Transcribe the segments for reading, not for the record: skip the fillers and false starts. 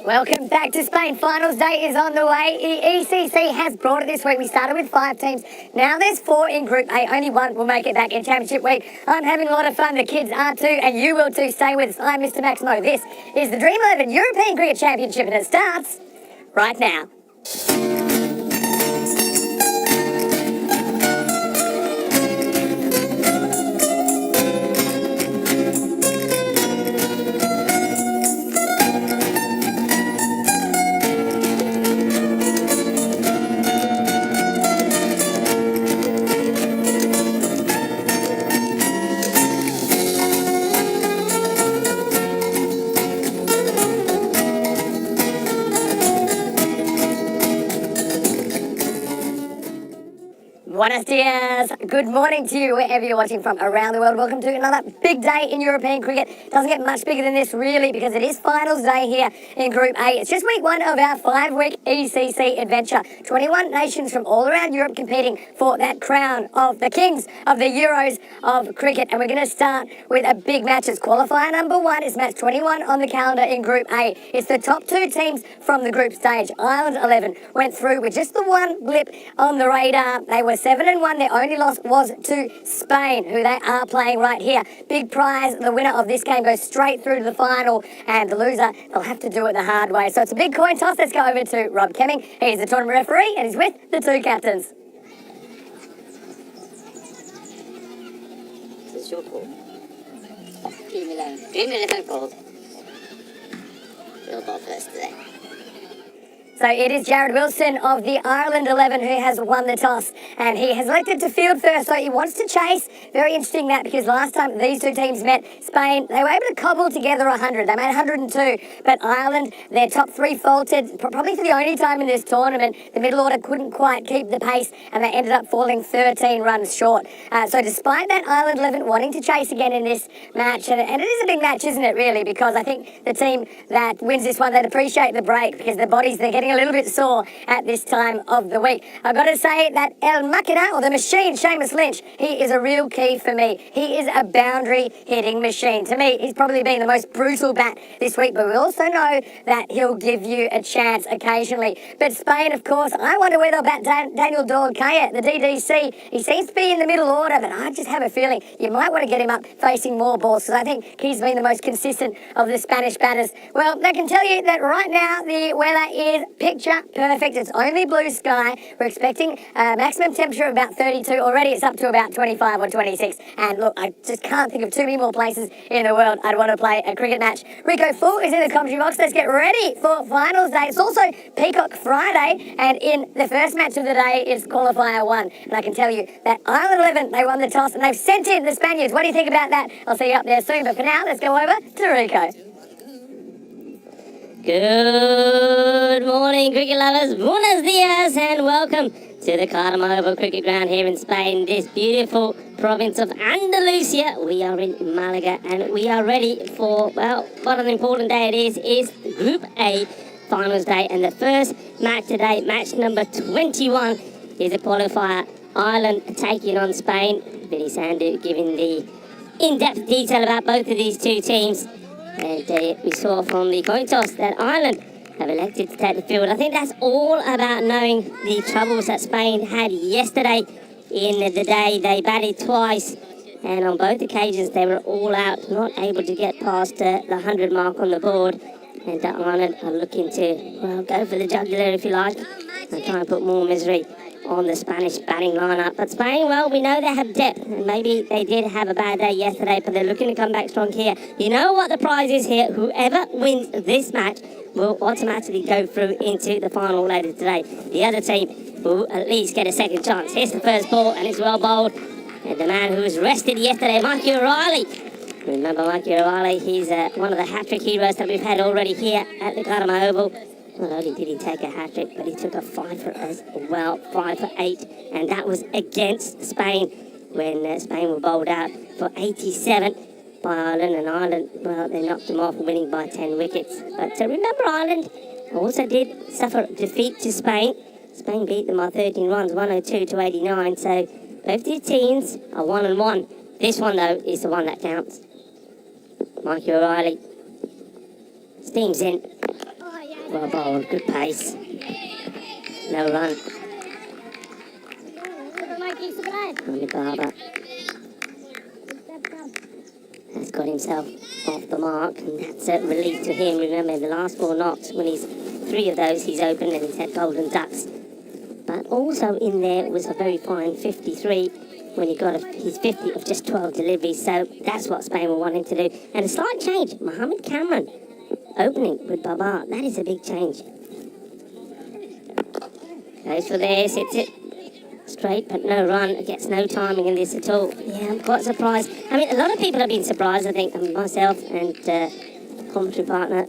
Welcome back to Spain. Finals day is on the way. ECC has brought it this week. We started with 5 teams. Now there's 4 in Group A. Only 1 will make it back in Championship week. I'm having a lot of fun. The kids are too, and you will too. Stay with us. I'm Mr. Maximo. This is the Dream 11 European Cricket Championship, and it starts right now. Buenos dias. Good morning to you wherever you're watching from around the world. Welcome to another big day in European cricket. Doesn't get much bigger than this really because it is finals day here in Group A. It's just week 1 of our 5-week ECC adventure. 21 nations from all around Europe competing for that crown of the kings of the Euros of cricket. And we're going to start with a big match. It's qualifier number 1. It's match 21 on the calendar in Group A. It's the top 2 teams from the group stage. Ireland 11 went through with just the one blip on the radar. They were 7-1. Their only loss was to Spain, who they are playing right here. Big prize. The winner of this game goes straight through to the final, and the loser, they'll have to do it the hard way. So it's a big coin toss. Let's go over to Rob Kemming. He's the tournament referee, and he's with the 2 captains. This is your call. Leave me alone. Leave me alone, Paul. You'll go first today. So it is Jared Wilson of the Ireland 11 who has won the toss, and he has elected to field first, so he wants to chase. Very interesting that, because last time these 2 teams met, Spain, they were able to cobble together 100. They made 102, but Ireland, their top 3 faltered, probably for the only time in this tournament. The middle order couldn't quite keep the pace, and they ended up falling 13 runs short. So despite that, Ireland 11 wanting to chase again in this match, and it is a big match, isn't it, really, because I think the team that wins this one, they'd appreciate the break, because the bodies, they're getting a little bit sore at this time of the week. I've got to say that El Machina, or the machine, Seamus Lynch, he is a real key for me. He is a boundary hitting machine. To me, he's probably been the most brutal bat this week, but we also know that he'll give you a chance occasionally. But Spain, of course, I wonder where they'll bat Daniel Dorkaya, the DDC. He seems to be in the middle order, but I just have a feeling you might want to get him up facing more balls, because I think he's been the most consistent of the Spanish batters. Well, they can tell you that right now the weather is picture perfect. It's only blue sky. We're expecting a maximum temperature of about 32. Already it's up to about 25 or 26. And look, I just can't think of too many more places in the world I'd want to play a cricket match. Rico Full is in the commentary box. Let's get ready for finals day. It's also Peacock Friday, and in the first match of the day is qualifier 1. And I can tell you that Ireland 11, they won the toss and they've sent in the Spaniards. What do you think about that? I'll see you up there soon. But for now, let's go over to Rico. Good morning, cricket lovers. Buenos dias, and welcome to the Cartama cricket ground here in Spain, this beautiful province of Andalusia. We are in Malaga, and we are ready for, well, what an important day it is Group A finals day. And the first match today, match number 21, is a qualifier. Ireland taking on Spain. Billy Sandu giving the in-depth detail about both of these 2 teams. And we saw from the coin toss that Ireland have elected to take the field. I think that's all about knowing the troubles that Spain had yesterday in the day. They batted twice, and on both occasions they were all out, not able to get past the 100 mark on the board. And Ireland are looking to, well, go for the jugular if you like, and try and put more misery on the Spanish batting lineup. But Spain, well, we know they have depth, and maybe they did have a bad day yesterday, but they're looking to come back strong here. You know what the prize is here? Whoever wins this match will automatically go through into the final later today. The other team will at least get a second chance. Here's the first ball, and it's well bowled. And the man who was rested yesterday, Mikey O'Reilly. Remember Mikey O'Reilly? He's one of the hat-trick heroes that we've had already here at the Cartama Oval. Not only did he take a hat-trick, but he took a 5 for as well, 5 for 8, and that was against Spain when Spain were bowled out for 87 by Ireland, and Ireland, well, they knocked them off, winning by 10 wickets. But remember, Ireland also did suffer defeat to Spain. Spain beat them by 13 runs, 102 to 89, so both these teams are 1-1. This one, though, is the one that counts. Mikey O'Reilly. Steams in. Well bowled, good pace. No run. Mohamed Barber has got himself off the mark, and that's a relief to him. Remember, the last 4 knocks, when he's 3 of those he's opened and he's had golden ducks. But also in there was a very fine 53 when he got his 50 of just 12 deliveries. So that's what Spain were wanting to do. And a slight change, Mohamed Cameron opening with Babar. That is a big change. Goes for this, hits it straight, but no run. Gets no timing in this at all. Yeah, I'm quite surprised. I mean, a lot of people have been surprised, I think, and myself and commentary partner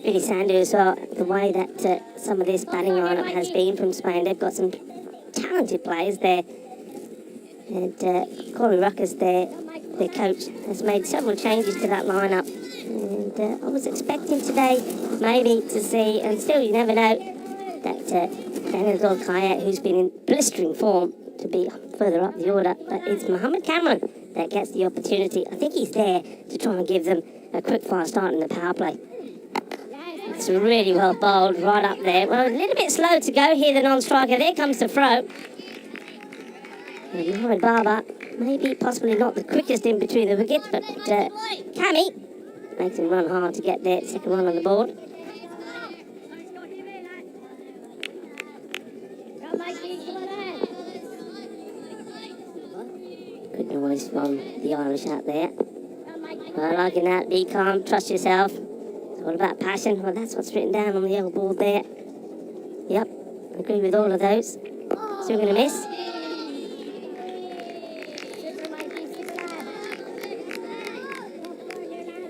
Billy Sandu as well, the way that some of this batting lineup has been from Spain. They've got some talented players there. And Corey Ruckers, their coach, has made several changes to that lineup. And I was expecting today maybe to see, and still you never know, that Daniel Dolkayat, who's been in blistering form, to be further up the order. But it's Mohamed Cameron that gets the opportunity. I think he's there to try and give them a quick fire start in the power play. It's really well bowled right up there. Well, a little bit slow to go here, the non-striker. There comes the throw. And Mohamed Barber, maybe possibly not the quickest in between the wickets, but Cammy makes him run hard to get there. Second one on the board. Good noise from the Irish out there. Well, liking that. Be calm, trust yourself. It's all about passion. Well, that's what's written down on the old board there. Yep, agree with all of those. Still going to miss.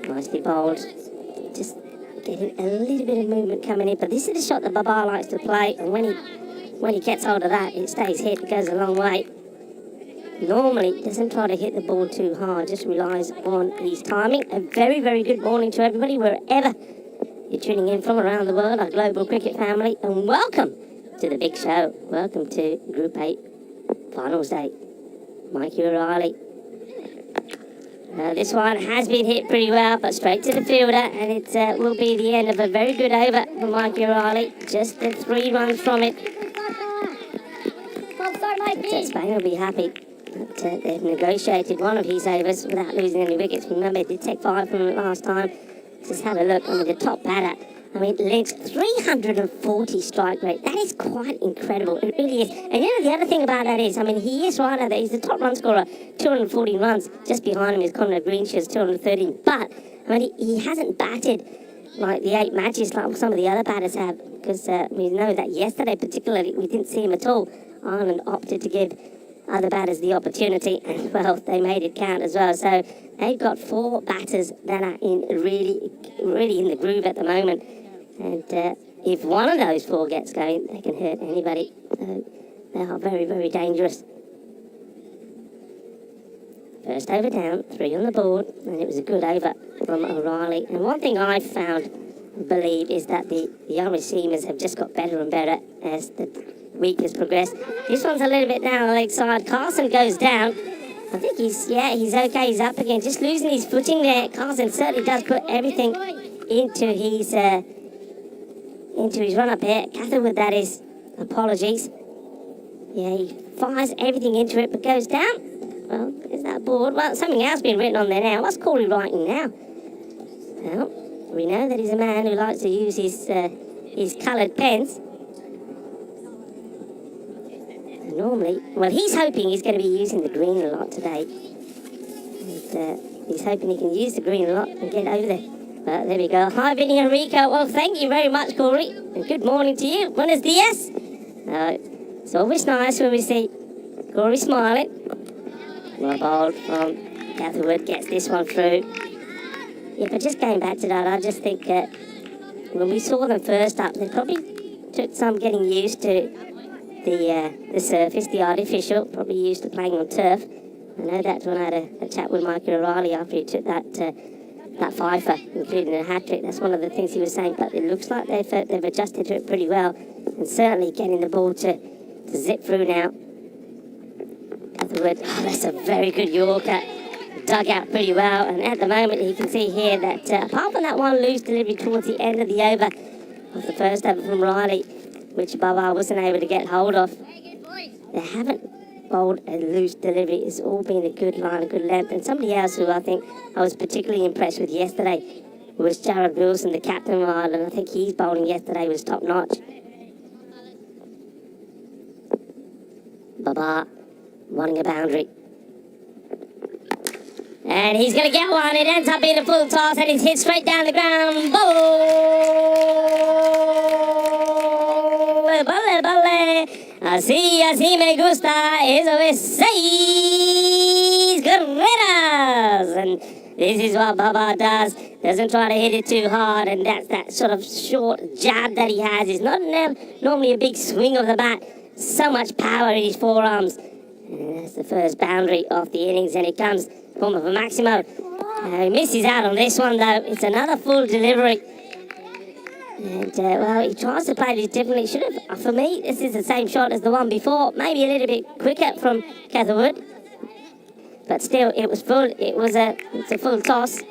Nicely bowled. Just getting a little bit of movement coming in. But this is the shot that Babar likes to play. And when he gets hold of that, it stays hit. It goes a long way. Normally doesn't try to hit the ball too hard, just relies on his timing. A very, very good morning to everybody, wherever you're tuning in from around the world, our global cricket family, and welcome to the big show. Welcome to Group 8 Finals Day. Mikey O'Reilly. This one has been hit pretty well, but straight to the fielder, and it will be the end of a very good over for Mikey O'Reilly. Just the 3 runs from it. So Spain will be happy. But they've negotiated one of his overs without losing any wickets. Remember, they did take 5 from it last time. Just have a look. I mean, the top batter, Lynch, 340 strike rate. That is quite incredible. It really is. And you know, the other thing about that is, he is right now that he's the top run scorer, 214 runs. Just behind him is Conrad Greenshire's 213. But, he hasn't batted like the 8 matches like some of the other batters have. Because we know that yesterday, particularly, we didn't see him at all. Ireland opted to give other batters the opportunity, and well, they made it count as well. So they've got 4 batters that are in really in the groove at the moment, and if one of those 4 gets going, they can hurt anybody. So they are very, very dangerous. First over down, 3 on the board, and it was a good over from O'Reilly. And one thing I believe is that the Irish seamers have just got better and better as the week has progressed. This one's a little bit down the leg side. Carson goes down. I think he's okay. He's up again. Just losing his footing there. Carson certainly does put everything into his run up here. Catherwood, that is. Apologies. Yeah, he fires everything into it, but goes down. Well, there's that board. Well, something else been written on there now. What's Corey writing now? Well, we know that he's a man who likes to use his coloured pens. Normally, well, he's hoping he's going to be using the green a lot today. And, he's hoping he can use the green a lot and get over there. But there we go. Hi, Vinny and Rico. Well, thank you very much, Corey. And good morning to you. Buenos dias. It's always nice when we see Corey smiling. Well bowled from Catherwood, gets this one through. Yeah, but just going back to that, I just think when we saw them first up, they probably took some getting used to the surface, the artificial, probably used to playing on turf. I know that when I had a chat with Mikey O'Reilly after he took that fifer, including a hat-trick, that's one of the things he was saying, but it looks like they've adjusted to it pretty well, and certainly getting the ball to zip through now. Catherwood, that's a very good Yorker. dug out pretty well. And at the moment, you can see here that apart from that one loose delivery towards the end of the over, of the first over from Riley, which Baba wasn't able to get hold of, they haven't bowled a loose delivery. It's all been a good line, a good length. And somebody else who I think I was particularly impressed with yesterday was Jared Wilson, the captain of Ireland. I think his bowling yesterday was top notch. Baba wanting a boundary. And he's going to get one. It ends up being a full toss and it's hit straight down the ground. Bole. Así me gusta. Eso es 6 carreras. And this is what Baba does. Doesn't try to hit it too hard. And that's that sort of short jab that he has. It's not normally a big swing of the bat. So much power in his forearms. And that's the first boundary of the innings. And it comes in the form of a Maximo. He misses out on this one though. It's another full delivery. And, well, he tries to play this differently. Should have, for me, this is the same shot as the one before. Maybe a little bit quicker from Catherwood. But still, it was full. It's a full toss.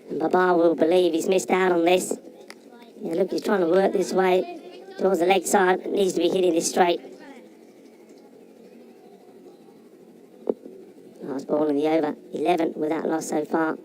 And Baba will believe he's missed out on this. Yeah, look, he's trying to work this way towards the leg side. It needs to be hitting this straight. Last ball in the over. 11 without loss so far.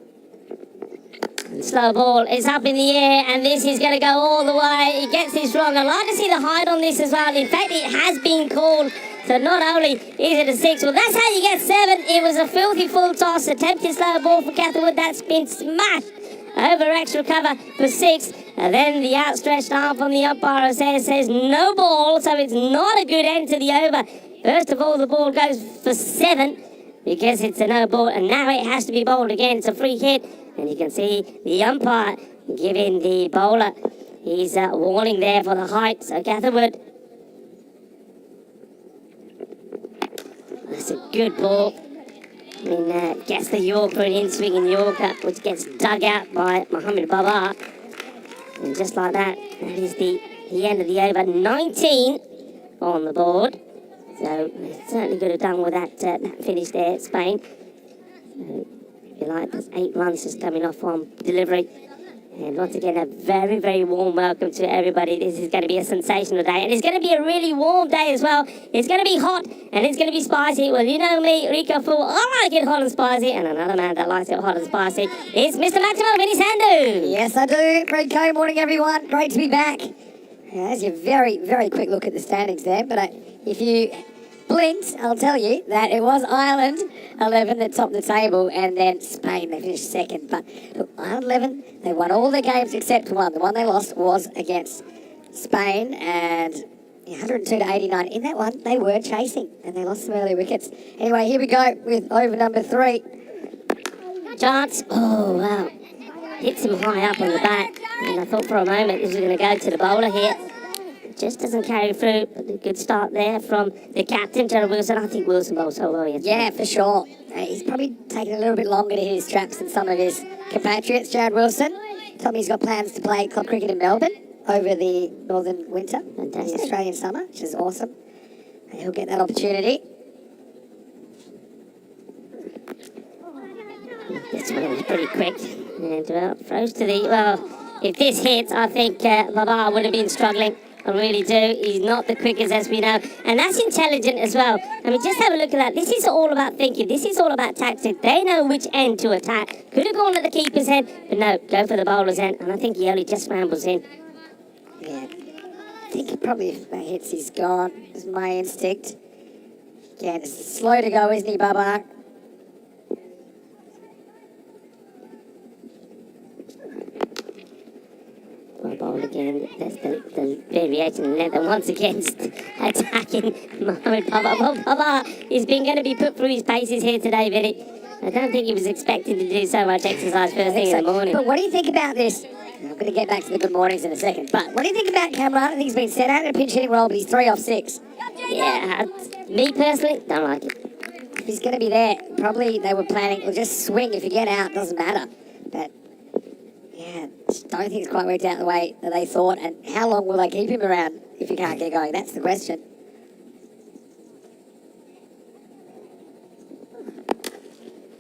And slow ball is up in the air, and this is going to go all the way. He gets this wrong. I'd like to see the height on this as well. In fact, it has been called. So not only is it a 6, well, that's how you get 7. It was a filthy full toss. Attempted slow ball for Catherwood. That's been smashed over extra cover for 6. And then the outstretched arm from the umpire says no ball, so it's not a good end to the over. First of all, the ball goes for 7 because it's a no ball, and now it has to be bowled again. It's a free hit. And you can see the umpire giving the bowler his warning there for the height. So Catherwood, that's a good ball. I mean, gets the Yorker, an in-swinging Yorker, which gets dug out by Mohammed Baba. And just like that, that is the end of the over. 19 on the board. So certainly could have done with that finish there, Spain. So, if you like, there's 8 runs just coming off on delivery. And once again, a very, very warm welcome to everybody. This is going to be a sensational day. And it's going to be a really warm day as well. It's going to be hot and it's going to be spicy. Well, you know me, Rico Fool, I like it hot and spicy. And another man that likes it hot and spicy is Mr. Maximo Vinny Sandu. Yes, I do. Rico, morning, everyone. Great to be back. That's a very, very quick look at the standings there. But if you blinked, I'll tell you that it was Ireland 11 that topped the table, and then Spain, they finished second. But look, Ireland 11, they won all their games except one. The one they lost was against Spain, and 102 to 89. In that one, they were chasing, and they lost some early wickets. Anyway, here we go with over number 3. Chance. Oh, wow. Hits him high up on the bat. And I thought for a moment this was going to go to the bowler here. Just doesn't carry through, but a good start there from the captain, Jared Wilson. I think Wilson bowled so well yesterday. Yeah, for sure. He's probably taken a little bit longer to hit his straps than some of his compatriots. Jared Wilson told me he's got plans to play club cricket in Melbourne over the northern winter, Fantastic. the Australian summer, which is awesome. And he'll get that opportunity. This one was pretty quick. And throws to the... Well, if this hits, I think Baba would have been struggling. I really do. He's not the quickest, as we know. And that's intelligent as well. I mean, just have a look at that. This is all about thinking. This is all about tactics. They know which end to attack. Could have gone at the keeper's end, but no, go for the bowler's end. And I think he only just rambles in. Yeah. I think probably if that hits, he's gone. It's my instinct. Yeah, it's slow to go, isn't he, Baba? Bowled again. That's the variation in length. And once again, attacking Mohammed Baba. Well, Baba is going to be put through his paces here today, Vinny. I don't think he was expecting to do so much exercise first thing in the morning. But what do you think about this? I'm going to get back to the good mornings in a second. But what do you think about Cameron? I think he's been sent out in a pinch hitting role, but he's 3 off 6. Yeah, me personally, don't like it. If he's going to be there, probably they were planning, well, just swing. If you get out, doesn't matter. But yeah, just don't think it's quite worked out the way that they thought. And how long will they keep him around if you can't get going? That's the question.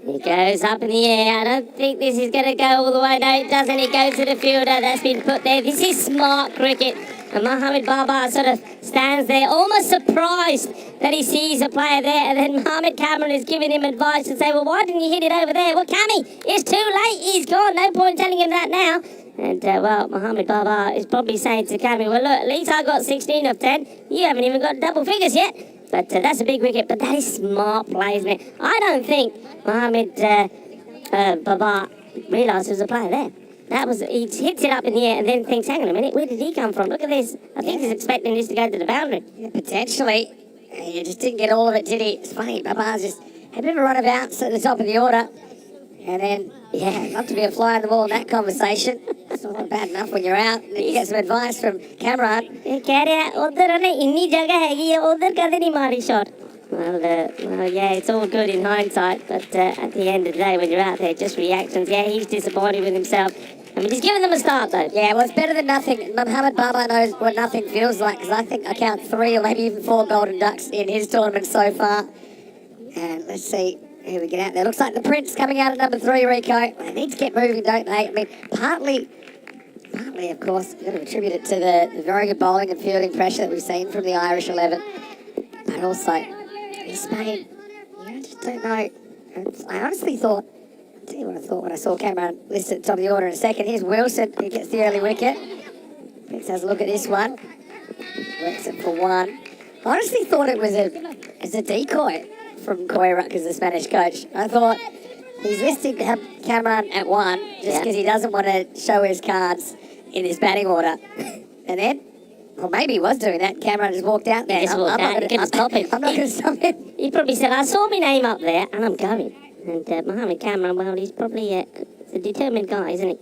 He goes up in the air. I don't think this is going to go all the way. No, it doesn't. It goes to the fielder that's been put there. This is smart cricket. And Mohamed Baba sort of stands there, almost surprised that he sees a player there. And then Mohamed Cameron is giving him advice to say, well, why didn't you hit it over there? Well, Cammy, it's too late. He's gone. No point telling him that now. And, well, Mohamed Baba is probably saying to Cammy, well, look, at least I got 16 of 10. You haven't even got double figures yet. But that's a big wicket. But that is smart play, isn't it? I don't think Mohamed Baba realised there was a player there. That was, he hits it up in the air and then thinks, hang on a minute, where did he come from? Look at this. I think he's expecting this to go to the boundary. Yeah, potentially. He just didn't get all of it, did he? It's funny, Baba's just had a bit of a run of outs at the top of the order. And then, yeah, not to be a fly on the wall in that conversation. It's not bad enough when you're out and you get some advice from Cameron. Shot. Well, yeah, it's all good in hindsight, but at the end of the day, when you're out there, just reactions. Yeah, he's disappointed with himself. I mean, he's given them a start, though. Yeah, well, it's better than nothing. Mohamed Baba knows what nothing feels like, because I think I count 3 or maybe even 4 golden ducks in his tournament so far. And let's see who we get out there. Looks like the Prince coming out at number 3, Rico. They need to get moving, don't they? I mean, partly, of course, you've got to attribute it to the very good bowling and fielding pressure that we've seen from the Irish 11. But also, in Spain, I just don't know. I honestly thought, I'll tell you what I thought when I saw Cameron listed at the top of the order in a second. Here's Wilson, who gets the early wicket. Prince has a look at this one. Works it for 1. I honestly thought it was a decoy from Coy Ruckers, the Spanish coach. I thought he's listing Cameron at 1 just because he doesn't want to show his cards in his batting order. And then, or maybe he was doing that. Cameron just walked out there. I'm not going to stop him. I'm not going to stop him. He probably said, I saw my name up there and I'm going. And Mohamed Cameron, well, he's probably a determined guy, isn't he?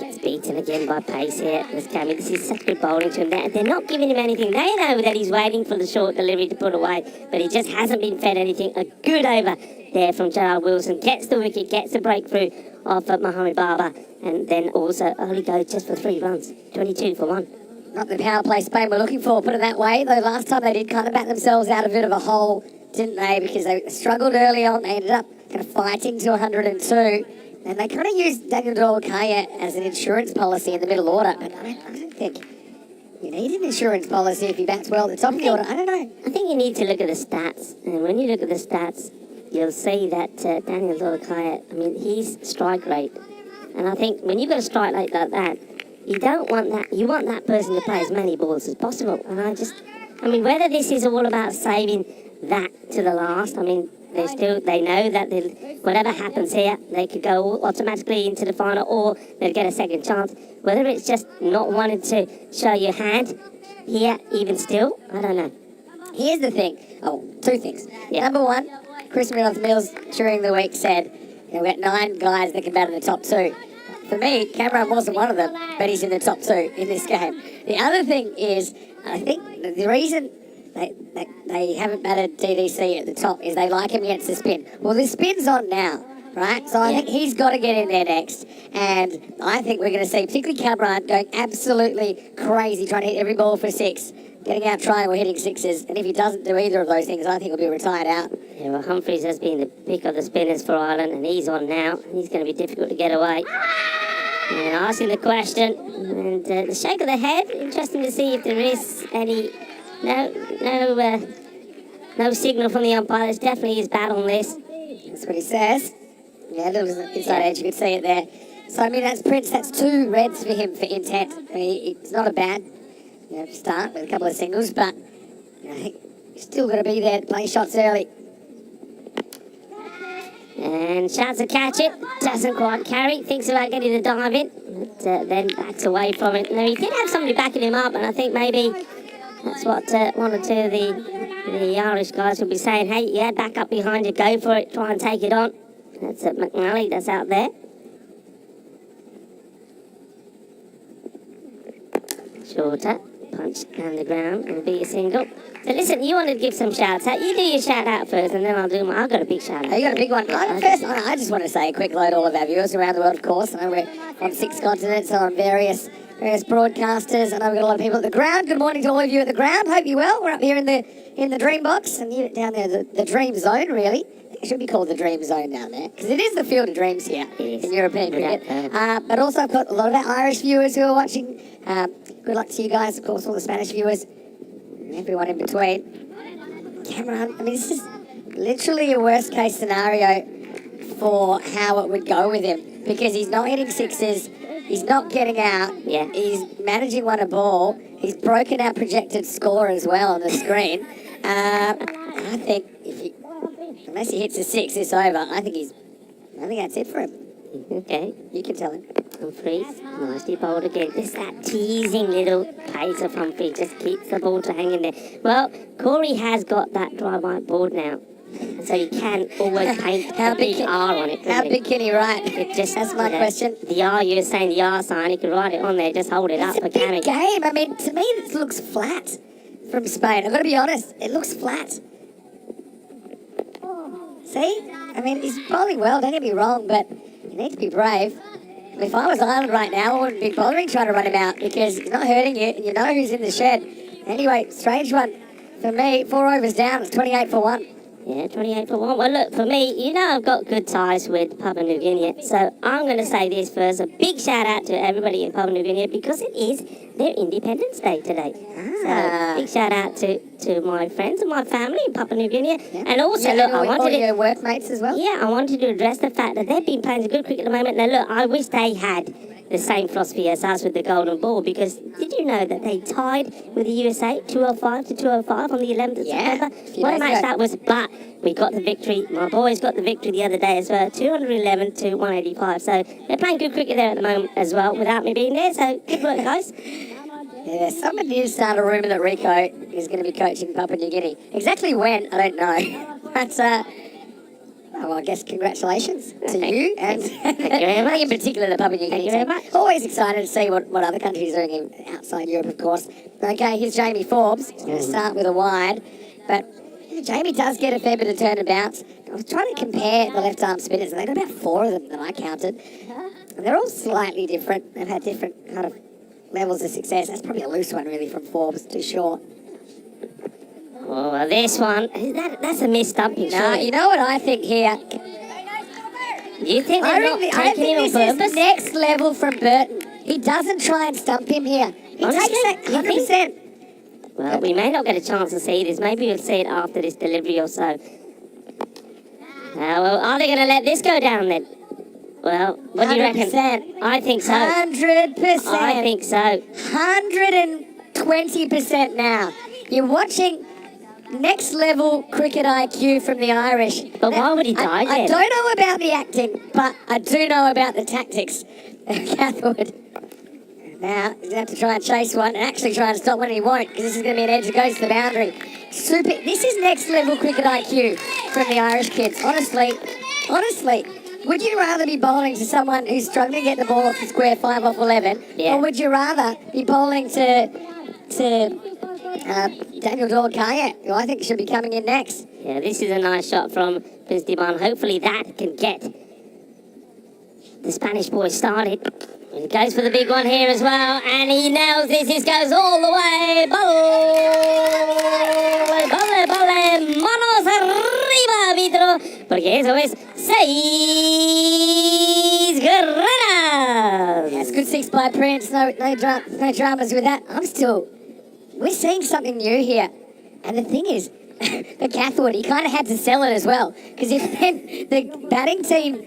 Gets beaten again by pace here. This Cammy, this is such good bowling to him. They're not giving him anything. They know that he's waiting for the short delivery to put away, but he just hasn't been fed anything. A good over there from Gerard Wilson. Gets the wicket, gets the breakthrough off Mohamed Baba, and then also only goes just for 3 runs. 22 for 1. Not the power play Spain were looking for, put it that way. Though last time they did kind of bat themselves out a bit of a hole, didn't they? Because they struggled early on. They ended up kind of fighting to 102. And they kind of used Daniel Dolakaya as an insurance policy in the middle order. But I don't think you need an insurance policy if he bats well at the top of the order. I don't know. I think you need to look at the stats. And when you look at the stats, you'll see that Daniel Dolakaya, I mean, his strike rate. And I think when you've got a strike rate like that, you don't want that. You want that person to play as many balls as possible. And I mean, whether this is all about saving that to the last, I mean, they know that whatever happens here, they could go automatically into the final or they'll get a second chance. Whether it's just not wanting to show your hand here, even still, I don't know. Here's the thing. Oh, 2 things. Yeah. Number 1, Chris Mills during the week said, we've got 9 guys that can bat in the top 2. For me, Cameron wasn't one of them, but he's in the top 2 in this game. The other thing is, I think the reason they haven't batted TDC at the top is they like him against the spin. Well, the spin's on now, right? So I think he's got to get in there next. And I think we're going to see, particularly Cameron, going absolutely crazy, trying to hit every ball for 6, getting out triangle, hitting 6s. And if he doesn't do either of those things, I think he'll be retired out. Yeah, well, Humphries has been the pick of the spinners for Ireland, and he's on now. He's going to be difficult to get away. And asking the question, and the shake of the head. Interesting to see if there is any no signal from the umpire. There's definitely his bat on this. That's what he says. Yeah, a little inside edge, you could see it there. So, I mean, that's Prince. That's 2 reds for him for intent. I mean, it's not a bad start with a couple of singles, but I think he's still got to be there to play shots early. And shouts to catch it. Doesn't quite carry. Thinks about getting the dive in. But then backs away from it. Now, he did have somebody backing him up, and I think maybe that's what 1 or 2 of the Irish guys will be saying. Hey, yeah, back up behind you. Go for it. Try and take it on. That's McNally that's out there. Shorter. Punch down the ground and be a single. So listen, you wanted to give some shouts out. You do your shout out first and then I'll do mine. I've got a big shout out. Oh, you got a big one. I just want to say a quick hello to all of our viewers around the world, of course. I know we're on 6 continents, on various various broadcasters. I know we've got a lot of people at the ground. Good morning to all of you at the ground. Hope you're well. We're up here in the Dream Box and you down there, the Dream Zone, really. It should be called the Dream Zone down there because it is the field of dreams here in European cricket. But also I've got a lot of our Irish viewers who are watching. Good luck to you guys, of course, all the Spanish viewers and everyone in between. Cameron, I mean, this is literally a worst case scenario for how it would go with him because he's not hitting sixes, he's not getting out, he's managing one a ball, he's broken our projected score as well on the screen. I think unless he hits a six this over, I think that's it for him. Okay. You can tell him. Humphries, nicely bowled again. Just that teasing little pace of Humphries just keeps the ball to hang in there. Well, Corey has got that dry white board now, so you can always paint a big R on it. How big can he write? That's my question. The R, you were saying the R sign, you could write it on there, just hold it up. It's a big game. I mean, to me, this looks flat from Spain. I've got to be honest, it looks flat. See? I mean, he's bowling well, don't get me wrong, but you need to be brave. If I was Ireland right now, I wouldn't be bothering trying to run him out because he's not hurting you and you know who's in the shed. Anyway, strange one for me. 4 overs down, it's 28 for 1. Yeah, 28 for 1. Well, look, for me, you know I've got good ties with Papua New Guinea, so I'm going to say this first. A big shout out to everybody in Papua New Guinea because it is their Independence Day today. So, big shout out to my friends and my family in Papua New Guinea. Yeah. And also, look, I wanted to... your workmates as well? Yeah, I wanted to address the fact that they've been playing some good cricket at the moment. Now, look, I wish they had the same philosophy as us with the golden ball because did you know that they tied with the USA 205 to 205 on the 11th of September? What a match that was, but we got the victory. My boys got the victory the other day as well, 211 to 185. So they're playing good cricket there at the moment as well without me being there, so good work, guys. Yeah, somebody did start a rumour that Rico is going to be coaching Papua New Guinea. Exactly when, I don't know. But, well, I guess congratulations to you and in particular the Papua New Guinea team. Always excited to see what other countries are doing outside Europe, of course. Okay, here's Jamie Forbes. He's going to start with a wide, but Jamie does get a fair bit of turn and bounce. I was trying to compare the left-arm spinners, and they've got about 4 of them that I counted. And they're all slightly different. They've had different kind of levels of success. That's probably a loose one, really, from Forbes. Too short. Oh, well, this one, that's a missed stumping. No, you know what I think here? You think they're not taking him on purpose? This is next level from Burton. He doesn't try and stump him here. He takes that 100%. Well, we may not get a chance to see this. Maybe we'll see it after this delivery or so. Well, are they going to let this go down then? Well, what do you reckon? 100%. I think so. 100%. I think so. 120% now. You're watching next level cricket IQ from the Irish. But why would he die then? I don't know about the acting, but I do know about the tactics. Cathwood. Now, he's going to have to try and chase one and actually try and stop when he won't, because this is going to be an edge that goes to the boundary. Super. This is next level cricket IQ from the Irish kids. Honestly, would you rather be bowling to someone who's struggling to get the ball off the square 5 off 11, or would you rather be bowling to Daniel Dorkaya, who I think should be coming in next? Yeah, this is a nice shot from Prince Diban. Hopefully that can get the Spanish boy started. And he goes for the big one here as well, and he nails this. This goes all the way. Bole, manos arriba, Vitro, porque eso es 6 carreras. That's good 6 by Prince. No dramas with that. We're seeing something new here. And the thing is, the Cathwood, he kind of had to sell it as well. Because if then the batting team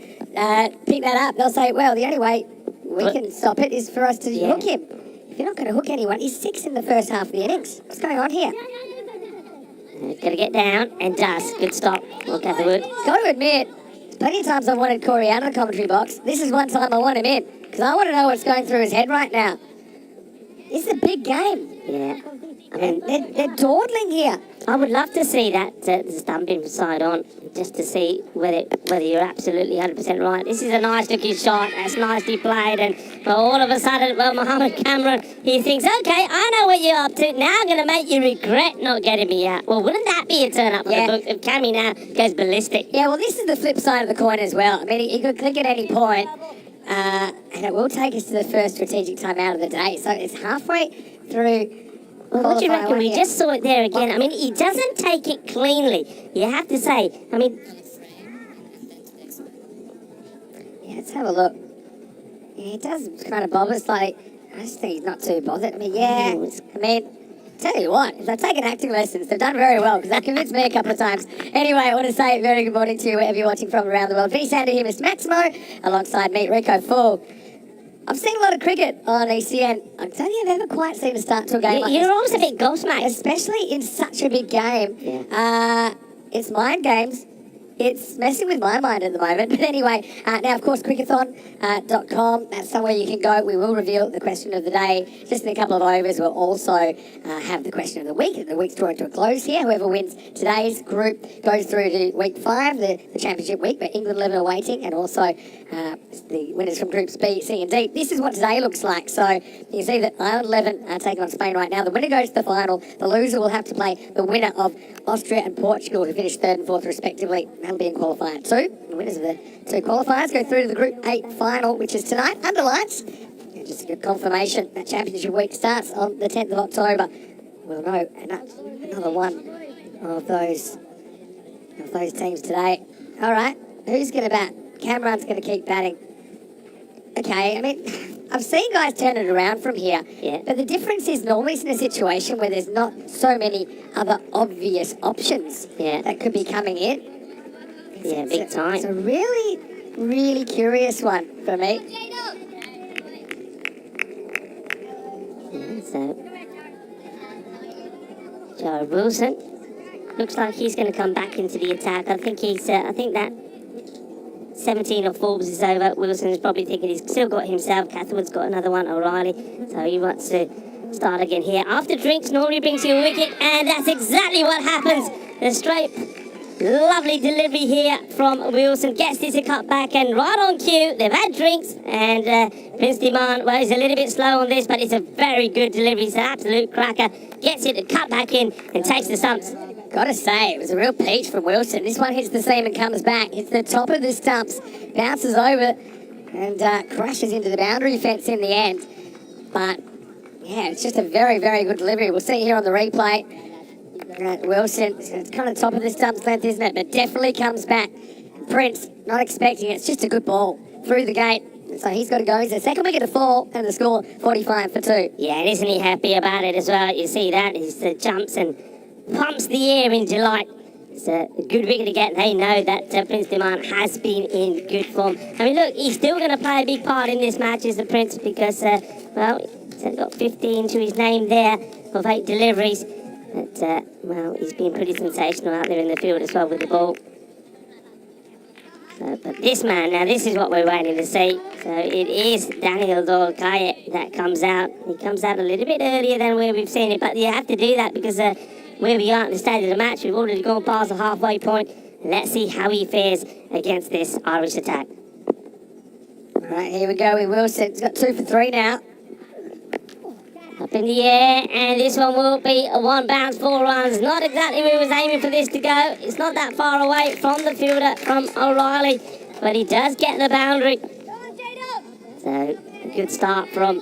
pick that up, they'll say, well, the only way we can stop it is for us to hook him. If you're not going to hook anyone, he's 6 in the first half of the innings. What's going on here? He's got to get down and does. Good stop. Well, Cathwood. Got to admit, plenty of times I've wanted Corey out of the commentary box. This is one time I want him in. Because I want to know what's going through his head right now. This is a big game. Yeah. I mean, they're dawdling here. I would love to see that stumping side on, just to see whether you're absolutely 100% right. This is a nice looking shot. That's nicely played. And all of a sudden, Mohammed Cameron, he thinks, okay, I know what you're up to. Now I'm going to make you regret not getting me out. Well, wouldn't that be a turn up for the books if Cammy now goes ballistic? Yeah, well, this is the flip side of the coin as well. I mean, he could click at any point. And And it will take us to the first strategic time out of the day. So it's halfway through. Well, what do you reckon? We here. just saw it there again. I mean, he doesn't take it cleanly. You have to say. I mean, yeah, let's have a look. Yeah, he does kind of bobble slightly. I just think he's not too bothered. I mean, yeah. I mean, tell you what, if they've taken acting lessons, they've done very well, because they've convinced me a couple of times. Anyway, I want to say a very good morning to you, wherever you're watching from around the world. V Sander here, Mr. Maximo, alongside me, Rico Full. I've seen a lot of cricket on ECN. I don't think I've ever quite seen a start to a game like you're this. always a bit gobsmacked. Especially in such a big game. Yeah. It's mind games. It's messing with my mind at the moment. But anyway, now, of course, crickathon.com. That's somewhere you can go. We will reveal the question of the day. Just in a couple of overs, we'll also have the question of the week. The week's drawing to a close here. Whoever wins today's group goes through to week 5, the championship week, where England 11 are waiting, and also the winners from groups B, C and D. This is what today looks like. So you can see that Ireland 11 are taking on Spain right now. The winner goes to the final. The loser will have to play the winner of Austria and Portugal, who finished 3rd and 4th respectively. That'll be in qualifier 2. The winners of the 2 qualifiers go through to the Group 8 final, which is tonight under lights. And just a good confirmation that championship week starts on the 10th of October. We'll know another one of those teams today. All right, who's going to bat? Cameron's going to keep batting. Okay, I mean, I've seen guys turn it around from here. Yeah. But the difference is normally it's in a situation where there's not so many other obvious options that could be coming in. Yeah, big time. It's a really, really curious one for me. Yeah, so, Jared Wilson looks like he's going to come back into the attack. I think that 17 of Forbes is over. Wilson's probably thinking he's still got himself. Catherwood's got another one, O'Reilly. So he wants to start again here. After drinks normally brings you a wicket, and that's exactly what happens. The straight, lovely delivery here from Wilson. Gets this a cut back, and right on cue, they've had drinks, and Prince Demand, well, he's a little bit slow on this, but it's a very good delivery. It's an absolute cracker. Gets it to cut back in and takes the stumps. Gotta say, it was a real peach from Wilson. This one hits the seam and comes back. Hits the top of the stumps, bounces over, and crashes into the boundary fence in the end. But, yeah, it's just a very, very good delivery. We'll see here on the replay. Wilson, it's kind of top of the stumps length, isn't it? But definitely comes back. Prince, not expecting it. It's just a good ball through the gate. So he's got to go. He's the second wicket to fall, and the score 45 for 2. Yeah, and isn't he happy about it as well? You see that? He jumps and pumps the air in delight. It's a good wicket to get. They know that Prince Demand has been in good form. I mean, look, he's still going to play a big part in this match, is the Prince, because, well, he's got 15 to his name there of 8 deliveries. But, well, he's been pretty sensational out there in the field as well with the ball. But this man, now this is what we're waiting to see. So it is Daniel Dolkaya that comes out. He comes out a little bit earlier than where we've seen it, but you have to do that because where we are at the stage of the match, we've already gone past the halfway point. Let's see how he fares against this Irish attack. Right, here we go with Wilson. He's got 2 for 3 now. Up in the air, and this one will be a 1 bounce, 4 runs. Not exactly where he was aiming for this to go. It's not that far away from the fielder, from O'Reilly, but he does get the boundary. So, a good start from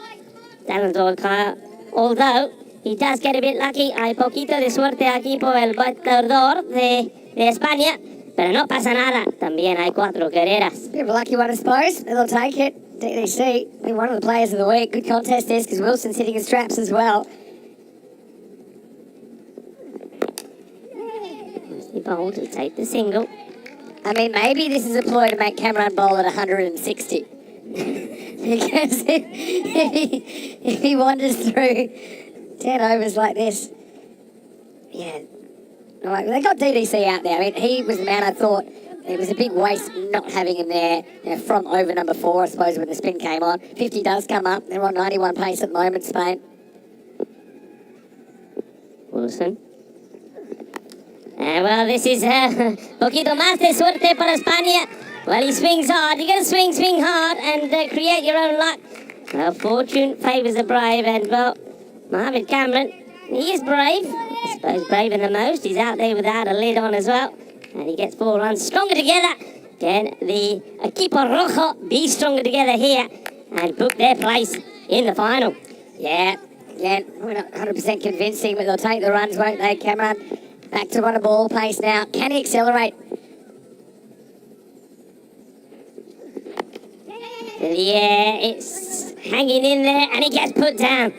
Daniel Dolkaya. Although, he does get a bit lucky. Hay poquito de suerte aquí por el bateador de España, pero no pasa nada. También hay 4 carreras. Bit of a lucky one, I suppose. They'll take it. DDC, been one of the players of the week. Good contest this, because Wilson's hitting his straps as well. He bowled to take the single. I mean, maybe this is a ploy to make Cameron bowl at 160. Because if he wanders through 10 overs like this, yeah. Right, they got DDC out there. I mean, he was the man I thought. It was a big waste not having him there, from over number 4, I suppose, when the spin came on. 50 does come up. They're on 91 pace at the moment, Spain. Wilson. Well, this is poquito más de suerte para España. Well, he swings hard. You got to swing hard, and create your own luck. Well, fortune favours the brave, and, well, Mohammed Cameron, he is brave. I suppose braver than most. He's out there without a lid on as well. And he gets 4 runs. Stronger together. Can the Equipo Rojo be stronger together here? and book their place in the final. Yeah, we're not 100% convincing, but they'll take the runs, won't they, Cameron? Back to run a ball pace now. Can he accelerate? Yeah, it's hanging in there, and he gets put down.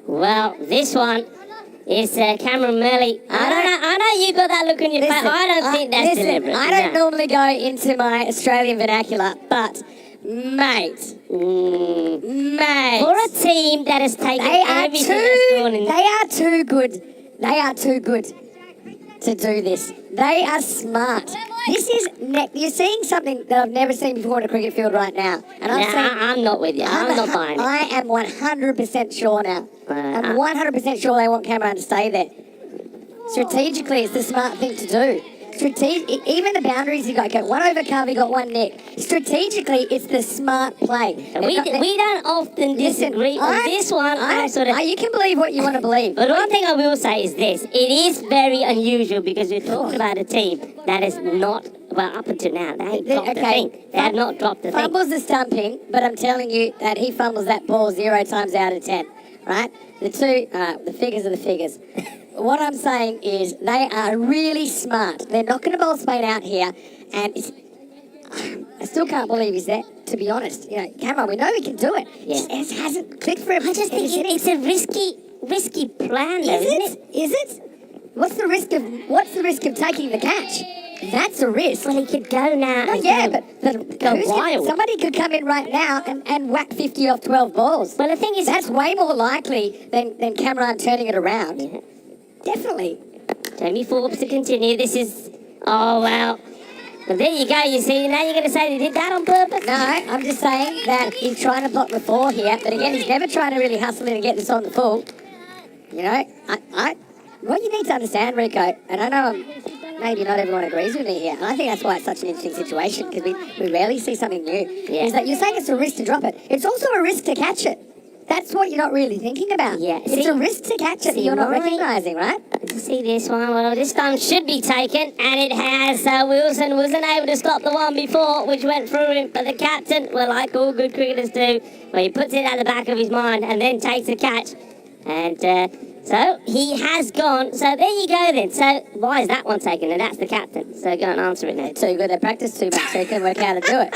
Well, this one is Cameron Murley. I know you got that look on your face. I don't think that's deliberate. I don't normally go into my Australian vernacular, but mate, For a team that has taken everything that's gone in. they are too good. They are too good to do this. They are smart. This is you're seeing something that I've never seen before in a cricket field right now. And I'm not with you. I'm not buying it. I am 100% sure now. I'm 100% sure they want Cameron to stay there. Strategically, it's the smart thing to do. Even the boundaries he got, okay, one over cover, he got one nick. Strategically, it's the smart play. We don't often disagree on this one. You can believe what you want to believe. But one thing I will say is this. It is very unusual because we're talking about a team that is not, well, up until now, they ain't dropped a thing. They have not dropped a thing. Fumbles the stumping, but I'm telling you that he fumbles that ball 0 times out of 10, right? The figures are the figures. What I'm saying is they are really smart. They're not going to bowl Spain out here, and I still can't believe he's there, to be honest. You know, Cameron, we know he can do it. Yeah. It just hasn't clicked for him. I just think it's a risky plan, though, isn't it? Is it? What's the risk of taking the catch? That's a risk. Well, he could go now. But go wild. Somebody could come in right now and whack 50 off 12 balls. Well, the thing is, that's way more likely than Cameron turning it around. Yeah. Definitely. Jamie Forbes to continue. This is... Oh, well. Well, there you go. You see, now you're going to say he did that on purpose? No, I'm just saying that he's trying to block the four here. But again, he's never trying to really hustle in and get this on the full. You know, what you need to understand, Rico, and I know maybe not everyone agrees with me here, and I think that's why it's such an interesting situation, because we rarely see something new, is that you're saying it's a risk to drop it. It's also a risk to catch it. That's what you're not really thinking about. Yeah. It's a risk to catch it that you're not recognising, right? See this one? Well, this time should be taken, and it has. Wilson wasn't able to stop the one before, which went through him, but the captain, well, like all good cricketers do, well, he puts it at the back of his mind and then takes the catch. And so he has gone. So there you go then. So why is that one taken? And that's the captain. So go and answer it now. Too good. They practice too much, so you can work how to do it.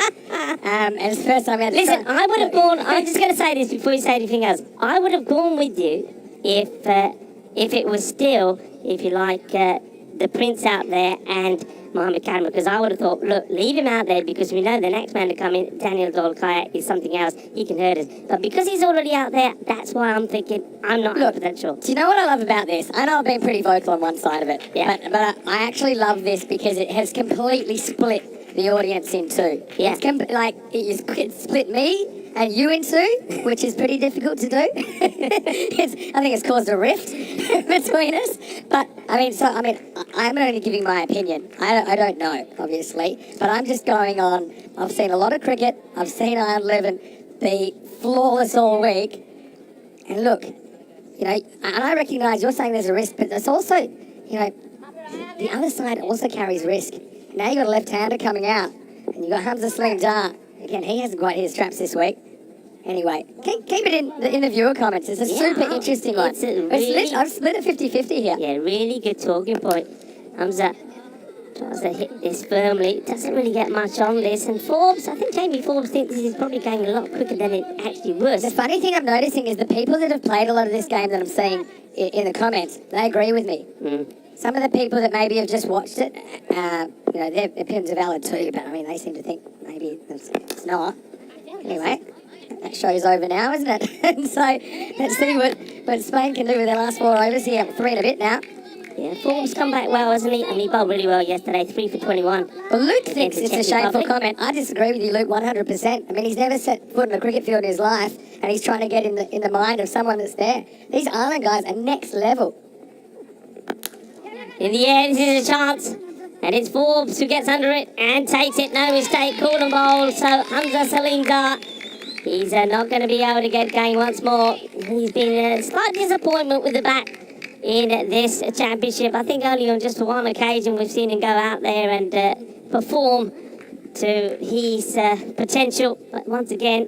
And it's the first time we had to Listen, I would have gone. I'm just going to say this before you say anything else. I would have gone with you if it was still, if you like, the Prince out there and Mohamed Cartama, because I would have thought, look, leave him out there because we know the next man to come in, Daniel Dolkaya, is something else. He can hurt us. But because he's already out there, that's why I'm thinking I'm not 100% sure. Do you know what I love about this? I know I've been pretty vocal on one side of it, yeah. but I actually love this because it has completely split the audience in two. Yeah. It's split me and you in two, which is pretty difficult to do. I think it's caused a rift between us. But I'm only giving my opinion. I don't know, obviously, but I'm just going on. I've seen a lot of cricket. I've seen Iron 11 be flawless all week. And look, you know, and I recognise you're saying there's a risk, but there's also, you know, the other side also carries risk. Now you've got a left-hander coming out, and you've got Hamza Saleem Dar. Again, he hasn't quite hit his straps this week. Anyway, keep it in the viewer comments. It's a super interesting one. I've split it 50-50 here. Yeah, really good talking point. Hamza tries to hit this firmly. Doesn't really get much on this. And Forbes, I think Jamie Forbes thinks this is probably going a lot quicker than it actually was. The funny thing I'm noticing is the people that have played a lot of this game that I'm seeing in the comments, they agree with me. Some of the people that maybe have just watched it, you know, their opinions are valid too, but I mean, they seem to think maybe it's not. Anyway, that show's over now, isn't it? And so let's see what Spain can do with their last 4 overs here. 3 and a bit now. Yeah, Forbes come back well, hasn't he? And he bowled really well yesterday, 3 for 21. Well, Luke thinks it's a shameful comment. I disagree with you, Luke, 100%. I mean, he's never set foot in a cricket field in his life, and he's trying to get in the mind of someone that's there. These Ireland guys are next level. In the air, this is a chance. And it's Forbes who gets under it and takes it. No mistake, called and bowled. So Hamza Saleem Dar, he's not going to be able to get going once more. He's been a slight disappointment with the bat in this championship. I think only on just one occasion we've seen him go out there and perform to his potential. But once again,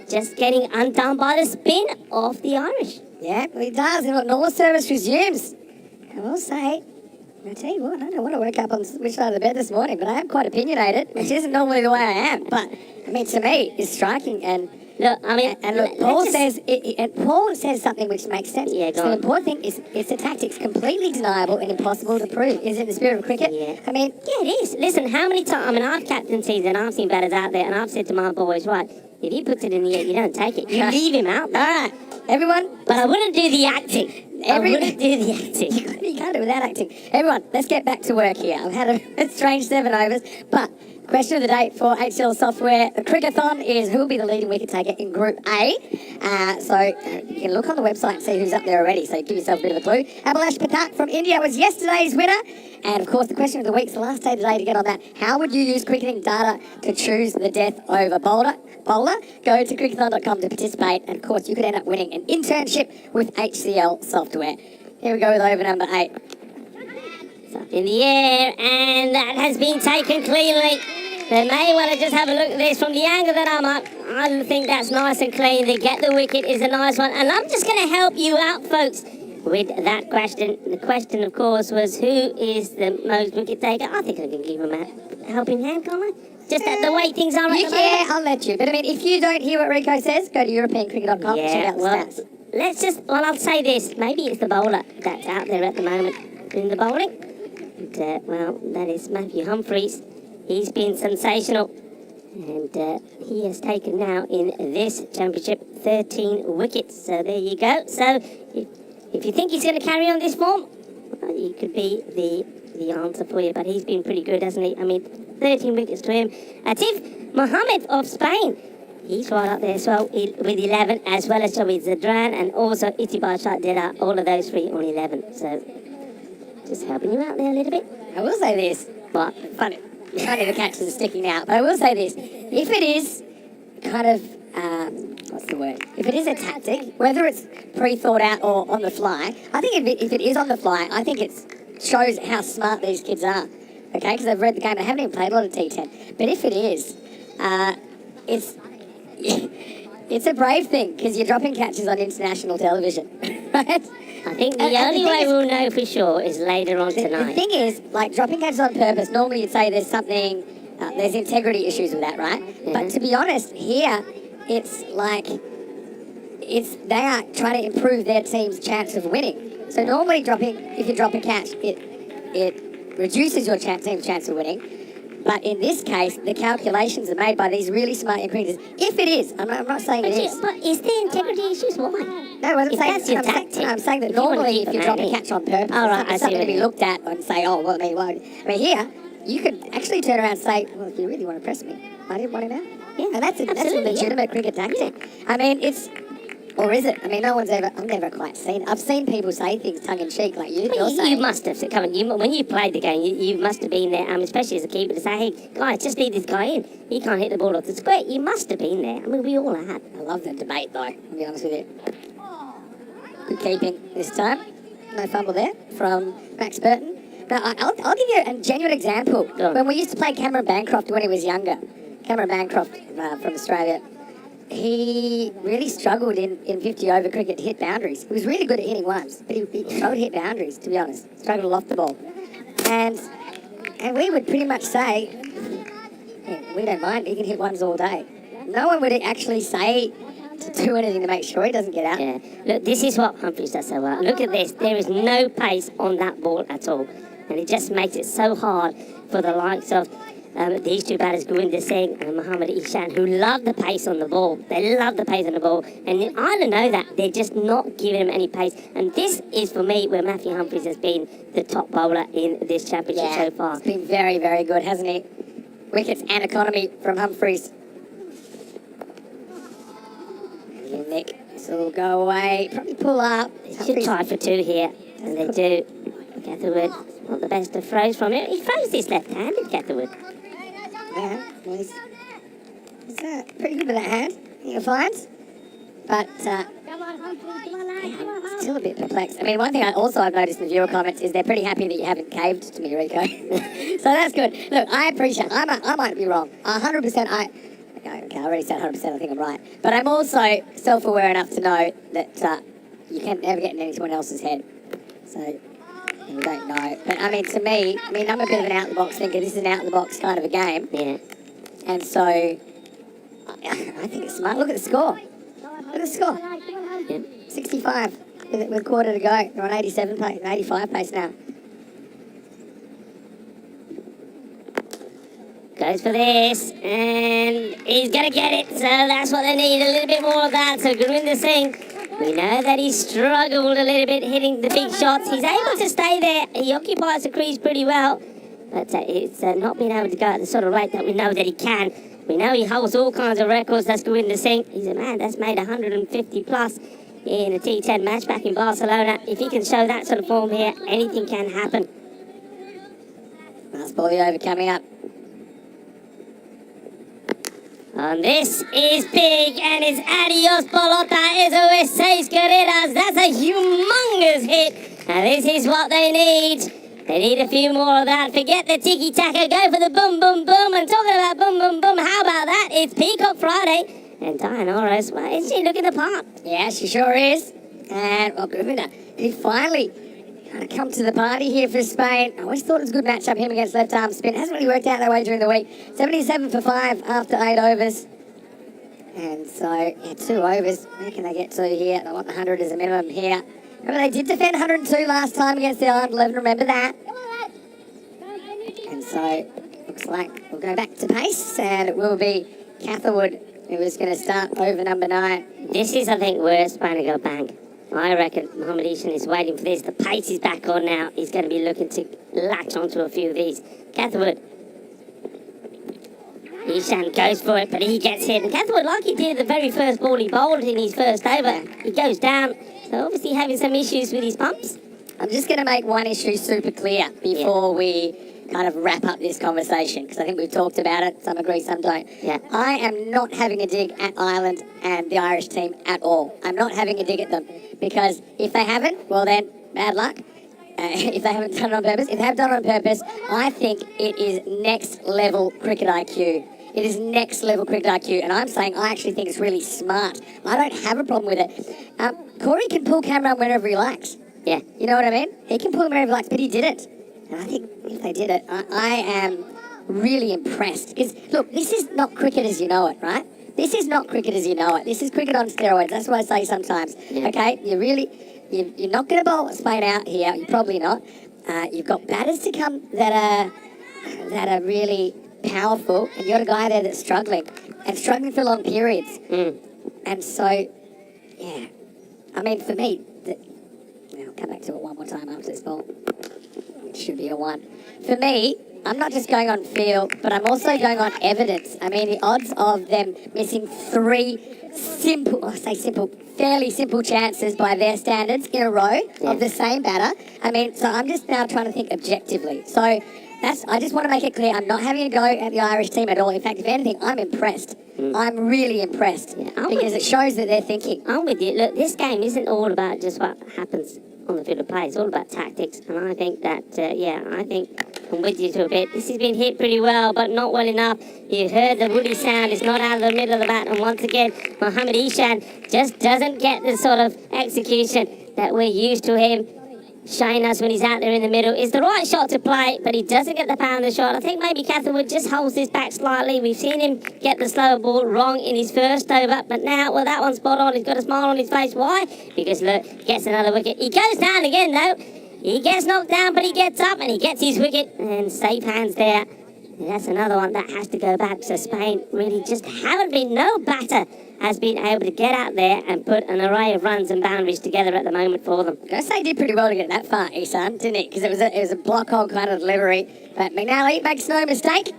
just getting undone by the spin of the Irish. Yeah, well, he does. And North service resumes. I will say, I tell you what, I don't want to wake up on which side of the bed this morning, but I am quite opinionated, which isn't normally the way I am. But, I mean, to me, it's striking. And look, I mean, and look, Paul says something which makes sense. Yeah, go so the on. important thing is it's a tactics completely deniable and impossible to prove. Is it the spirit of cricket? Yeah. I mean, yeah, it is. Listen, how many times? I mean, I've captaincies and I've seen batters out there, and I've said to my boys, right, if he puts it in the air, you don't take it. You leave him out there. all right, everyone. But I wouldn't do the acting. I wouldn't do the acting. You can't do it without acting. Everyone, let's get back to work here. I've had a strange 7 overs, but question of the day for HCL Software. The Crickathon is who will be the leading wicket taker in Group A. So you can look on the website and see who's up there already, so give yourself a bit of a clue. Abhilash Pathak from India was yesterday's winner. And of course, the question of the week's the last day today to get on that. How would you use cricketing data to choose the death over bowler? Go to crickathon.com to participate. And of course, you could end up winning an internship with HCL Software. Here we go with over number 8. It's up in the air, and that has been taken cleanly. They may want to just have a look at this from the angle that I'm up. I think that's nice and clean. They get the wicket is a nice one. And I'm just going to help you out, folks, with that question. The question, of course, was who is the most wicket taker? I think I can give him a helping hand, can't I? Just at the way things are at the moment. Yeah, I'll let you. But I mean, if you don't hear what Rico says, go to europeancricket.com and check out the stats. I'll say this. Maybe it's the bowler that's out there at the moment in the bowling. And, that is Matthew Humphries. He's been sensational. And he has taken now in this championship 13 wickets. So there you go. So if you think he's going to carry on this form, well, he could be the answer for you. But he's been pretty good, hasn't he? I mean, 13 wickets to him. Atif Mohammed of Spain. He's right up there as well with 11, as well as Javid Zadran and also Itibar Dera, all of those 3 on 11. So just helping you out there a little bit. I will say this. What? Funny the catches are sticking out. But I will say this. If it is kind of, what's the word? If it is a tactic, whether it's pre-thought out or on the fly, I think if it is on the fly, I think it shows how smart these kids are. Okay, because they've read the game. They haven't even played a lot of T10. But if it is, it's a brave thing because you're dropping catches on international television, right? I think the only way we'll know for sure is later on tonight. The thing is, like dropping catches on purpose, normally you'd say there's something, there's integrity issues with that, right? Mm-hmm. But to be honest, here, it's like, they are trying to improve their team's chance of winning. So normally if you drop a catch, it reduces your team's chance of winning. But in this case, the calculations are made by these really smart cricketers. If it is, I'm not saying it is. But is there integrity issues? Why? No, I wasn't If saying that's your I'm tactic, saying, I'm saying that if you wanna normally keep if you them drop a happy. catch on purpose, All right, I it's see something what to be you mean. looked at and say, oh, well, I mean, why? I mean, here, you could actually turn around and say, well, if you really want to press me, I didn't want him out. Yeah, And that's a absolutely, legitimate cricket tactic. I mean, or is it? I mean, I've never quite seen it. I've seen people say things tongue-in-cheek like you're saying. You must have. Come on, when you played the game, you must have been there, especially as a keeper, to say, hey, guys, just leave this guy in. He can't hit the ball off the square. You must have been there. I mean, we all had. I love the debate, though, I'll be honest with you. Good keeping this time. No fumble there from Max Burton. Now, I'll give you a genuine example. Go on. When we used to play Cameron Bancroft when he was younger, Cameron Bancroft from Australia, he really struggled in 50-over cricket to hit boundaries. He was really good at hitting ones, but he struggled to hit boundaries, to be honest. Struggled off the ball. And we would pretty much say, yeah, we don't mind, he can hit ones all day. No one would actually say to do anything to make sure he doesn't get out. Yeah. Look, this is what Humphries does so well. Look at this. There is no pace on that ball at all. And it just makes it so hard for the likes of these two batters, Gurinder Singh and Mohammad Ishan, who love the pace on the ball. They love the pace on the ball. And I don't know that. They're just not giving him any pace. And this is, for me, where Matthew Humphries has been the top bowler in this championship so far. It's been very, very good, hasn't he? Wickets and economy from Humphries. Nick, this will go away. Probably pull up. They should try for 2 here. And they do. Catherwood, not the best of throws from him. He throws this left-handed, Catherwood. Yeah, well, he's pretty good with that hand, you'll find. But I'm still a bit perplexed. I mean, one thing I've noticed in the viewer comments is they're pretty happy that you haven't caved to me, Rico. So that's good. Look, I appreciate. I might be wrong. 100%. Okay, I already said 100%, I think I'm right. But I'm also self-aware enough to know that you can never get in anyone else's head. So, you don't know. But, I mean, to me, I'm a bit of an out-the-box thinker. This is an out-the-box kind of a game. Yeah. And so, I think it's smart. Look at the score. Look at the score. Yeah. 65 with a quarter to go. They're on 87 pace, 85 pace now. Goes for this, and he's going to get it, so that's what they need, a little bit more of that. So Gurinder Singh, we know that he struggled a little bit hitting the big shots. He's able to stay there, he occupies the crease pretty well, but it's not been able to go at the sort of rate that we know that he can. We know he holds all kinds of records, that's Gurinder Singh. He's a man that's made 150 plus in a T10 match back in Barcelona. If he can show that sort of form here, anything can happen. Last ball the over coming up. And this is big, and it's adios pelota, eso es seis carreras. That's a humongous hit, and this is what they need. They need a few more of that. Forget the tiki-taka, go for the boom, boom, boom. And talking about boom, boom, boom, how about that? It's Peacock Friday, and Diana Ores, well, is she looking the part? Yeah, she sure is. And, well, Gurinder, he finally come to the party here for Spain. I always thought it was a good matchup, him against left arm spin. Hasn't really worked out that way during the week. 77 for 5 after 8 overs. And so, yeah, 2 overs. Where can they get to here? They want 100 as a minimum here. Remember, they did defend 102 last time against the Ireland 11. Remember that? And so, looks like we'll go back to pace. And it will be Catherwood who is going to start over number 9. This is, I think, where Spain will go bang. I reckon Mohamed Ishan is waiting for this. The pace is back on now. He's going to be looking to latch onto a few of these. Catherwood. Ishan goes for it, but he gets hit. And Catherwood, like he did the very first ball he bowled in his first over, he goes down. So obviously having some issues with his pumps. I'm just going to make one issue super clear before we kind of wrap up this conversation, because I think we've talked about it. Some agree, some don't. Yeah. I am not having a dig at Ireland and the Irish team at all. I'm not having a dig at them, because if they haven't, well then, bad luck. If they haven't done it on purpose. If they have done it on purpose, I think it is next level cricket IQ. It is next level cricket IQ, and I'm saying I actually think it's really smart. I don't have a problem with it. Corey can pull Cameron whenever he likes. Yeah. You know what I mean? He can pull him whenever he likes, but he didn't. And I think if they did it, I am really impressed. Because, look, this is not cricket as you know it, right? This is not cricket as you know it. This is cricket on steroids. That's what I say sometimes. Yeah. Okay? You're not going to bowl Spain out here. You're probably not. You've got batters to come that are really powerful. And you've got a guy there that's struggling. And struggling for long periods. And so, yeah. I mean, for me, I'll come back to it one more time after this ball. It should be a 1. For me, I'm not just going on feel, but I'm also going on evidence. I mean, the odds of them missing 3 fairly simple chances by their standards in a row of the same batter. I mean, so I'm just now trying to think objectively. So I just want to make it clear, I'm not having a go at the Irish team at all. In fact, if anything, I'm impressed. I'm really impressed because it shows that they're thinking. I'm with you. Look, this game isn't all about just what happens on the field of play. It's all about tactics. And I think that, I think I'm with you to a bit. This has been hit pretty well, but not well enough. You heard the woody sound. It's not out of the middle of the bat. And once again, Mohamed Ishan just doesn't get the sort of execution that we're used to him showing us when he's out there in the middle. It's the right shot to play, but he doesn't get the power of the shot. I think maybe Catherwood just holds this back slightly. We've seen him get the slower ball wrong in his first over, but now, well, that one's spot on. He's got a smile on his face. Why? Because, look, gets another wicket. He goes down again, though. He gets knocked down, but he gets up and he gets his wicket. And safe hands there. And that's another one that has to go back. So Spain really just haven't been, no batter has been able to get out there and put an array of runs and boundaries together at the moment for them. I say he did pretty well to get that far, Isan, didn't he? Because it was a block hole kind of delivery. But McNally makes no mistake.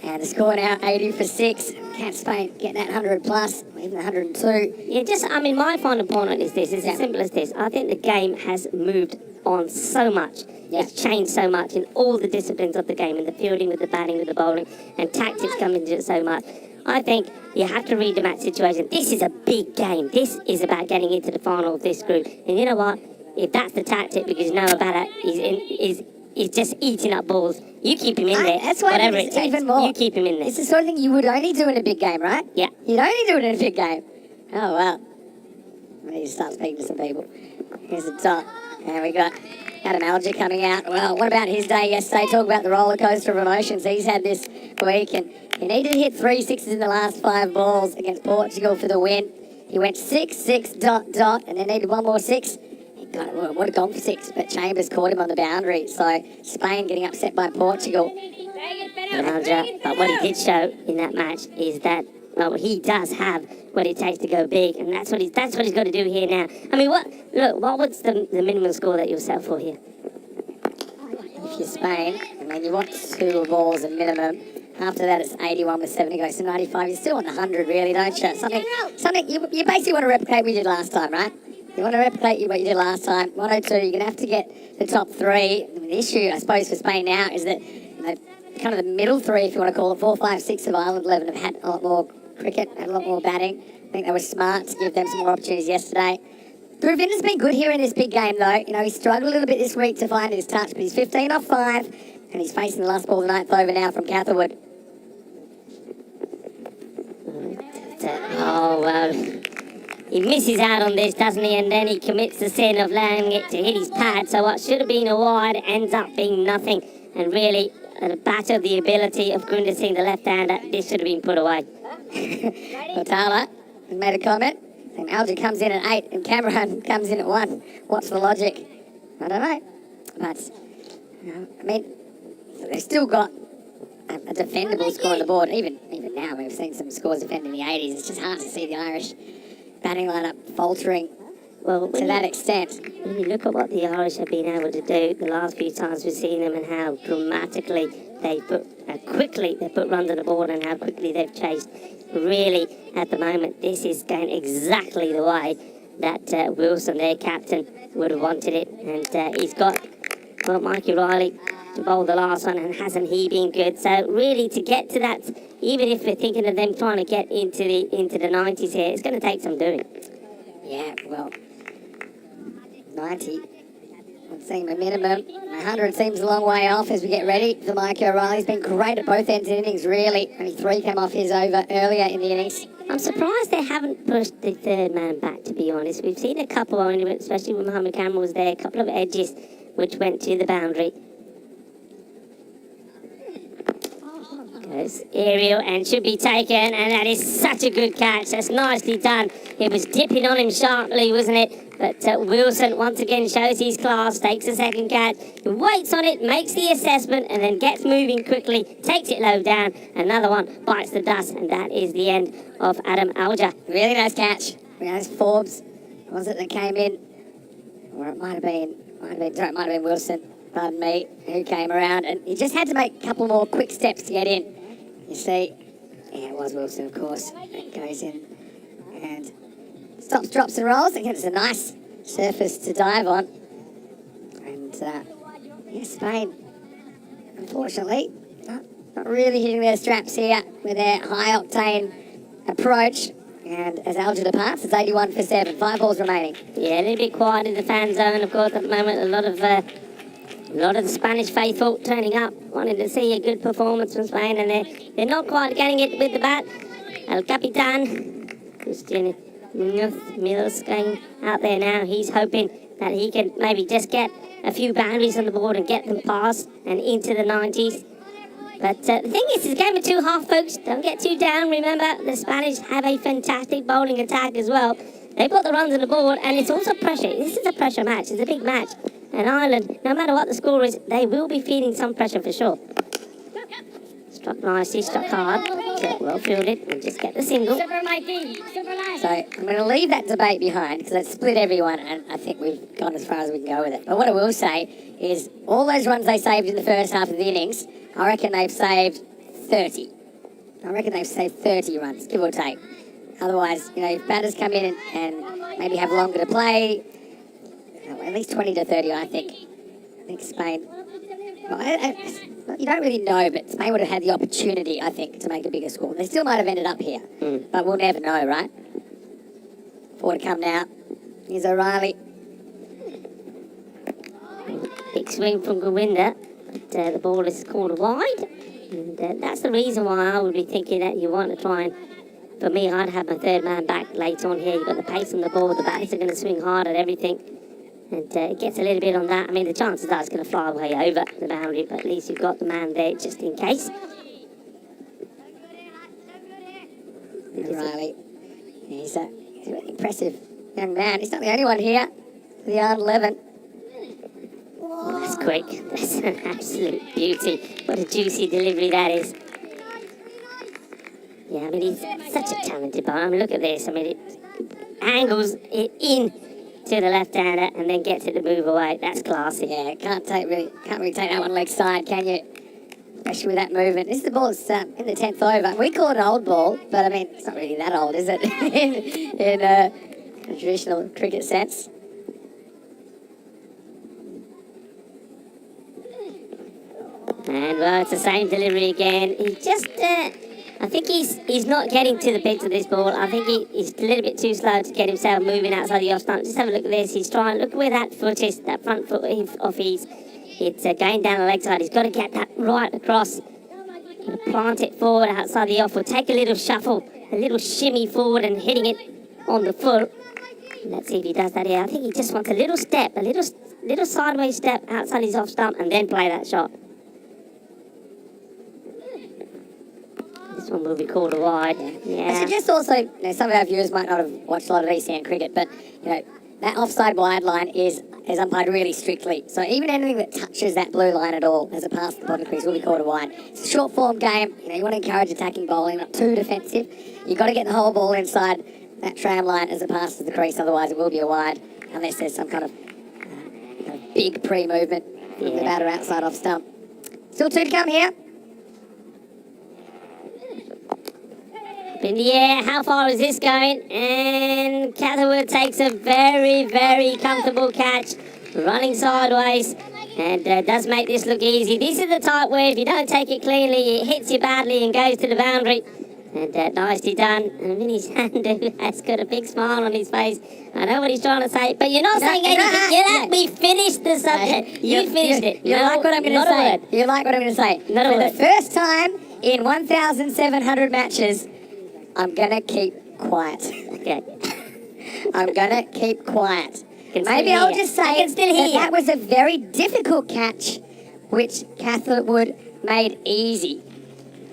And the score now 80 for 6. Can't Spain get that 100 plus, even 102. Yeah, my final point on is this. It's as simple as this. I think the game has moved on so much. Yeah. It's changed so much in all the disciplines of the game, in the fielding, with the batting, with the bowling, and tactics come into it so much. I think you have to read the match situation. This is a big game. This is about getting into the final of this group. And you know what? If that's the tactic, because you know a batter is is just eating up balls. You keep him in there. That's why whatever it's it takes. even more. You keep him in there. It's the sort of thing you would only do in a big game, right? Yeah. You'd only do it in a big game. Oh, well. I need to start speaking to some people. Here's the top. And we got Adam Alger coming out. Well, what about his day yesterday? Talk about the roller coaster of emotions he's had this week. And he needed to hit 3 sixes in the last 5 balls against Portugal for the win. He went 6-6 ... and then needed one more 6. He would have gone for 6, but Chambers caught him on the boundary. So Spain getting upset by Portugal. But what he did show in that match is that he does have what it takes to go big, and that's what he's got to do here now. I mean, what was the minimum score that you'll set for here? If you're Spain, I mean, you want 2 balls at minimum. After that, it's 81 with 70 goes to 95. You still want 100, really, don't you? Something you basically want to replicate what you did last time, right? You want to replicate what you did last time. 102, you're going to have to get the top 3. The issue, I suppose, for Spain now is that kind of the middle 3, if you want to call it, 4, 5, 6 of Ireland 11 have had a lot more cricket, had a lot more batting. I think they were smart to give them some more opportunities yesterday. Dravinder's been good here in this big game, though. You know, he struggled a little bit this week to find his touch, but he's 15 off 5, and he's facing the last ball of the 9th over now from Catherwood. Oh, well, he misses out on this, doesn't he? And then he commits the sin of allowing it to hit his pad. So what should have been a wide ends up being nothing. And really, a battle of the ability of Gurinder Singh, the left-hander, this should have been put away. Cartama has made a comment. And Alger comes in at 8 and Cameron comes in at 1. What's the logic? I don't know. But, I mean, they've still got a defendable score on the board. Even now, we've seen some scores defending the 80s. It's just hard to see the Irish batting lineup faltering to that extent. When you look at what the Irish have been able to do the last few times we've seen them, and how dramatically quickly they put runs on the board, and how quickly they've chased. Really, at the moment, this is going exactly the way that Wilson, their captain, would have wanted it. And he's got Mikey Riley to bowl the last one, and hasn't he been good? So really, to get to that, even if we're thinking of them trying to get into the 90s here, it's going to take some doing. Yeah, well, 90 would seem a minimum. 100 seems a long way off as we get ready for Mike O'Reilly. He's been great at both ends of innings, really. Only 3 came off his over earlier in the innings. I'm surprised they haven't pushed the 3rd man back, to be honest. We've seen a couple only, especially when Mohammed Cameron was there, a couple of edges which went to the boundary. Goes aerial and should be taken, and that is such a good catch. That's nicely done. It was dipping on him sharply, wasn't it? But Wilson once again shows his class, takes a second catch, waits on it, makes the assessment, and then gets moving quickly, takes it low down. Another one bites the dust, and that is the end of Adam Alger. Really nice catch. Nice Forbes, was it, that came in? Or it might have been Wilson, pardon me, who came around, and he just had to make a couple more quick steps to get in. You see, yeah, it was Wilson, of course. It goes in and stops, drops and rolls. Again, it's a nice surface to dive on. And, yeah, Spain, unfortunately, not really hitting their straps here with their high-octane approach. And as Alger departs, it's 81 for 7, 5 balls remaining. Yeah, a little bit quiet in the fan zone, of course, at the moment. A lot of the Spanish faithful turning up, wanting to see a good performance from Spain, and they're not quite getting it with the bat. El Capitan, Christian Mills, going out there now. He's hoping that he can maybe just get a few boundaries on the board and get them past and into the 90s. But the thing is, it's a game of 2 half, folks. Don't get too down. Remember, the Spanish have a fantastic bowling attack as well. They put the runs on the board, and it's also pressure. This is a pressure match. It's a big match. And Ireland, no matter what the score is, they will be feeling some pressure for sure. Struck nicely, struck hard. Well fielded, and just get the single. So I'm going to leave that debate behind, because it's split everyone, and I think we've gone as far as we can go with it. But what I will say is, all those runs they saved in the first half of the innings, I reckon they've saved 30. I reckon they've saved 30 runs, give or take. Otherwise, you know, if batters come in and maybe have longer to play, at least 20 to 30, I think. I think Spain... Well, you don't really know, but Spain would have had the opportunity, I think, to make a bigger score. They still might have ended up here, but we'll never know, right? 4 to come now. Here's O'Reilly. Big swing from Govinda, but the ball is called wide. And that's the reason why I would be thinking that you want to try and, for me, I'd have my third man back later on here. You've got the pace on the ball, the batters are going to swing hard at everything. And it gets a little bit on that. I mean, the chances are it's going to fly way over the boundary, but at least you've got the man there just in case. Riley, he's an impressive young man. He's not the only one here for the Ireland 11. Oh, that's quick. That's an absolute beauty. What a juicy delivery that is. Yeah, I mean, he's such a talented bowler. I mean, look at this. I mean, it angles it in to the left-hander and then gets it to move away. That's classy. Yeah, can't really take that one leg side, can you? Especially with that movement. This is the ball that's in the 10th over. We call it an old ball, but I mean, it's not really that old, is it? in a traditional cricket sense. And well, it's the same delivery again. He just, I think he's not getting to the pitch of this ball. I think he's a little bit too slow to get himself moving outside the off stump. Just have a look at this. He's trying, look where that foot is, that front foot of his. It's going down the leg side. He's got to get that right across. Plant it forward outside the off. We'll take a little shuffle, a little shimmy forward and hitting it on the foot. Let's see if he does that here. I think he just wants a little step, a little sideways step outside his off stump and then play that shot. This one will be called a wide. Yeah. I suggest also, some of our viewers might not have watched a lot of ECN cricket, but that offside wide line is umpired really strictly. So even anything that touches that blue line at all as it passes the bottom crease will be called a wide. It's a short form game. You want to encourage attacking bowling, not too defensive. You've got to get the whole ball inside that tram line as it passes the crease, otherwise it will be a wide, unless there's some kind of big pre-movement from the batter outside off stump. Still two to come here. In the air, how far is this going? And Catherwood takes a very, very comfortable catch, running sideways, and does make this look easy. This is the type where if you don't take it cleanly, it hits you badly and goes to the boundary. And nicely done. And Vinny's hand has got a big smile on his face. I know what he's trying to say, but you're not saying anything. We finished the subject. You finished it. You like what I'm going to say. You like what I'm going to say. For the first time in 1,700 matches, I'm going to keep quiet. Okay. I'm going to keep quiet. Maybe I'll just say that was a very difficult catch, which Catherwood made easy.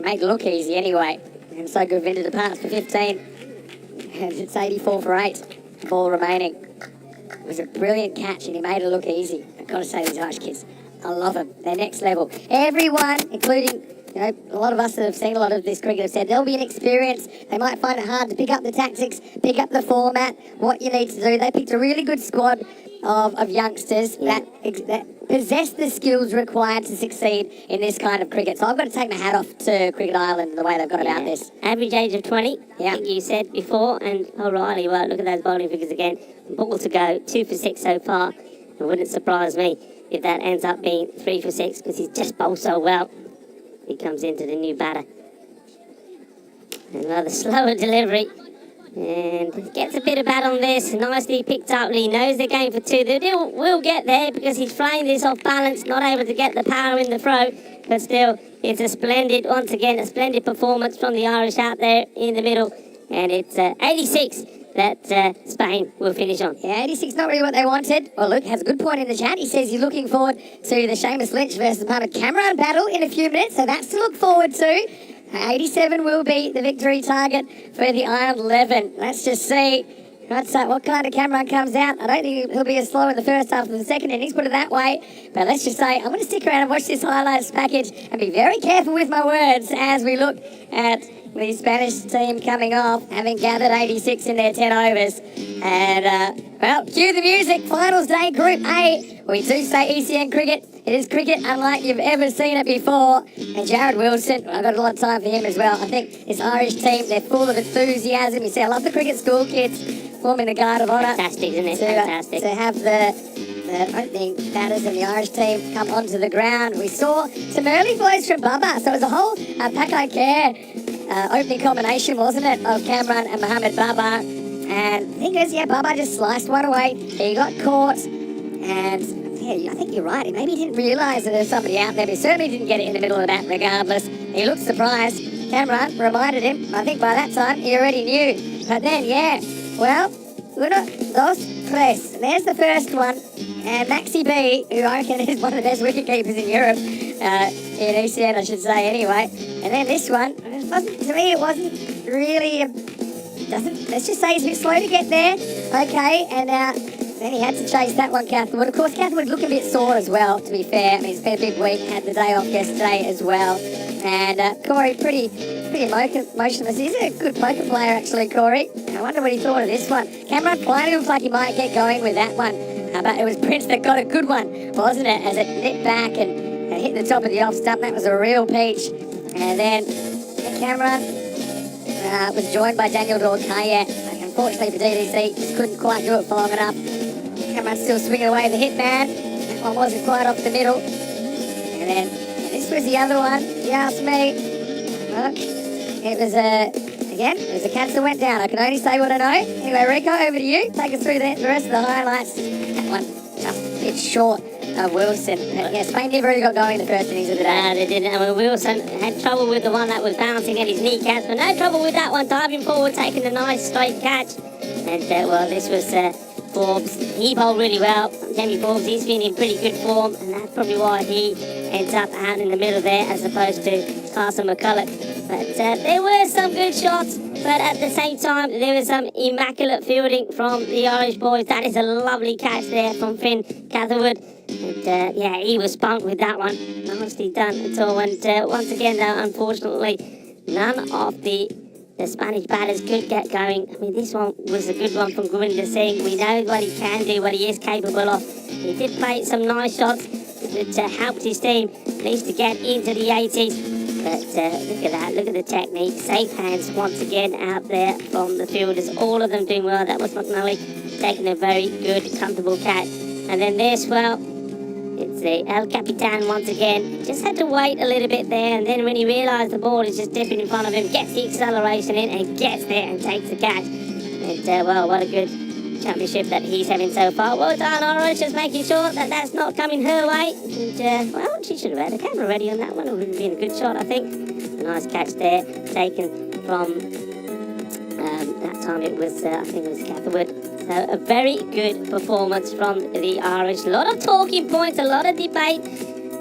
Made look easy anyway. And so Govinda departs for 15. And it's 84 for 8. Ball remaining. It was a brilliant catch and he made it look easy. I've got to say, these Irish kids, I love them. They're next level. Everyone, including a lot of us that have seen a lot of this cricket have said there'll be an experience. They might find it hard to pick up the tactics, pick up the format, what you need to do. They picked a really good squad of youngsters that possess the skills required to succeed in this kind of cricket. So I've got to take my hat off to Cricket Ireland and the way they've gone about this. Average age of 20, I think you said before, and O'Reilly, well, look at those bowling figures again. Ball to go, 2 for 6 so far. It wouldn't surprise me if that ends up being 3 for 6 because he's just bowled so well. He comes into the new batter. Another slower delivery. And gets a bit of bat on this. Nicely picked up. He knows they're going for 2. They will get there because he's flying this off balance, not able to get the power in the throw. But still, it's a splendid, once again, a splendid performance from the Irish out there in the middle. And it's 86 that Spain will finish on. Yeah, 86 not really what they wanted. Well, Luke has a good point in the chat. He says he's looking forward to the Seamus Lynch versus Mohamed Cameron battle in a few minutes, so that's to look forward to. 87 will be the victory target for the Ireland 11. Let's just see what kind of Cameron comes out. I don't think he'll be as slow in the first half of the second innings, put it that way. But let's just say I'm going to stick around and watch this highlights package and be very careful with my words as we look at the Spanish team coming off, having gathered 86 in their 10 overs. And, well, cue the music. Finals day, Group A. We do say ECN cricket. It is cricket unlike you've ever seen it before. And Jared Wilson, I've got a lot of time for him as well. I think this Irish team, they're full of enthusiasm. You see, I love the cricket school kids forming the guard of honour. Fantastic, isn't it? Fantastic. To have the opening batters in the Irish team come onto the ground. We saw some early blows from Bubba. So it was a whole pack care opening combination, wasn't it, of Cameron and Mohamed Baba. And the thing is, Baba just sliced one away. He got caught. And Yeah, I think you're right. Maybe he didn't realise that there's somebody out there, but he certainly didn't get it in the middle of the bat regardless. He looked surprised. Cameron reminded him. I think by that time he already knew. But then, yeah, well, uno, dos, tres. And there's the first one. And Maxi B, who I reckon is one of the best wicketkeepers in Europe, in ECN I should say anyway. And then this one, to me it wasn't really, let's just say he's a bit slow to get there. Okay, and then he had to chase that one, Catherwood. Of course, Catherwood looked a bit sore as well, to be fair. I mean, he's been a big week, had the day off yesterday as well. And Corey, pretty motionless. He's a good poker player, actually, Corey. I wonder what he thought of this one. Cameron Pliny looks like he might get going with that one. But it was Prince that got a good one, wasn't it? As it nipped back and hit the top of the off stump. That was a real peach. And then Cameron was joined by Daniel Dorkaya. Unfortunately for DDC, just couldn't quite do it for long enough. Cameron still swinging away the hit man. That one wasn't quite off the middle. And then this was the other one, if you ask me. Well, it was a catch that went down. I can only say what I know. Anyway, Rico, over to you. Take us through the rest of the highlights. That one just a bit short of Wilson. But yeah, Spain never really got going in the first innings of the day. No, they didn't. I mean, Wilson had trouble with the one that was bouncing at his kneecaps, but no trouble with that one, diving forward, taking a nice straight catch. And, well, this was Forbes. He bowled really well. Jamie Forbes, he's been in pretty good form, and that's probably why he ends up out in the middle there as opposed to Carson McCulloch. But there were some good shots, but at the same time, there was some immaculate fielding from the Irish boys. That is a lovely catch there from Finn Catherwood. And, yeah, he was spunked with that one. Nicely done at all. And once again, though, unfortunately, none of the Spanish batters could get going. I mean, this one was a good one from Gurinder Singh. We know what he can do, what he is capable of. He did play some nice shots that helped his team at least to get into the 80s. But look at that, look at the technique. Safe hands once again out there from the fielders. All of them doing well. That was McNally taking a very good, comfortable catch. And then this, well, it's the El Capitan once again. Just had to wait a little bit there, and then when he realised the ball is just dipping in front of him, gets the acceleration in and gets there and takes the catch. And well, what a good championship that he's having so far. Well done, Orange, just making sure that that's not coming her way. And well, she should have had the camera ready on that one. It would have been a good shot, I think. A nice catch there, taken from that time it was, I think it was Catherwood. So a very good performance from the Irish. A lot of talking points, a lot of debate,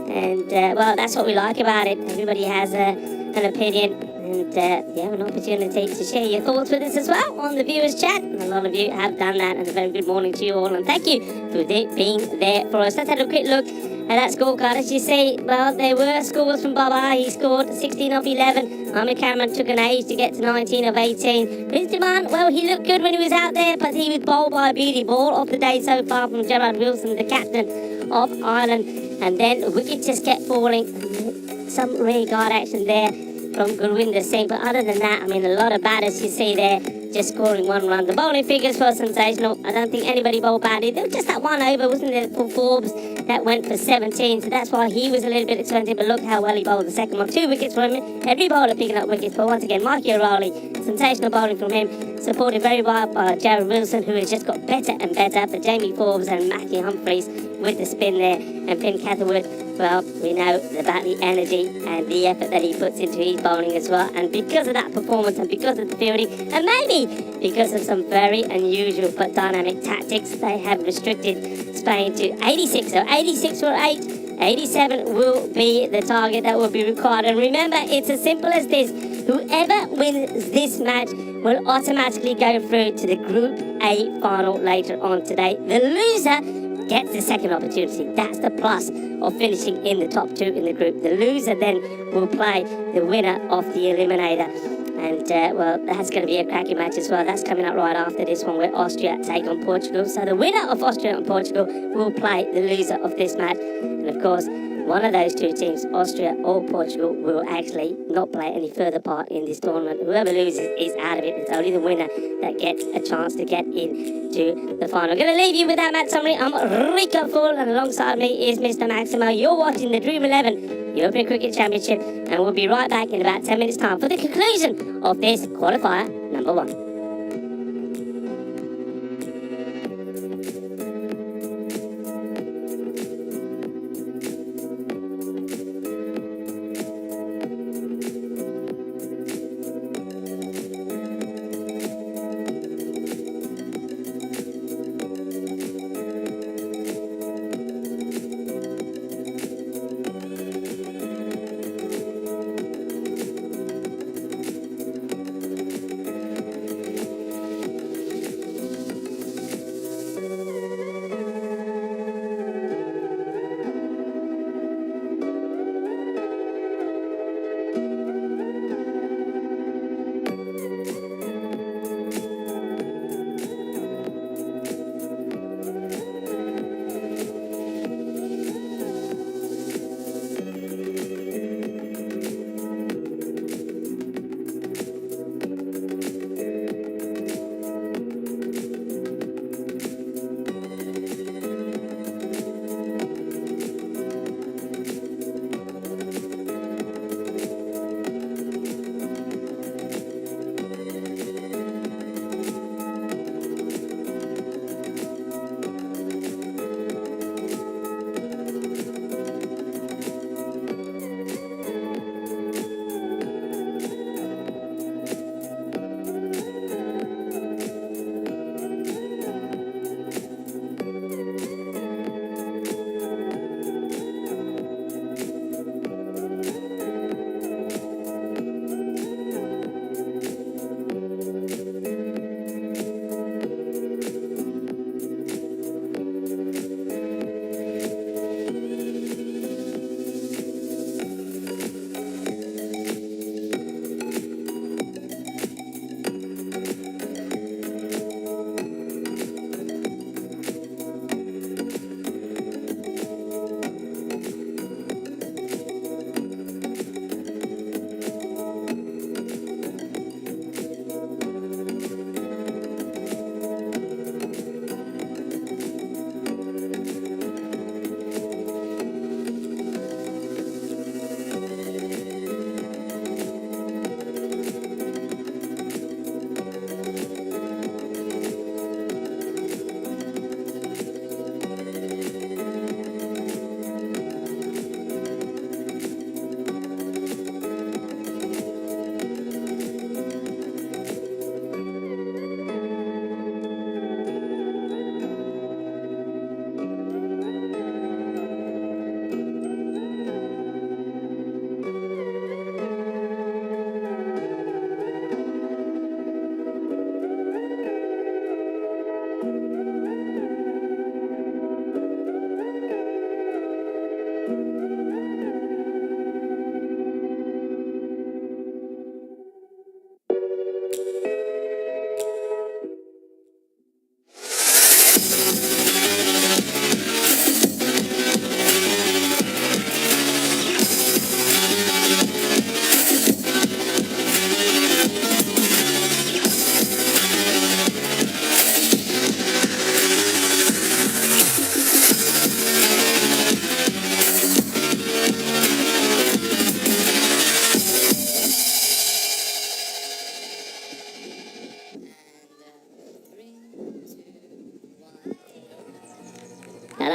and well, that's what we like about it. Everybody has an opinion, and you have an opportunity to share your thoughts with us as well on the viewers chat. And a lot of you have done that, and a very good morning to you all, and thank you for being there for us. Let's have a quick look at that scorecard. As you see, well, there were scores from Baba. He scored 16 of 11. Ahmed Cameron took an age to get to 19 of 18. Prince Duman, well, he looked good when he was out there, but he was bowled by a beauty ball of the day so far from Gerard Wilson, the captain of Ireland. And then the wicket just kept falling. Some rear guard action there from Gurwinder Singh. But other than that, I mean, a lot of batters you see there just scoring one run. The bowling figures were sensational. I don't think anybody bowled badly. There was just that one over, wasn't there, for Forbes that went for 17. So that's why he was a little bit expensive. But look how well he bowled the second one. 2 wickets from him. Every bowler picking up wickets. But once again, Mikey O'Reilly, sensational bowling from him. Supported very well by Jared Wilson, who has just got better and better. For Jamie Forbes and Matthew Humphreys with the spin there. And Finn Catherwood, well, we know about the energy and the effort that he puts into his bowling as well. And because of that performance and because of the fielding, and maybe because of some very unusual but dynamic tactics, they have restricted Spain to 86. So 86 for 8, 87 will be the target that will be required. And remember, it's as simple as this. Whoever wins this match will automatically go through to the Group A final later on today. The loser gets the second opportunity. That's the plus of finishing in the top 2 in the group. The loser then will play the winner of the eliminator. And, well, that's going to be a cracking match as well. That's coming up right after this one where Austria take on Portugal. So the winner of Austria and Portugal will play the loser of this match. And, of course, one of those 2 teams, Austria or Portugal, will actually not play any further part in this tournament. Whoever loses is out of it. It's only the winner that gets a chance to get into the final. I'm going to leave you with that match summary. I'm Rico Full, and alongside me is Mr. Maximo. You're watching the Dream 11 European Cricket Championship, and we'll be right back in about 10 minutes' time for the conclusion of this qualifier number 1.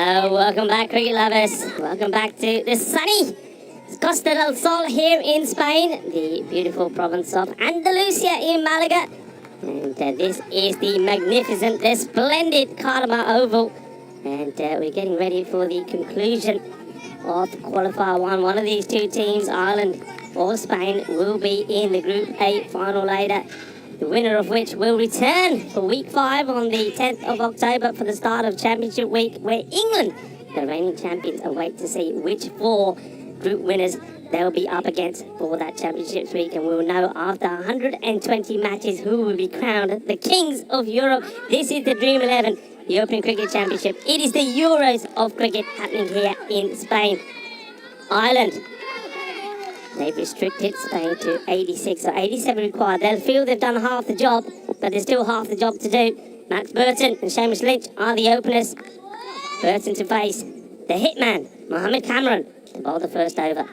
Welcome back, cricket lovers. Welcome back to the sunny Costa del Sol here in Spain, the beautiful province of Andalusia in Malaga. And this is the magnificent, the splendid Cartama Oval. And we're getting ready for the conclusion of Qualifier 1. One of these two teams, Ireland or Spain, will be in the Group A final later. The winner of which will return for Week 5 on the 10th of October for the start of Championship Week, where England, the reigning champions, await to see which 4 group winners they'll be up against for that Championship Week. And we'll know after 120 matches who will be crowned the Kings of Europe. This is the Dream 11, the European Cricket Championship. It is the Euros of cricket happening here in Spain. Ireland, they've restricted Spain to 86 or 87 required. They'll feel they've done half the job, but there's still half the job to do. Max Burton and Seamus Lynch are the openers. Burton to face the hitman, Mohamed Cameron, to bowl the first over.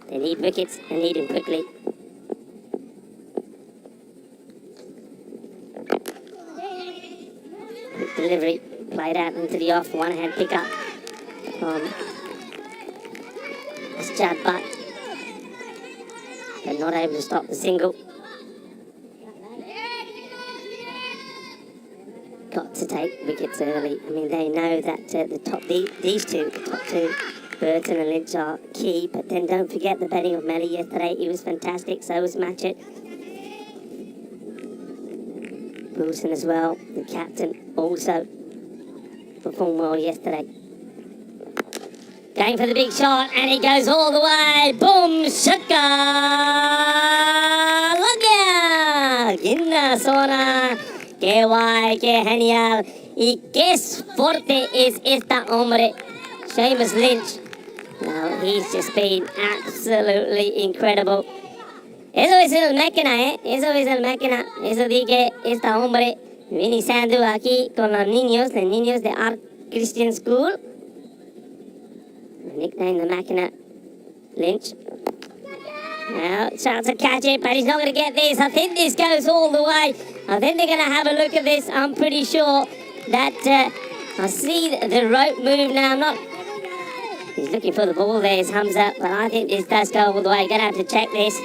They need wickets and need him quickly. Quick delivery, played out into the off, one-hand pickup from Jad Butt. They're not able to stop the single. Got to take wickets early. I mean, they know that these two, the top two, Burton and Lynch, are key. But then don't forget the batting of Melly yesterday. He was fantastic. So was Matchett. Wilson as well, the captain, also performed well yesterday. Going for the big shot, and it goes all the way. Boom! Shaka! Look! Ginna Sona! Que guay, que genial. Y que fuerte es esta hombre. Seamus Lynch. Now, he's just been absolutely incredible. Eso es el máquina, ¿eh? Eso es el máquina. Eso dije, esta hombre iniciando aquí con los niños de Art Christian School. Nicknamed the Machina, Lynch. Now, tries to catch it, but he's not going to get this. I think this goes all the way. I think they're going to have a look at this. I'm pretty sure that I see the rope move now. I'm not... He's looking for the ball there, his thumbs up, but I think this does go all the way. Going to have to check this.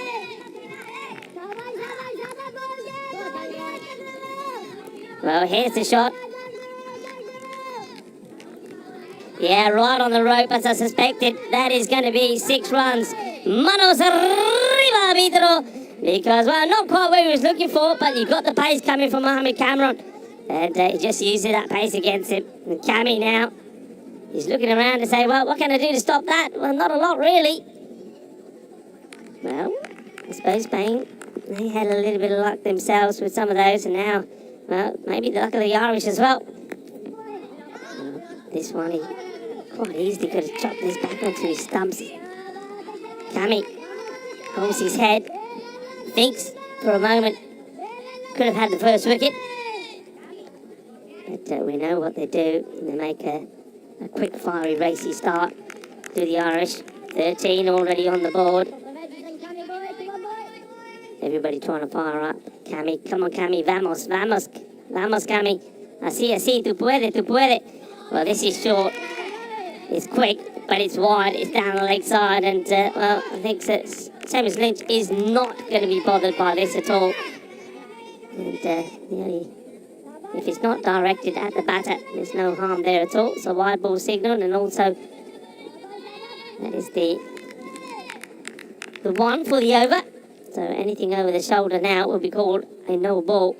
Well, here's the shot. Yeah, right on the rope, as I suspected. That is going to be 6 runs. Manos arriba, arbitro. Because, well, not quite what he was looking for, but you got the pace coming from Mohamed Cameron. And he just uses that pace against him. And Cammy now, he's looking around to say, well, what can I do to stop that? Well, not a lot, really. Well, I suppose Spain, they had a little bit of luck themselves with some of those. And now, well, maybe the luck of the Irish as well. This one, he quite easily could have chopped this back onto his stumps. Cammy holds his head, thinks for a moment, could have had the first wicket. But we know what they do. They make a quick, fiery, racy start to the Irish. 13 already on the board. Everybody trying to fire up. Cammy, come on Cammy, vamos, vamos, vamos Cammy. Así, tú puedes. Well, this is short. It's quick, but it's wide. It's down the leg side, and well, I think that Seamus Lynch is not going to be bothered by this at all. And if it's not directed at the batter, there's no harm there at all. So wide ball signal, and also that is the one for the over. So anything over the shoulder now will be called a no ball.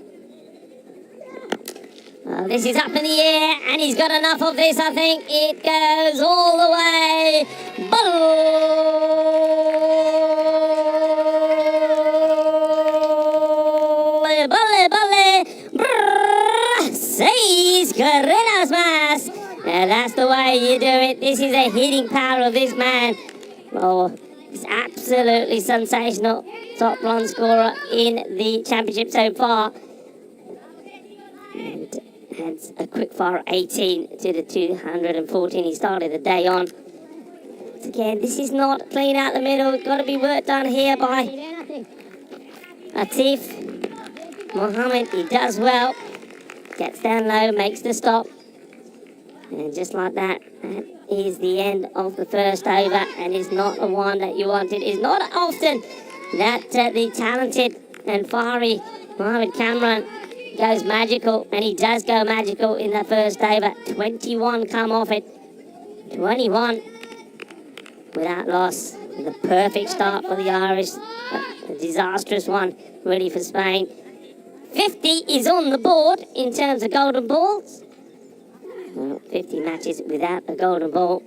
This is up in the air, and he's got enough of this, I think. It goes all the way. Balle. 6 carreras más. And that's the way you do it. This is a hitting power of this man. Oh, it's absolutely sensational. Top run scorer in the championship so far. And adds a quick fire 18 to the 214 he started the day on. Again, this is not clean out the middle. Got to be work done here by Atif Mohammed. He does well. Gets down low, makes the stop. And just like that, that is the end of the first over, and it's not the one that you wanted. It's not often that the talented and fiery Mohamed Cameron goes magical, and he does go magical in the first over. 21 come off it. 21 without loss. The perfect start for the Irish. A disastrous one, ready for Spain. 50 is on the board in terms of golden balls. Well, 50 matches without a golden ball.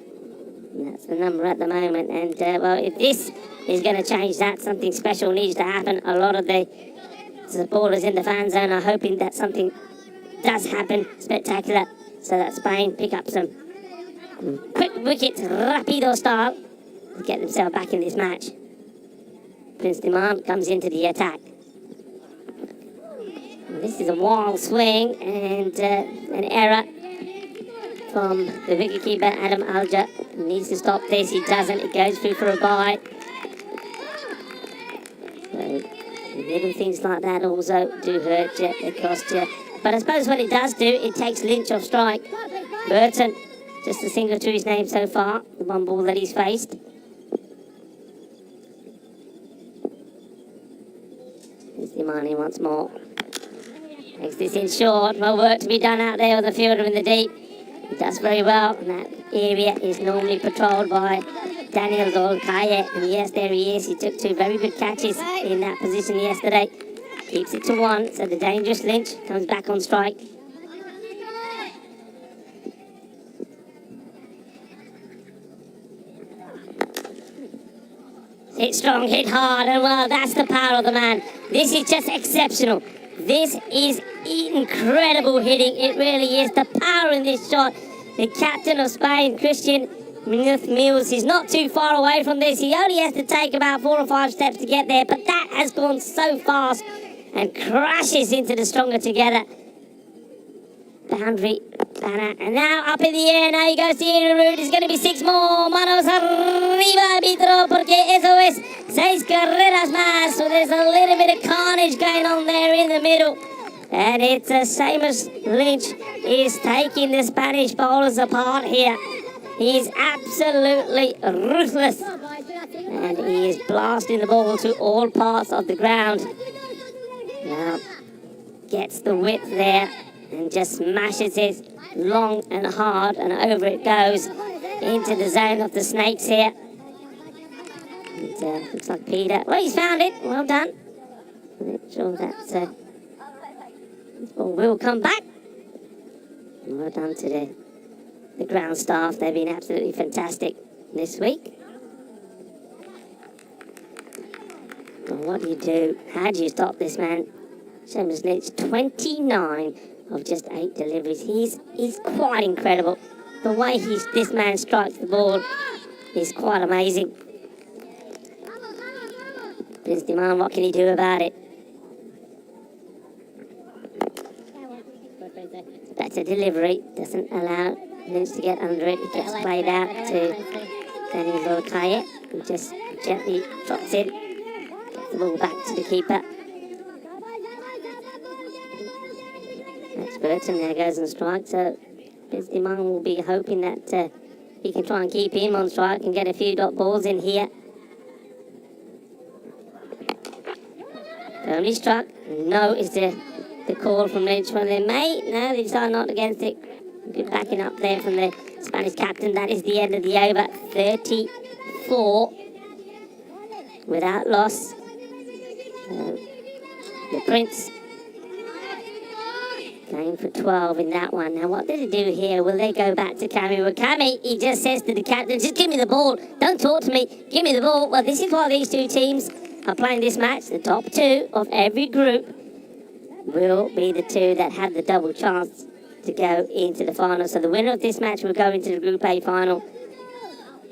And that's the number at the moment. And, well, if this is going to change that, something special needs to happen. A lot of the supporters in the fan zone are hoping that something does happen spectacular so that Spain pick up some quick wickets, rapido style, to get themselves back in this match. Prince Demand comes into the attack. This is a wild swing and an error from the wicketkeeper Adam Alja. He needs to stop this. He doesn't. It goes through for a bye. So little things like that also do hurt you. They cost you. But I suppose what it does do, it takes Lynch off strike. Burton, just a single to his name so far. The one ball that he's faced. Here's Imani once more. Takes this in short. Well, work to be done out there with the fielder in the deep. He does very well, and that area is normally patrolled by Daniel Dolkaye. And yes, there he is. He took two very good catches in that position yesterday. Keeps it to one, so the dangerous Lynch comes back on strike. Hit strong, hit hard, and well, that's the power of the man. This is just exceptional. This is incredible hitting. It really is. The power in this shot. The captain of Spain, Christian Munoz Mills, is not too far away from this. He only has to take about 4 or 5 steps to get there, but that has gone so fast and crashes into the stronger together. Boundary banner, and now up in the air. Now he goes to the inner route. It's going to be 6 more. Manos arriba, arbitro, porque eso es 6 carreras más. So there's a little bit of carnage going on there in the middle. And it's Seamus Lynch is taking the Spanish bowlers apart here. He is absolutely ruthless. And he is blasting the ball to all parts of the ground. Now, gets the width there and just smashes it long and hard, and over it goes into the zone of the snakes here. It looks like Peter. Well, he's found it. Well done. I'm not sure that's this ball will come back. Well done to the ground staff. They've been absolutely fantastic this week. Well, what do you do? How do you stop this man? Seamus Lynch, 29 of just 8 deliveries. He's quite incredible. The way this man strikes the ball is quite amazing. Prince Demand, what can he do about it? Better delivery, doesn't allow Lynch to get under it. It gets played out to Daniel Dolkaye, who just gently drops it, gets the ball back to the keeper. That's Burton, there goes on strike, so Prince Demand will be hoping that he can try and keep him on strike and get a few dot balls in here. Firmly struck. No is the call from Lynch. Well, they they decide not against it. Good backing up there from the Spanish captain. That is the end of the over. 34 without loss. The Prince going for 12 in that one. Now, what did he do here? Will they go back to Cami? Well, Cami, he just says to the captain, just give me the ball. Don't talk to me. Give me the ball. Well, this is why these two teams are playing this match. The top 2 of every group will be the 2 that have the double chance to go into the final. So the winner of this match will go into the Group A final.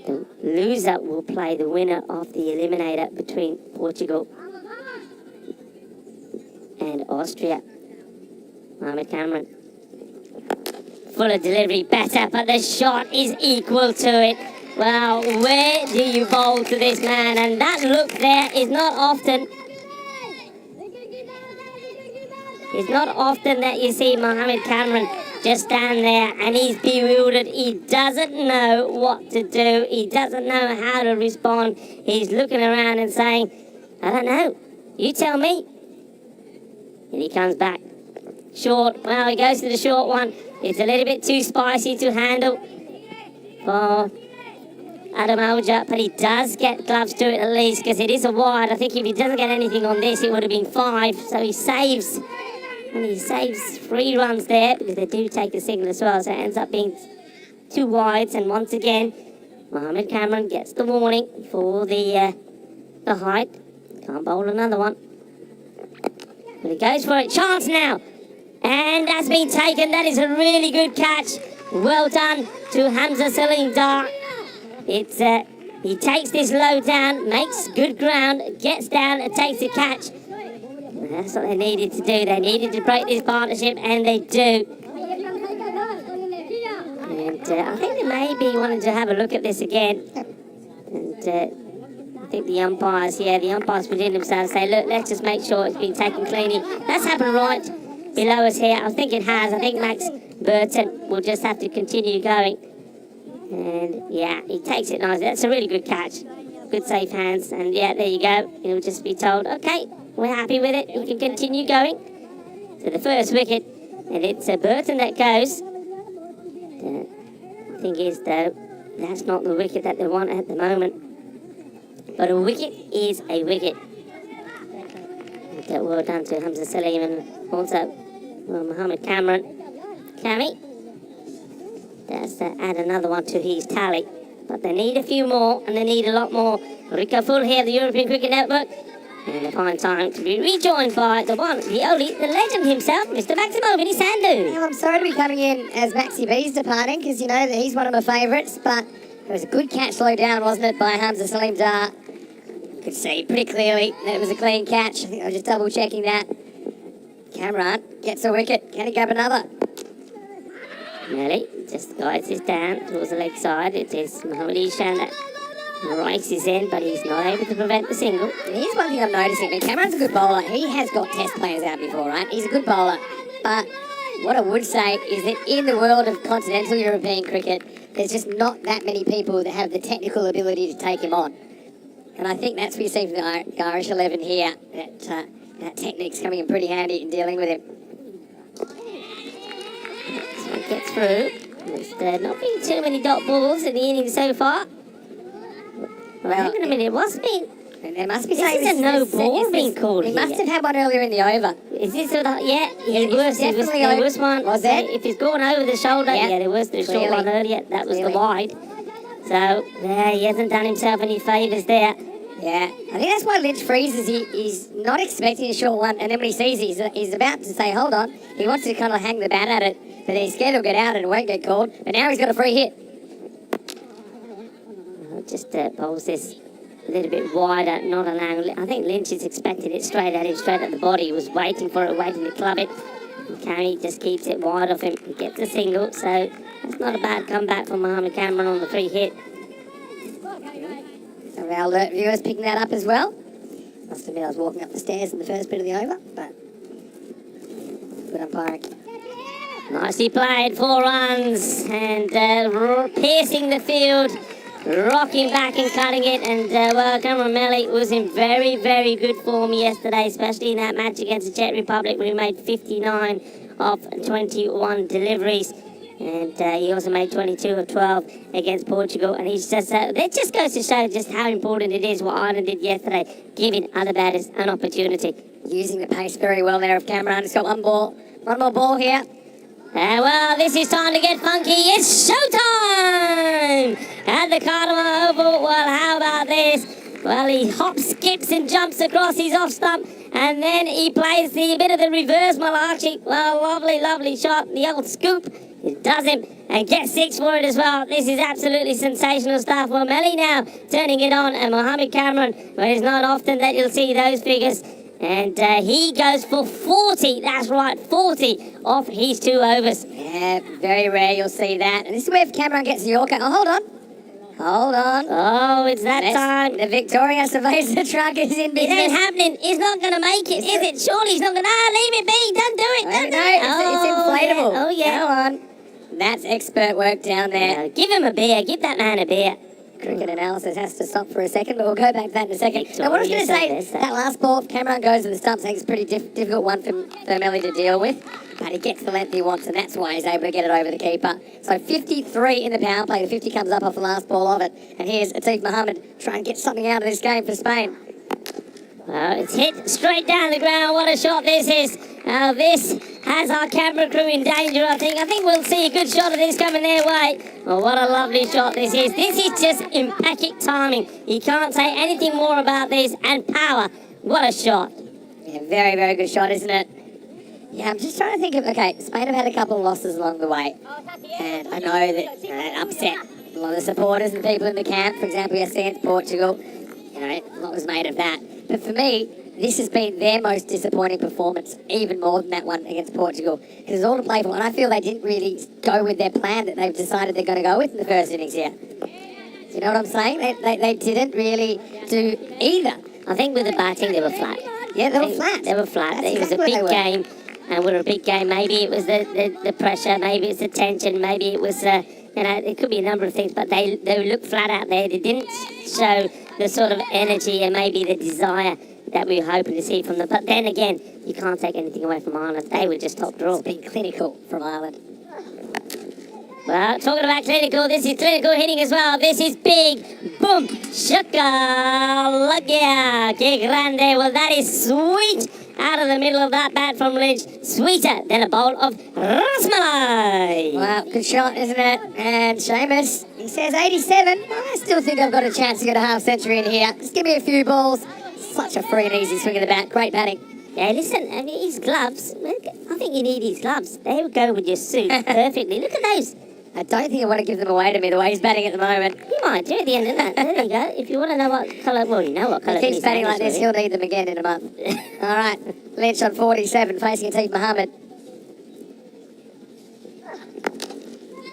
The loser will play the winner of the eliminator between Portugal and Austria. Mohamed Cameron. Fuller delivery better, but the shot is equal to it. Well, where do you bowl to this man? And that look there is not often. It's not often that you see Mohamed Cameron just stand there and he's bewildered. He doesn't know what to do. He doesn't know how to respond. He's looking around and saying, I don't know. You tell me. And he comes back. Short. Well, he goes to the short one. It's a little bit too spicy to handle for Adam Alja, but he does get gloves to it at least because it is a wide. I think if he doesn't get anything on this, it would have been 5. So he saves. And he saves 3 runs there because they do take a single as well. So it ends up being 2 wides. And once again, Mohammed Cameron gets the warning for the height. Can't bowl another one. But he goes for it. Chance now. And that's been taken. That is a really good catch. Well done to Hamza Salim Dar. It's he takes this low down, makes good ground, gets down and takes a catch. And that's what they needed to do. They needed to break this partnership, and they do. And I think they may be wanting to have a look at this again. And I think the umpires within themselves say, look, let's just make sure it's been taken cleanly. That's happened right below us here. I think it has. I think Max Burton will just have to continue going. And yeah, he takes it nicely. That's a really good catch. Good safe hands. And yeah, there you go. He'll just be told, okay, we're happy with it. You can continue going. So the first wicket, and it's Burton that goes. The thing is, though, that's not the wicket that they want at the moment. But a wicket is a wicket. And, well done to Hamza Salim and also Mohammed Cameron. Cammy. That's add another one to his tally. But they need a few more, and they need a lot more. Rico Full here, the European Cricket Network. And a fine time to be rejoined by the one, the only, the legend himself, Mr. Maximo Vinisandu. Well, I'm sorry to be coming in as Maxi B's departing, because you know that he's one of my favourites, but it was a good catch low down, wasn't it, by Hamza Salim Dar. You could see pretty clearly that it was a clean catch. I think I was just double checking that. Cameron gets a wicket. Can he grab another? Nelly just guides this down towards the leg side. It is Mohammed Ishan that races in, but he's not able to prevent the single. Here's one thing I'm noticing. I mean, Cameron's a good bowler. He has got test players out before, right? He's a good bowler. But what I would say is that in the world of continental European cricket, there's just not that many people that have the technical ability to take him on. And I think that's what you see from the Irish 11 here, that technique's coming in pretty handy in dealing with him. So he gets through. There's not been too many dot balls in the innings so far. Well, hang on a minute, what's been... There must be this is a no ball being called he here. must have had one earlier in the over. Is this sort of... Yeah, there was one. Was there? If it's going over the shoulder, yeah, there was the short one earlier. That was the wide. So, yeah, he hasn't done himself any favours there. Yeah, I think that's why Lynch freezes. He's not expecting a short one, and then when he sees he's about to say, hold on. He wants to kind of hang the bat at it, but he's scared he'll get out and it won't get called. But now he's got a free hit. Just bowls this a little bit wider, not allowing... I think Lynch is expecting it straight at him, straight at the body. He was waiting for it, waiting to club it. And Carey just keeps it wide off him. He gets a single, so that's not a bad comeback from Mohammed Cameron on the free hit. Some of our alert viewers picking that up as well. Must admit I was walking up the stairs in the first bit of the over, but good umpiring. Nicely played, 4 runs, and piercing the field, rocking back and cutting it, and well, Cameron Melly was in very, very good form yesterday, especially in that match against the Czech Republic where he made 59 of 21 deliveries. And he also made 22 of 12 against Portugal. And he's just, that just goes to show just how important it is what Ireland did yesterday, giving other batters an opportunity. Using the pace very well there of Cameron. He's got one more ball here. Well, this is time to get funky. It's showtime at the Cartama Oval. Well, how about this? Well, he hops, skips and jumps across his off stump. And then he plays the bit of the reverse Malachi. Well, lovely, lovely shot. The old scoop. He does him and gets 6 for it as well. This is absolutely sensational stuff. Well, Melly now turning it on, and Mohammed Cameron, well, it's not often that you'll see those figures. And he goes for 40, that's right, 40 off his 2 overs. Yeah, very rare you'll see that. And this is where Cameron gets the Yorker. Oh, hold on. Hold on. Oh, it's that time. The Victoria surveys the truck is in business. It ain't happening. He's not going to make it, is it? Surely he's not going to... leave it be. Don't do it. Don't do it. It's inflatable. Oh, yeah. Go on. That's expert work down there. Give him a beer. Give that man a beer. Cricket analysis has to stop for a second, but we'll go back to that in a second. Now, what I was going to Victoria say, that last ball, if Cameron goes to the stumps, I think it's a pretty difficult one for Melly to deal with. But he gets the length he wants, and that's why he's able to get it over the keeper. So 53 in the power play. The 50 comes up off the last ball of it. And here's Atif Mohammed trying to get something out of this game for Spain. Well, it's hit straight down the ground. What a shot this is. This has our camera crew in danger, I think. I think we'll see a good shot of this coming their way. Oh, what a lovely shot this is. This is just impeccable timing. You can't say anything more about this. And power. What a shot. Yeah, very, very good shot, isn't it? Yeah, I'm just trying to think of, okay, Spain have had a couple of losses along the way. And I know that it upset a lot of supporters and people in the camp. For example, yesterday against Portugal. You know, a lot was made of that. But for me, this has been their most disappointing performance, even more than that one against Portugal. Because it's all to play for, and I feel they didn't really go with their plan that they've decided they're going to go with in the first innings here. Do you know what I'm saying? They didn't really do either. I think with the batting, they were flat. Yeah, they were flat. They were flat. That's It was a exactly big what they were. game, and with a big game, maybe it was the pressure, maybe it's the tension, maybe it was, it could be a number of things, but they looked flat out there. They didn't show the sort of energy and maybe the desire that we were hoping to see from them. But then again, you can't take anything away from Ireland. They were just top draw. It's been clinical from Ireland. Well, talking about clinical, this is clinical hitting as well. This is big. Boom. Shaka. Lagia. Que grande. Well, that is sweet. Out of the middle of that bat from Lynch. Sweeter than a bowl of rasmalai. Wow, good shot, isn't it? And Seamus, he says 87. I still think I've got a chance to get a half century in here. Just give me a few balls. Such a free and easy swing of the bat. Great batting. Yeah, listen, I mean, his gloves, I think you need his gloves. They would go with your suit perfectly. Look at those. I don't think I want to give them away to me the way he's batting at the moment. You might do at the end of that. There you go. If you want to know what colour, well, you know what colour. If he keeps batting like this, he'll need them again in a month. All right, Lynch on 47, facing Atif Mohammed.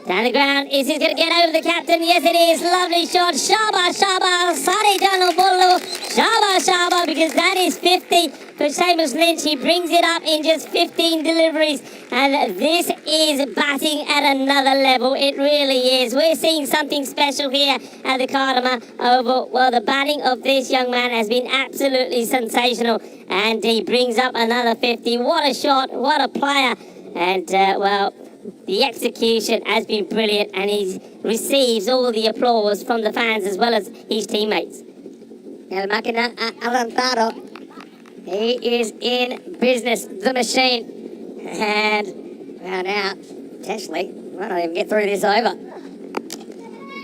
Down the ground, is he going to get over the captain? Yes, it is. Lovely shot. Shaba, shaba, Sari Dano Bolo. Shaba, shaba, because that is 50 for Seamus Lynch. He brings it up in just 15 deliveries. And this is batting at another level. It really is. We're seeing something special here at the Cartama Oval. Well, the batting of this young man has been absolutely sensational. And he brings up another 50. What a shot. What a player. And, the execution has been brilliant, and he receives all the applause from the fans as well as his teammates. El Máquina Adelantado. He is in business, the machine. And now, Teshley might not even get through this over.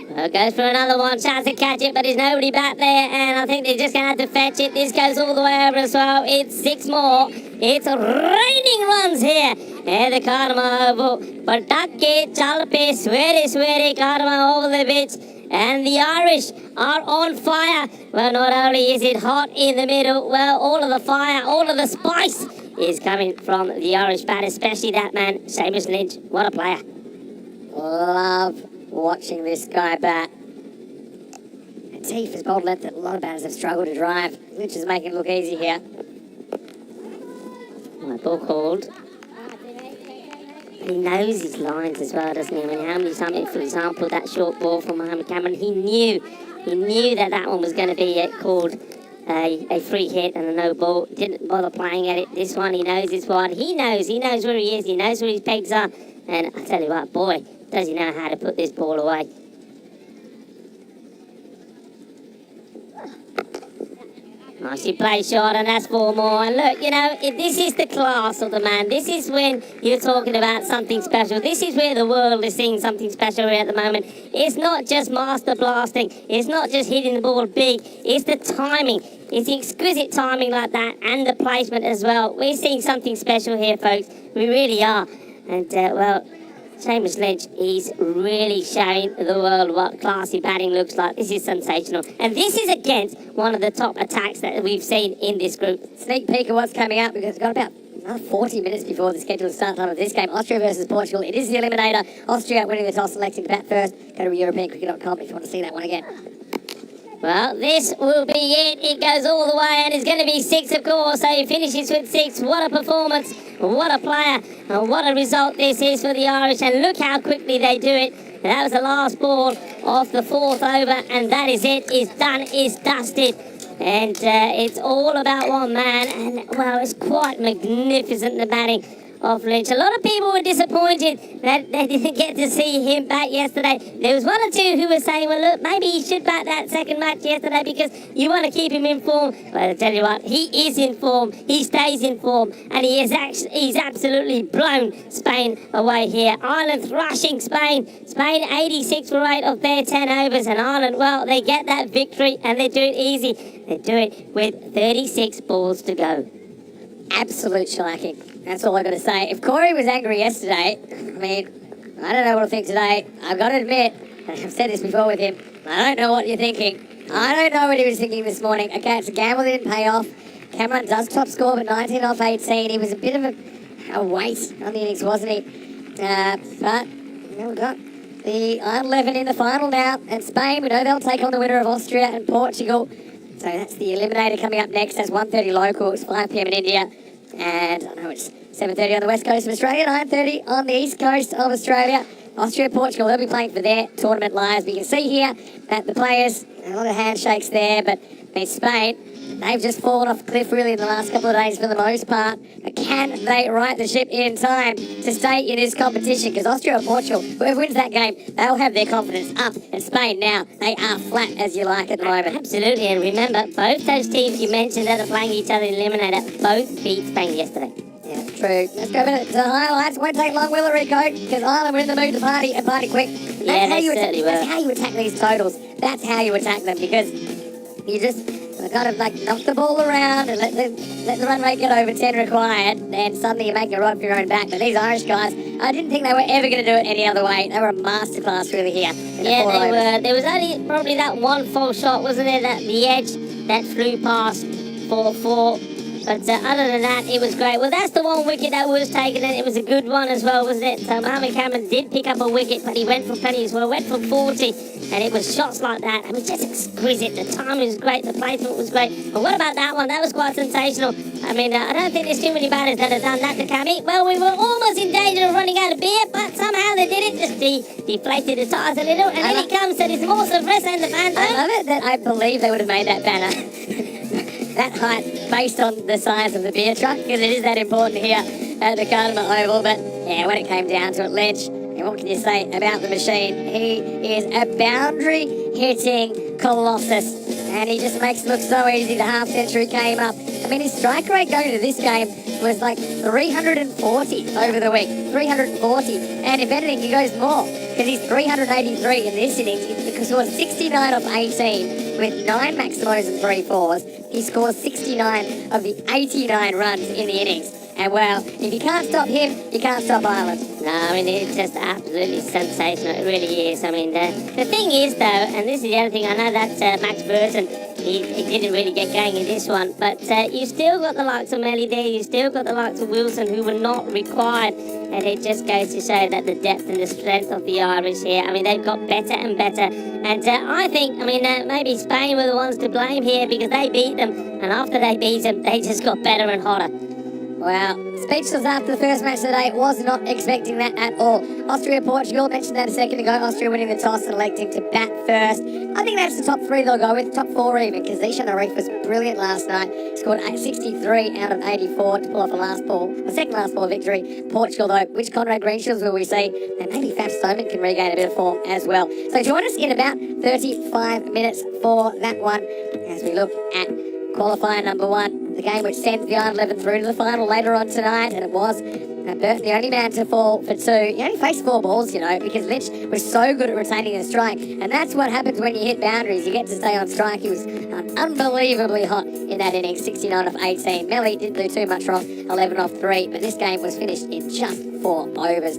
Well, goes for another one, chance to catch it, but there's nobody back there, and I think they're just going to have to fetch it. This goes all the way over as well. It's 6 more. It's raining runs here at the Cartama Oval. Patake, Chalpe, Swere, Cartama over the pitch. And the Irish are on fire. Well, not only is it hot in the middle, well, all of the fire, all of the spice is coming from the Irish bat, especially that man, Seamus Lynch. What a player. Love watching this guy bat. Atif has bowled length that a lot of batters have struggled to drive. Lynch is making it look easy here. My ball called. He knows his lines as well, doesn't he? I mean, how many times, for example, that short ball from Mohammed Cameron, he knew that one was going to be called a free hit and a no ball. Didn't bother playing at it. This one, he knows it's wide. He knows where he is. He knows where his pegs are. And I tell you what, boy, does he know how to put this ball away. Nicely played shot, and that's 4 more. And look, this is the class of the man. This is when you're talking about something special. This is where the world is seeing something special here at the moment. It's not just master blasting. It's not just hitting the ball big. It's the timing. It's the exquisite timing like that, and the placement as well. We're seeing something special here, folks. We really are. And, Seamus Lynch, he's really showing the world what classy batting looks like. This is sensational. And this is against one of the top attacks that we've seen in this group. Sneak peek of what's coming up, because we've got about another 40 minutes before the scheduled start time of this game. Austria versus Portugal. It is the eliminator. Austria winning the toss, selecting to bat first. Go to EuropeanCricket.com if you want to see that one again. Well, this will be it. It goes all the way, and it's going to be 6, of course. So he finishes with 6. What a performance. What a player. And what a result this is for the Irish. And look how quickly they do it. And that was the last ball of the 4th over. And that is it. It's done. It's dusted. And it's all about one man. And, well, it's quite magnificent, the batting of Lynch. A lot of people were disappointed that they didn't get to see him bat yesterday. There was one or two who were saying, well, look, maybe he should bat that second match yesterday because you want to keep him in form. But I tell you what, he is in form. He stays in form, and he's absolutely blown Spain away here. Ireland thrashing Spain. Spain 86 for 8 of their 10 overs, and Ireland, well, they get that victory, and they do it easy. They do it with 36 balls to go. Absolute shellacking. That's all I've got to say. If Corey was angry yesterday, I mean, I don't know what he'll think today. I've got to admit, and I've said this before with him, I don't know what you're thinking. I don't know what he was thinking this morning. Okay, it's a gamble that didn't pay off. Cameron does top score, but 19 off 18. He was a bit of a weight on the innings, wasn't he? But we've got the Ireland 11 in the final now, and Spain, we know they'll take on the winner of Austria and Portugal. So that's the eliminator coming up next. That's 1:30 local. It's 5 p.m. in India. And I know it's 7:30 on the west coast of Australia, 9:30 on the east coast of Australia. Austria, Portugal, they'll be playing for their tournament lives. We can see here that the players, a lot of handshakes there, but I mean, Spain, they've just fallen off the cliff really in the last couple of days for the most part. But can they right the ship in time to stay in this competition? Because Austria or Portugal, whoever wins that game, they'll have their confidence up. And Spain now, they are flat as you like at the moment. Absolutely, and remember, both those teams you mentioned that are playing each other in Eliminator, both beat Spain yesterday. Yeah, true. Let's go to the highlights. Won't take long, will it, Rico? Because Ireland were in the mood to party and party quick. That's how you attack these totals. That's how you attack them, because you just kind of like knock the ball around and let the run rate get over 10 required, and suddenly you're making a run for your own back. But these Irish guys, I didn't think they were ever going to do it any other way. They were a masterclass really here. Yeah, they were. There was only probably that one false shot, wasn't there? That the edge that flew past for 4. But other than that, it was great. Well, that's the one wicket that was taken, and it was a good one as well, wasn't it? So Mohamed Cameron did pick up a wicket, but he went for plenty as well. Went for 40, and it was shots like that. It was just exquisite. The timing was great. The placement was great. But what about that one? That was quite sensational. I mean, I don't think there's too many batters that have done that to Cammy. Well, we were almost in danger of running out of beer, but somehow they did it. Just deflated the tyres a little, and then he comes to this awesome rest and the fans. I love it that I believe they would have made that banner that height based on the size of the beer truck, because it is that important here at the Cartama Oval. But yeah, when it came down to it, Lynch, and what can you say about the machine? He is a boundary hitting colossus, and he just makes it look so easy. The half century came up. I mean, his strike rate going to this game was like 340 over the week, 340, and if anything, he goes more, because he's 383 in this innings. He scores 69 off 18 with 9 maximos and 3 fours. He scores 69 of the 89 runs in the innings. And well, if you can't stop him, you can't stop Ireland. No, I mean, it's just absolutely sensational. It really is. I mean, the thing is, though, and this is the other thing, I know that Max Burton, he didn't really get going in this one, but you still got the likes of Melly there, you still got the likes of Wilson, who were not required, and it just goes to show that the depth and the strength of the Irish here, I mean, they've got better and better, and I think, I mean, maybe Spain were the ones to blame here, because they beat them, and after they beat them, they just got better and hotter. Well, speechless after the first match today. Was not expecting that at all. Austria-Portugal, mentioned that a second ago. Austria winning the toss and electing to bat first. I think that's the top 3 they'll go with, top 4 even, because Zishan Arif was brilliant last night. Scored 63 out of 84 to pull off a second last ball victory. Portugal, though, which Conrad Greenshields will we see? And maybe Faf Stoneman can regain a bit of form as well. So join us in about 35 minutes for that one, as we look at qualifier number 1. The game which sends the Ireland 11 through to the final later on tonight, and it was Burton, the only man to fall for 2. He only faced 4 balls, you know, because Lynch was so good at retaining the strike, and that's what happens when you hit boundaries. You get to stay on strike. He was unbelievably hot in that innings, 69 off 18. Melly didn't do too much wrong, 11 off 3, but this game was finished in just 4 overs.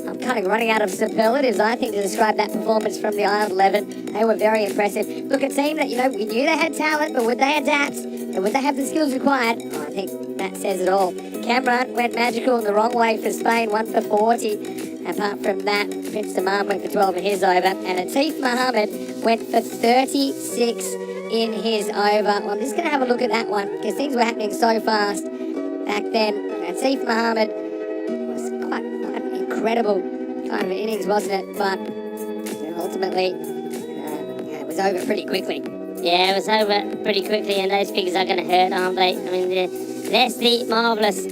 I'm kind of running out of superlatives, I think, to describe that performance from the Ireland 11. They were very impressive. Look, a team that, you know, we knew they had talent, but would they adapt? And would they have the skills required? Oh, I think that says it all. Cameron went magical in the wrong way for Spain, 1 for 40. Apart from that, Prince Saman went for 12 in his over, and Atif Muhammad went for 36 in his over. Well, I'm just going to have a look at that one, because things were happening so fast back then. Atif Muhammad was quite an incredible kind of innings, wasn't it? But ultimately, it was over pretty quickly. Yeah, it was over pretty quickly, and those figures are going to hurt, aren't they? I mean, that's the marvellous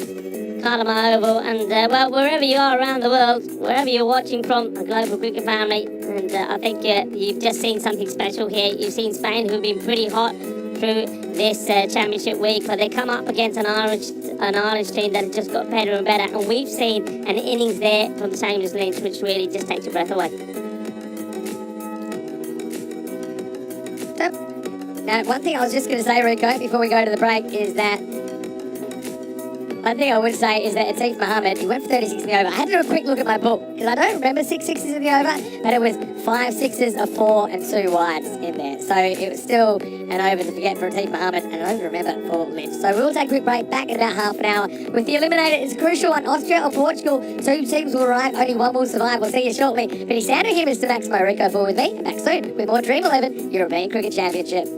Cartama Oval, and well, wherever you are around the world, wherever you're watching from, a global cricket family, and I think you've just seen something special here. You've seen Spain, who've been pretty hot through this championship week, but they come up against an Irish team that has just got better and better, and we've seen an innings there from James Lynch, which really just takes your breath away. Now, one thing I was just going to say, Rico, before we go to the break, is that one thing I would say is that Atif Muhammad, he went for 36 in the over. I had to do a quick look at my book, because I don't remember 6 sixes in the over, but it was 5 sixes, a 4, and 2 wides in there. So it was still an over to forget for Atif Muhammad, and an over to remember for Lynch. So we'll take a quick break, back in about half an hour. With the eliminator, it's a crucial one. Austria or Portugal, 2 teams will arrive, only 1 will survive. We'll see you shortly. But he's down to here, Mr. Maximo Rico, for with me. Back soon with more Dream 11 European Cricket Championship.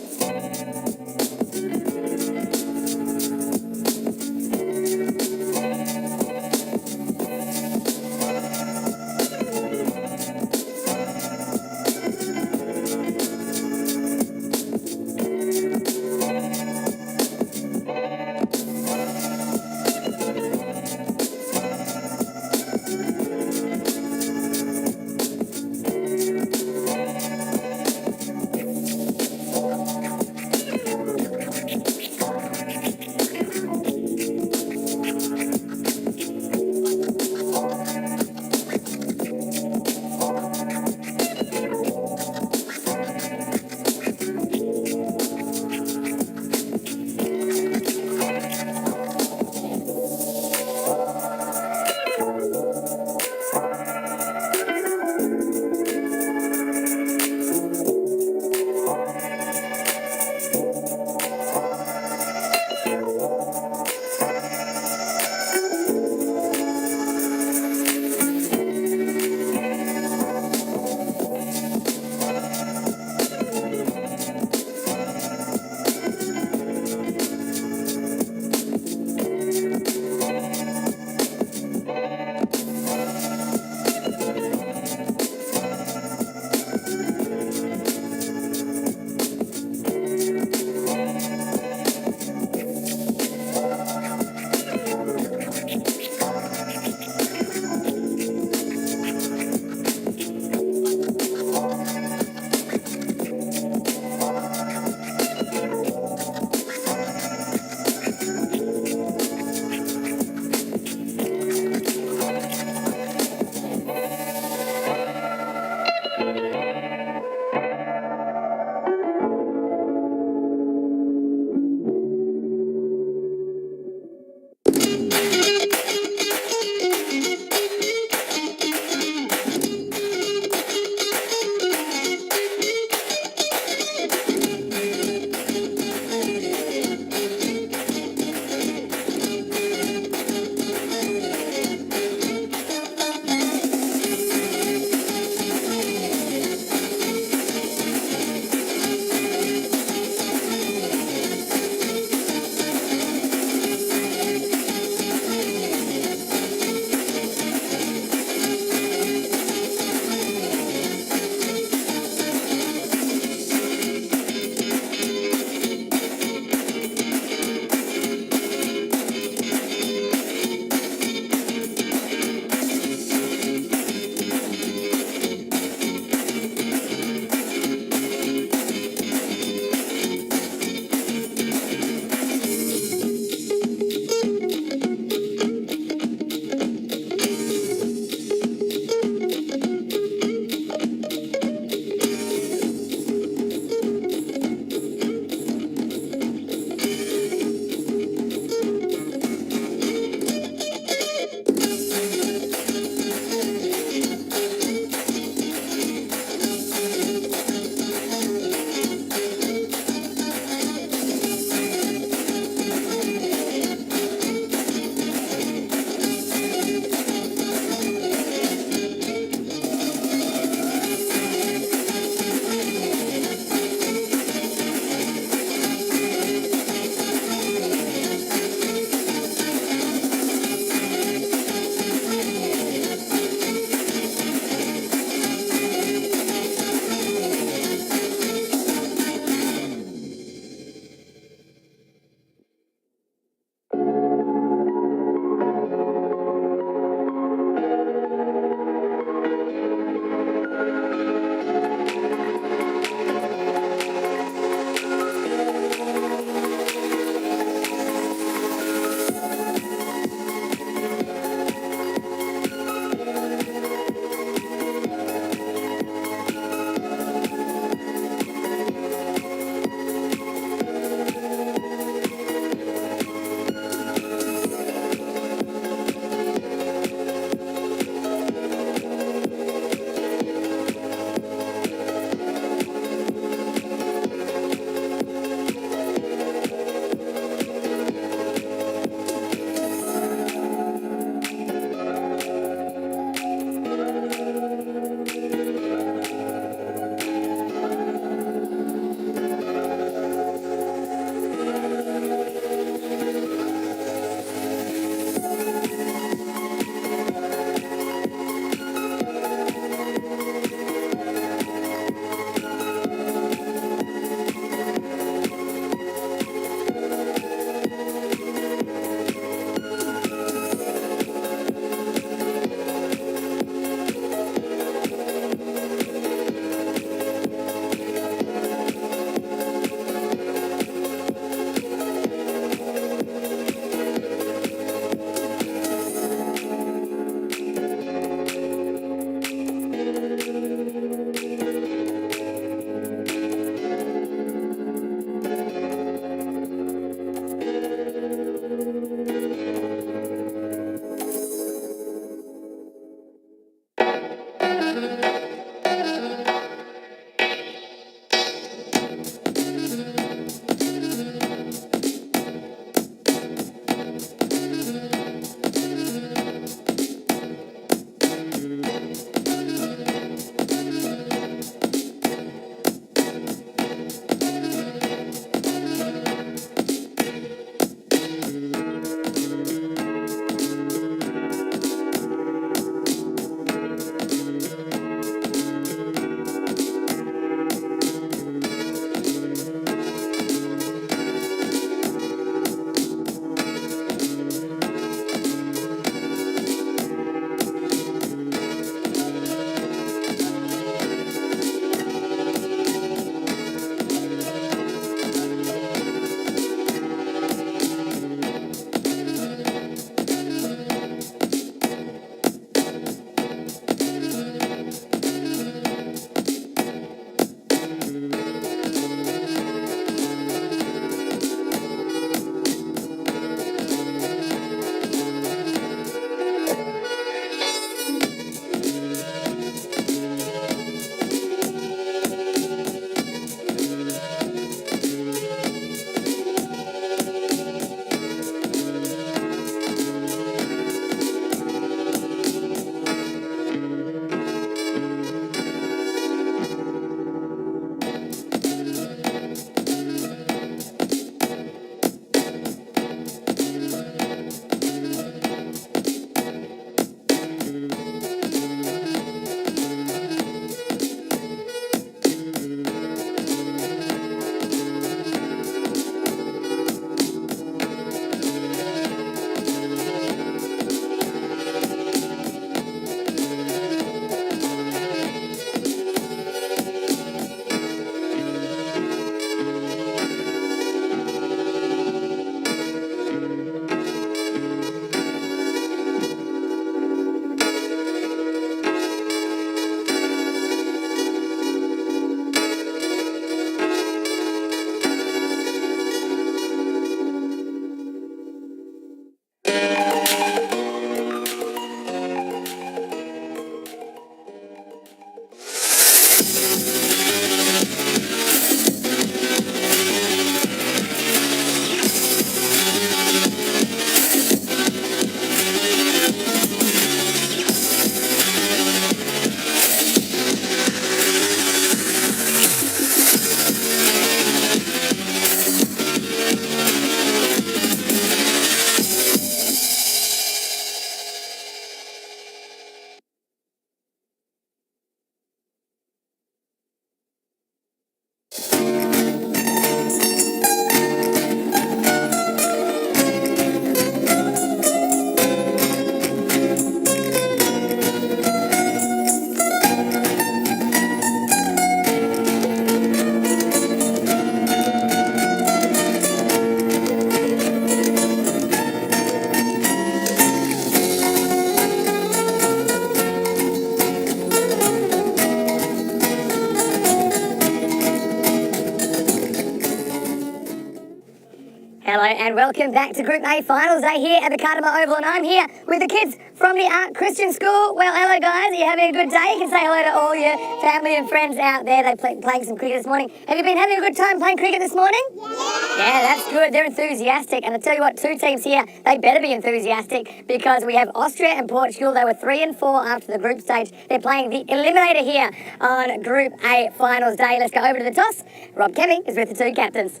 and welcome back to Group A Finals Day here at the Cartama Oval, and I'm here with the kids from the Art Christian School. Well, hello guys, are you having a good day? You can say hello to all your family and friends out there. They're playing some cricket this morning. Have you been having a good time playing cricket this morning? Yeah, that's good. They're enthusiastic, and I tell you what, two teams here, they better be enthusiastic because we have Austria and Portugal. They were 3 and 4 after the group stage. They're playing the eliminator here on Group A Finals Day. Let's go over to the toss. Rob Kemmy is with the two captains.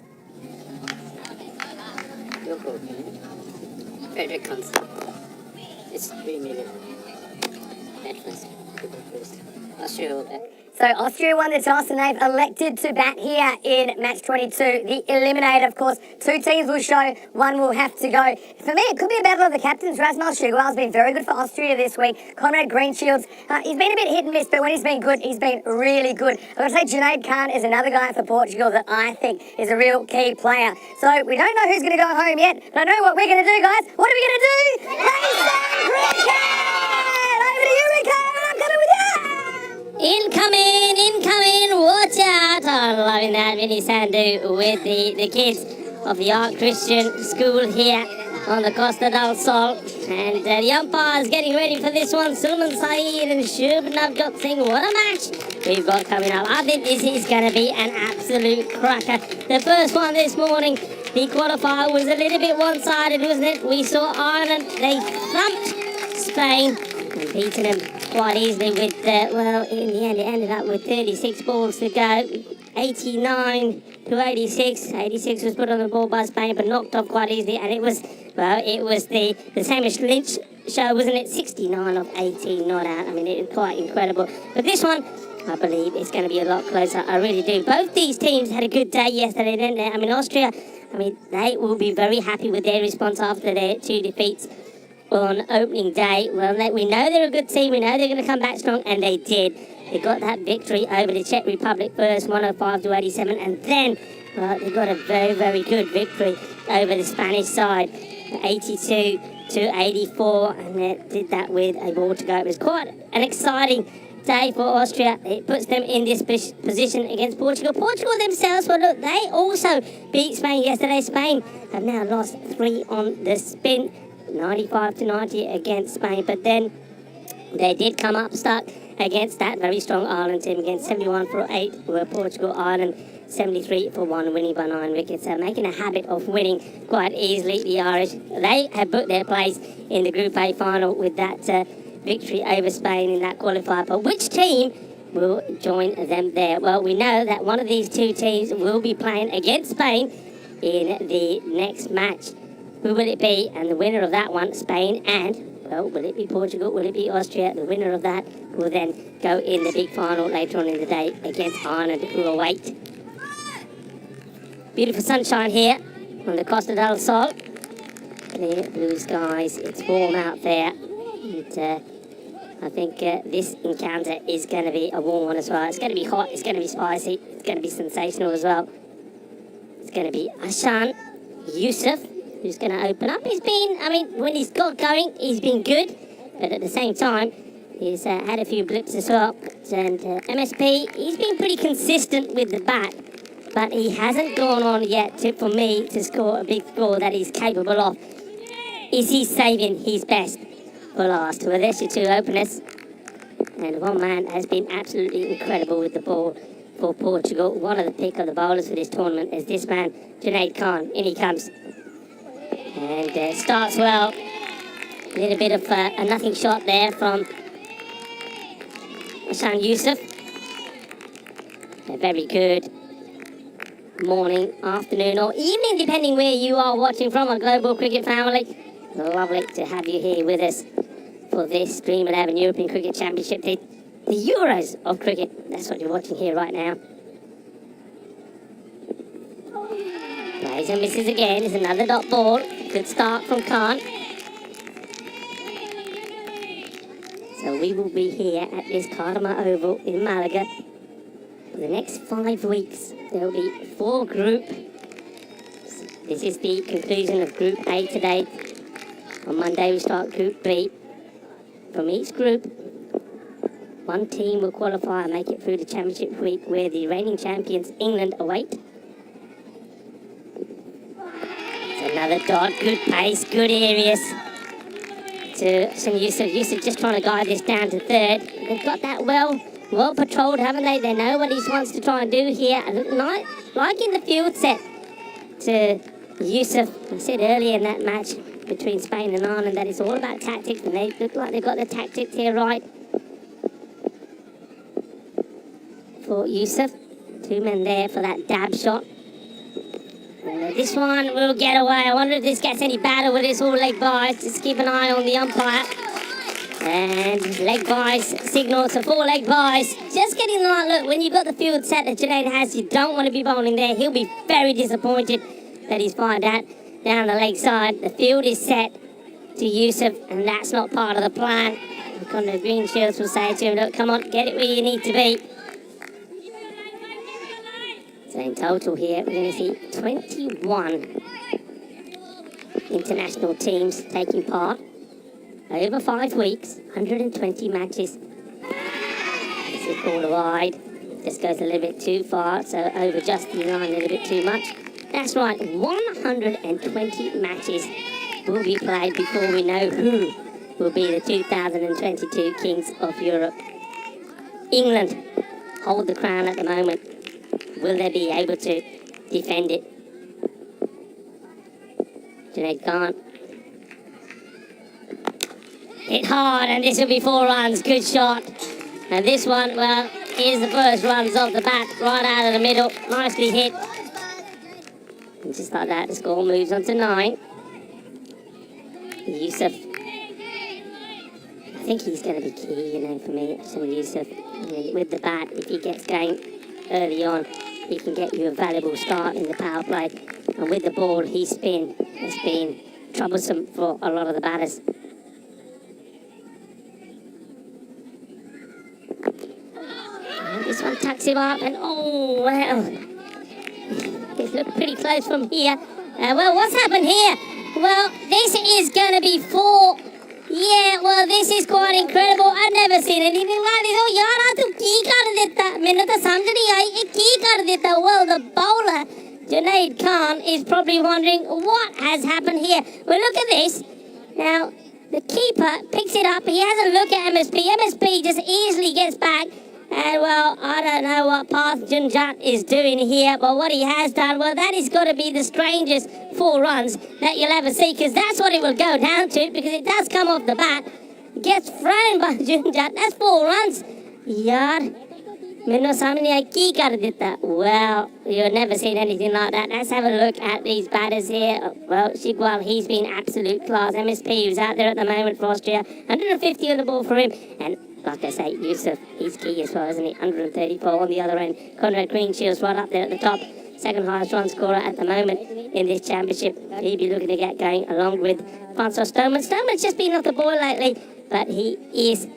Very constant. It's 3 million. Headless. Austria all back. So Austria won the toss and they've elected to bat here in match 22. The eliminator, of course, two teams will show, one will have to go. For me, it could be a battle of the captains. Rasmus Sugarwell's been very good for Austria this week. Conrad Greenshields, he's been a bit hit and miss, but when he's been good, he's been really good. I've got to say, Junaid Khan is another guy for Portugal that I think is a real key player. So we don't know who's going to go home yet, but I know what we're going to do, guys. What are we going to do? Play some cricket! Over to you, Rico. I'm coming with you. Incoming, watch out. I'm loving that mini Sandu with the kids of the Art Christian School here on the Costa del Sol. And the umpires getting ready for this one. Sulman Saeed and Shubnavjot Singh. What a match we've got coming up. I think this is going to be an absolute cracker. The first one this morning, the qualifier was a little bit one-sided, wasn't it? We saw Ireland, they thumped Spain and beaten them quite easily with, well, in the end it ended up with 36 balls to go, 89 to 86. 86 was put on the ball by Spain but knocked off quite easily, and it was the Samish Lynch show, wasn't it? 69 of 18 not out. I mean, it was quite incredible. But this one, I believe it's going to be a lot closer. I really do. Both these teams had a good day yesterday, didn't they? I mean, Austria, they will be very happy with their response after their two defeats on opening day. Well, we know they're a good team. We know they're going to come back strong, and they did. They got that victory over the Czech Republic first, 105 to 87, and then they got a very, very good victory over the Spanish side, 82 to 84, and they did that with a ball to go. It was quite an exciting day for Austria. It puts them in this position against Portugal. Portugal themselves, well, look, they also beat Spain yesterday. Spain have now lost 3 on the spin, 95 to 90 against Spain, but then they did come up stuck against that very strong Ireland team, against 71 for 8 were Portugal. Ireland 73 for 1, winning by 9 wickets. So making a habit of winning quite easily. The Irish, they have booked their place in the Group A final with that victory over Spain in that qualifier. But which team will join them there? Well, we know that one of these two teams will be playing against Spain in the next match. Who will it be? And the winner of that one, Spain, and, well, will it be Portugal? Will it be Austria? The winner of that will then go in the big final later on in the day against Ireland, who will wait. Beautiful sunshine here on the Costa del Sol. Clear blue skies. It's warm out there. And, I think this encounter is going to be a warm one as well. It's going to be hot. It's going to be spicy. It's going to be sensational as well. It's going to be Ashan Yusuf who's going to open up. He's been, when he's got going, he's been good, but at the same time, he's had a few blips as well. And MSP, he's been pretty consistent with the bat, but he hasn't gone on yet for me to score a big score that he's capable of. Is he saving his best for last? Well, there's your two openers. And one man has been absolutely incredible with the ball for Portugal. One of the pick of the bowlers for this tournament is this man, Junaid Khan. In he comes. And starts well. A little bit of a nothing shot there from Hassan Yusuf. A very good morning, afternoon or evening, depending where you are watching from, a global cricket family. Lovely to have you here with us for this Dream 11 European Cricket Championship, the Euros of cricket. That's what you're watching here right now. Plays and misses again. It's another dot ball. Good start from Khan. So we will be here at this Cartama Oval in Malaga for the next 5 weeks. There will be 4 groups. This is the conclusion of Group A today. On Monday we start Group B. From each group, one team will qualify and make it through the championship week, where the reigning champions England await. So Another dot, good pace, good areas. To St. Yusuf. Yusuf just trying to guide this down to third. They've got that well patrolled, haven't they? They know what he wants to try and do here. Liking the field set to Yusuf. I said earlier in that match between Spain and Ireland that it's all about tactics, and they look like they've got the tactics here right. For Yusuf, 2 men there for that dab shot. This one will get away. I wonder if this gets any better with this all-leg bias. Just keep an eye on the umpire. And leg bias signals a 4-leg bias. Just getting the right look. When you've got the field set that Junaid has, you don't want to be bowling there. He'll be very disappointed that he's fired that down the leg side. The field is set to Yusuf, and that's not part of the plan. The green shields will say to him, look, come on, get it where you need to be. So in total here, we're going to see 21 international teams taking part over 5 weeks, 120 matches. This is ball wide. This goes a little bit too far, so over just the line a little bit too much. That's right, 120 matches will be played before we know who will be the 2022 Kings of Europe. England hold the crown at the moment. Will they be able to defend it? Junaid can't. Hit hard, and this will be 4 runs. Good shot. And this one, well, here's the first runs off the bat, right out of the middle. Nicely hit. And just like that, the score moves on to 9. Yusuf. I think he's going to be key, for me, St. Yusuf. With the bat, if he gets going early on, he can get you a valuable start in the power play. And with the ball, his spin has been troublesome for a lot of the batters. And this one tucks him up, and oh, well. It looked pretty close from here. Well, what's happened here? Well, this is going to be 4. Yeah, well, this is quite incredible. I've never seen anything like this. Oh, yaar, tu ki kar detta? Mainu to samjh nahi aayi. Ki kar detta? Well, the bowler, Junaid Khan, is probably wondering what has happened here. Well, look at this. Now, the keeper picks it up. He has a look at MSP. MSP just easily gets back. And, well, I don't know what Path Junjat is doing here, but what he has done, well, that is got to be the strangest 4 runs that you'll ever see, because that's what it will go down to, because it does come off the bat. Gets thrown by Junjat. That's 4 runs. Yaar, mainu samajh nahi aayi ki kar detta. Well, you've never seen anything like that. Let's have a look at these batters here. Well, Shigwal, he's been absolute class. MSP, who's out there at the moment for Austria. 150 on the ball for him. And like I say, Yusuf, he's key as well, isn't he? 134 on the other end. Conrad Greenshields right up there at the top. Second highest run scorer at the moment in this championship. He'll be looking to get going along with Francois Stoneman. Stoneman's just been off the ball lately, but he is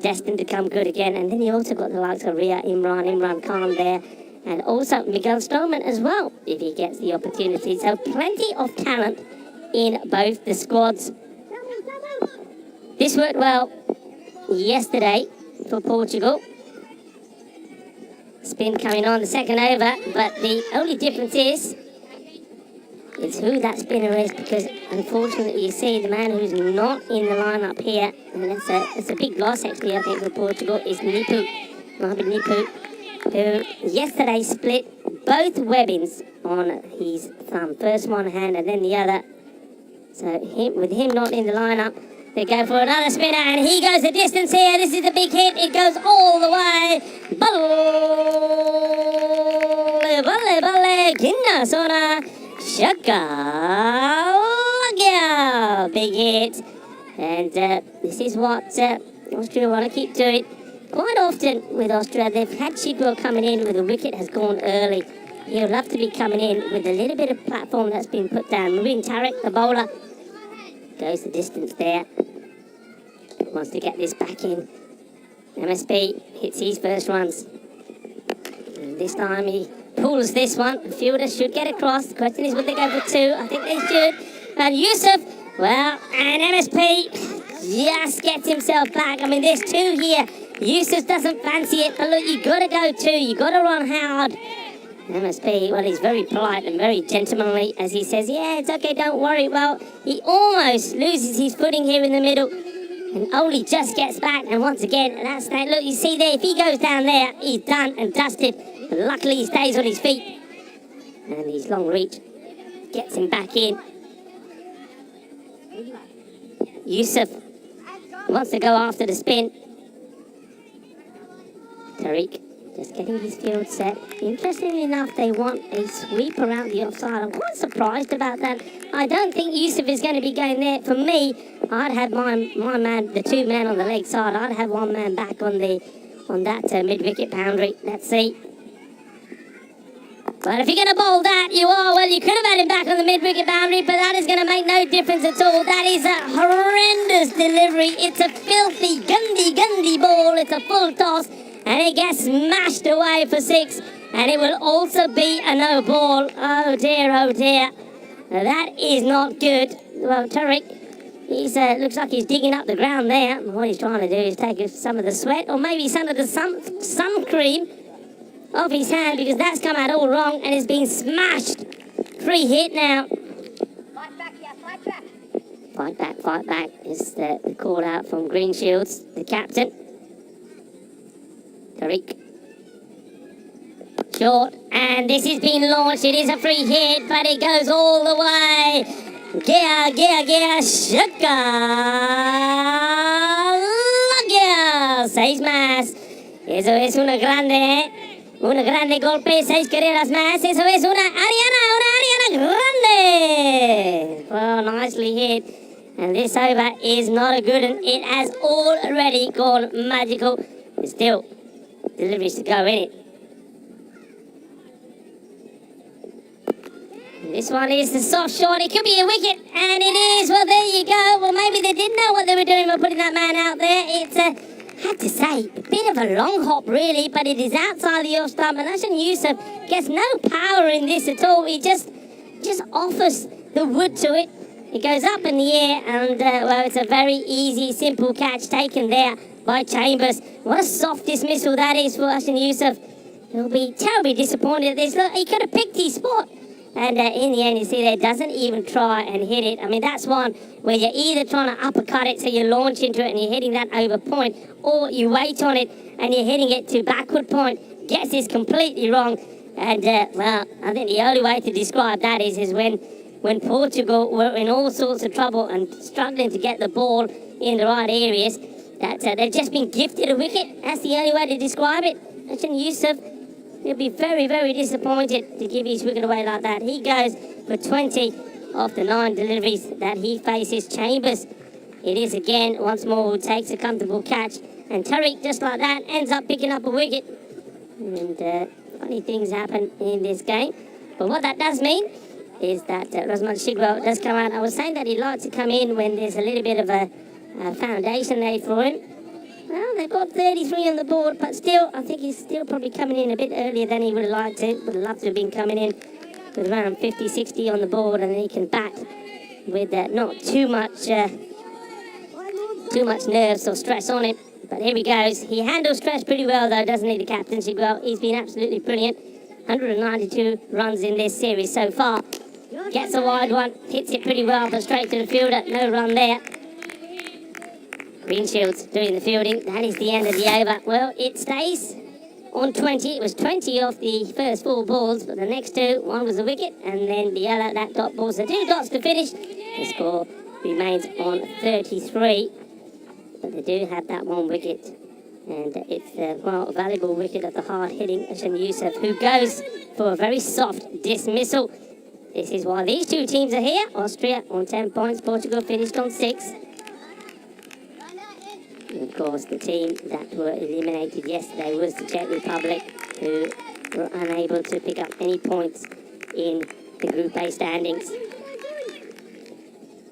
destined to come good again. And then you also got the likes of Imran Khan there, and also Miguel Stoneman as well, if he gets the opportunity. So plenty of talent in both the squads. This worked well yesterday for Portugal. Spin coming on the second over, but the only difference is who that spinner is, because unfortunately you see the man who's not in the lineup here, and that's a big loss actually, I think, for Portugal, is Nipu, Mohamed Nipu, who yesterday split both webbings on his thumb. First one hand and then the other. So with him not in the lineup, they go for another spinner, and he goes the distance here. This is a big hit. It goes all the way. Balle, kinna sona, shaka, big hit. And this is what Austria want to keep doing. Quite often with Austria, they've had Shigwell coming in with a wicket has gone early. He would love to be coming in with a little bit of platform that's been put down. Mubin Tariq, the bowler, goes the distance there. Wants to get this back in. MSP hits his first runs. And this time he pulls this one. The fielders should get across. The question is, will they go for 2? I think they should. And Yusuf, well, and MSP just gets himself back. I mean, there's 2 here. Yusuf doesn't fancy it, but look, you got to go 2. You got to run hard. MSP, well, he's very polite and very gentlemanly as he says, yeah, it's okay, don't worry. Well, he almost loses his footing here in the middle. And Oli just gets back, and once again, that's that. Look, you see there, if he goes down there, he's done and dusted. But luckily, he stays on his feet. And his long reach gets him back in. Yusuf wants to go after the spin. Tariq just getting his field set. Interestingly enough, they want a sweep around the offside. I'm quite surprised about that. I don't think Yusuf is going to be going there. For me, I'd have my man, the two men on the leg side. I'd have one man back on that mid-wicket boundary. Let's see. But if you're going to bowl that, you are. Well, you could have had him back on the mid-wicket boundary, but that is going to make no difference at all. That is a horrendous delivery. It's a filthy, gundy ball. It's a full toss, and it gets smashed away for 6. And it will also be a no ball. Oh, dear, oh, dear. Now, that is not good. Well, Tariq, he's looks like he's digging up the ground there. What he's trying to do is take some of the sweat, or maybe some of the sun cream off his hand, because that's come out all wrong and it's been smashed. Free hit now. Fight back, yeah, fight back. Fight back is the call out from Greenshields, the captain. Tariq. Short, and this has been launched. It is a free hit, but it goes all the way. Gia, Shaka. Seis más. Eso es una grande golpe, 6 carreras más. Eso es una Ariana grande. Well, nicely hit. And this over is not a good one. It has already gone magical. But still, deliveries to go in it. This one is the soft shot. It could be a wicket, and it is. Well, there you go. Well, maybe they didn't know what they were doing by putting that man out there. It's had to say, a bit of a long hop, really, but it is outside the off stump, and Ashan Yusuf gets no power in this at all. He just offers the wood to it. It goes up in the air, and, well, it's a very easy, simple catch taken there by Chambers. What a soft dismissal that is for Ashan Yusuf. He'll be terribly disappointed at this. Look, he could have picked his spot. And in the end, you see there, doesn't even try and hit it. I mean, that's one where you're either trying to uppercut it, so you launch into it and you're hitting that over point, or you wait on it and you're hitting it to backward point. Gets this completely wrong. And, well, I think the only way to describe that is when Portugal were in all sorts of trouble and struggling to get the ball in the right areas, that they've just been gifted a wicket. That's the only way to describe it. Ashan Yusuf, he'll be very, very disappointed to give his wicket away like that. He goes for 20 of the 9 deliveries that he faces. Chambers, it is again, once more, who takes a comfortable catch. And Tariq, just like that, ends up picking up a wicket. And funny things happen in this game. But what that does mean is that Rosman Shigwell does come out. I was saying that he'd like to come in when there's a little bit of a foundation laid for him. Well, they've got 33 on the board, but still, I think he's still probably coming in a bit earlier than he would have liked to. Would have loved to have been coming in with around 50, 60 on the board, and then he can bat with not too much nerves or stress on it. But here he goes. He handles stress pretty well, though, doesn't he, the captain? Well, he's been absolutely brilliant. 192 runs in this series so far. Gets a wide one, hits it pretty well, but straight to the fielder. No run there. Greenshields doing the fielding. That is the end of the over. Well, it stays on 20. It was 20 off the first 4 balls, but the next 2, one was a wicket, and then the other, that dot ball. So 2 dots to finish. The score remains on 33. But they do have that 1 wicket. And it's a valuable wicket of the hard-hitting Ashan Yusuf, who goes for a very soft dismissal. This is why these 2 teams are here. Austria on 10 points. Portugal finished on 6. And of course, the team that were eliminated yesterday was the Czech Republic, who were unable to pick up any points in the Group A standings.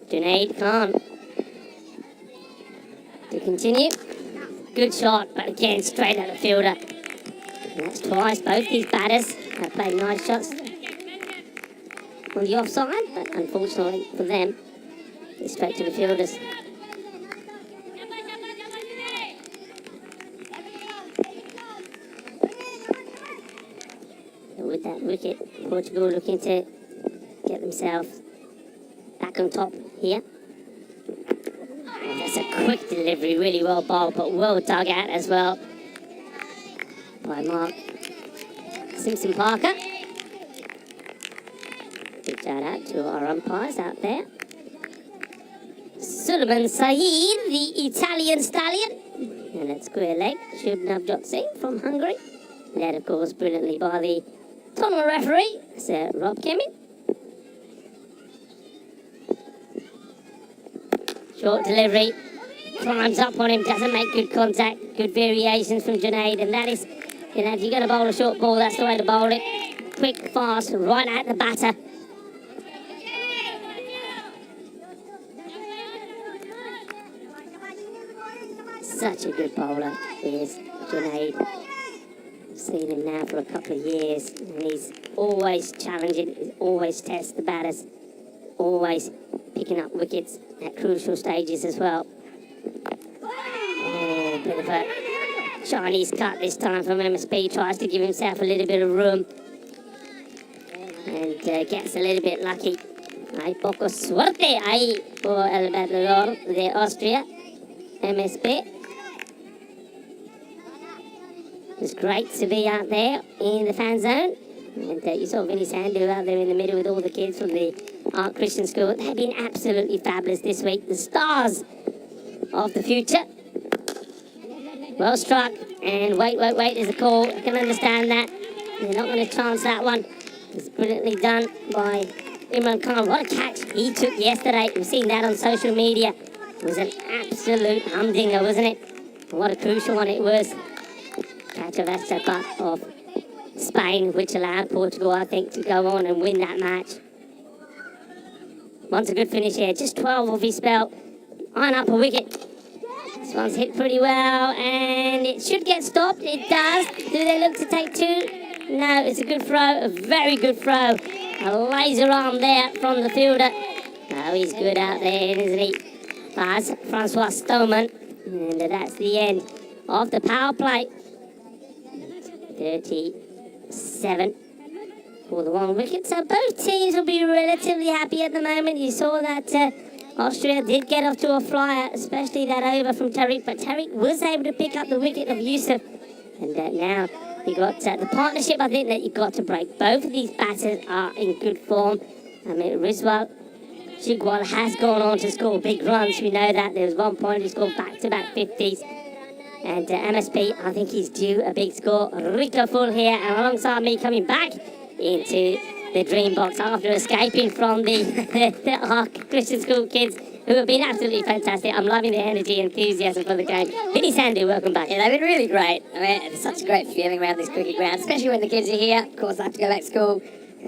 Junaid Khan to continue. Good shot, but again, straight at the fielder. And that's twice. Both these batters have played nice shots on the offside, but unfortunately for them, it's straight to the fielders. with that wicket, Portugal looking to get themselves back on top here. Oh, that's a quick delivery, really well bowled, but well dug out as well by Mark Simpson Parker. Big shout out to our umpires out there. Suleiman Saeed, the Italian stallion. And that square leg, Shub Navjot Singh from Hungary. Led, of course, brilliantly by the tournament referee, Sir Rob Kemming. Short delivery, climbs up on him, doesn't make good contact. Good variations from Junaid, and that is, you know, if you're going to bowl a short ball, that's the way to bowl it. Quick, fast, right at the batter. Such a good bowler is Junaid. I've seen him now for a couple of years, and he's always challenging, he's always tests the batters, always picking up wickets at crucial stages as well. Oh, bit of a Chinese cut this time from MSP, tries to give himself a little bit of room and gets a little bit lucky. Hay poco suerte ahí por el bateador de Austria, MSP. It's great to be out there in the fan zone. And you saw Vinny Sandu out there in the middle with all the kids from the Art Christian School. They've been absolutely fabulous this week. The stars of the future. Well struck. And wait is the call. I can understand that. They're not going to chance that one. It's brilliantly done by Imran Khan. What a catch he took yesterday. We've seen that on social media. It was an absolute humdinger, wasn't it? What a crucial one it was. Catch of Astapa of Spain, which allowed Portugal, I think, to go on and win that match. Wants a good finish here, just 12 off his spell. Iron up a wicket. This one's hit pretty well, and it should get stopped. It does. Do they look to take two? No, it's a good throw, a very good throw. A laser arm there from the fielder. Oh, he's good out there, isn't he? That's Francois Stoneman, and that's the end of the power play. 37 for the one wicket. So both teams will be relatively happy at the moment. You saw that Austria did get off to a flyer, especially that over from Tariq, but Tariq was able to pick up the wicket of Yusuf. And now you got the partnership, I think, that you got to break. Both of these batters are in good form. I mean, Rizwal Chigwal has gone on to score big runs. We know that. There was one point he scored back-to-back 50s. And MSP, I think he's due a big score. Rico full here, and alongside me coming back into the dream box after escaping from the Arc Christian School kids who have been absolutely fantastic. I'm loving their energy and enthusiasm for the game. Vinny Sandu, welcome back. Yeah, they've been really great. I mean, it's such a great feeling around this cricket ground, especially when the kids are here. Of course, I have to go back to school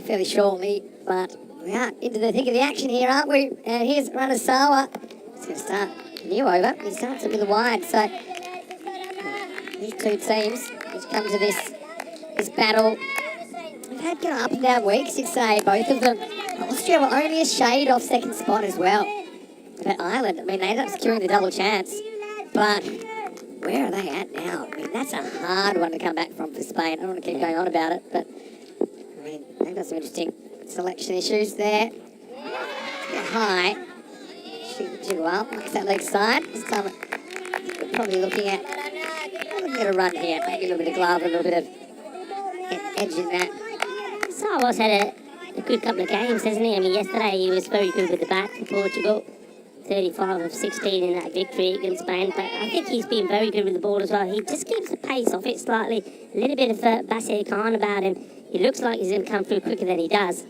fairly shortly, but we are into the thick of the action here, aren't we? And here's Ranasawa. He's going to start a new over. He starts it with a wide, so these two teams which come to this battle. They've had kind of up and down weeks, you'd say, both of them. Austria were only a shade off second spot as well. But Ireland, I mean, they ended up securing the double chance. But where are they at now? I mean, that's a hard one to come back from for Spain. I don't want to keep going on about it, but I mean, they've got some interesting selection issues there. They're high. Well, likes that leg side. This time we're probably looking at a run here. Maybe a little bit of glove, a little bit of edge in that. Sarwas had a good couple of games, hasn't he? I mean, yesterday he was very good with the bat for Portugal. 35 of 16 in that victory against Spain. But I think he's been very good with the ball as well. He just keeps the pace off it slightly. A little bit of Basir Khan about him. He looks like he's going to come through quicker than he does.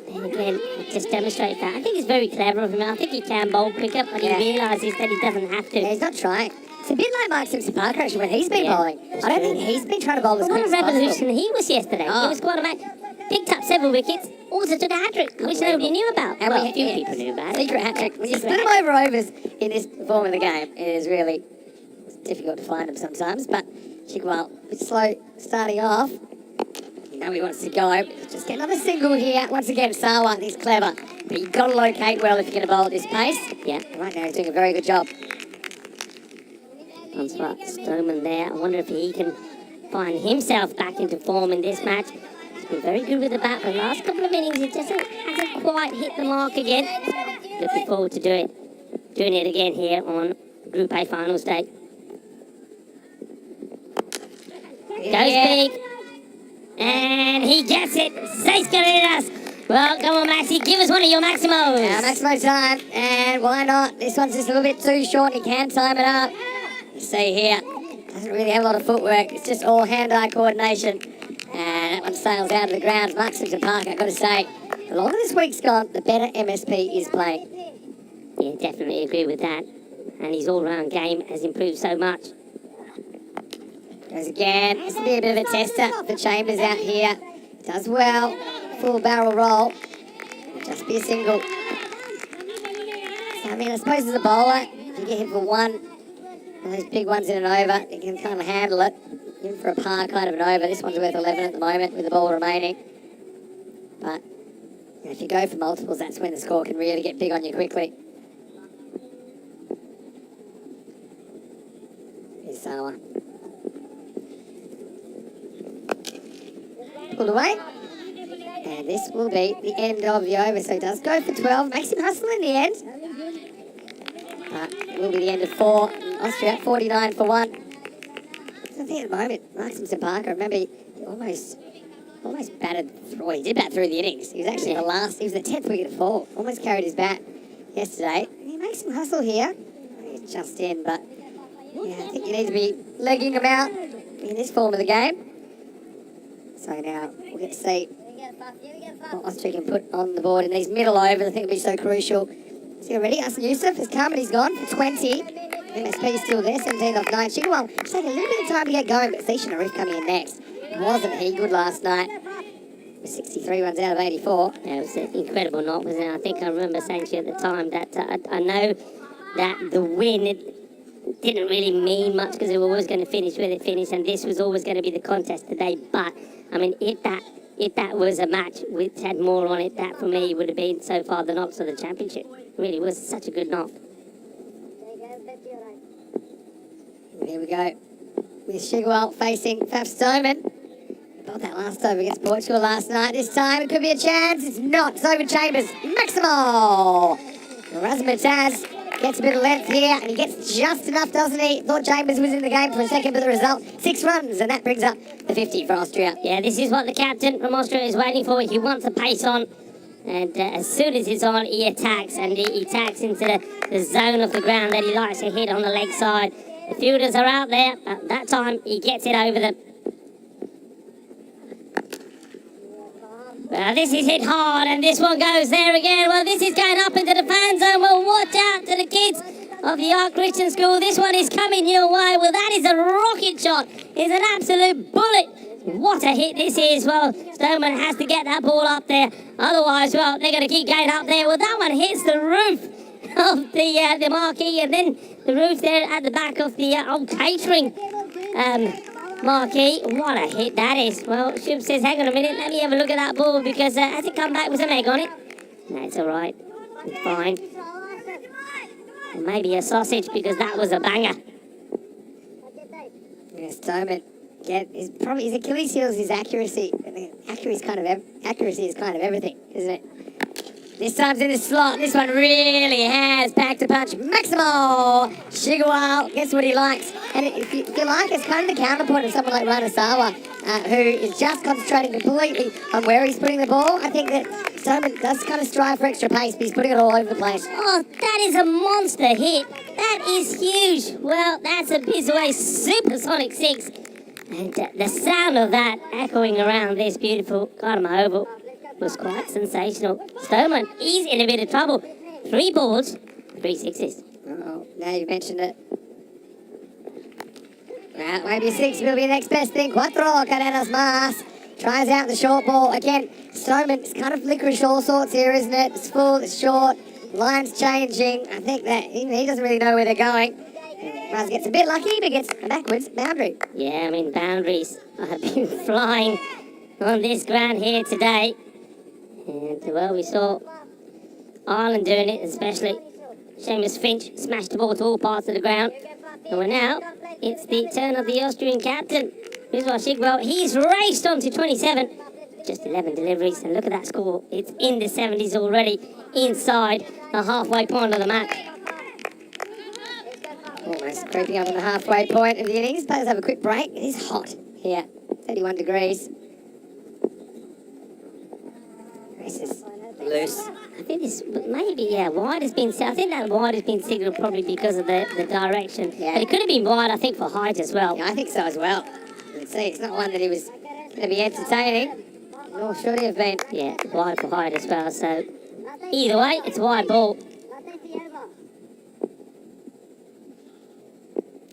And again, it just demonstrates that. I think he's very clever of him. I think he can bowl quicker, but he realises that he doesn't have to. Yeah, he's not trying. It's a bit like Mark Simpson Parker actually when he's been bowling. I don't think he's been trying to bowl as quick as possible. What a revolution he was yesterday. He was quite a match. Picked up several wickets, also took a hat-trick, which nobody knew about. And well, a few people knew about it. Secret hat-trick. When you split them over overs in this form of the game, it is really difficult to find them sometimes. But Chigwell, a bit slow starting off. You know he wants to go. Just get another single here. Once again, Sawa, he's clever. But you've got to locate well if you're going to bowl at this pace. Yeah. Right now he's doing a very good job. Stoneman there. I wonder if he can find himself back into form in this match. He's been very good with the bat for the last couple of innings. He just hasn't quite hit the mark again. Looking forward to doing it again here on Group A final stage. Goes big. And he gets it. 6 carreras. Well, come on, Maxi. Give us one of your Maximos. Maximo time. And why not? This one's just a little bit too short. He can time it up. You see here. Doesn't really have a lot of footwork. It's just all hand-eye coordination. And that one sails out of the ground. Marks into park, I've got to say. The longer this week's gone, the better MSP is playing. Yeah, definitely agree with that. And his all-round game has improved so much. Goes again. This will be a bit of a tester for Chambers out here. Does well. Full barrel roll. Just be a single. So, I mean, I suppose as a bowler, if you get him for one of those big ones in an over, you can kind of handle it. In for a par kind of an over. This one's worth 11 at the moment with the ball remaining. But you know, if you go for multiples, that's when the score can really get big on you quickly. Here's Sawa. Pulled away. And this will be the end of the over. So he does go for 12. Makes him hustle in the end. But it will be the end of 4. Austria 49 for 1. I think at the moment, Markson Parker, remember, he almost batted, well, he did bat through the innings. He was actually the last, he was the 10th wicket to fall. Almost carried his bat yesterday. He makes some hustle here. He's just in, but yeah, I think you need to be legging him out in this form of the game. So now we'll get to see what Austria can put on the board in these middle overs. I think it'll be so crucial. See already, Hassan Yusuf has come and he's gone for 20. MSP is still there, 17 off 9. Chigawal taking a little bit of time to get going, but see Sharif coming in next. Wasn't he good last night? 63 runs out of 84. Yeah, it was an incredible knock, wasn't it? I think I remember saying to you at the time that I know that the win, it didn't really mean much because they were always going to finish where they finished, and this was always going to be the contest today. But, I mean, if that was a match which had more on it, that for me would have been so far the knocks of the championship. It really was such a good knock. Here we go. With Chigawal facing Faf Stoneman. Got that last over against Portugal last night. This time it could be a chance. It's not. It's over Chambers. Maximo! Razzmatazz gets a bit of length here, and he gets just enough, doesn't he? Thought Chambers was in the game for a second, but the result, 6 runs, and that brings up the 50 for Austria. Yeah, this is what the captain from Austria is waiting for. He wants a pace on, and as soon as it's on, he attacks, and he attacks into the zone of the ground that he likes to hit on the leg side. The fielders are out there. At that time, he gets it over them. Well, this is hit hard, and this one goes there again. Well, this is going up into the fan zone. Well, watch out to the kids of the Art Christian School. This one is coming your way. Well, that is a rocket shot. It's an absolute bullet. What a hit this is. Well, Stoneman has to get that ball up there. Otherwise, well, they're going to keep going up there. Well, that one hits the roof of the marquee, and then the roof there at the back of the old catering marquee. What a hit that is. Well, Shub says, hang on a minute, let me have a look at that ball, because has it come back with some egg on it? No, it's all right. It's fine. Or maybe a sausage, because that was a banger. Yes, Stoneman. His Achilles heel is his accuracy. Accuracy is kind of everything, isn't it? This time's in the slot. This one really has packed a punch. Maximo Chigawal gets what he likes. And if you like, it's kind of the counterpoint of someone like Ranasawa, who is just concentrating completely on where he's putting the ball. I think that Stoneman does kind of strive for extra pace, but he's putting it all over the place. Oh, that is a monster hit. That is huge. Well, that's a Bizway supersonic 6. And the sound of that echoing around this beautiful Cartama Oval was quite sensational. Stoneman, he's in a bit of trouble. 3 balls, 3 sixes. Oh, now you mentioned it. Well, maybe 6 will be the next best thing. 4 carreras más. Tries out the short ball. Again, Stoneman, it's kind of licorice all sorts here, isn't it? It's full, it's short, lines changing. I think that he doesn't really know where they're going. Raz gets a bit lucky, but gets a backwards boundary. Yeah, I mean, boundaries have been flying on this ground here today. And, well, we saw Ireland doing it, especially Seamus Finch smashed the ball to all parts of the ground. And now, it's the turn of the Austrian captain. Rizwa well, he's raced on to 27. Just 11 deliveries, and look at that score. It's in the 70s already, inside the halfway point of the match. Almost creeping up on the halfway point of the innings. Players have a quick break. It is hot here, 31 degrees. This is loose. I think this maybe, wide has been, I think that wide has been signalled probably because of the direction. Yeah. But it could have been wide, I think, for height as well. Yeah, I think so as well. Let's see, it's not one that he was going to be entertaining. Nor should he have been. Yeah, wide for height as well. So either way, it's a wide ball.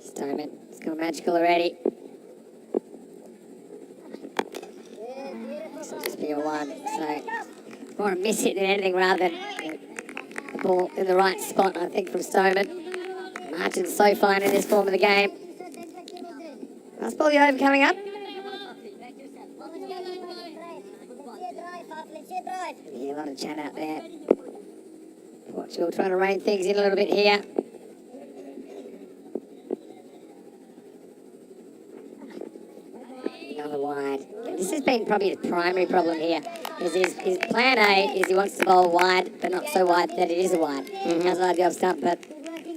Stoneman, it's gone magical already. This will just be a one. So more a miss hit than anything rather than the ball in the right spot, I think, from Stoneman. Margin's so fine in this form of the game. Last ball, the over coming up. Yeah, a lot of chat out there. Portugal trying to rein things in a little bit here. Another wide. This has been probably his primary problem here. His plan A is he wants to bowl wide, but not so wide that it is a wide. Outside the off stump, but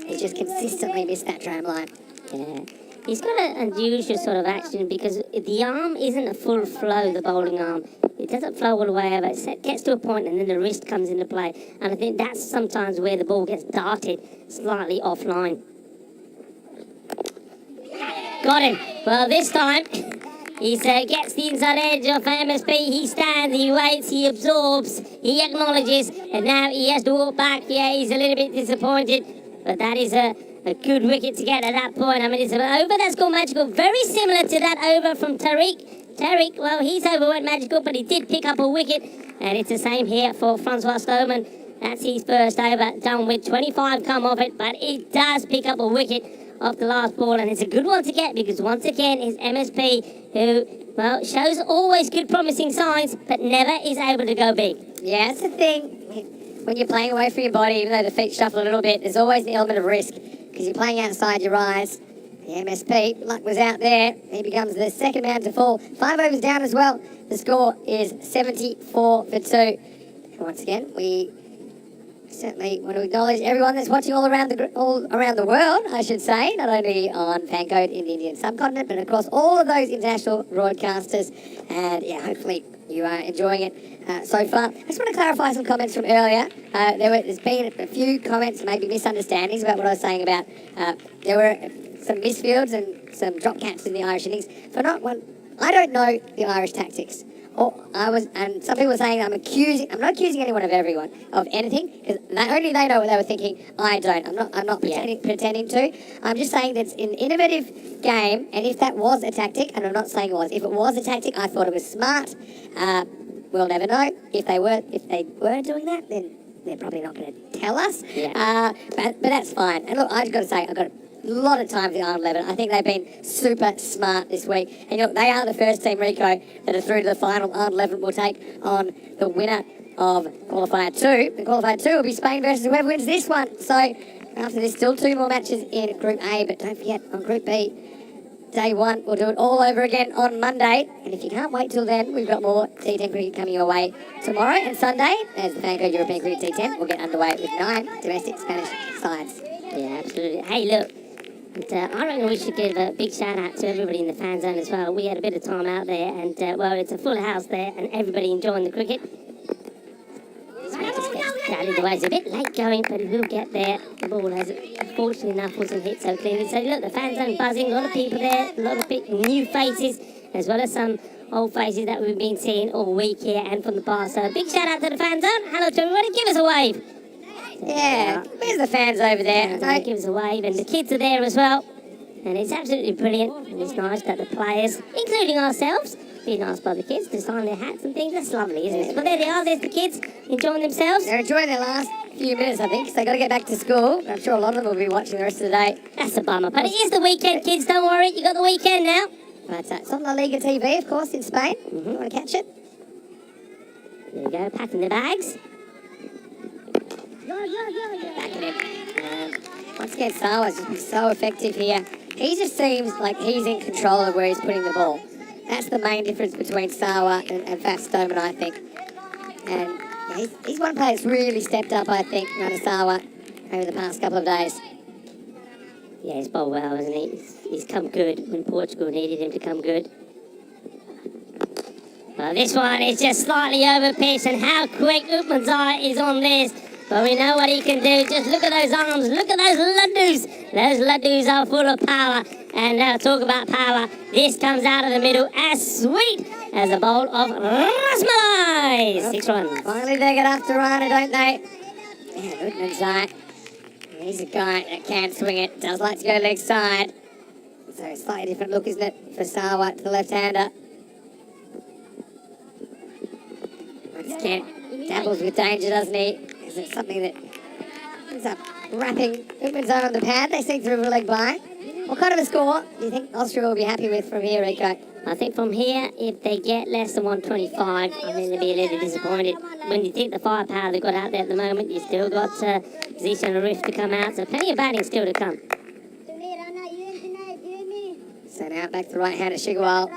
he's just consistently missed that tram line. Yeah. He's got an unusual sort of action because the arm isn't a full flow, the bowling arm. It doesn't flow all the way over. It gets to a point and then the wrist comes into play. And I think that's sometimes where the ball gets darted slightly offline. Got him. Well, this time he gets the inside edge of MSP. He stands, he waits, he absorbs, he acknowledges, and now he has to walk back. Yeah, he's a little bit disappointed, but that is a good wicket to get at that point. I mean, it's an over that's gone magical. Very similar to that over from Tariq. Tariq, well, he's over went magical, but he did pick up a wicket. And it's the same here for Francois Stoneman. That's his first over, done with 25 come off it, but it does pick up a wicket off the last ball, and it's a good one to get because once again is MSP, who, well, shows always good promising signs, but never is able to go big. Yeah, it's the thing. When you're playing away from your body, even though the feet shuffle a little bit, there's always an element of risk because you're playing outside your eyes. The MSP, luck was out there. He becomes the second man to fall. 5 overs down as well. The score is 74 for 2. And once again, we certainly want to acknowledge everyone that's watching all around the world, I should say, not only on Fancode in the Indian subcontinent, but across all of those international broadcasters. And yeah, hopefully you are enjoying it so far. I just want to clarify some comments from earlier. There's been a few comments, maybe misunderstandings about what I was saying about there were some misfields and some drop caps in the Irish innings. For not one, I don't know the Irish tactics. And some people are saying I'm not accusing anyone of anything, because only they know what they were thinking. I don't. I'm not pretending to. I'm just saying that it's an innovative game, and if that was a tactic, and I'm not saying it was, if it was a tactic, I thought it was smart. We'll never know. If they were doing that, then they're probably not going to tell us. Yeah. But that's fine. And look, I've got to say, I've got a lot of time for the Ireland 11. I think they've been super smart this week. And look, they are the first team, Rico, that are through to the final. Ireland 11 will take on the winner of Qualifier 2. And Qualifier 2 will be Spain versus whoever wins this one. So after this, still 2 more matches in Group A. But don't forget, on Group B, Day 1, we'll do it all over again on Monday. And if you can't wait till then, we've got more T10 cricket coming your way tomorrow and Sunday, as the Fancode European Cricket T10 will get underway with 9 domestic Spanish sides. Yeah, absolutely. Hey, look. And, I reckon we should give a big shout out to everybody in the fan zone as well. We had a bit of time out there, and well, it's a full house there, and everybody enjoying the cricket. So it just gets carried away. It's a bit late going, but it will get there. The ball has, fortunately enough, wasn't hit so cleanly. So look, the fan zone buzzing, a lot of people there, a lot of new faces, as well as some old faces that we've been seeing all week here and from the past. So big shout out to the fan zone. Hello to everybody. Give us a wave. Yeah, where's the fans over there? Give us a wave, and the kids are there as well. And it's absolutely brilliant, and it's nice that the players, including ourselves, being asked by the kids to sign their hats and things. That's lovely, isn't it? But there they are, there's the kids enjoying themselves. They're enjoying their last few minutes, I think, so they've got to get back to school. I'm sure a lot of them will be watching the rest of the day. That's a bummer, but it is the weekend, kids, don't worry, you got the weekend now. But it's on La Liga TV, of course, in Spain. You want to catch it? There you go, packing the bags. Back in him. Once again, Sawa's just been so effective here. He just seems like he's in control of where he's putting the ball. That's the main difference between Sawa and Fat Stoneman, I think. And yeah, he's one player that's really stepped up, I think, under Sawa over the past couple of days. Yeah, he's bowled well, hasn't he? He's come good when Portugal needed him to come good. Well, this one is just slightly over pitch, and how quick Upmanzai is on this. But we know what he can do. Just look at those arms. Look at those laddus. Those laddus are full of power. And talk about power. This comes out of the middle as sweet as a bowl of rasmalai. 6 runs. Finally they get after Rana, don't they? Yeah, Upmanzai. He's a guy that can swing it. Does like to go leg side. So it's a slightly different look, isn't it, for Sawa to the left-hander. Once again, dabbles with danger, doesn't he? Is it something that ends up wrapping Upmanzai on the pad? They seem to have a leg by. What kind of a score do you think Austria will be happy with from here, Rico? I think from here, if they get less than 125, I think they'll be a little disappointed. When you think the firepower they've got out there at the moment, you've still got Zish and Arif to come out, so plenty of batting still to come. So now back to the right hand of Shigwal.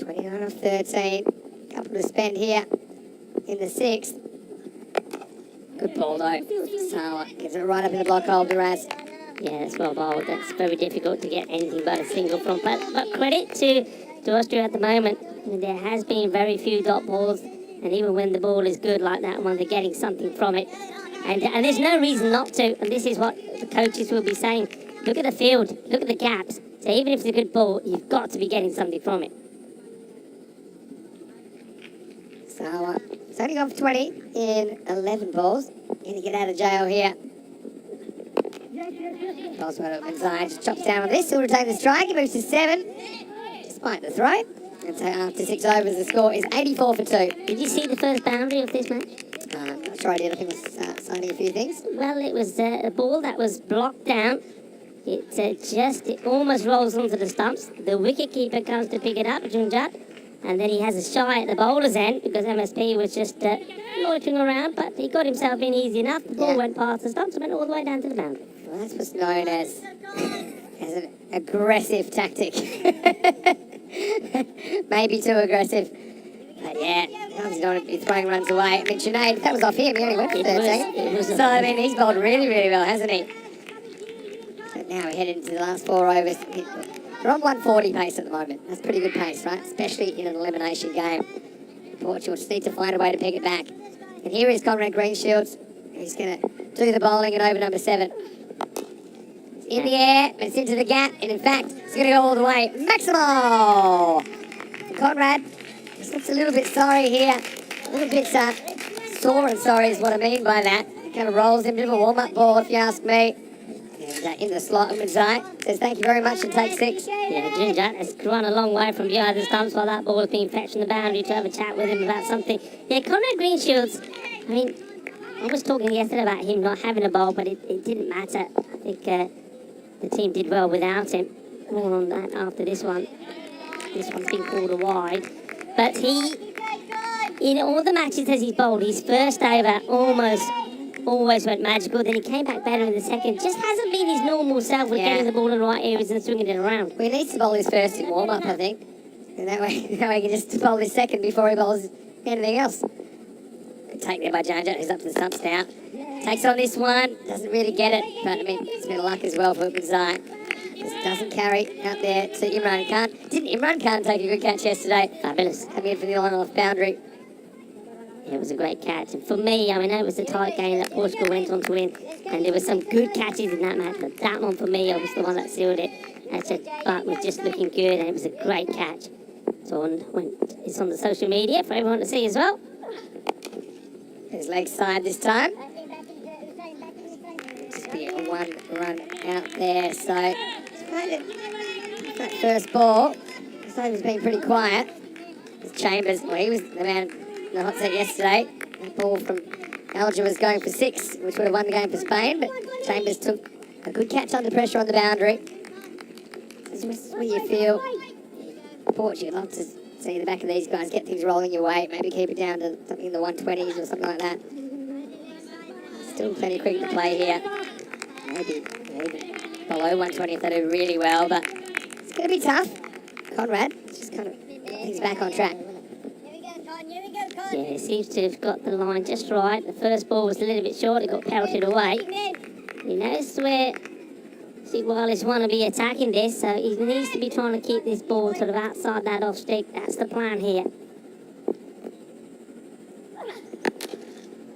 29 of 13. Couple to spend here in the 6th. Good ball though. So gets it right up in the block hole, Duraz. Yeah, that's well bowled. That's very difficult to get anything but a single from. But credit to Austria at the moment. I mean, there has been very few dot balls, and even when the ball is good like that one, they're getting something from it. And there's no reason not to. And this is what the coaches will be saying. Look at the field. Look at the gaps. So even if it's a good ball, you've got to be getting something from it. So it's only gone for 20 in 11 balls. Going to get out of jail here. Boswell inside, just chops down on this. He'll retain the strike. He moves to 7, despite the throw. And so after 6 overs, the score is 84 for 2. Did you see the first boundary of this match? I'm not sure I did. I think I was signing a few things. Well, it was a ball that was blocked down. It almost rolls onto the stumps. The wicketkeeper comes to pick it up, Junjat, and then he has a shy at the bowler's end because MSP was just loitering around, but he got himself in easy enough. The ball went past the stumps and went all the way down to the boundary. Well, that's what's known as an aggressive tactic. Maybe too aggressive. But yeah, obviously don't want to be throwing runs away. I mean, Junaid, that was off him. He only went for 13. So, I mean, he's bowled really, really well, hasn't he? So now we're heading into the last 4 overs. We're on 140 pace at the moment. That's pretty good pace, right? Especially in an elimination game. Portugal just need to find a way to pick it back. And here is Conrad Greenshields. He's going to do the bowling at over number 7. It's in the air, but it's into the gap. And in fact, it's going to go all the way. Maximal! Conrad just looks a little bit sorry here. A little bit sore and sorry is what I mean by that. It kind of rolls him, a bit of a warm-up ball, if you ask me. And in the slot, Upmanzai says thank you very much and take 6. Yeah, Junjat has run a long way from behind the stumps while that ball was being fetched from the boundary to have a chat with him about something. Yeah, Conrad Greenshields, I mean, I was talking yesterday about him not having a bowl, but it didn't matter. I think the team did well without him. More on that after this one. This one's been called a wide. But he, in all the matches that he's bowled, his first over always went magical. Then he came back better in the second. Just hasn't been his normal self with getting the ball in the right areas and swinging it around. Well, he needs to bowl his first in warm-up, I think. And that way he can just bowl his second before he bowls anything else. Good take there by Janja, who's up to the stumps now. Takes on this one, doesn't really get it, but I mean, it's a bit of luck as well for Upmanzai. Just doesn't carry out there to Imran Khan. Didn't Imran Khan take a good catch yesterday? Fabulous. Coming in from the on-off boundary. It was a great catch. And for me, I mean, it was a tight game that Portugal went on to win. And there were some good catches in that match. But that one for me was the one that sealed it. But was just looking good and it was a great catch. So it's on the social media for everyone to see as well. His leg side this time. Just be a 1 run out there. So that first ball, so he's been pretty quiet. Chambers, well, he was the man in the hot set yesterday. That ball from Alger was going for 6, which would have won the game for Spain, but Chambers took a good catch under pressure on the boundary. This is where you feel Portugal love to see the back of these guys, get things rolling your way, maybe keep it down to something in the 120s or something like that. Still plenty quick to play here. Maybe below 120 if they do really well, but it's going to be tough. Conrad, it's just kind of, he's back on track. Yeah, he seems to have got the line just right. The first ball was a little bit short, it got pelted away. He knows where Sigwali's want to be attacking this, so he needs to be trying to keep this ball sort of outside that off stick. That's the plan here.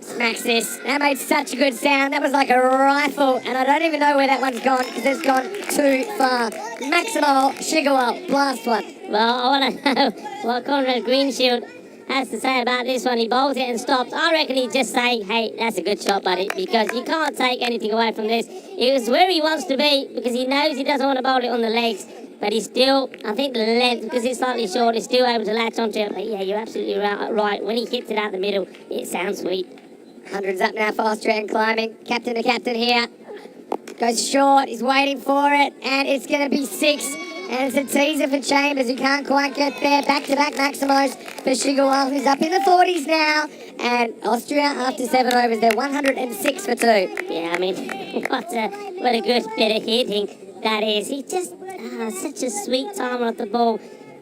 Smacks this. That made such a good sound. That was like a rifle, and I don't even know where that one's gone because it's gone too far. Maximal Shigawal, blast one. Well, I want to know what Conrad Greenshield has to say about this one. He bowls it and stops. I reckon he'd just say, hey, that's a good shot, buddy, because you can't take anything away from this. He was where he wants to be because he knows he doesn't want to bowl it on the legs, but he's still, I think the length, because it's slightly short, he's still able to latch onto it. But yeah, you're absolutely right. When he hits it out the middle, it sounds sweet. Hundreds up now for Australian climbing. Captain to captain here. Goes short, he's waiting for it, and it's going to be 6. And it's a teaser for Chambers, who can't quite get there. Back-to-back Maximos for Shigawal, who's up in the 40s now. And Austria, after 7 overs, they're 106 for 2. Yeah, I mean, what a good bit of hitting that is. He just, such a sweet timer off the ball.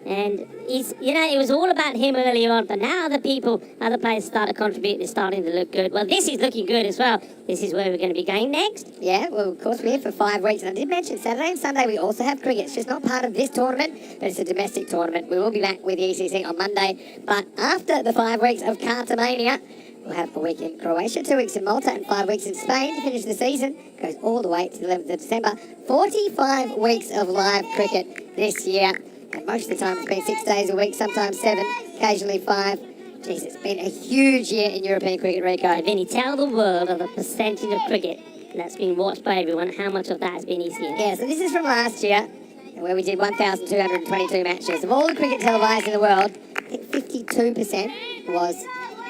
And he's, it was all about him earlier on, but now other players start to contribute. They're starting to look good. Well, this is looking good as well. This is where we're going to be going next. Yeah, well, of course, we're here for 5 weeks. And I did mention Saturday and Sunday we also have cricket. It's just not part of this tournament, but it's a domestic tournament. We will be back with the ECC on Monday. But after the 5 weeks of Cartamania, we'll have a week in Croatia, 2 weeks in Malta, and 5 weeks in Spain to finish the season. Goes all the way to the 11th of December. 45 weeks of live cricket this year. And most of the time it's been 6 days a week, sometimes 7, occasionally 5. Jeez, it's been a huge year in European cricket, Rico. Vinny, tell the world of the percentage of cricket that's been watched by everyone, how much of that has been ECN? Yeah, so this is from last year, where we did 1,222 matches. Of all the cricket televised in the world, I think 52% was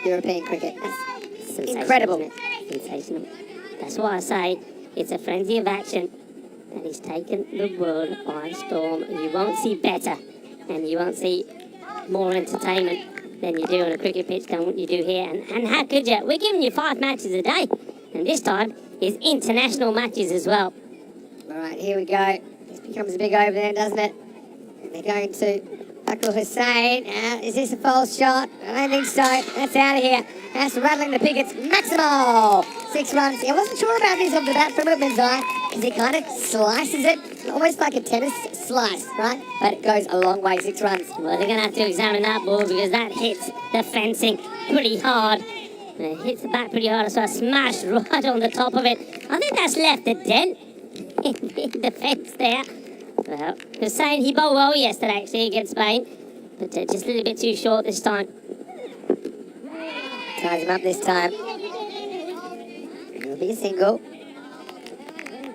European cricket. That's incredible. Sensational. That's why I say it's a frenzy of action that has taken the world by storm. You won't see better, and you won't see more entertainment than you do on a cricket pitch than what you do here. And how could you? We're giving you 5 matches a day, and this time is international matches as well. All right, here we go. This becomes a big over there, doesn't it? And they're going to Akul Hussain. Is this a false shot? I don't think so. That's out of here. That's rattling the pickets. Maximal! 6 runs. I wasn't sure about this off the bat from Whitman's eye, because he kind of slices it, almost like a tennis slice, right? But it goes a long way, 6 runs. Well, they're going to have to examine that ball, because that hits the fencing pretty hard. It hits the bat pretty hard, so I smashed right on the top of it. I think that's left a dent in the fence there. Well, Hussain, he bowled well yesterday, actually, against Spain, but just a little bit too short this time. Ties him up this time. It'll be a single.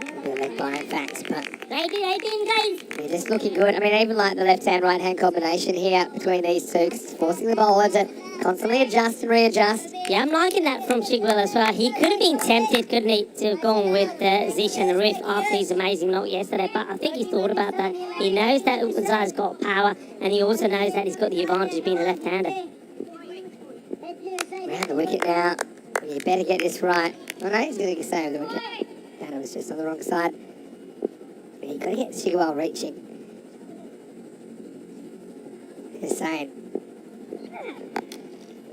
It'll be a leg by, in fact, but they're just looking good. I mean, even like the left-hand, right-hand combination here between these two, 'cause it's forcing the bowler to constantly adjust and readjust. Yeah, I'm liking that from Chigwell as well. He could have been tempted, couldn't he, to have gone with Zish and the Riff after his amazing knock yesterday, but I think he thought about that. He knows that Upanzai's got power, and he also knows that he's got the advantage of being a left-hander. Round the wicket now. You better get this right. Oh no, he's going to save the wicket. That was just on the wrong side. But you've got to get Shigawal reaching. Hussain.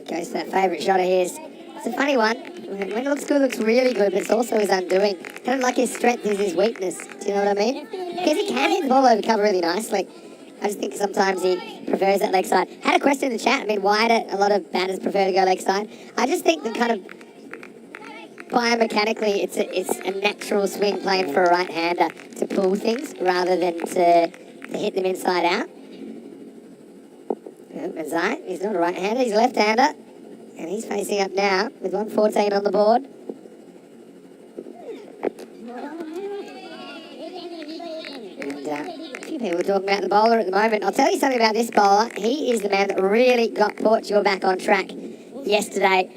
Goes to that favourite shot of his. It's a funny one. When it looks good, it looks really good, but it's also his undoing. Kind of like his strength is his weakness. Do you know what I mean? Because he can hit the ball over cover really nicely. I just think sometimes he prefers that leg side. Had a question in the chat. I mean, why do a lot of batters prefer to go leg side? I just think that kind of biomechanically, it's a natural swing playing for a right-hander to pull things rather than to hit them inside out. Mazai, he's not a right-hander, he's a left-hander. And he's facing up now with 114 on the board. And a few people are talking about the bowler at the moment. I'll tell you something about this bowler. He is the man that really got Portugal back on track yesterday.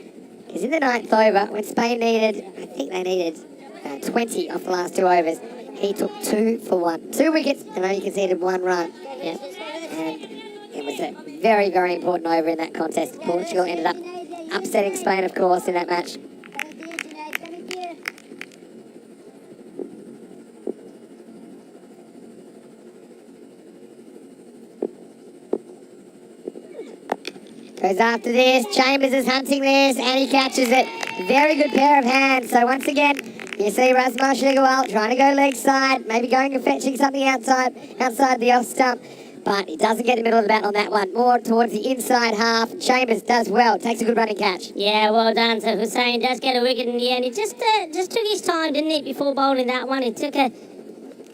Because in the 9th over, when Spain needed, I think they needed 20 off the last 2 overs, he took 2 for 1. 2 wickets and only conceded 1 run. Yeah. And it was a very, very important over in that contest. Portugal ended up upsetting Spain, of course, in that match. Goes after this. Chambers is hunting this, and he catches it. Very good pair of hands. So once again, you see Rasmus Shigerwell trying to go leg side, maybe going and fetching something outside the off stump. But he doesn't get in the middle of the bat on that one. More towards the inside half. Chambers does well. Takes a good running catch. Yeah, well done. So Hussein does get a wicket in the end. He just took his time, didn't he, before bowling that one. He took a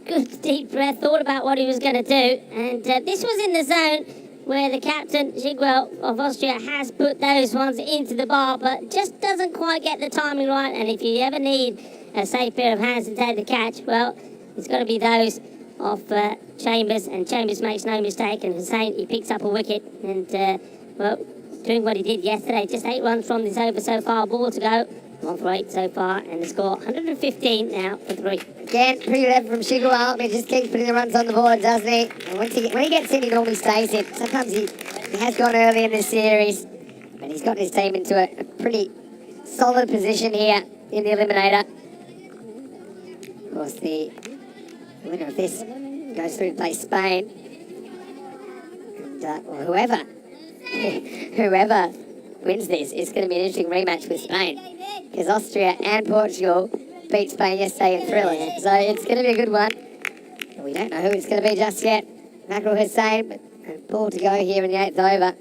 good deep breath, thought about what he was going to do. And this was in the zone where the captain, Shigwell of Austria, has put those ones into the bar, but just doesn't quite get the timing right. And if you ever need a safe pair of hands to take the catch, well, it's got to be those of Chambers, and Chambers makes no mistake, and Hussein, he picks up a wicket, and well, doing what he did yesterday. Just 8 runs from this over so far, ball to go, 1 for 8 so far, and the score 115 now for 3. Again, pretty left from Shigerwell. I mean, just keeps putting the runs on the board, doesn't he? And when he gets in, he normally stays in. Sometimes he has gone early in this series, but he's got his team into a pretty solid position here in the eliminator. Of course, the winner of this goes through to play Spain. And well, whoever wins this, it's going to be an interesting rematch with Spain, because Austria and Portugal beat Spain yesterday in thrillers. So it's going to be a good one. We don't know who it's going to be just yet. Mackerel Hussein, but a ball to go here in the 8th over.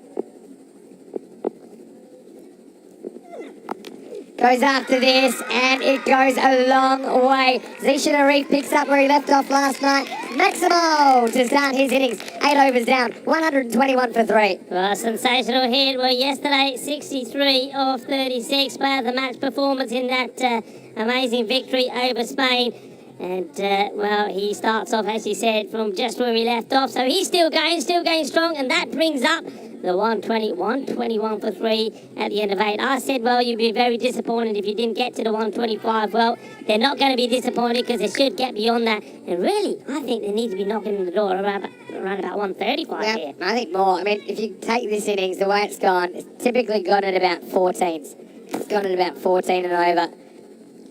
Goes after this, and it goes a long way. Zishan Arif picks up where he left off last night. Maximo to start his innings. 8 overs down, 121 for 3. Well, sensational hit. Well, yesterday, 63 of 36. Player of the match performance in that amazing victory over Spain. And, well, he starts off, as he said, from just where he left off. So he's still going strong, and that brings up the 121 for 3 at the end of 8. I said, well, you'd be very disappointed if you didn't get to the 125. Well, they're not going to be disappointed because they should get beyond that. And really, I think they need to be knocking on the door around about 135 here. I think more. I mean, if you take this innings, the way it's gone, it's typically gone at about 14s. It's gone at about 14 and over.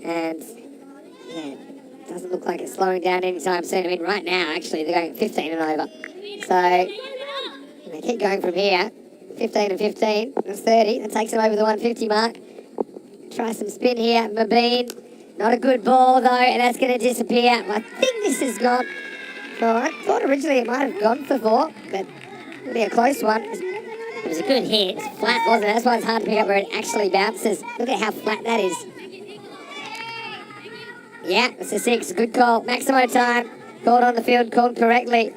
And, yeah, it doesn't look like it's slowing down anytime soon. I mean, right now, actually, they're going 15 and over. So they keep going from here. 15 and 15, that's 30. That takes them over the 150 mark. Try some spin here. Mabeen, not a good ball though, and that's going to disappear. I think this has gone for, I thought originally it might have gone for 4, but it'll be a close one. It was a good hit. It's flat, wasn't it? That's why it's hard to pick up where it actually bounces. Look at how flat that is. Yeah, it's a 6. Good call. Maximo time. Called on the field, called correctly.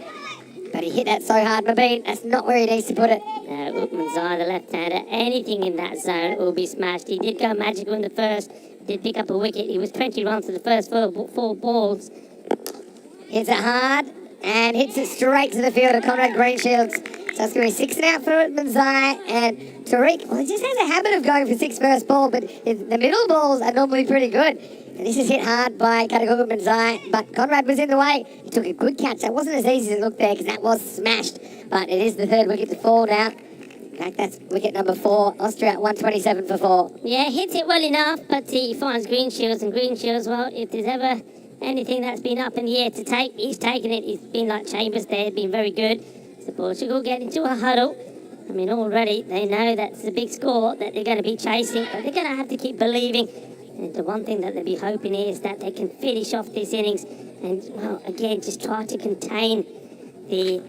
But he hit that so hard, Mabeen. That's not where he needs to put it. Upman's eye, the left-hander, anything in that zone will be smashed. He did go magical in the first, did pick up a wicket. He was 20 runs for the first 4 balls. Hits it hard and hits it straight to the field of Conrad Greenshields. So it's going to be 6 and out for Upman's eye. And Tariq, well, he just has a habit of going for 6 first ball, but the middle balls are normally pretty good. And this is hit hard by Katago Upman's eye, but Conrad was in the way. He took a good catch. That wasn't as easy as it looked there because that was smashed. But it is the 3rd wicket to fall now. In fact, that's wicket number 4. Austria at 127 for 4. Yeah, hits it well enough, but he finds Greenshields, and Greenshields, well, if there's ever anything that's been up in the air to take, he's taken it. He's been like Chambers there, been very good. So Portugal get into a huddle. I mean, already they know that's a big score that they're going to be chasing, but they're going to have to keep believing. And the one thing that they'll be hoping is that they can finish off this innings and, well, again, just try to contain the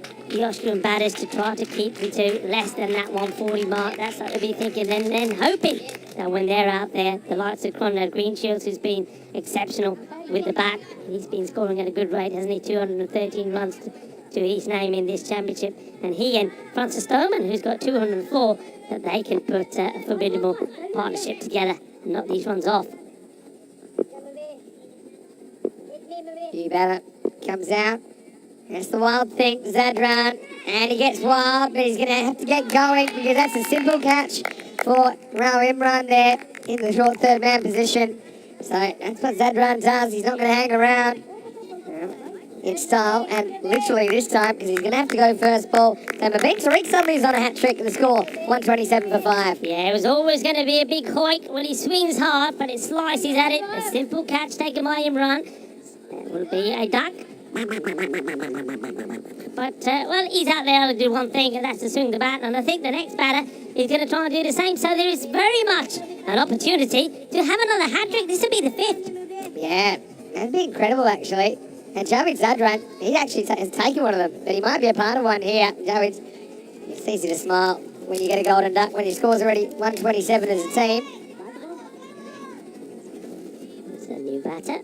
Austrian batters, to try to keep them to less than that 140 mark. That's what they'll be thinking, and then hoping that when they're out there, the likes of Conrad Greenshields, who's been exceptional with the bat, he's been scoring at a good rate, hasn't he? 213 runs to his name in this championship. And he and Francis Stoneman, who's got 204, that they can put a formidable partnership together and knock these runs off. New batter comes out. That's the wild thing, Zadran. And he gets wild, but he's going to have to get going because that's a simple catch for Rao Imran there in the short 3rd man position. So that's what Zadran does. He's not going to hang around in style, and literally this time, because he's going to have to go first ball. So Mabeen Tariq suddenly is on a hat trick and the score 127 for 5. Yeah, it was always going to be a big hoik when he swings hard, but it slices at it. A simple catch taken by Imran. That will be a duck. But, well, he's out there to do one thing, and that's to swing the bat. And I think the next batter is going to try and do the same. So there is very much an opportunity to have another hat-trick. This will be the 5th. Yeah, that'd be incredible, actually. And Javid Zadran, he actually has taken one of them, but he might be a part of one here. Javid, it's easy to smile when you get a golden duck, when your score's already 127 as a team. It's a new batter.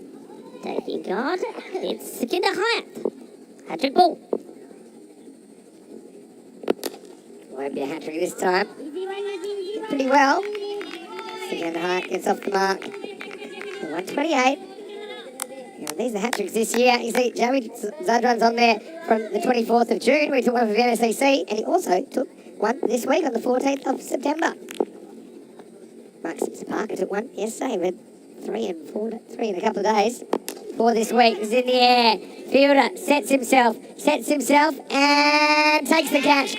Taking guard. It's Sekinder Hayat. Hat-trick ball. Won't be a hat-trick this time. Pretty well. Sekinder Hayat gets off the mark. 128. These are the hat-tricks this year. You see, Joey Zadran's on there from the 24th of June. We took one for the NSCC, and he also took one this week on the 14th of September. Mark Simpson Parker took one yesterday, but 3 in a couple of days. 4 this week is in the air. Fielder sets himself, and takes the catch.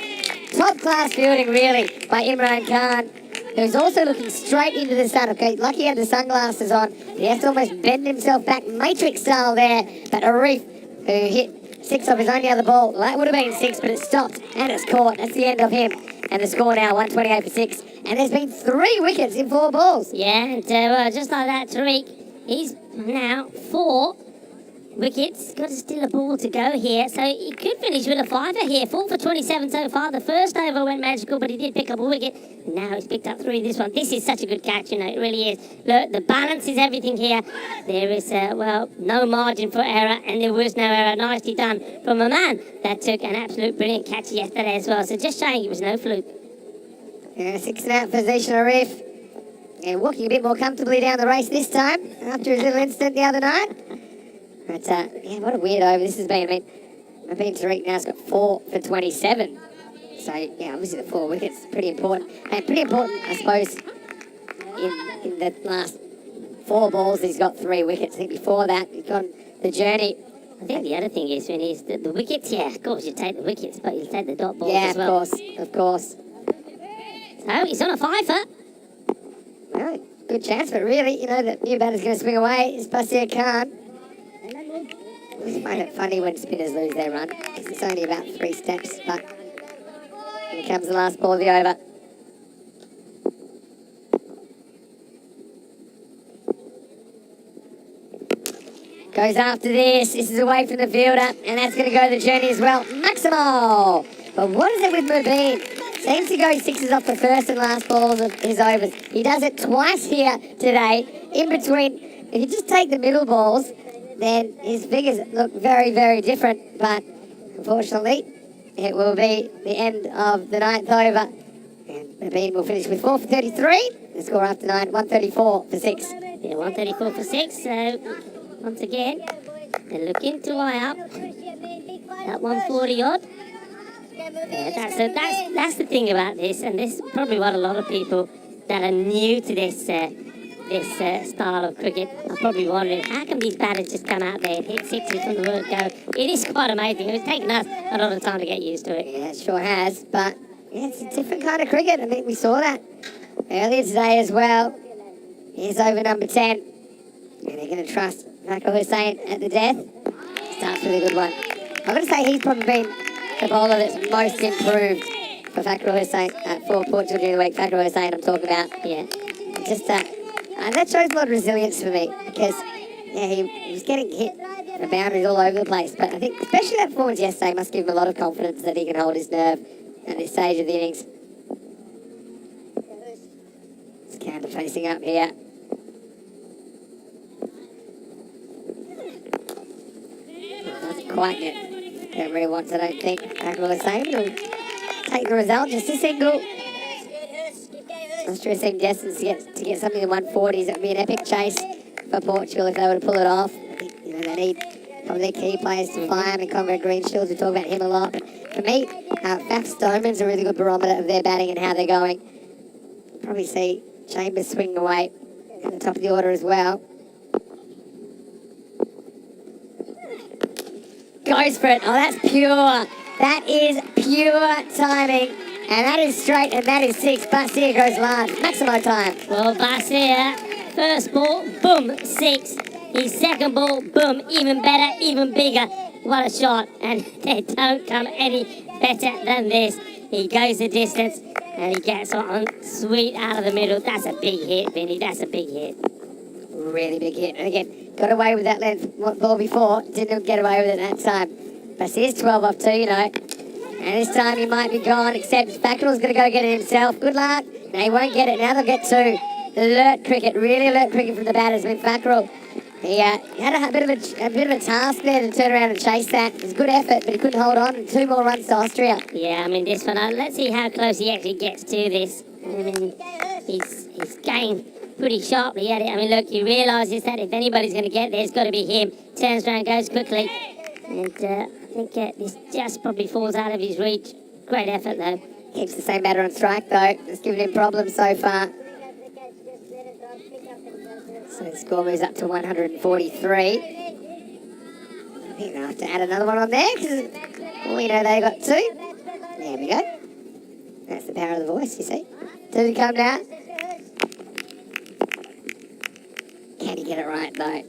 Top-class fielding, really, by Imran Khan, who's also looking straight into the sun. Okay, lucky he had the sunglasses on. He has to almost bend himself back, Matrix style there. But Arif, who hit 6 off his only other ball, well, that would have been 6, but it stopped and it's caught. That's the end of him. And the score now, 128 for 6. And there's been 3 wickets in 4 balls. Yeah, and well, just like that, Tariq, he's now 4 wickets. Got still a ball to go here, so he could finish with a 5er here. 4 for 27 so far. The first over went magical, but he did pick up a wicket. Now he's picked up 3 this one. This is such a good catch, you know, it really is. Look, the balance is everything here. There is, well, no margin for error, and there was no error. Nicely done from a man that took an absolute brilliant catch yesterday as well. So just showing it was no fluke. Yeah, 6 and out for Zishan Arif. And walking a bit more comfortably down the race this time after his little incident the other night. But, yeah, what a weird over this has been. I mean, Tariq now's got 4 for 27. So, yeah, obviously the 4 wickets, pretty important. And pretty important, I suppose, in the last 4 balls, he's got 3 wickets. I think before that, he's gone the journey. I think the other thing is when he's the wickets, yeah, of course you take the wickets, but you take the dot balls as well. Yeah, of course. So, he's on a 5er. Well, good chance, but really, you know, the new batter's going to swing away. It's Basir Khan. I just find it funny when spinners lose their run, because it's only about 3 steps, but here comes the last ball of the over. Goes after this. This is away from the fielder, and that's going to go the journey as well. Maximo! But what is it with Mubin? Seems to go 6s off the first and last balls of his overs. He does it twice here today. In between, if you just take the middle balls, then his figures look very, very different. But unfortunately, it will be the end of the 9th over. And Mubin will finish with 4 for 33. The score after 9, 134 for 6. Yeah, 134 for 6. So, once again, they're looking to eye up that 140 odd. Yeah, that's the thing about this, and this is probably what a lot of people that are new to this style of cricket are probably wondering, how come these batters just come out there and hit 6s from the word go? It is quite amazing. It's taken us a lot of time to get used to it. Yeah, it sure has, but yeah, it's a different kind of cricket. I mean, we saw that earlier today as well. Here's over number 10, and they're going to trust Michael Hussain at the death. Starts with a good one. I've got to say, he's probably been the bowler that's most improved for Fakrul Hussain for Portugal during the week. Fakrul Hussain I'm talking about. Yeah, just that shows a lot of resilience for me, because yeah, he was getting hit the boundaries all over the place, but I think especially that performance yesterday must give him a lot of confidence that he can hold his nerve at this stage of the innings. It's counter facing up here. Doesn't quite get really wants, I don't think. Fakrul Hussain will take the result, just a single. Austria seemed destined to get something in the 140s. It would be an epic chase for Portugal if they were to pull it off. I think, you know, they need probably their key players to fire, and Conrad Greenshields, we talk about him a lot. But for me, Faf Stoneman's a really good barometer of their batting and how they're going. Probably see Chambers swinging away at the top of the order as well. Goes for it. Oh, that's pure. That is pure timing. And that is straight, and that is 6. Basir goes large. Maximo time. Well, Basir, first ball, boom, 6. His second ball, boom, even better, even bigger. what a shot, and they don't come any better than this. He goes the distance, and he gets on sweet out of the middle. That's a big hit, Vinny, that's a big hit. Really big hit. And again, got away with that length ball before. Didn't get away with it that time. But here's 12 off 2, you know. And this time he might be gone, except Fackrell's going to go get it himself. Good luck. No, he won't get it. Now they'll get 2. Alert cricket, really alert cricket from the batters with Fackrell. He had a bit of a task there to turn around and chase that. It was good effort, but he couldn't hold on. 2 more runs to Austria. Yeah, I mean, this one, let's see how close he actually gets to this. I mean, he's going pretty sharply at it. I mean, look, he realises that if anybody's going to get there, it's got to be him. Turns around, goes quickly. And I think this just probably falls out of his reach. Great effort, though. Keeps the same batter on strike, though. It's given him problems so far. So the score moves up to 143. I think they'll have to add another one on there, because we know they got 2. There we go. That's the power of the voice, you see. 2 to come now. Can he get it right, though?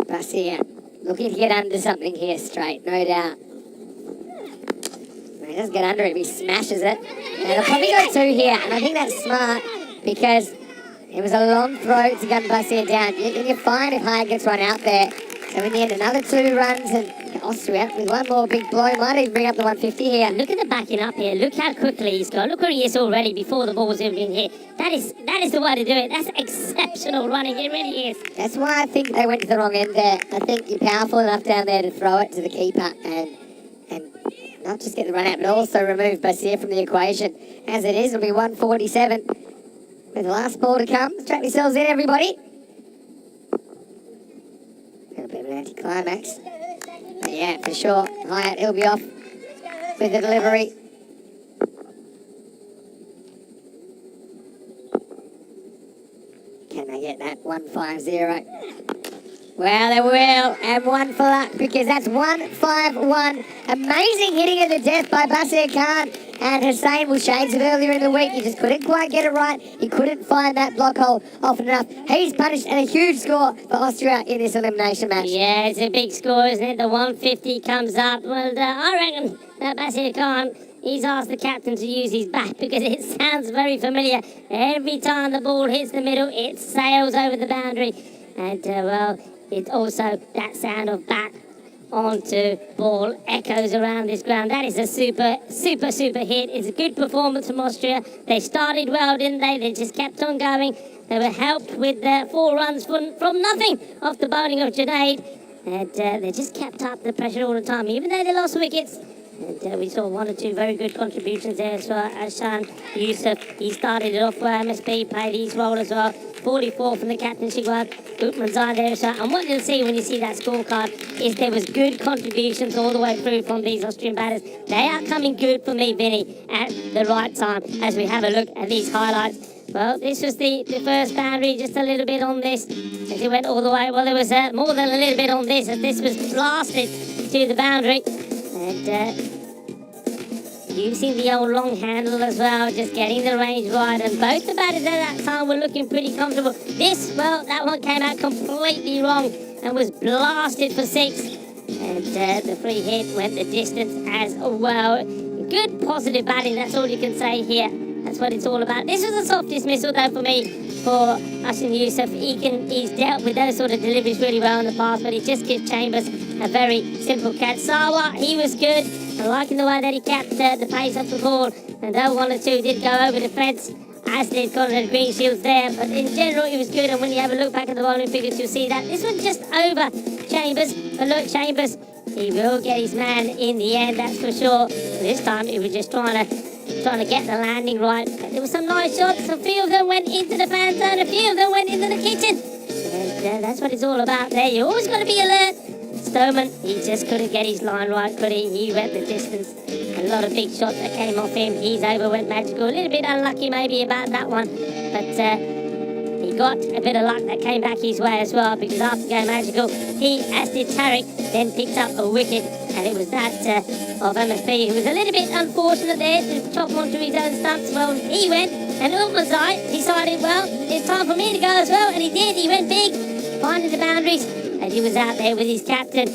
Bassier looking to get under something here straight, no doubt. He doesn't get under it, he smashes it. And he'll probably go 2 here, and I think that's smart, because it was a long throw to gun Bassier down. You're fine if Hyatt gets one out there. So in the end, another 2 runs, and Austria, with one more big blow, might even bring up the 150 here. Look at the backing up here. Look how quickly he's gone. Look where he is already before the ball's even been hit. That is the way to do it. That's exceptional running. It really is. That's why I think they went to the wrong end there. I think you're powerful enough down there to throw it to the keeper and not just get the run out, but also remove Bassier from the equation. As it is, it'll be 147. With the last ball to come. Strap yourselves in, everybody. A bit of an anticlimax. But yeah, for sure. Hyatt, he'll be off with the delivery. Can they get that 150? Well, they will. And 1 for luck, because that's 151. Amazing hitting at the death by Bassier Khan. And Hussain was shades of earlier in the week. He just couldn't quite get it right. He couldn't find that block hole often enough. He's punished, and a huge score for Austria in this elimination match. Yeah, it's a big score, isn't it? The 150 comes up. Well, I reckon that Bassier Khan, he's asked the captain to use his bat, because it sounds very familiar. Every time the ball hits the middle, it sails over the boundary. And, well, it's also that sound of bat onto ball echoes around this ground. That is a super hit. It's a good performance from Austria. They started well, didn't they? They just kept on going. They were helped with 4 runs from nothing off the bowling of Junaid. And they just kept up the pressure all the time, even though they lost wickets. And we saw 1 or 2 very good contributions there as well. Hassan Yusuf, he started it off where MSB played his role as well. 44 from the captaincy squad. Gutman's there as well. And what you'll see when you see that scorecard is there was good contributions all the way through from these Austrian batters. They are coming good for me, Vinny, at the right time as we have a look at these highlights. Well, this was the first boundary, just a little bit on this as it went all the way. Well, there was more than a little bit on this as this was blasted to the boundary. And using the old long handle as well, just getting the range right, and both the batters at that time were looking pretty comfortable. This, well, that one came out completely wrong and was blasted for 6, and the free hit went the distance as well. Good positive batting, that's all you can say here. That's what it's all about. This was a soft dismissal though for me, for Hassan Yusuf. He's dealt with those sort of deliveries really well in the past, but he just gives Chambers a very simple catch. Sawa, he was good. I'm liking the way that he kept the pace of the ball, and though 1 or 2 did go over the fence, as did Conrad Greenshields there, but in general it was good. And when you have a look back at the bowling figures, you'll see that this was just over Chambers. But look, Chambers, he will get his man in the end, that's for sure. This time he was just trying to get the landing right. But there were some nice shots. A few of them went into the fan zone, a few of them went into the kitchen. And that's what it's all about there. You always got to be alert. Stoneman, he just couldn't get his line right, could he? He went the distance. A lot of big shots that came off him. His over went magical. A little bit unlucky maybe about that one. But he got a bit of luck that came back his way as well, because after going magical, he, as did Tarek, then picked up a wicket. And it was that of MSP, who was a little bit unfortunate there to chop onto his own stumps. Well, he went, and Ulmazai decided, well, it's time for me to go as well. And he did. He went big, finding the boundaries. And he was out there with his captain,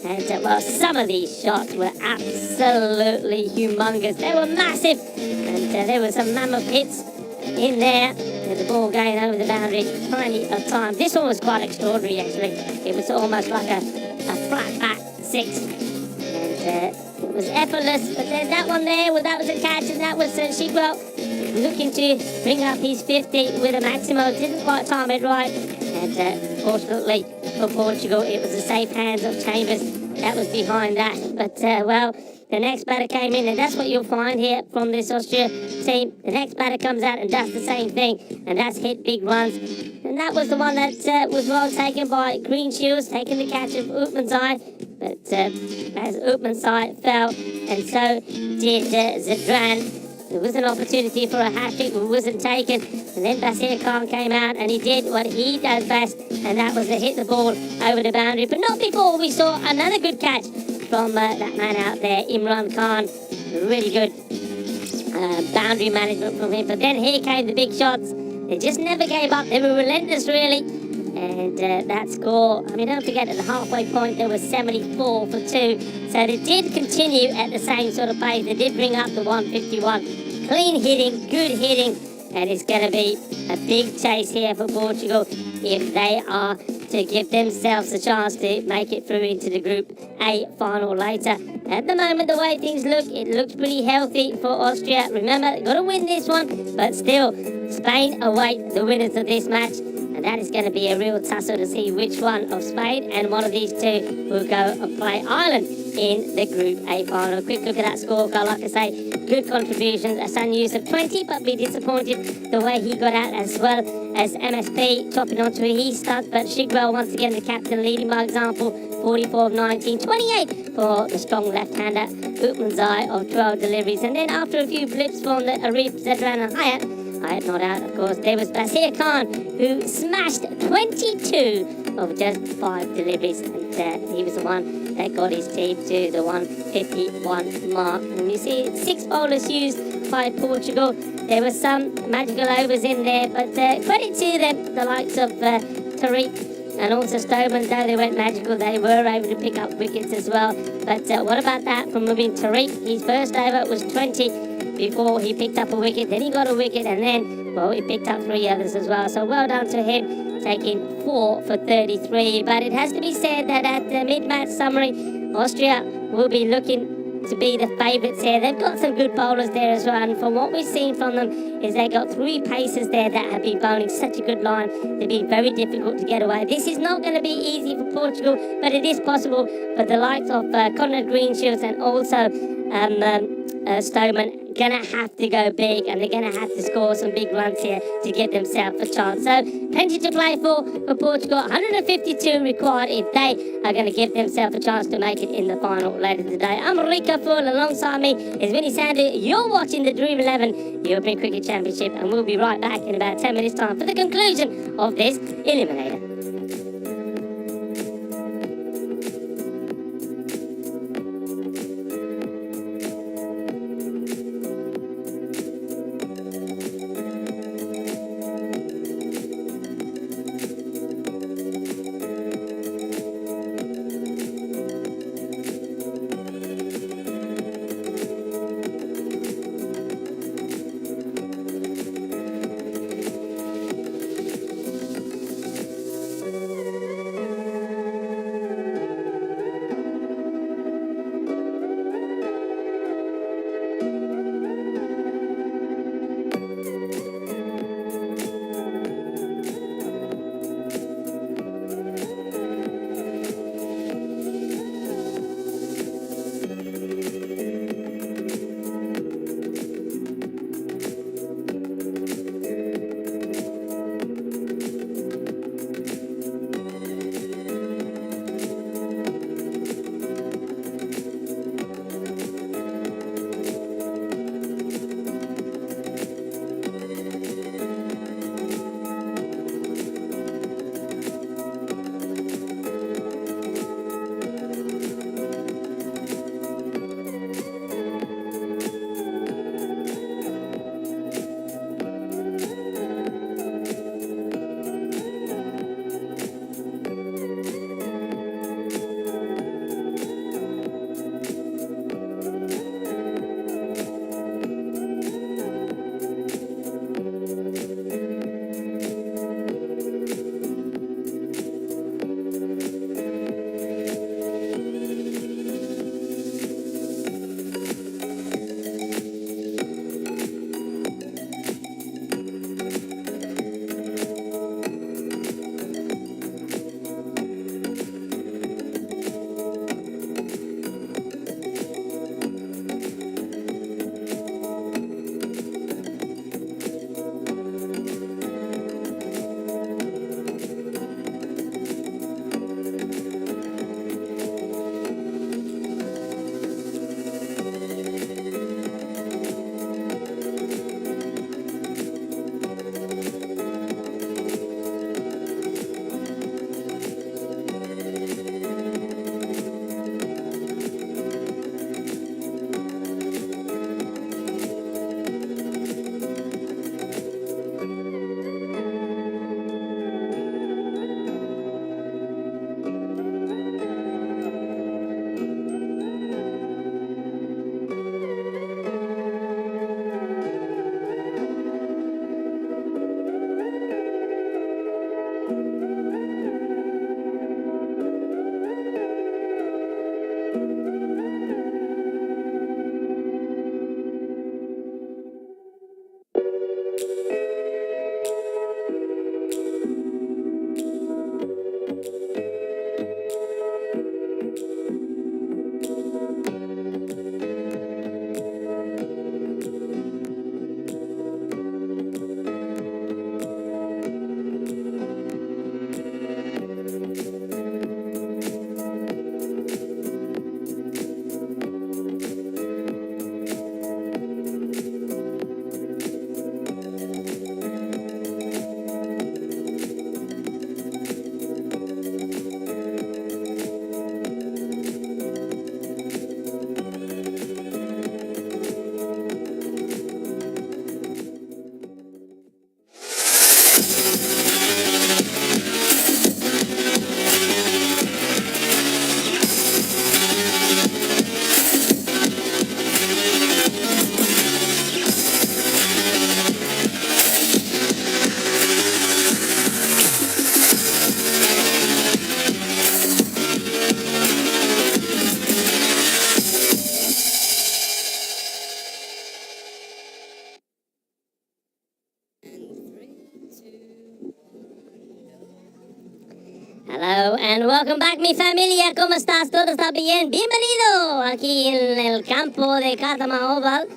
And well, some of these shots were absolutely humongous. They were massive, and there were some mammoth hits in there. With the ball going over the boundary plenty of time. This one was quite extraordinary, actually. It was almost like a flat back 6. And it was effortless, but then that one there, well, that was a catch, and that was Shigwell looking to bring up his 50 with a maximo. Didn't quite time it right, and fortunately for Portugal, it was the safe hands of Chambers that was behind that. But well, the next batter came in, and that's what you'll find here from this Austria team. The next batter comes out and does the same thing, and that's hit big runs. And that was the one that was well taken by Green Shields, taking the catch of Utman's eye. But as Utman's eye fell, and so did Zadran. There was an opportunity for a hat-trick, but wasn't taken. And then Basir Khan came out, and he did what he does best, and that was to hit the ball over the boundary. But not before we saw another good catch from that man out there, Imran Khan. Really good boundary management from him. But then here came the big shots. They just never gave up. They were relentless, really. And that score, I mean, don't forget at the halfway point there was 74 for 2. So they did continue at the same sort of pace. They did bring up the 151. Clean hitting, good hitting. And it's going to be a big chase here for Portugal if they are to give themselves a chance to make it through into the Group A final later. At the moment, the way things look, it looks pretty healthy for Austria. Remember, they've got to win this one, but still, Spain await the winners of this match. And that is going to be a real tussle to see which one of Spain and one of these two will go and play Ireland in the Group A final. Quick look at that scorecard. Like I say, good contributions. Hassan Yusuf 20, but be disappointed the way he got out, as well as MSP chopping onto his stunt. But Shigwell, once again, the captain, leading by example, 44 of 19, 28 for the strong left-hander, Utman's eye of 12 deliveries. And then after a few blips from the Arif, Zadran and Hayat not out, of course, there was Basir Khan, who smashed 22 of just 5 deliveries, and he was the one that got his team to the 151 mark. And you see 6 bowlers used by Portugal. There were some magical overs in there, but credit to them, the likes of Tariq and also Stoneman, though they went magical, they were able to pick up wickets as well. But what about that from moving Tariq? His first over was 20 before he picked up a wicket, then he got a wicket, and then, well, he picked up 3 others as well. So well done to him, taking 4 for 33. But it has to be said that at the mid-match summary, Austria will be looking to be the favourites here. They've got some good bowlers there as well, and from what we've seen from them is they got 3 pacers there that have been bowling such a good line. They've been very difficult to get away. This is not going to be easy for Portugal, but it is possible for the likes of Conrad Greenshields and also Stoneman gonna have to go big, and they're gonna have to score some big runs here to get themselves a chance. So plenty to play for Portugal. 152 required if they are gonna give themselves a chance to make it in the final later today. I'm Rika Full, alongside me is Vinny Sandu. You're watching the Dream 11 European Cricket Championship, and we'll be right back in about 10 minutes time for the conclusion of this eliminator. Hello and welcome back, mi familia. ¿Cómo estás? ¿Todo está bien? Bienvenido aquí en el campo de Cartama Oval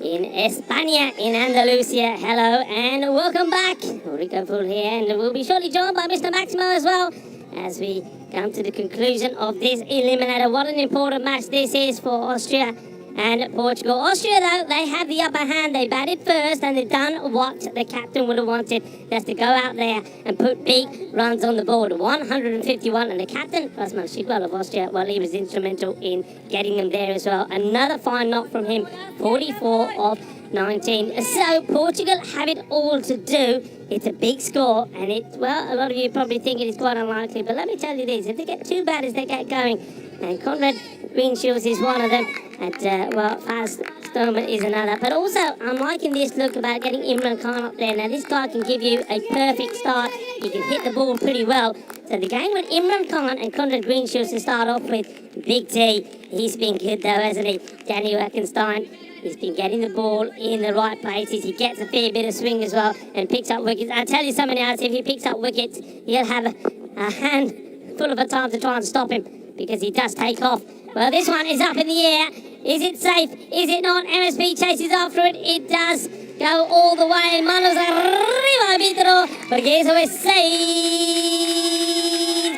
in España, in Andalusia. Hello and welcome back. Rico Full here, and we'll be shortly joined by Mr. Maximo as well as we come to the conclusion of this eliminator. What an important match this is for Austria and Portugal. Austria, though, they have the upper hand. They batted first and they've done what the captain would have wanted. That's to go out there and put big runs on the board. 151, and the captain, Rasmus Shidwell of Austria, well, he was instrumental in getting them there as well. Another fine knock from him, 44 of 19. So Portugal have it all to do. It's a big score, and it's, well, a lot of you probably think it is quite unlikely, but let me tell you this, if they get two batters, they get going, and Conrad Greenshields is one of them, and, well, Faz Stoneman is another. But also, I'm liking this look about getting Imran Khan up there. Now, this guy can give you a perfect start. He can hit the ball pretty well. So the game with Imran Khan and Conrad Greenshields to start off with. Big T, he's been good though, hasn't he? Daniel Eckenstein, he's been getting the ball in the right places. He gets a fair bit of swing as well and picks up wickets. I'll tell you something else, if he picks up wickets, he'll have a handful of a time to try and stop him, because he does take off. Well, this one is up in the air. Is it safe? Is it not? MSP chases after it. It does go all the way. Manos arriba, arbitro, porque eso es 6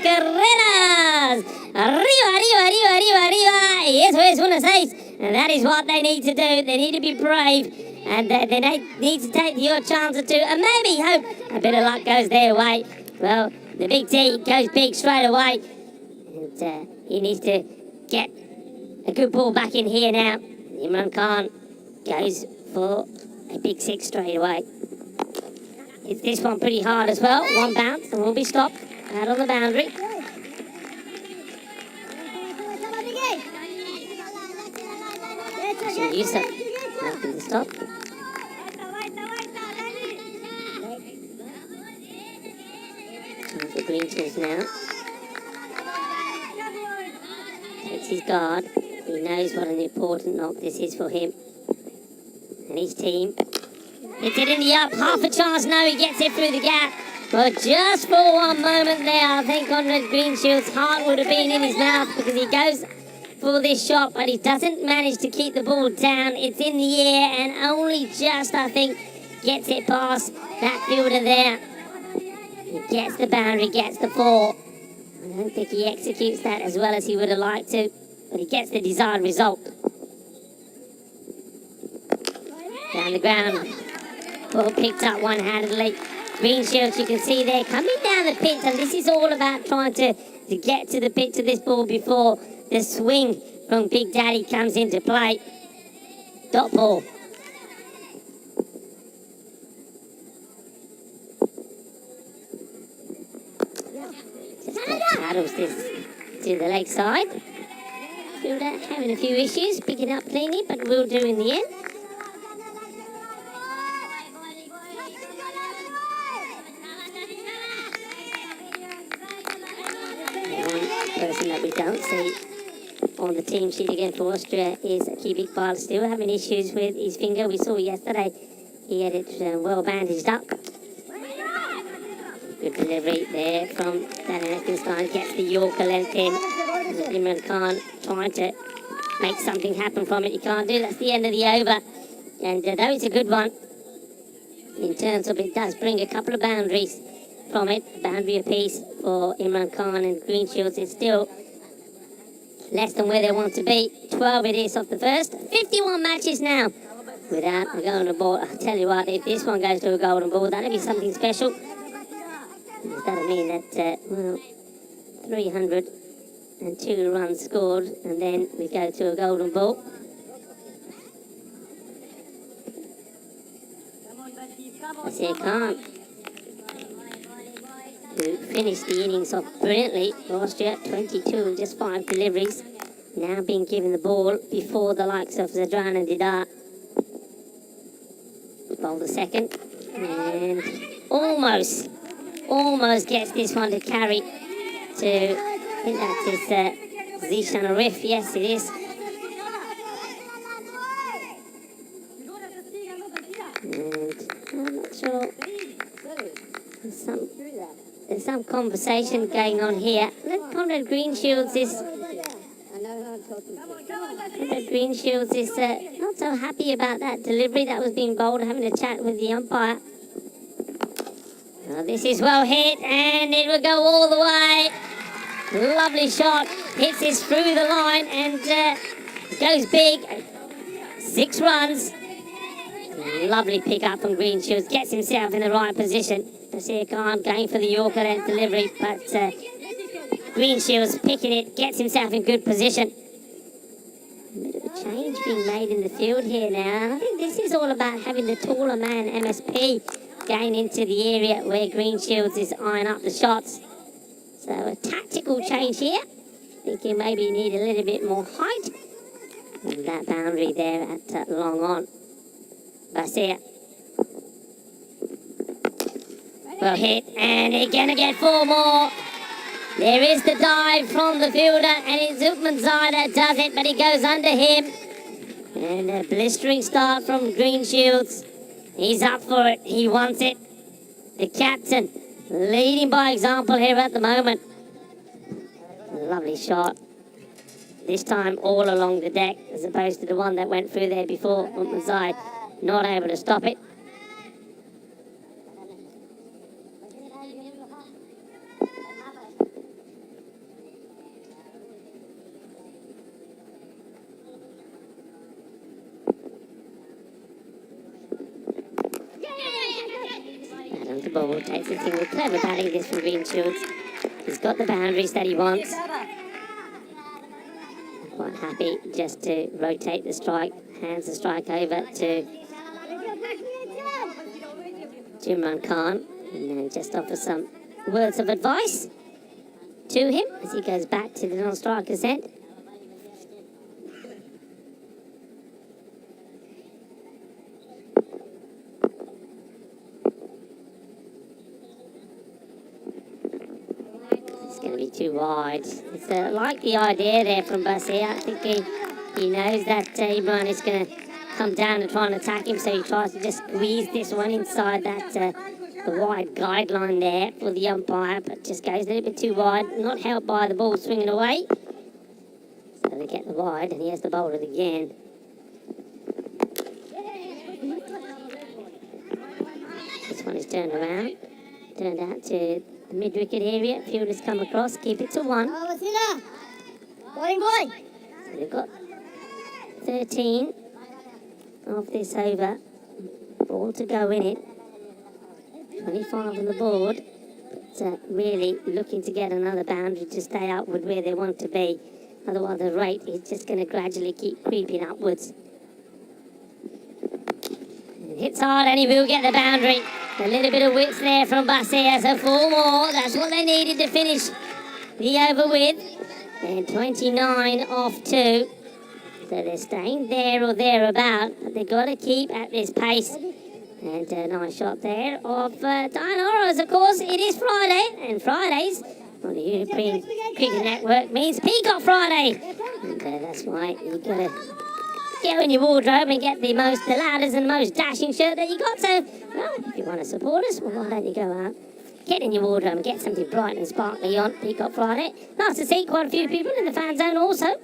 carreras. Arriba, arriba, arriba, arriba, arriba. Y eso es una 6. And that is what they need to do. They need to be brave. And they need to take your chance or two. And maybe hope a bit of luck goes their way. Well, the big T goes big straight away. And he needs to get a good ball back in here now. Imran Khan goes for a big 6 straight away. It's this one pretty hard as well. One bounce and will be stopped out on the boundary. Yusuf, nothing to stop. The Greenshields now. Takes his guard. He knows what an important knock this is for him and his team. Hits it in the up, half a chance. No, he gets it through the gap. But just for one moment there, I think Conrad Greenshield's heart would have been in his mouth, because he goes for this shot, but he doesn't manage to keep the ball down. It's in the air and only just, I think, gets it past that fielder there. He gets the boundary, gets the 4. I don't think he executes that as well as he would have liked to, but he gets the desired result. Down the ground, ball picked up one-handedly. Greenshields, you can see there, coming down the pitch, and this is all about trying to get to the pitch of this ball before the swing from Big Daddy comes into play. Dot ball. Paddles this to the leg side. Fielder having a few issues, picking up cleanly, but will do in the end. One person that we don't see on the team sheet again for Austria is Kibik Bile, still having issues with his finger. We saw yesterday he had it well bandaged up. Good delivery there from Daniel Eckenstein, gets the Yorker length in. Imran Khan trying to make something happen from it. He can't do. That's the end of the over. And though it's a good one, in terms of it does bring a couple of boundaries from it. Boundary apiece for Imran Khan and Greenshields is still less than where they want to be. 12 it is off the first. 51 matches now without a golden ball. I'll tell you what, if this one goes to a golden ball, that'll be something special. That'll mean that, well, 302 runs scored, and then we go to a golden ball. Nasir Khan, who finished the innings off brilliantly for Austria, 22 and just 5 deliveries, now being given the ball before the likes of Zadran and Didar. Bowled the second, and almost gets this one to carry to, I think that is Zishan Arif, yes it is. And I'm not sure, there's some conversation going on here. Look, Conrad Greenshields is... Conrad Greenshields is not so happy about that delivery that was being bowled, having a chat with the umpire. Well, this is well hit, and it will go all the way. Lovely shot. Hits this through the line and goes big. 6 runs. Lovely pick up from Greenshields. Gets himself in the right position. Basir Khan going for the Yorker length delivery, but Greenshields picking it, gets himself in good position. A bit of a change being made in the field here now. I think this is all about having the taller man, MSP, going into the area where Greenshields is eyeing up the shots. So a tactical change here. Thinking maybe you need a little bit more height. And that boundary there at long on. Basir. Well hit, and they're going to get 4 more. There is the dive from the fielder, and it's Ukmanzai that does it, but he goes under him. And a blistering start from Greenshields. He's up for it. He wants it. The captain leading by example here at the moment. Lovely shot. This time all along the deck, as opposed to the one that went through there before. Ukmanzai not able to stop it. The ball takes the single. Clever batting this from Greenshields. He's got the boundaries that he wants. Quite happy just to rotate the strike. Hands the strike over to Imran Khan. And then just offer some words of advice to him as he goes back to the non-striker's end. Going to be too wide. It's like the idea there from Basir. I think he knows that Imran is going to come down and try and attack him, so he tries to just squeeze this one inside that the wide guideline there for the umpire, but just goes a little bit too wide, not helped by the ball swinging away. So they get the wide, and he has to bowl it again. This one is turned around, turned out to the mid-wicket area. Fielders come across, keep it to 1. Bowling boy. So they've got 13 of this over. Ball to go in it. 25 on the board. But really looking to get another boundary to stay upward where they want to be. Otherwise the rate is just going to gradually keep creeping upwards. And hits hard and he will get the boundary. A little bit of width there from Basir, so 4 more. That's what they needed to finish the over with. And 29 off 2. So they're staying there or thereabout, but they've got to keep at this pace. And a nice shot there of Diane Orros, of course. It is Friday, and Fridays on the European Cricket Network means Peacock Friday. And that's why you've got to go in your wardrobe and get the loudest and most dashing shirt that you got. So, well, if you want to support us, well, why don't you go out, get in your wardrobe and get something bright and sparkly on Peacock Friday. Nice to see quite a few people in the fan zone also.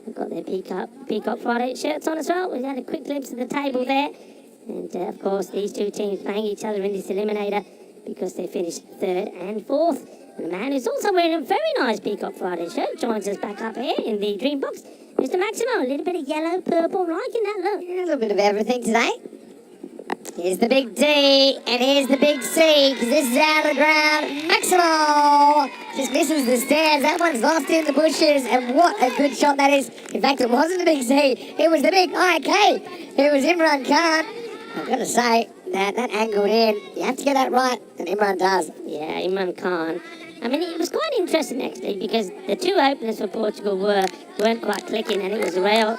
They've got their Peacock Friday shirts on as well. We've had a quick glimpse of the table there. And, of course, these two teams playing each other in this eliminator because they finished 3rd and 4th. And the man who's also wearing a very nice Peacock Friday shirt joins us back up here in the Dream Box. Mr. Maximo, a little bit of yellow, purple, liking that look. A little bit of everything today. Here's the big D, and here's the big C, because this is out of the ground. Maximo just misses the stands. That one's lost in the bushes, and what a good shot that is. In fact, it wasn't the big C, it was the big IK. It was Imran Khan. I've got to say, that angled in, you have to get that right, and Imran does. Yeah, Imran Khan. I mean, it was quite interesting, actually, because the 2 openers for Portugal weren't quite clicking, and it was Rail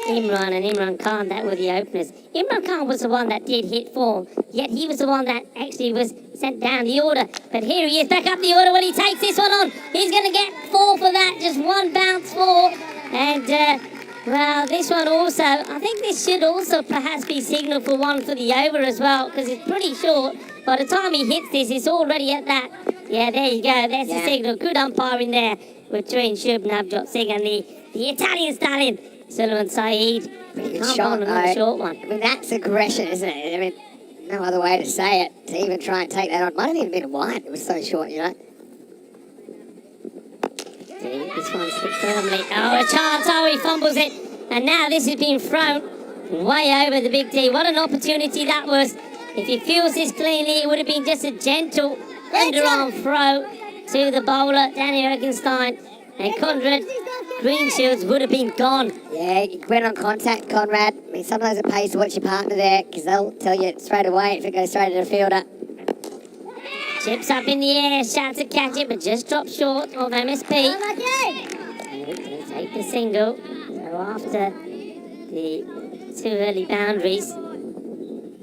Imran and Imran Khan that were the openers. Imran Khan was the one that did hit form, yet he was the one that actually was sent down the order. But here he is back up the order when he takes this one on. He's going to get 4 for that, just 1 bounce 4. And, well, this one also, I think this should also perhaps be signalled for 1 for the over as well, because it's pretty short. By the time he hits this, it's already at that Yeah, there you go. That's the signal. Good umpiring there between Shubnavjot Singh and the Italian stallion, Sullivan Saeed. Pretty good Can't shot, hold another though. short one. I mean, that's aggression, isn't it? I mean, no other way to say it. To even try and take that on. Might have even been wide. It was so short, you know. See, this one's hit firmly. Oh, a chance. Oh, he fumbles it. And now this has been thrown way over the big T. What an opportunity that was. If he feels this cleanly, it would have been just a gentle underarm throw to the bowler, Danny Erkenstein. And Conrad Greenshields would have been gone. Yeah, you went on contact, Conrad. I mean, sometimes it pays to watch your partner there because they'll tell you straight away if it goes straight to the fielder. Chips up in the air, shouts to catch it, but just dropped short of MSP. They take the single. So after the 2 early boundaries,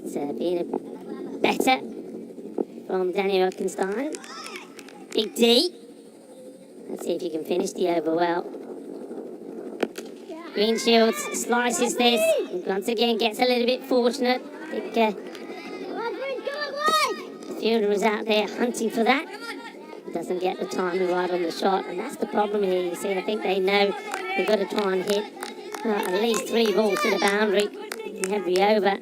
it's been better from Danny Erkenstein. Big D. Let's see if you can finish the over well. Greenshields slices this. And once again gets a little bit fortunate. I think the fielder is out there hunting for that. Doesn't get the timing right on the shot. And that's the problem here, you see. I think they know they've got to try and hit at least 3 balls to the boundary in every over.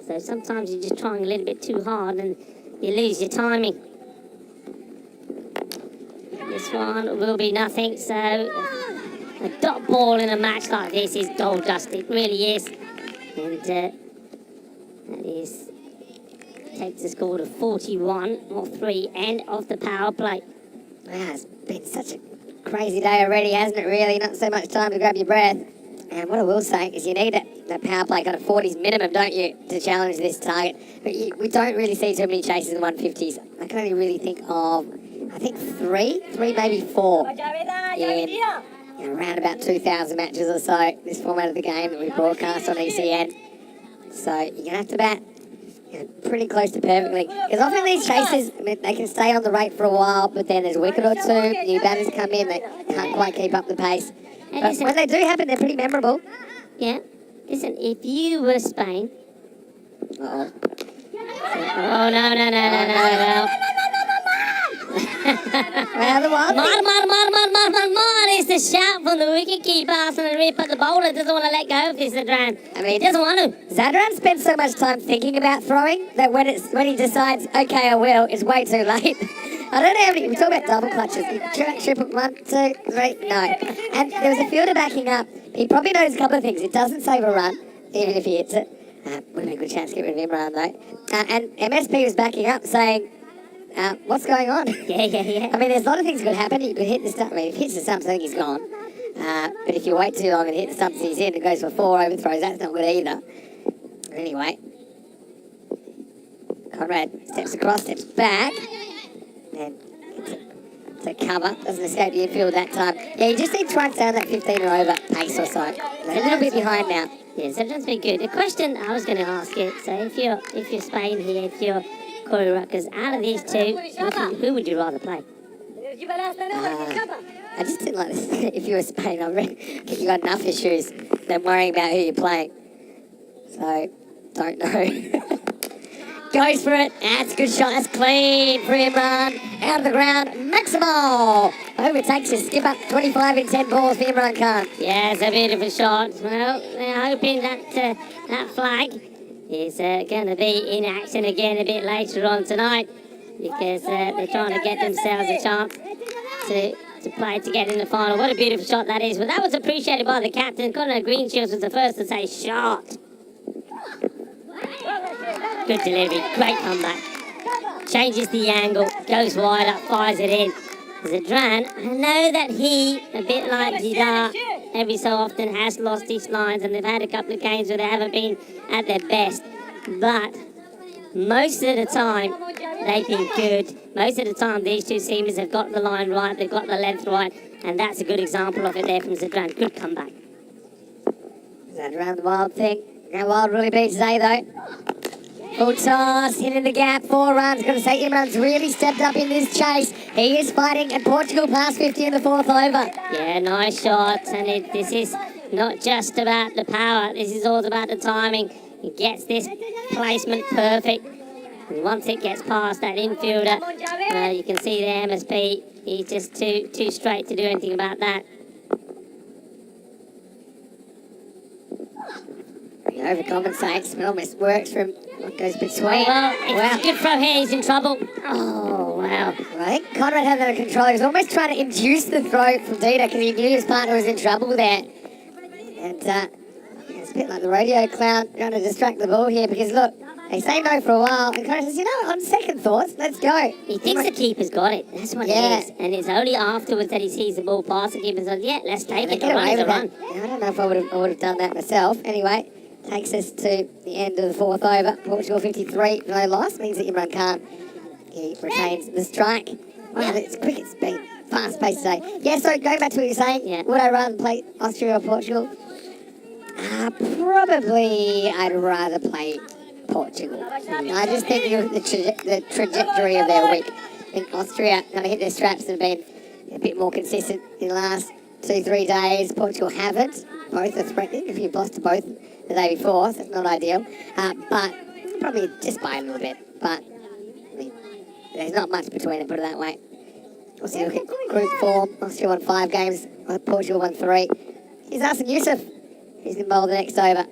So sometimes you're just trying a little bit too hard and you lose your timing. This one will be nothing, so a dot ball in a match like this is gold dust, it really is. And that is, takes the score to 41 off 3, end of the power play. Wow, it's been such a crazy day already, hasn't it, really? Not so much time to grab your breath. And what I will say is you need that power play kind of 40s minimum, don't you, to challenge this target. But we don't really see too many chases in 150s. I can only really think of, I think three maybe 4 in around about 2,000 matches or so, this format of the game that we broadcast on ECN. So you're going to have to bat pretty close to perfectly. Because often these chases, I mean, they can stay on the rate for a while, but then there's a wicket or two, new batters come in, they can't quite keep up the pace. But when they do happen, they're pretty memorable. Yeah. Listen, if you were Spain... Uh-oh. Oh, no. Well, the wild Man, it's the shout from the wicketkeeper asking the rip, but the bowler doesn't want to let go of this Zadran. I mean, He doesn't want to. Zadran spends so much time thinking about throwing that when he decides, okay, I will, it's way too late. I don't know how many, we talk about double clutches. Triple, 1, 2, 3, no. And there was a fielder backing up. He probably knows a couple of things. It doesn't save a run, even if he hits it. Would be a good chance to get rid of Imran, though. And MSP was backing up saying, what's going on? Yeah. I mean, there's a lot of things that could happen. He could hit the stump. I mean, if he hits the stumps, I think he's gone. But if you wait too long and hit the stumps he's in, it goes for 4 overthrows. That's not good either. Anyway, Conrad steps across, steps back, and to cover. Doesn't escape the infield that time. Yeah, you just need to try and stay on that 15 or over pace or so. They're a little bit behind now. Yeah, so that's been good. The question I was going to ask you, so if you're Spain here, if you're Corey Ruckers, out of these two, who would you rather play? I just didn't like this. If you were Spain, I think you got enough issues than worrying about who you're playing. So, don't know. Goes for it. That's a good shot. That's clean for Imran. Out of the ground. Maximal. Overtakes his skip up 25 in 10 balls for Imran Khan. Yeah, it's a beautiful shot. Well, they're hoping that that flag is going to be in action again a bit later on tonight because they're trying to get themselves a chance to play to get in the final. What a beautiful shot that is. Well, that was appreciated by the captain. Conrad Greenshields was the first to say shot. Good delivery, great comeback. Changes the angle, goes wide up, fires it in. Zadran, I know that he, a bit like Jidar, every so often has lost his lines and they've had a couple of games where they haven't been at their best. But most of the time, they've been good. Most of the time, these two seamers have got the line right, they've got the length right, and that's a good example of it there from Zadran. Good comeback. Zadran, the wild thing. How wild will he be today, though? Full toss, hit in the gap, 4 runs. Got to say, Imran's really stepped up in this chase. He is fighting, and Portugal past 50 in the 4th over. Yeah, nice shot. And this is not just about the power. This is all about the timing. He gets this placement perfect. And once it gets past that infielder, you can see the MSP, he's just too straight to do anything about that. He overcompensates, but almost works from what goes between. Well, it's a good throw here, he's in trouble. Oh, wow. I think Conrad had that under control. He was almost trying to induce the throw from Dita because he knew his partner was in trouble there. And it's a bit like the rodeo clown trying to distract the ball here because, look, they say no for a while. And Conrad says, you know, on second thoughts, let's go. He thinks the keeper's got it. That's what it is. And it's only afterwards that he sees the ball pass the keeper and says, yeah, let's take it. Get away with run. I don't know if I would have done that myself. Anyway, takes us to the end of the fourth over. Portugal 53, no loss. Means that Imran Khan, he retains the strike. Wow, it's quick. It's been fast-paced today. Yeah, so going back to what you're saying, would I rather play Austria or Portugal? Probably I'd rather play Portugal. I just think the trajectory of their week. I think Austria kind of hit their straps and been a bit more consistent in the last 2-3 days. Portugal haven't. Both are threatening. If you've lost to both the day before, so it's not ideal. But probably just by a little bit. But I mean, there's not much between them, put it that way. Also, look at group form. Austria won 5 games. Portugal won 3. Here's Hassan Youssef. He's involved the next over.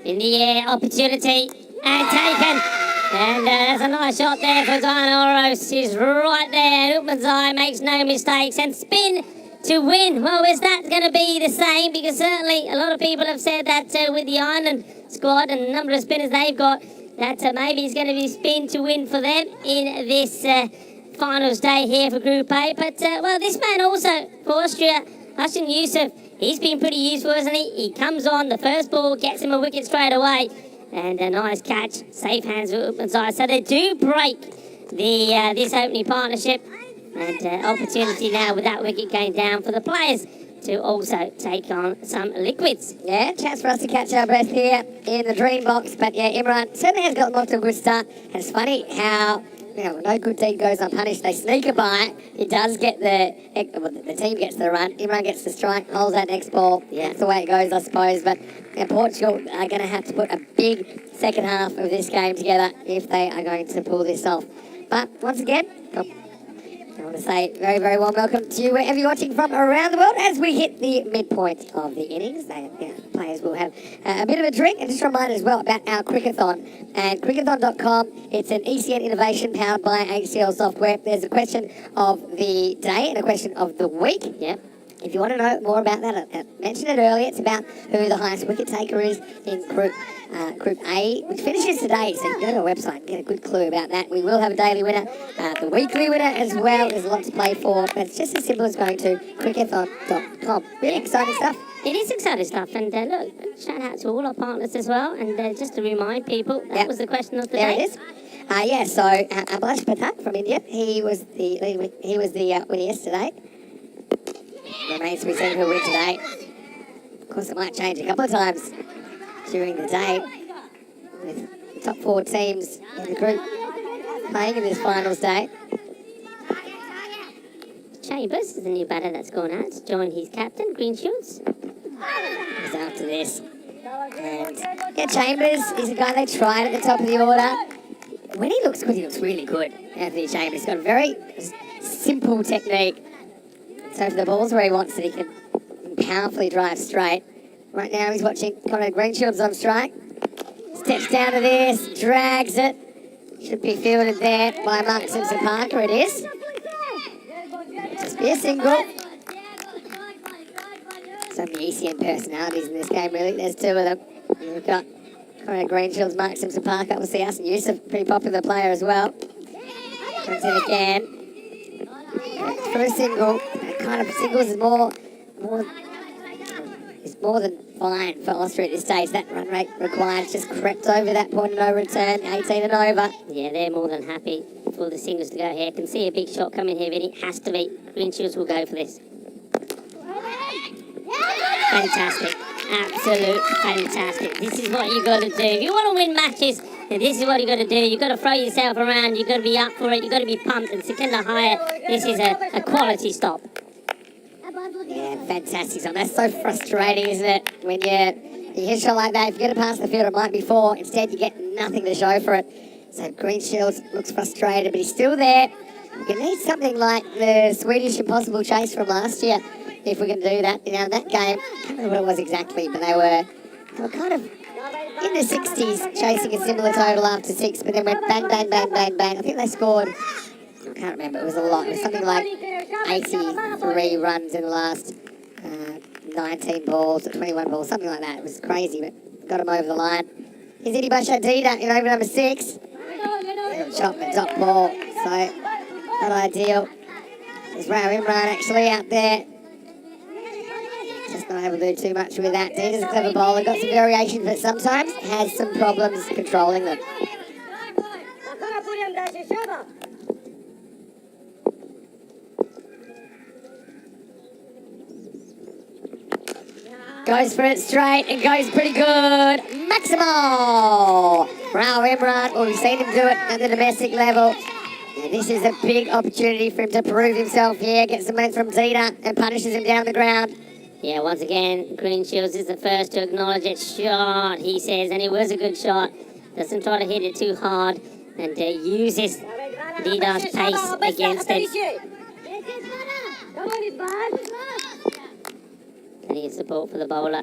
In the air, opportunity, and taken. And that's a nice shot there for Diana Oros. She's right there. Upmanzai makes no mistakes. And spin to win. Well, is that going to be the same? Because certainly a lot of people have said that with the Ireland squad and the number of spinners they've got, that maybe it's going to be spin to win for them in this finals day here for Group A. But, well, this man also for Austria, Hassan Youssef, he's been pretty useful, hasn't he? He comes on, the first ball gets him a wicket straight away. And a nice catch, safe hands for Upmanzai. So they do break the this opening partnership. And opportunity now with that wicket going down for the players to also take on some liquids. Yeah, chance for us to catch our breath here in the dream box. But yeah, Imran certainly has gotten off to a good start. And it's funny how, you know, no good deed goes unpunished. They sneak a by. He does get the team gets the run. Imran gets the strike, holds that next ball. Yeah, that's the way it goes, I suppose. But Portugal are going to have to put a big second half of this game together if they are going to pull this off. But once again, I want to say very, very warm welcome to you wherever you're watching from around the world as we hit the midpoint of the innings. Players will have a bit of a drink, and just a reminder as well about our Crickathon. And crickathon.com, it's an ECN innovation powered by HCL software. There's a question of the day and a question of the week. Yep. If you want to know more about that, I mentioned it earlier. It's about who the highest wicket taker is in Group A, which finishes today. So you can go to our website and get a good clue about that. We will have a daily winner, the weekly winner as well. There's a lot to play for. But it's just as simple as going to crickathon.com. Really exciting stuff. It is exciting stuff. And look, shout out to all our partners as well. And just to remind people, that was the question of the day. There it is. Yeah, so Abhilash Pathak from India, he was the winner yesterday. Remains to be seen who'll win today. Of course, it might change a couple of times during the day with the top 4 teams in the group playing in this finals day. Chambers is the new batter that's gone out to join his captain, Greenshields. He's after this. And yeah, Chambers is a guy they tried at the top of the order. When he looks good, he looks really good. Anthony Chambers. He's got a very simple technique. So for the balls where he wants it, he can powerfully drive straight. Right now he's watching Conrad Greenshields on strike. Steps down to this, drags it. Should be fielded there by Mark Simpson Parker. It is. Just be a single. So many ECN personalities in this game, really. There's 2 of them. We've got Conrad Greenshields, Mark Simpson Parker. We'll see Hassan Youssef, pretty popular player as well. Comes in again. For a single, kind of singles is more than fine for Austria at this stage. That run rate required just crept over that point of no return, 18 and over. Yeah, they're more than happy for the singles to go here. Can see a big shot coming here, Vinny. Has to be. Greenshields will go for this. Fantastic. Absolute fantastic. This is what you got to do. If you want to win matches, then this is what you got to do. You've got to throw yourself around. You've got to be up for it. You've got to be pumped. And Sikandar Hire, this is a quality stop. Yeah, fantastic. So that's so frustrating, isn't it? When You hit a shot like that, if you get it past the field, it might be 4. Instead, you get nothing to show for it. So Green Shields looks frustrated, but he's still there. We need something like the Swedish Impossible Chase from last year, if we can do that. You know, in that game, I can't remember what it was exactly, but they were kind of in the 60s, chasing a similar total after 6, but then went bang, bang, bang, bang, bang. I think they scored, I can't remember, it was a lot. It was something like 83 runs in the last 19 balls, or 21 balls, something like that. It was crazy, but got him over the line. Here's Eddie Bashadida in over number 6. Shot the top ball, so not ideal. There's Rao Imran actually out there. Just not able to do too much with that. Dita's a clever bowler, got some variations, but sometimes has some problems controlling them. Goes for it straight and goes pretty good. Maximal! Rao Imran, well, we've seen him do it at the domestic level. And this is a big opportunity for him to prove himself here, get some minutes from Dita and punishes him down the ground. Yeah, once again, Green Shields is the first to acknowledge it. Shot, he says, and it was a good shot. Doesn't try to hit it too hard and uses Dita's pace against it. Plenty of support for the bowler.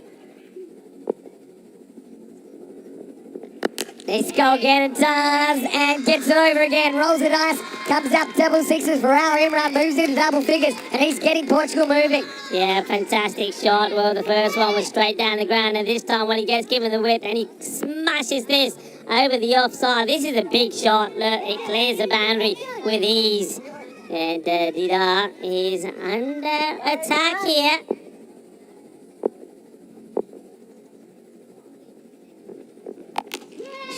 Let's go again, and does, and gets it over again, rolls the dice, comes up double sixes for Rao Imran, moves into double figures, and he's getting Portugal moving. Yeah, fantastic shot. Well, the first one was straight down the ground, and this time when he gets given the width and he smashes this over the offside, this is a big shot. Look, it clears the boundary with ease. And Dita is under attack here.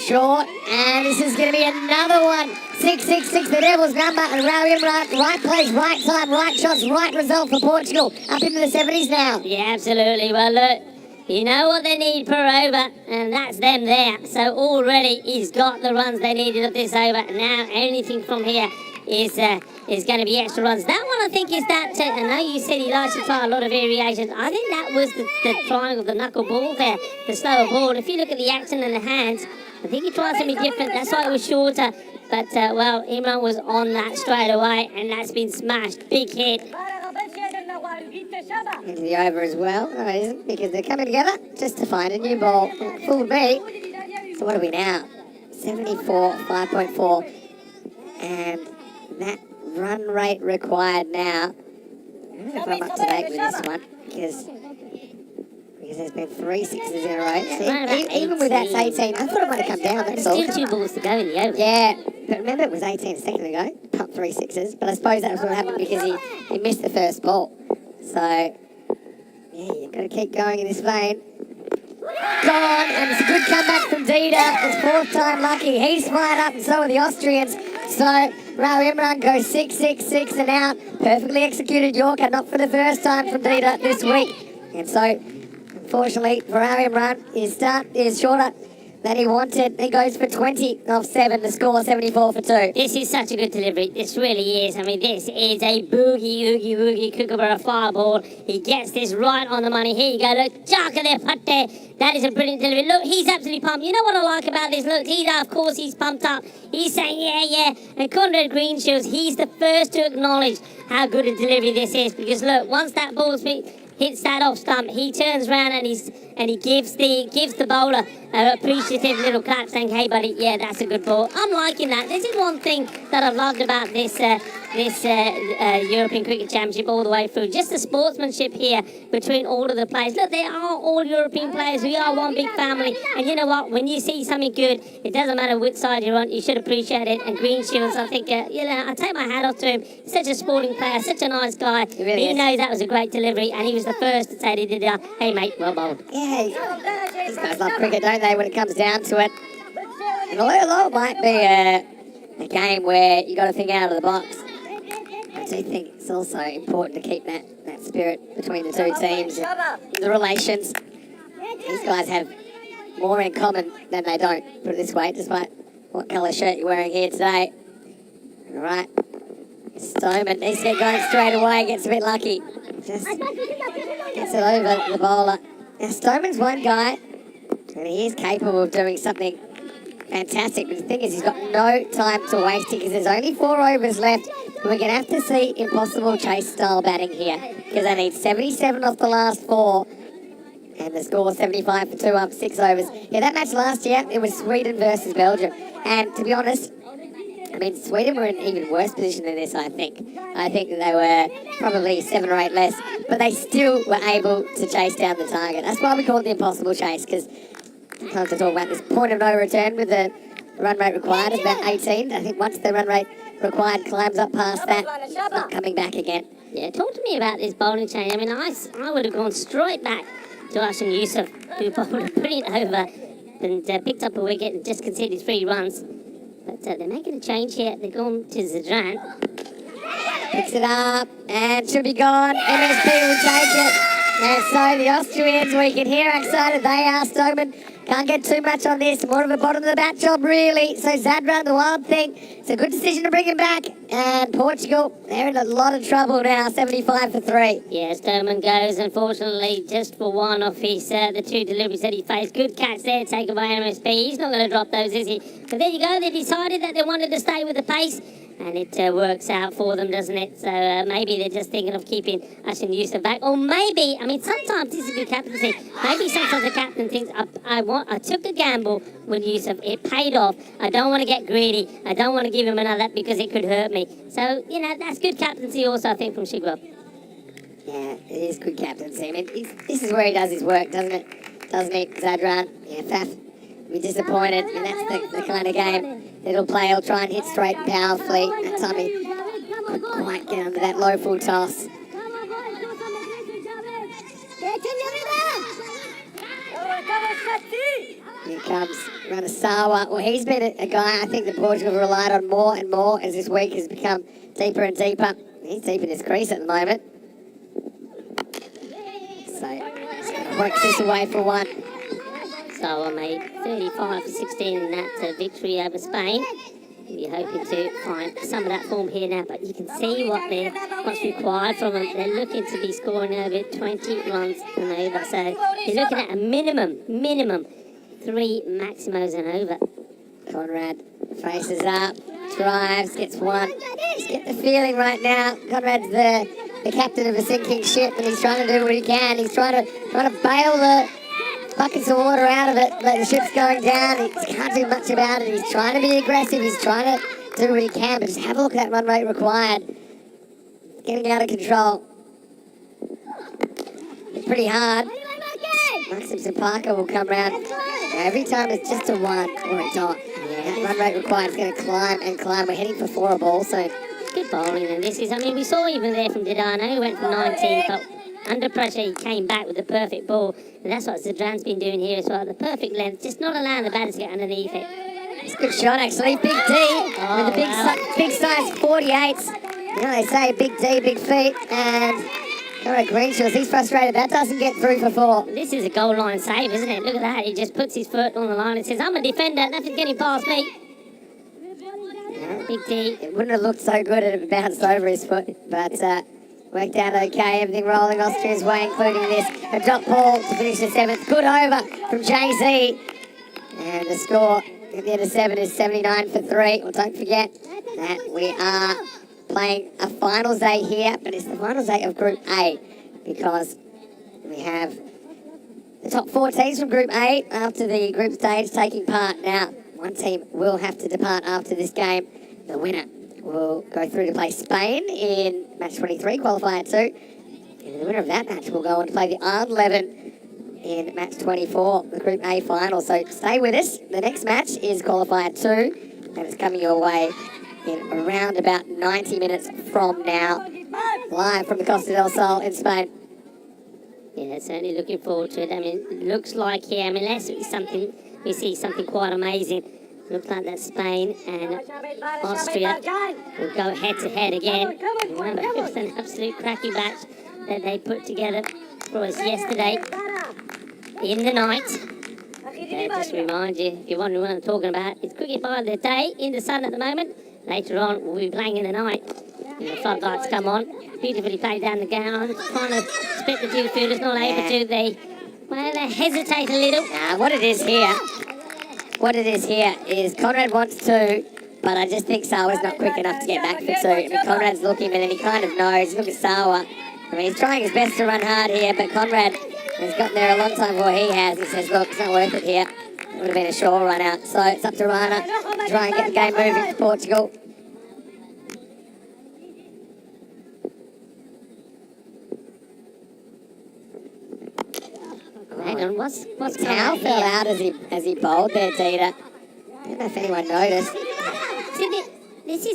Short, and this is going to be another one. 666, the Devils number, and Rao Imran, right place, right time, right shots, right result for Portugal. Up into the 70s now. Yeah, absolutely. Well, look, you know what they need per over, and that's them there. So already he's got the runs they needed of this over. Now anything from here is going to be extra runs. That one I think is that, I know you said he likes to try a lot of variations. I think that was the triangle, the knuckle ball there, the slower ball. If you look at the action in the hands, I think he tried something different. That's why it was shorter. But, well, Imran was on that straight away, and that's been smashed. Big hit. Into the over as well. No, it isn't, because they're coming together just to find a new ball. Full beat. So what are we now? 74, 5.4. And that run rate required now. I don't know if I'm up to date with this one, because there's been 3 sixes in a row. So even with that 18, I thought it might have come down. That's all. Still 2 balls to go in the over. Yeah, but remember it was 18 a second ago. Pumped 3 sixes, but I suppose that was what happened because he missed the first ball. So yeah, you've got to keep going in this vein. Gone, and it's a good comeback from Dita. It's 4th time lucky. He's fired up, and so are the Austrians. So Rao Imran goes 6-6-6 and out. Perfectly executed Yorker, not for the first time from Dita this week. And so, unfortunately, for Rao Imran, his start is shorter than he wanted. He goes for 20 off 7 to score 74 for 2. This is such a good delivery. This really is. I mean, this is a boogie Kookaburra fireball. He gets this right on the money. Here you go. Look, Jaka there, put there. That is a brilliant delivery. Look, he's absolutely pumped. You know what I like about this? Look, of course, he's pumped up. He's saying, yeah. And Conrad Green Shields, he's the first to acknowledge how good a delivery this is. Because look, once that ball's hits that off stump, he turns around and he gives the bowler an appreciative little clap saying, hey buddy, yeah, that's a good ball. I'm liking that. This is one thing that I've loved about this European Cricket Championship all the way through. Just the sportsmanship here between all of the players. Look, they are all European players. We are one big family. And you know what? When you see something good, it doesn't matter which side you're on, you should appreciate it. And Green Shields, I think, I take my hat off to him. He's such a sporting player, such a nice guy. He knows that was a great delivery, and he was the first to say, hey mate, well bowled. Yeah, these guys love cricket, don't they, when it comes down to it? And although it might be a game where you got to think out of the box, I do think it's also important to keep that spirit between the two teams, the relations. These guys have more in common than they don't, put it this way, despite what colour shirt you're wearing here today. All right, Stoneman needs to get going straight away, gets a bit lucky. Just gets it over the bowler. Now Stoneman's one guy And he is capable of doing something fantastic. But the thing is, he's got no time to waste here because there's only 4 overs left. We're going to have to see impossible chase style batting here because they need 77 off the last 4. And the score 75 for 2 up 6 overs. Yeah, that match last year, it was Sweden versus Belgium. And to be honest, I mean, Sweden were in an even worse position than this, I think. I think that they were probably 7 or 8 less, but they still were able to chase down the target. That's why we call it the impossible chase, because sometimes we talk about this point of no return with the run rate required is about 18. I think once the run rate required climbs up past that, it's not coming back again. Yeah, talk to me about this bowling change. I mean, I would have gone straight back to Ashton Yusuf, who bowled a brilliant over and picked up a wicket and just conceded 3 runs. But they're making a change here. They're going to Zadran. Picks it up and should be gone. MSP will take it. And so the Austrians, we can hear how excited they are. Stoneman can't get too much on this. More of a bottom of the bat job, really. So Zadran, the wild thing. It's a good decision to bring him back. And Portugal, they're in a lot of trouble now. 75 for 3. Yeah, Stoneman goes, unfortunately, just for 1 off his the 2 deliveries that he faced. Good catch there, taken by MSP. He's not going to drop those, is he? But there you go. They decided that they wanted to stay with the pace. And it works out for them, doesn't it? So maybe they're just thinking of keeping Ashton Yusuf back. Or maybe, I mean, sometimes this is good captaincy. Maybe sometimes the captain thinks, I took a gamble with Yusuf. It paid off. I don't want to get greedy. I don't want to give him another because it could hurt me. So, you know, that's good captaincy also, I think, from Shigwell. Yeah, it is good captaincy. I mean, this is where he does his work, doesn't it? Doesn't he, Zadran? Yeah, Faf. Be disappointed, and that's the kind of game he'll play. He'll try and hit straight and powerfully. That time he couldn't quite get under that low full toss. Here comes Ranasawa. Well, he's been a guy I think that Portugal have relied on more and more as this week has become deeper and deeper. He's deep in his crease at the moment. So, he's going to work this away for 1. So I made 35 for 16 in that victory over Spain. We're hoping to find some of that form here now, but you can see what's required from them. They're looking to be scoring over 20 runs and over. So they're looking at a minimum 3 maximos and over. Conrad faces up, drives, gets 1. Just get the feeling right now. Conrad's the captain of a sinking ship, and he's trying to do what he can. He's trying to bail the buckets of water out of it, but the ship's going down. He can't do much about it. He's trying to be aggressive. He's trying to do what he can, but just have a look at that run rate required. It's getting out of control. It's pretty hard. Maxim Parker will come round. Every time it's just a 1 or a dot. Yeah, that run rate required is going to climb and climb. We're heading for 4 a ball soon. Good bowling, and this is, I mean, we saw even there from Didano, who went for 19, but under pressure, he came back with the perfect ball, and that's what Zadran's been doing here as well. The perfect length, just not allowing the batters to get underneath it. It's a good shot, actually. Big D with the big size 48s. You know, they say big D, big feet, and Greenshaws, he's frustrated. That doesn't get through for 4. This is a goal line save, isn't it? Look at that. He just puts his foot on the line and says, I'm a defender. Nothing's getting past me. Big D. It wouldn't have looked so good if it bounced over his foot, but worked out okay. Everything rolling Austria's way, including this. A drop ball to finish the 7th. Good over from Jay-Z. And the score at the end of 7 is 79 for 3. Well, don't forget that we are playing a finals day here, but it's the finals day of Group A because we have the top 4 teams from Group A after the group stage taking part. Now, one team will have to depart after this game. The winner will go through to play Spain in match 23, qualifier 2. And the winner of that match will go on to play the Ireland 11 in match 24, the Group A final. So stay with us. The next match is qualifier 2, and it's coming your way in around about 90 minutes from now, live from the Costa del Sol in Spain. Yeah, certainly looking forward to it. I mean, it looks like here, I mean, unless we see something quite amazing. Looks like that Spain and Austria will go head-to-head again. Remember, it was an absolute cracky match that they put together for us yesterday in the night. Just to remind you, if you're wondering what I'm talking about, it's cricket by the day in the sun at the moment. Later on, we'll be playing in the night. And the floodlights come on. Beautifully played down the ground. Trying to split the two fielders, not able to. They Well, they hesitate a little. Nah, what it is here is Conrad wants two, but I just think Sawa's not quick enough to get back for two. I mean, Conrad's looking, but then he kind of knows. Look at Sawa. I mean, he's trying his best to run hard here, but Conrad has gotten there a long time before he has. He says, look, it's not worth it here. It would have been a sure run out. So it's up to Rana to try and get the game moving for Portugal. Hang on, what's Towel fell out as he bowled there, Tita. I don't know if anyone noticed.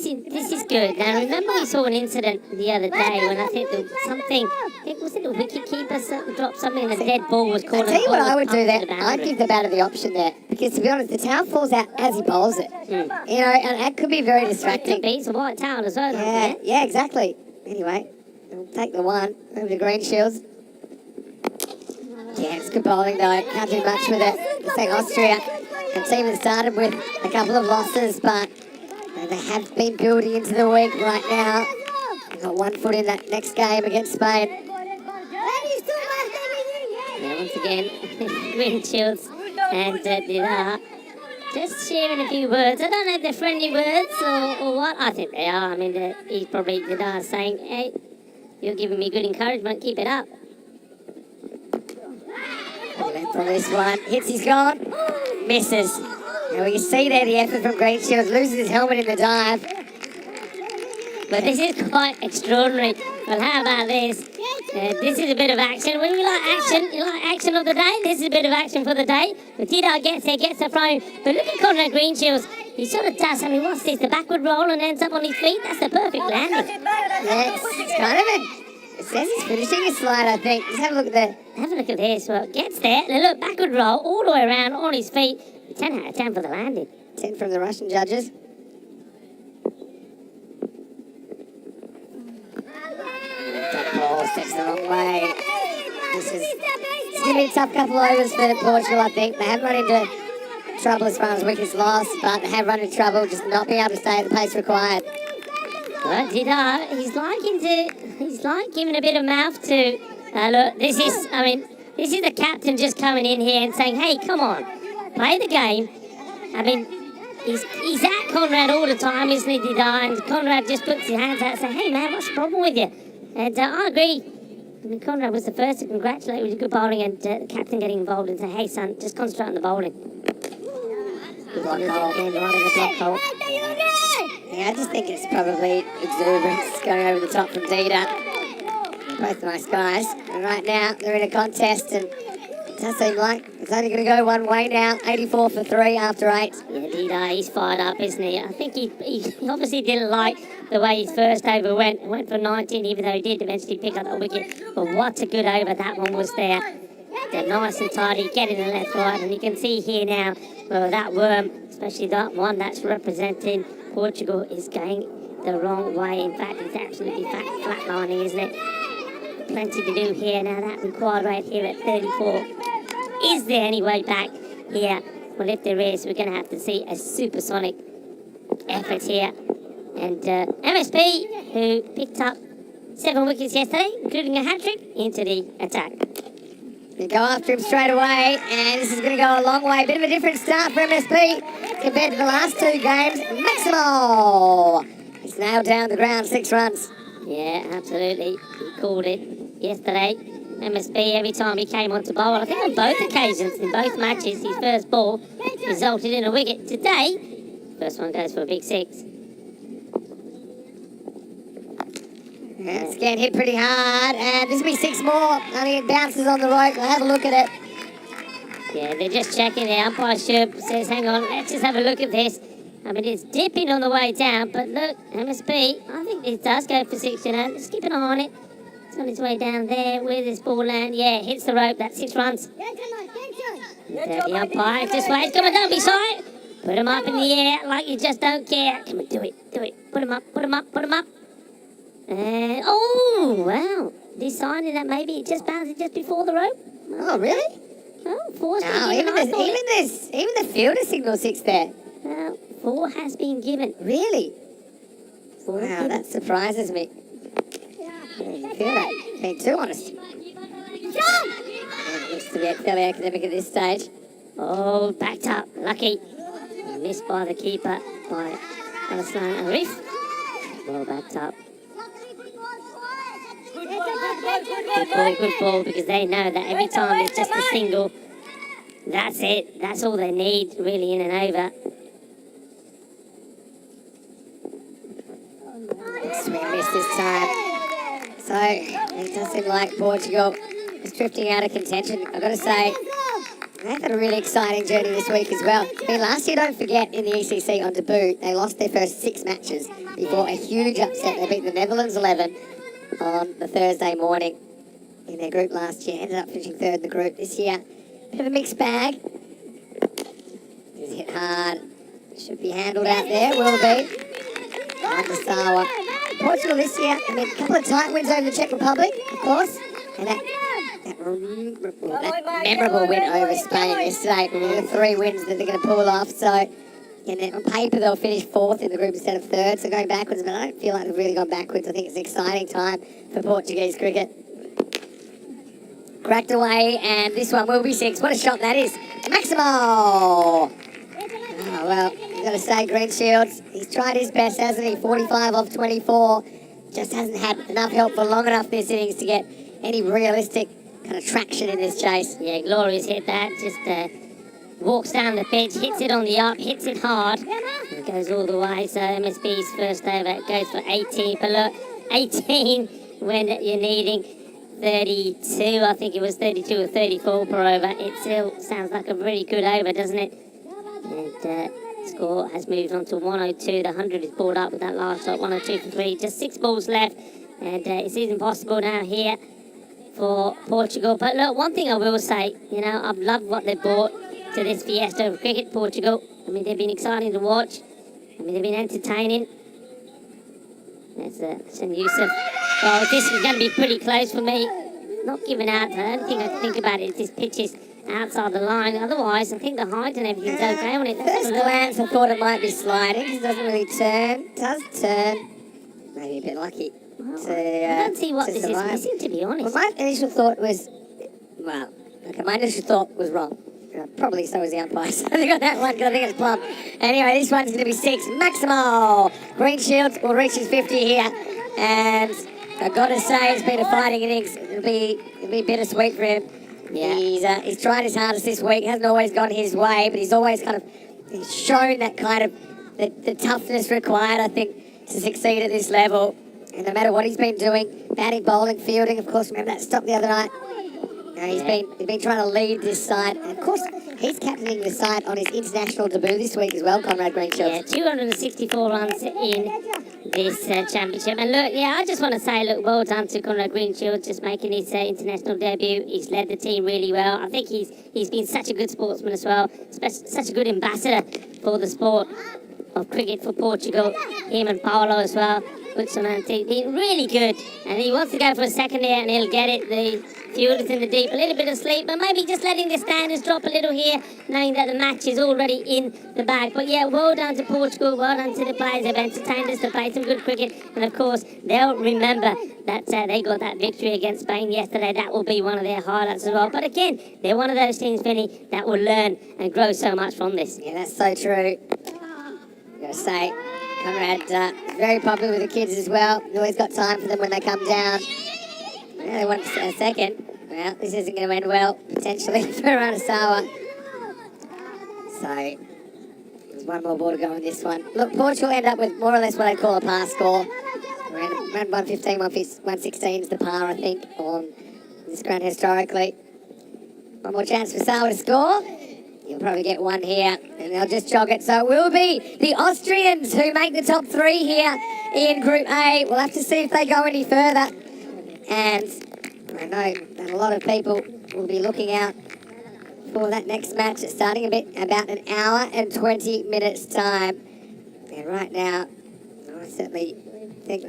See, this is good. Now, remember we saw an incident the other day when I think there was something, was it a wicketkeeper dropped something and a dead ball was caught? I'll tell you what I would do there. I'd give the batter the option there. Because to be honest, the towel falls out as he bowls it. You know, and that could be very distracting. It could be. It's a white towel as well. Yeah, exactly. Anyway, we'll take the one over to Green Shields. Yeah, it's good bowling though. Can't do much with it. It's like Austria, a team that started with a couple of losses, but they have been building into the week right now. They've got 1 foot in that next game against Spain. Yeah, once again, Green Shields and Didar just sharing a few words. I don't know if they're friendly words or what. I think they are. I mean, he's probably Didar saying, hey, you're giving me good encouragement, keep it up. Length on this one, hits, he's gone, misses. Now we can see there the effort from Green Shields, loses his helmet in the dive. But this is quite extraordinary. Well, how about this? This is a bit of action. When you like action, you like action of the day. This is a bit of action for the day. But Didar gets there, gets the throw. But look at Conrad Green Shields. He sort of does, I mean, what's this? The backward roll and ends up on his feet. That's the perfect landing. Yes, it's kind of it says he's finishing his slide, I think. Just have a look at the... Have a look at this. Well, gets there. Now look, backward roll all the way around on his feet. 10 out of 10 for the landing. 10 from the Russian judges. That ball steps the wrong way. It's going to be a tough couple of overs for Portugal, I think. They have run into trouble as far as wickets lost, but they have run into trouble just not being able to stay at the pace required. Well, Didar, he's like giving a bit of mouth to... look, this is the captain just coming in here and saying, hey, come on, play the game. I mean, he's at Conrad all the time, isn't he, Didar? And Conrad just puts his hands out and says, hey, man, what's the problem with you? And I agree. I mean, Conrad was the first to congratulate with good bowling and the captain getting involved and say, hey, son, just concentrate on the bowling. Good block hole. Again, right in the block hole. Yeah, I just think it's probably exuberance going over the top from Dita. Both nice guys. And right now, they're in a contest, and it does seem like it's only going to go one way now. 84 for 3 after 8. Yeah, Dita, he's fired up, isn't he? I think he obviously didn't like the way his first over went. Went for 19, even though he did eventually pick up the wicket. But what a good over that one was there. They're nice and tidy, getting the left, right, and you can see here now, well, that worm, especially that one that's representing Portugal, is going the wrong way. In fact, it's absolutely flatlining, isn't it? Plenty to do here. Now that required rate here at 34. Is there any way back here? Well, if there is, we're going to have to see a supersonic effort here. And MSP, who picked up 7 wickets yesterday, including a hat-trick, into the attack. They go after him straight away, and this is going to go a long way. Bit of a different start for MSP compared to the last 2 games. Maximo! He's nailed down the ground, 6 runs. Yeah, absolutely. He called it yesterday. MSP, every time he came onto bowl, I think on both occasions, in both matches, his first ball resulted in a wicket. Today, first one goes for a big 6. Yeah, it's getting hit pretty hard, and this will be 6 more. Only it bounces on the rope. We'll have a look at it. Yeah, they're just checking. The umpire says, hang on, let's just have a look at this. I mean, it's dipping on the way down, but look, MSP, I think it does go for 6, you know. Just keep an eye on it. It's on its way down there. Where this ball land? Yeah, it hits the rope. That's 6 runs. The umpire just waits. Come on, don't be shy. Put him up in the air like you just don't care. Come on, do it, do it. Put him up, put him up, put him up. And, oh, wow. Decided that maybe it just bounced just before the rope. Oh, really? Oh, 4's No, been given. even the fielder signal 6 there. 4 has been given. Really? 4 Wow, given. that surprises me. I didn't feel that. Being too honest. Looks to get fairly academic at this stage. Oh, backed up. Lucky. Missed by the keeper by Aslan Arif. Well backed up. Good ball, because they know that every time it's just a single, that's it. That's all they need, really, in and over. Swing missed this time. So it does seem like Portugal is drifting out of contention. I've got to say, they've had a really exciting journey this week as well. I mean, last year, don't forget, in the ECC on debut, they lost their first 6 matches before a huge upset. They beat the Netherlands 11 on the Thursday morning in their group last year. Ended up finishing 3rd in the group this year. Bit of a mixed bag. He's hit hard. Should be handled out there. Will be. Sawa. Portugal this year, I mean, a couple of tight wins over the Czech Republic, of course. And that memorable win over Spain yesterday. The 3 wins that they're going to pull off. So, and on paper, they'll finish 4th in the group instead of 3rd. So going backwards, but I don't feel like they've really gone backwards. I think it's an exciting time for Portuguese cricket. Cracked away, and this one will be 6. What a shot that is. Maximo! Oh, well, you've got to say, Green Shields, he's tried his best, hasn't he? 45 off 24. Just hasn't had enough help for long enough this innings to get any realistic kind of traction in this chase. Yeah, glorious hit that. Just walks down the pitch, hits it on the up, hits it hard. It goes all the way, so MSB's first over goes for 18. But look, 18 when you're needing 32, I think it was 32 or 34 per over. It still sounds like a really good over, doesn't it? And score has moved on to 102. The 100 is brought up with that last shot, 102 for 3. Just 6 balls left, and it's impossible now here for Portugal. But look, one thing I will say, you know, I've loved what they've brought to this fiesta of cricket, Portugal. I mean, they've been exciting to watch. I mean, they've been entertaining. That's St. Yusuf. Well, this is going to be pretty close for me. Not giving out. The only thing I can think about is this pitch is outside the line. Otherwise, I think the height and everything's okay on it. First glance, I thought it might be sliding because it doesn't really turn. It does turn. Maybe a bit lucky. Well, I don't see what this is missing, to be honest. Well, my initial thought was, my initial thought was wrong. Probably so was the umpires. I think on that one, because I think it's plumb. Anyway, this one's going to be 6. Maximo! Green Shields will reach his 50 here. And I've got to say, it's been a fighting innings. It'll be bittersweet for him. Yeah. He's tried his hardest this week. Hasn't always gone his way, but he's always he's shown that kind of the toughness required, I think, to succeed at this level. And no matter what he's been doing, batting, bowling, fielding, of course, remember that stop the other night? He's been trying to lead this side. And of course, he's captaining the side on his international debut this week as well, Conrad Greenshields. Yeah, 264 runs in this championship. And look, I just want to say, look, well done to Conrad Greenshields just making his international debut. He's led the team really well. I think he's been such a good sportsman as well, such a good ambassador for the sport of cricket for Portugal. Him and Paolo as well. Been really good, and he wants to go for a second here, and he'll get it. The field is in the deep, a little bit of sleep, but maybe just letting the standards drop a little here, knowing that the match is already in the bag. But yeah, well done to Portugal, well done to the players. They've entertained us to play some good cricket, and of course they'll remember that they got that victory against Spain yesterday. That will be one of their highlights as well. But again, they're one of those teams, Vinny, that will learn and grow so much from this. Yeah, that's so true. I've got to say, Conrad, very popular with the kids as well. Always got time for them when they come down. Yeah, they want a second. Well, this isn't going to end well, potentially, for Anasawa. So, there's one more ball to go on this one. Look, Portugal end up with more or less what I'd call a par score. Around 115, 116 is the par, I think, on this ground historically. One more chance for Sawa to score. You'll probably get one here, and they'll just jog it. So it will be the Austrians who make the top 3 here in Group A. We'll have to see if they go any further. And I know that a lot of people will be looking out for that next match, starting about an hour and 20 minutes time. And right now, I certainly think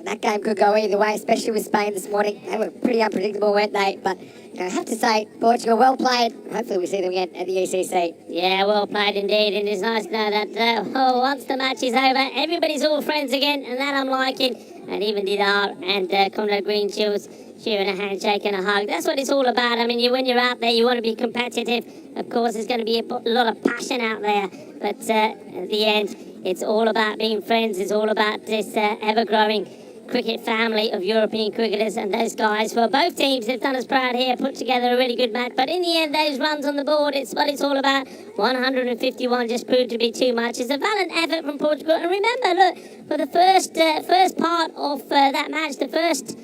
that game could go either way, especially with Spain this morning. They were pretty unpredictable, weren't they? But I have to say, Portugal, well played. Hopefully we see them again at the ECC. Yeah, well played indeed. And it's nice to know that once the match is over, everybody's all friends again, and that I'm liking. and even Didar and Conrad Greenshields sharing a handshake and a hug. That's what it's all about. I mean, when you're out there, you want to be competitive. Of course, there's going to be a lot of passion out there, but at the end, it's all about being friends. It's all about this ever-growing cricket family of European cricketers, and those guys for both teams have done us proud here, put together a really good match. But in the end, those runs on the board, it's what it's all about. 151 just proved to be too much. It's a valiant effort from Portugal. And remember, look, for the first part of that match, the first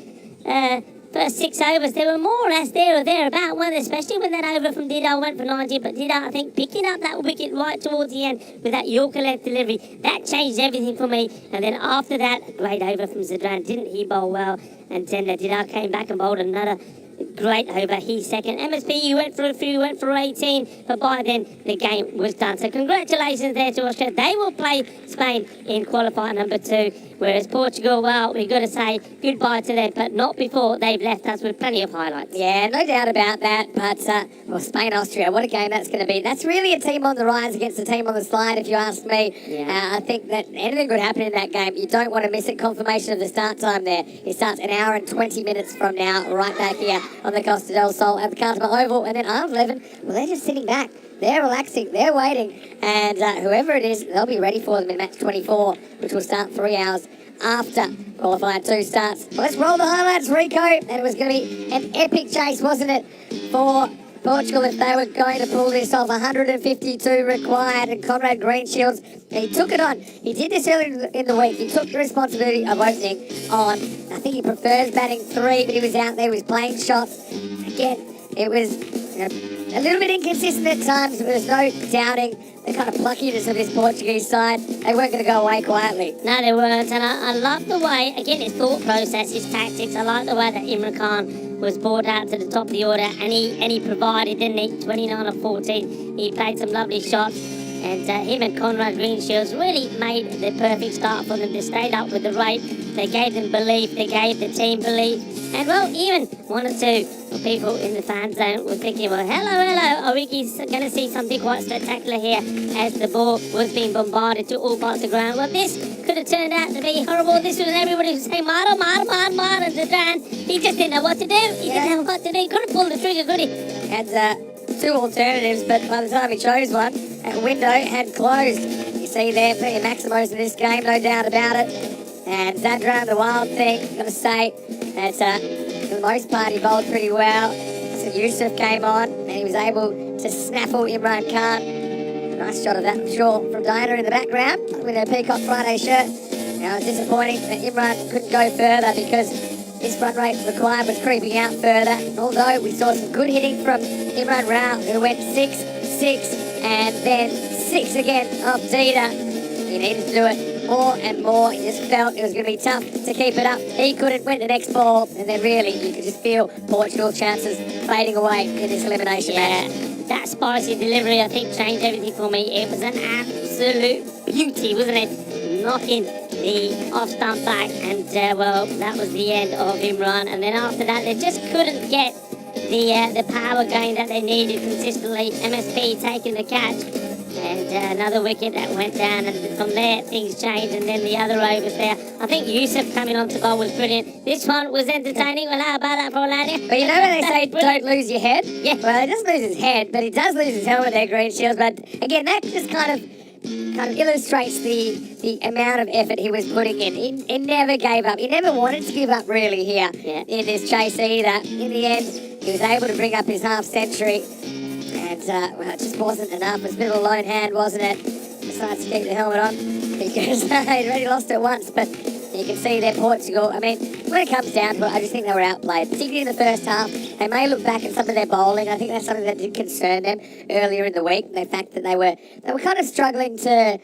6 overs, they were more or less there or thereabout, weren't they? Especially when that over from Didal went for 90. But Didal, I think, picking up that wicket right towards the end with that Yorker length delivery, that changed everything for me. And then after that, a great over from Zadran. Didn't he bowl well? And then Didal came back and bowled another great over. He's second. MSP went for a few, went for 18, but by then the game was done. So congratulations there to Australia. They will play Spain in qualifier number 2, whereas Portugal, well, we've got to say goodbye to them, but not before they've left us with plenty of highlights. Yeah, no doubt about that. But, well, Spain-Austria, what a game that's going to be. That's really a team on the rise against a team on the slide, if you ask me. Yeah. I think that anything could happen in that game. You don't want to miss it. Confirmation of the start time there. It starts an hour and 20 minutes from now, right back here on the Costa del Sol at the Cartama Oval. And then Ireland 11, well, they're just sitting back. They're relaxing, they're waiting, and whoever it is, they'll be ready for them in match 24, which will start 3 hours after qualifier 2 starts. Well, let's roll the highlights, Rico. And it was going to be an epic chase, wasn't it, for Portugal if they were going to pull this off. 152 required, and Conrad Greenshields, he took it on. He did this earlier in the week. He took the responsibility of opening on. I think he prefers batting 3, but he was out there, he was playing shots. Again, it was a little bit inconsistent at times, but there's no doubting the kind of pluckiness of this Portuguese side. They weren't going to go away quietly. No, they weren't, and I love the way, again, his thought process, his tactics. I like the way that Imran Khan was brought out to the top of the order, and he provided, didn't he? 29 of 14. He played some lovely shots, and him and Conrad Greenshields really made the perfect start for them. They stayed up with the rate. They gave them belief. They gave the team belief. And, well, even 1 or 2 people in the fan zone were thinking, well, hello, are we going to see something quite spectacular here as the ball was being bombarded to all parts of the ground? Well, this could have turned out to be horrible. This was everybody was saying, Mara, and Zadran. He just didn't know what to do. He didn't know what to do. He couldn't pull the trigger, could he? Had 2 alternatives, but by the time he chose one, that window had closed. You see there, plenty of Maximos in this game, no doubt about it. And Zadran, the wild thing, got to say that for the most part he bowled pretty well. So Yusuf came on and he was able to snaffle Imran Khan. Nice shot of that, I'm sure, from Diana in the background with her Peacock Friday shirt. Now it's disappointing that Imran couldn't go further because his run rate required was creeping out further. Although we saw some good hitting from Imran Rao, who went 6, 6, and then 6 again off Dita. He needed to do it more and more. He just felt it was going to be tough to keep it up. He couldn't win the next ball, and then really you could just feel Portugal's chances fading away in this elimination match. That spicy delivery, I think, changed everything for me. It was an absolute beauty, wasn't it? Knocking the off stump back, and well, that was the end of Imran. And then after that, they just couldn't get the power gain that they needed consistently. MSP taking the catch. And another wicket that went down, and from there things changed, and then the other overs there. I think Yusuf coming on to bowl was brilliant. This one was entertaining. Well, how about that for Orlando? But you know when they say don't lose your head? Yeah. Well, he doesn't lose his head, but he does lose his helmet there, Greenshields. But again, that just kind of illustrates the amount of effort he was putting in. He never gave up. He never wanted to give up really here in this chase either. In the end, he was able to bring up his half century. And, well, it just wasn't enough. It was a bit of a lone hand, wasn't it? Decides to keep the helmet on because he'd already lost it once. But you can see there, Portugal, I mean, when it comes down to it, I just think they were outplayed, particularly in the first half. They may look back at some of their bowling. I think that's something that did concern them earlier in the week. The fact that they were kind of struggling to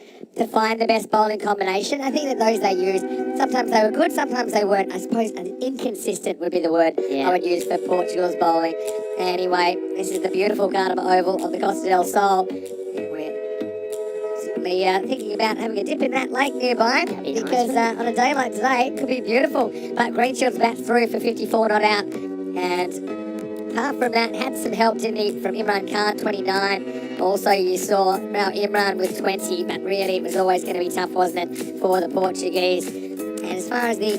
find the best bowling combination. I think that those they used, sometimes they were good, sometimes they weren't. I suppose inconsistent would be the word I would use for Portugal's bowling. Anyway, this is the beautiful Cartama Oval of the Costa del Sol. We're certainly thinking about having a dip in that lake nearby because on a day like today, it could be beautiful. But Greenshields bat through for 54 not out. And apart from that, had some help, didn't he, from Imran Khan, 29. Also, you saw Imran with 20, but really it was always going to be tough, wasn't it, for the Portuguese. And as far as the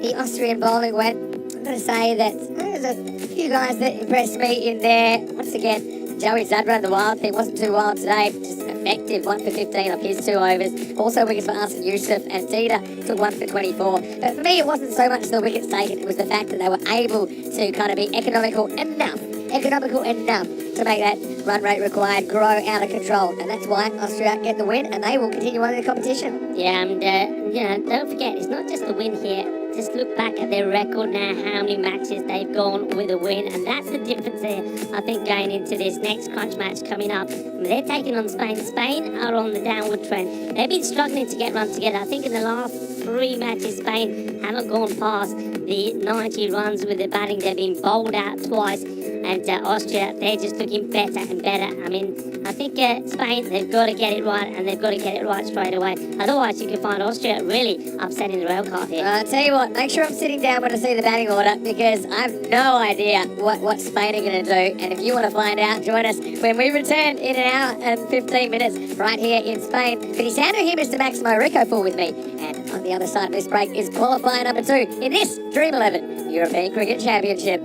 the Austrian bowling went, I'm going to say that there's a few guys that impressed me in there. Once again, Joey Zadran, the wild thing, wasn't too wild today, just effective, 1 for 15 off his 2 overs. Also wickets for Arsene Youssef, and Dida took 1 for 24. But for me, it wasn't so much the wickets taken, it was the fact that they were able to kind of be economical enough to make that run rate required grow out of control. And that's why Austria get the win, and they will continue on in the competition. Yeah, and don't forget, it's not just the win here. Just look back at their record now, how many matches they've gone with a win, and that's the difference there, I think, going into this next crunch match coming up. They're taking on Spain. Spain are on the downward trend. They've been struggling to get runs together. I think in the last 3 matches, Spain haven't gone past the 90 runs with their batting. They've been bowled out twice. And Austria, they're just looking better and better. I mean, I think Spain, they've got to get it right, and they've got to get it right straight away. Otherwise, you can find Austria really upsetting the rail cart here. I'll tell you what, make sure I'm sitting down when I see the batting order, because I have no idea what Spain are going to do. And if you want to find out, join us when we return in an hour and 15 minutes right here in Spain. But he's handing here Mr. Maximo Rico for with me. And on the other side of this break is qualifier number 2 in this Dream 11 European Cricket Championship.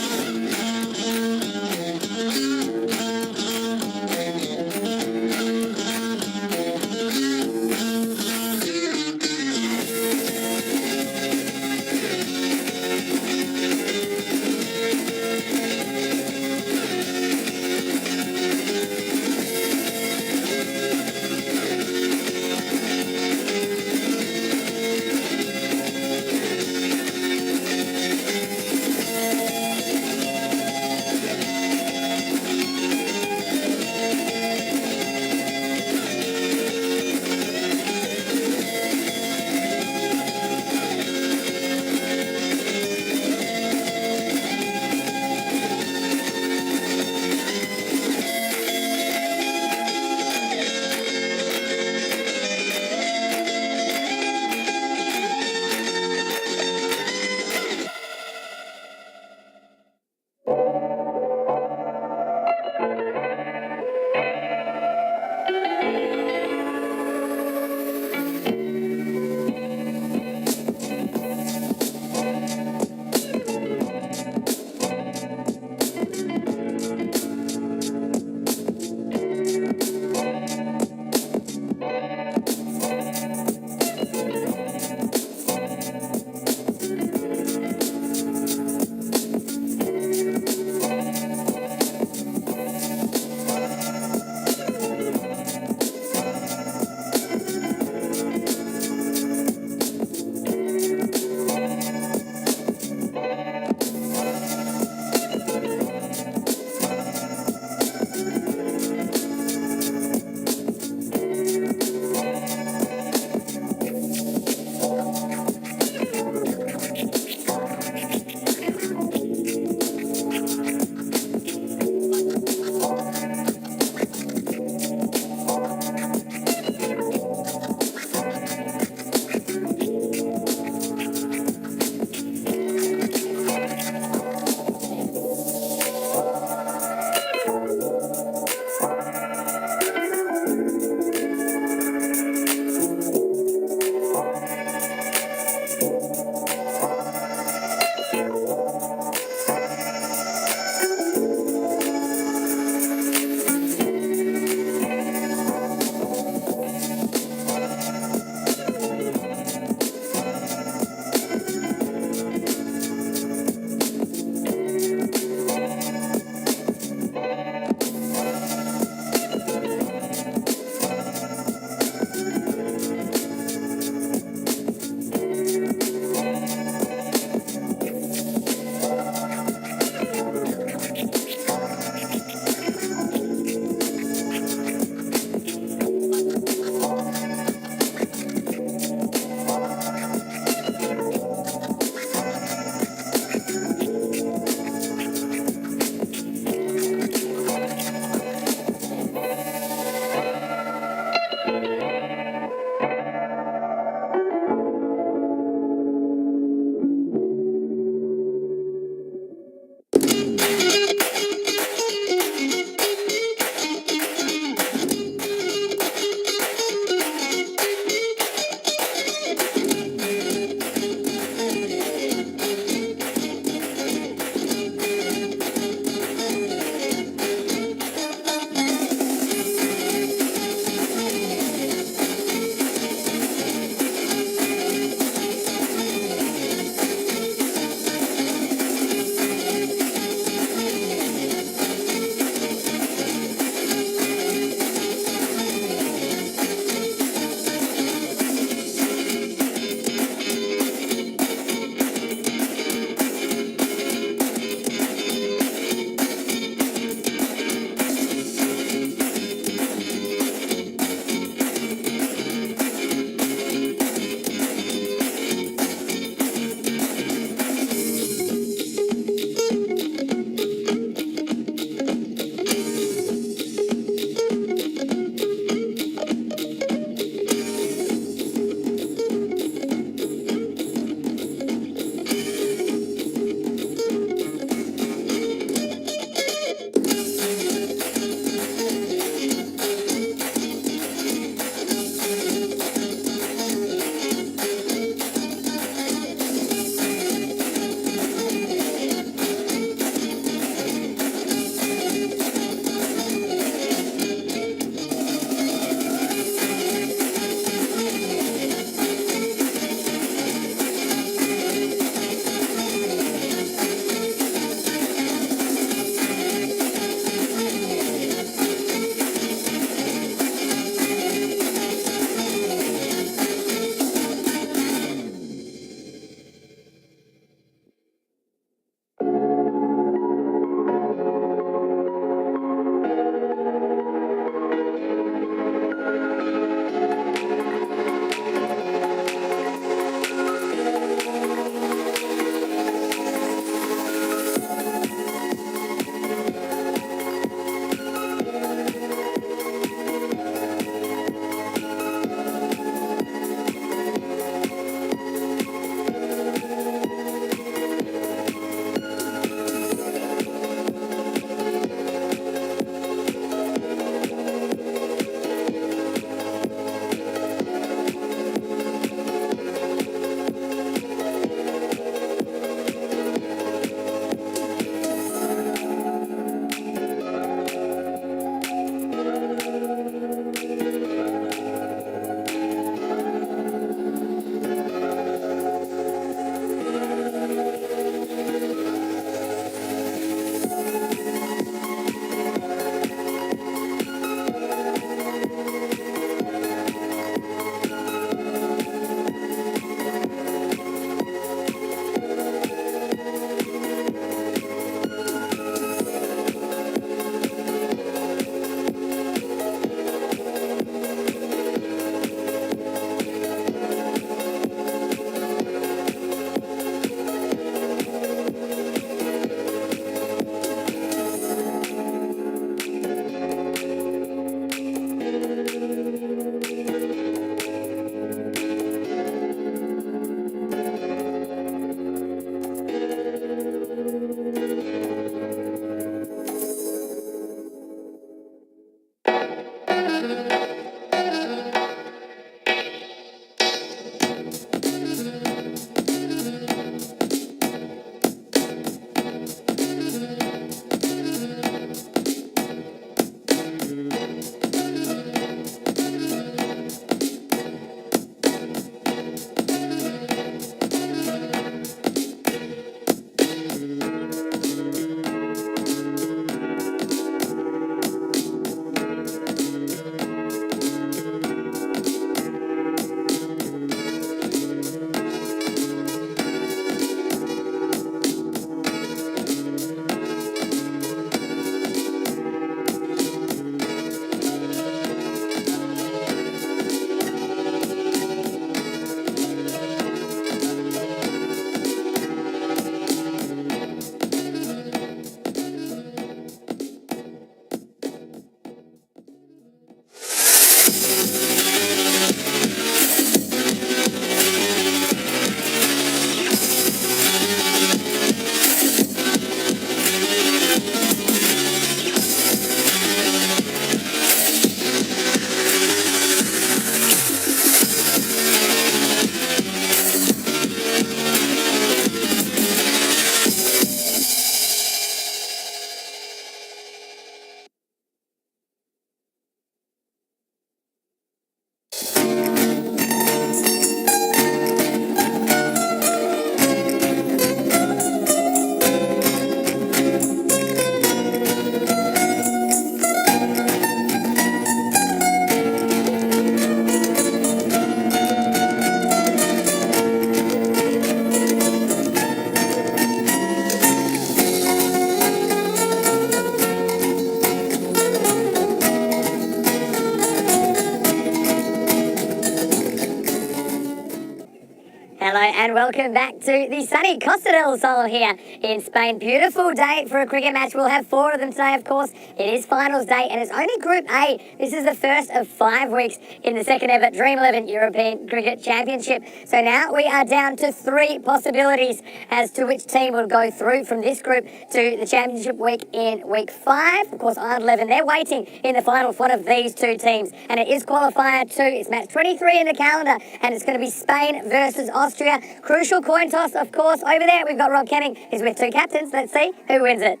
and welcome back to the sunny Costa del Sol here in Spain. Beautiful day for a cricket match. We'll have 4 of them today, of course. It is finals day, and it's only Group A. This is the first of 5 weeks in the second ever Dream 11 European Cricket Championship. So now we are down to 3 possibilities as to which team will go through from this group to the championship week in week 5. Of course, Ireland 11, they're waiting in the final for one of these 2 teams, and it is qualifier 2. It's match 23 in the calendar, and it's going to be Spain versus Austria. Crucial coin toss, of course. Over there, we've got Rob Kemming. He's with 2 captains. Let's see who wins it.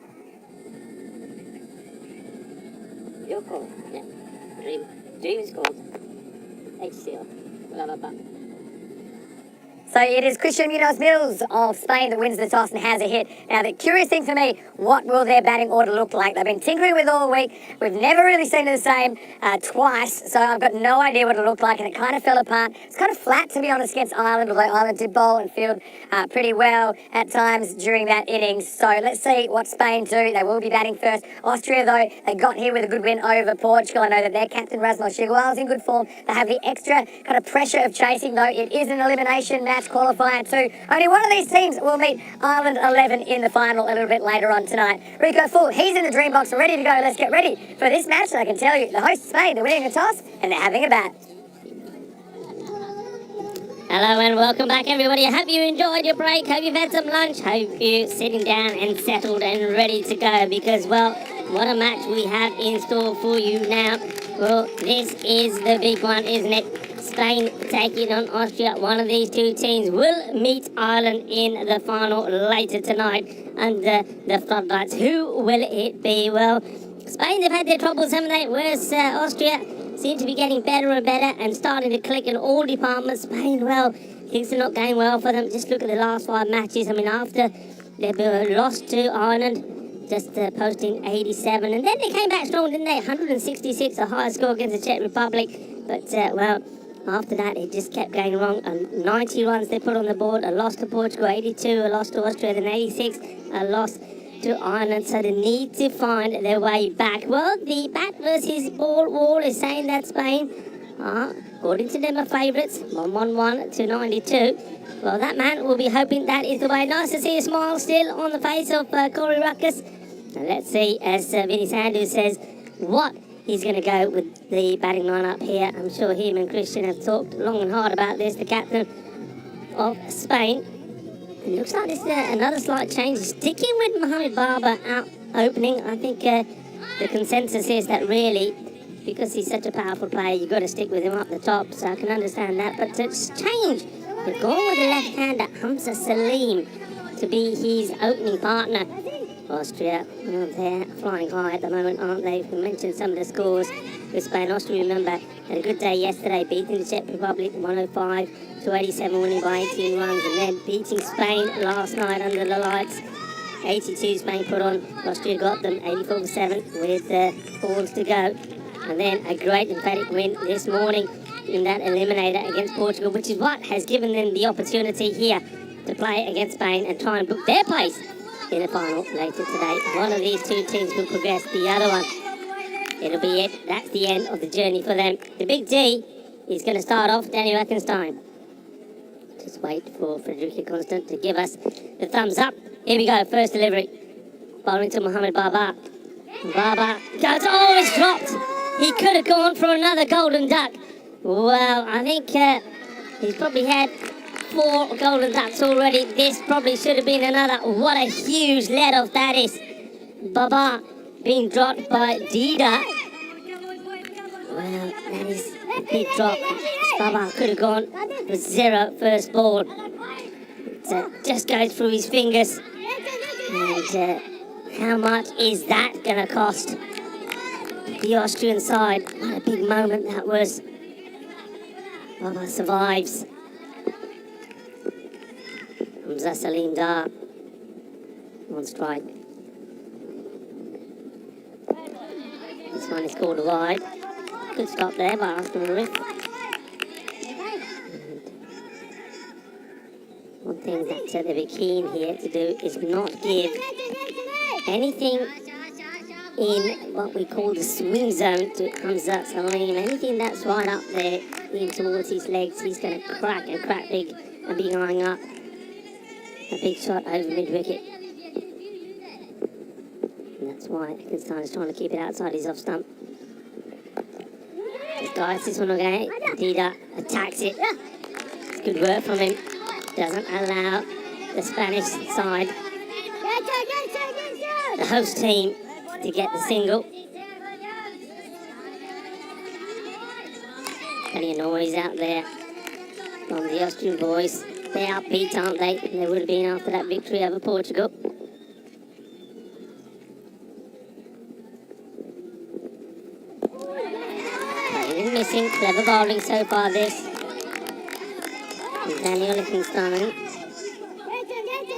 Your call. Yeah. Dream is called. HCL. Blah, blah, blah. So it is Christian Munoz Mills of Spain that wins the toss and has a hit. Now, the curious thing for me, what will their batting order look like? They've been tinkering with all week. We've never really seen it the same twice, so I've got no idea what it'll look like, and it kind of fell apart. It's kind of flat, to be honest, against Ireland, although Ireland did bowl and field pretty well at times during that innings. So let's see what Spain do. They will be batting first. Austria, though, they got here with a good win over Portugal. I know that their captain, Rasmus Chigual, is in good form. They have the extra kind of pressure of chasing, though. It is an elimination match. Qualifier 2. Only one of these teams will meet Ireland 11 in the final a little bit later on tonight. Rico Full, he's in the dream box ready to go. Let's get ready for this match. I can tell you, the host Spain, they're winning the toss and they're having a bat. Hello and welcome back, everybody. I hope you enjoyed your break. Hope you've had some lunch. Hope you're sitting down and settled and ready to go, because, well, what a match we have in store for you now. Well, this is the big one, isn't it? Spain taking on Austria. One of these 2 teams will meet Ireland in the final later tonight under the floodlights. Who will it be? Well, Spain, they've had their troubles, haven't they? Whereas Austria seem to be getting better and better and starting to click in all departments. Spain, well, things are not going well for them. Just look at the last 5 matches. I mean, after they lost to Ireland, just posting 87, and then they came back strong, didn't they? 166, the highest score against the Czech Republic. But, well, after that, it just kept going wrong. 90 runs they put on the board, a loss to Portugal, 82, a loss to Austria, then 86, a loss to Ireland. So they need to find their way back. Well, the bat versus ball wall is saying that Spain are, according to them, are favourites, 111 to 92. Well, that man will be hoping that is the way. Nice to see a smile still on the face of Corey Ruckus. And let's see, as Vinny Sanders says, what he's going to go with the batting lineup here. I'm sure him and Christian have talked long and hard about this, the captain of Spain. It looks like this is another slight change. Sticking with Mohamed Barber out opening. I think the consensus is that really, because he's such a powerful player, you've got to stick with him up the top, so I can understand that. But to change, they've gone with the left-hander, Hamza Salim, to be his opening partner. Austria, well, they're flying high at the moment, aren't they? We mentioned some of the scores with Spain. Austria, remember, had a good day yesterday, beating the Czech Republic 105 to 87, winning by 18 runs, and then beating Spain last night under the lights. 82 Spain put on, Austria got them 84-7 with balls to go. And then a great emphatic win this morning in that eliminator against Portugal, which is what has given them the opportunity here to play against Spain and try and book their place in the final later today. One of these 2 teams will progress, the other one, it'll be it. That's the end of the journey for them. The big D is going to start off. Danny Rackenstein. Just wait for Frederica Constant to give us the thumbs up. Here we go, first delivery. Bowling to Mohamed Barber. Barber goes, oh, it's dropped. He could have gone for another golden duck. Well, I think he's probably had 4 golden ducks already. This probably should have been another. What a huge let-off that is. Baba being dropped by Dida. Well, that is a big drop. Baba could have gone for 0 first ball. It just goes through his fingers. And how much is that going to cost the Austrian side? What a big moment that was. Baba survives. Hamza Salim Dar on strike. This one is called wide. Good stop there by Arsenal Riff. One thing that they'll be keen here to do is not give anything in what we call the swing zone to Hamza Salim. Anything that's right up there in towards his legs, he's going to crack and crack big and be eyeing up a big shot over mid-wicket. And that's why Eckstein is trying to keep it outside his off-stump. Just guides this one away. Dida attacks it. It's good work from him. Doesn't allow the Spanish side, the host team, to get the single. Plenty of noise out there from the Austrian boys. They're upbeat, aren't they? They would have been after that victory over Portugal. Playing and missing. Clever bowling so far, this. And Daniel Lichtenstein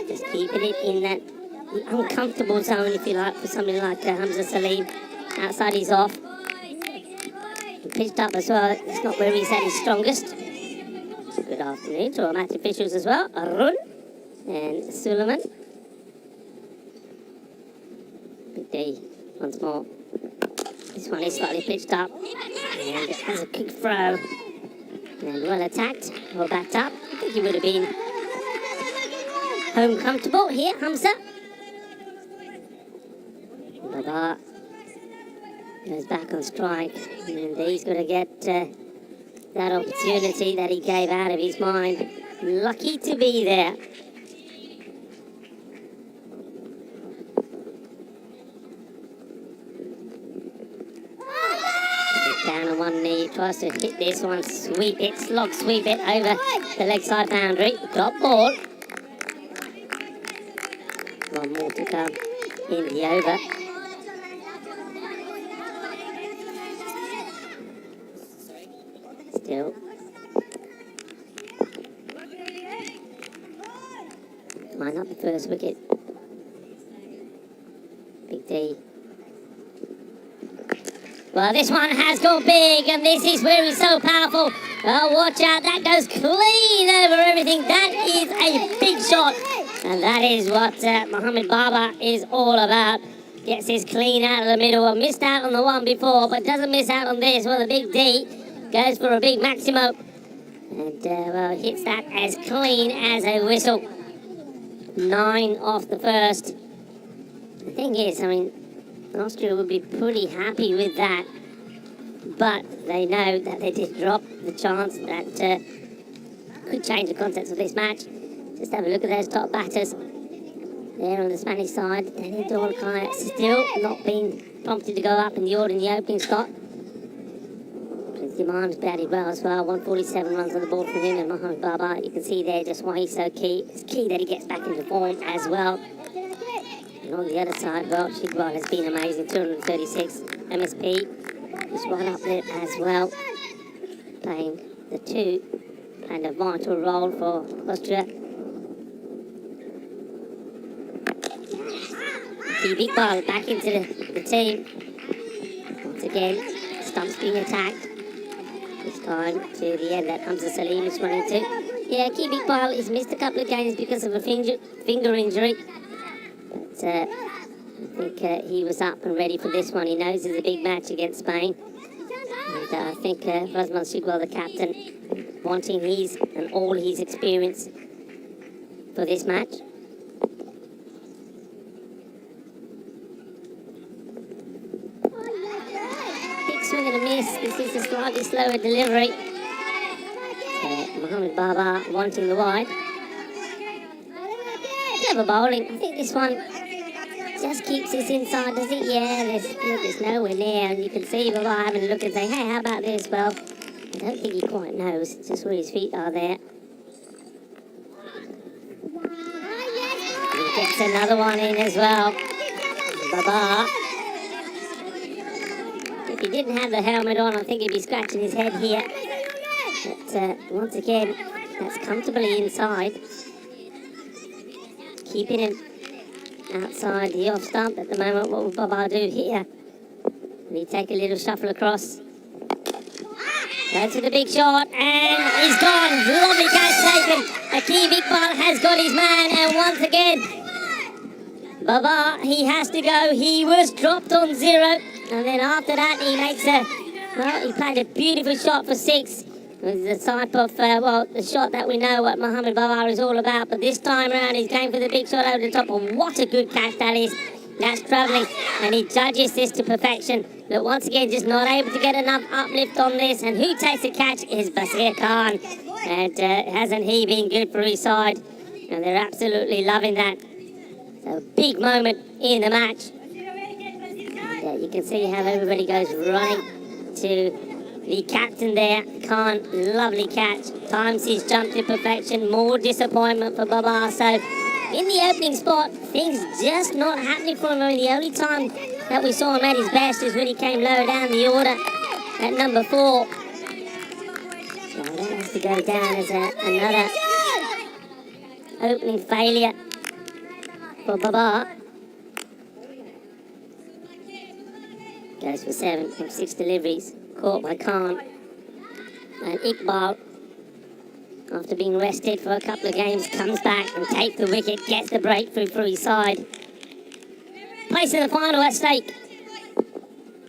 just keeping it in that uncomfortable zone, if you like, for somebody like Hamza Salim. Outside he's off. Pitched up as well. It's not where he's at his strongest. Good afternoon to our match officials as well. Arun and Suleiman. Big D once more. This one is slightly pitched up. And it has a quick throw. And well attacked, well backed up. I think he would have been home comfortable here, Hamza. Baba goes back on strike, and he's got to get that opportunity that he gave out of his mind. Lucky to be there. Down on one knee, tries to hit this one, sweep it, slog sweep it over the leg side boundary. Drop ball. One more to come in the over. Still. Line up the first wicket. Big D. Well, this one has gone big, and this is where he's so powerful. Oh, watch out, that goes clean over everything. That is a big shot, and that is what Mohammed Baba is all about. Gets his clean out of the middle. Well, missed out on the one before, but doesn't miss out on this. Well, the big D goes for a big Maximo, and well, hits that as clean as a whistle. 9 off the first. The thing is, I mean, Austria would be pretty happy with that, but they know that they did drop the chance that could change the contents of this match. Just have a look at those top batters there on the Spanish side. Daniel Dorkai still not being prompted to go up in the order in the opening slot. Prince Diman's batted well as well. 147 runs on the board from him, and Mohammed Baba, you can see there just why he's so key. It's key that he gets back into form as well. And on the other side, well, Shigwal has been amazing. 236 MSP is right up there as well, playing the 2 and a vital role for Austria. Big ball back into the team. Once again, stumps being attacked. This time to the end that Hamza Salim is running to. Yeah, Big Ball has missed a couple of games because of a finger injury. But I think he was up and ready for this one. He knows it's a big match against Spain. And I think Razman Shigwal, the captain, wanting his and all his experience for this match. Big swing and a miss. This is a slightly slower delivery. Mohammed Baba wanting the wide. Clever bowling. I think this one just keeps this inside, does it? Yeah, there's nowhere near. And you can see Baba having a look and say, hey, how about this? Well, I don't think he quite knows. It's just where his feet are there. He gets another one in as well. Baba. If he didn't have the helmet on, I think he'd be scratching his head here. But once again, that's comfortably inside. Keeping him outside the off stump at the moment. What will Baba do here? Will he take a little shuffle across? Go to the big shot, and he's gone. Lovely catch taken. Akeem Iqbal has got his man, and once again, Baba, he has to go. He was dropped on 0, and then after that, he makes he played a beautiful shot for 6. It's the type of, the shot that we know what Mohamed Babar is all about. But this time around, he's going for the big shot over the top. And what a good catch that is. That's travelling. And he judges this to perfection. But once again, just not able to get enough uplift on this. And who takes the catch is Basir Khan. And hasn't he been good for his side? And they're absolutely loving that. So a big moment in the match. And, you can see how everybody goes running to the captain there. Khan, lovely catch. Times his jump to perfection. More disappointment for Babar. So in the opening spot, things just not happening for him. I mean, the only time that we saw him at his best is when he came low down the order at number 4. So that has to go down as another opening failure for Babar. Goes for 7 from 6 deliveries. Caught by Khan. And Iqbal, after being rested for a couple of games, comes back and takes the wicket, gets the breakthrough for his side. Place in the final at stake.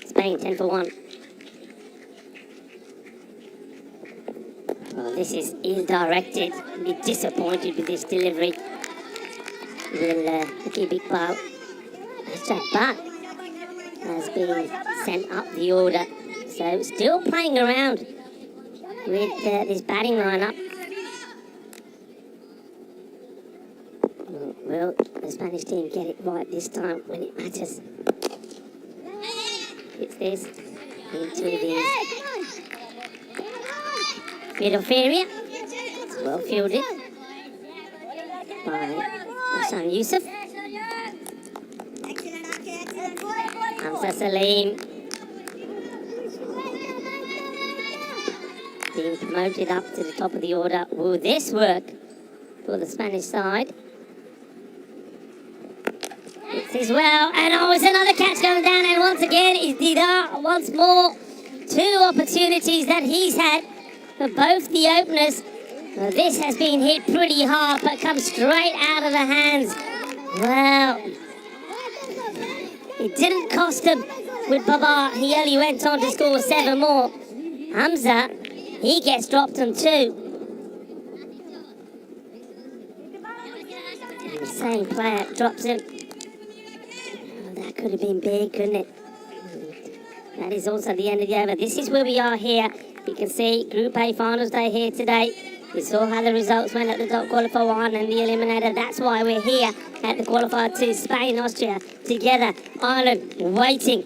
Spain 10 for 1. Well, this is ill-directed. Be disappointed with this delivery. Will give Iqbal a shot back. Has been sent up the order. So still playing around with this batting lineup. Will the Spanish team get it right this time when it matters? It's this into the middle area. It's well fielded by Hassan Yusuf. Hamza Salim being promoted up to the top of the order. Will this work for the Spanish side? It's as well, and it's another catch going down, and once again it's Dida once more. 2 opportunities that he's had for both the openers. This has been hit pretty hard, but comes straight out of the hands. Well, it didn't cost him with Babar. He only went on to score 7 more. Hamza, he gets dropped on 2. And the same player drops him. Oh, that could have been big, couldn't it? That is also the end of the over. This is where we are here. You can see Group A Finals Day here today. We saw how the results went at the top qualifier 1 and the eliminator. That's why we're here at the qualifier 2. Spain, Austria, together. Ireland waiting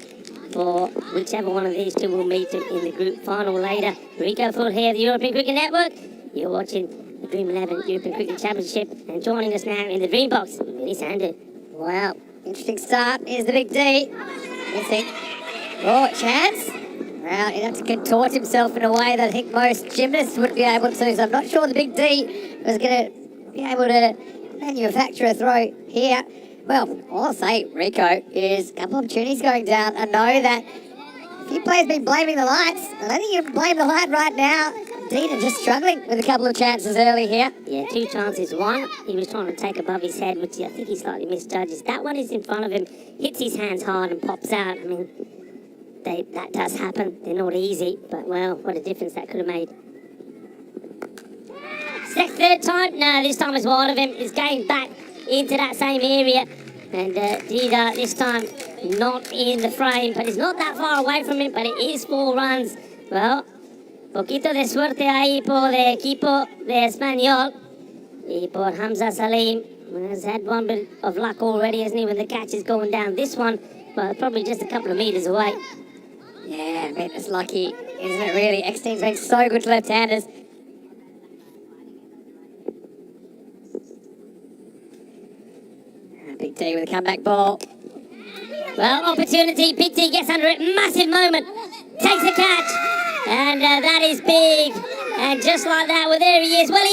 for whichever one of these two will meet in the group final later. Rico Full here, the European Cricket Network. You're watching the Dream 11 European Cricket Championship, and joining us now in the Dream Box, Vinny Sandu. Wow, interesting start. Here's the big D. You think, oh, chance? Well, he'd have to contort himself in a way that I think most gymnasts would be able to, so I'm not sure the big D was going to be able to manufacture a throw here. Well, all I'll say, Rico, is a couple of opportunities going down. I know that a few players have been blaming the lights. I don't think you can blame the light right now. Dina just struggling with a couple of chances early here. Yeah, 2 chances. One, he was trying to take above his head, which I think he slightly misjudges. That one is in front of him, hits his hands hard and pops out. I mean, that does happen. They're not easy, but well, what a difference that could have made. Third time? No, this time it's wide of him. He's going back into that same area. And Dida this time not in the frame, but he's not that far away from him, but it is 4 runs. Well, poquito de suerte ahí por el equipo de Español. Y por Hamza Salim. Has had one bit of luck already, hasn't he, when the catch is going down. This one, well, probably just a couple of metres away. Yeah, I mean, it's lucky, isn't it, really? X-Team's been so good to left-handers. Big T with a comeback ball. Well, opportunity. Big T gets under it. Massive moment. Takes the catch. And that is big. And just like that, well, there he is. Well,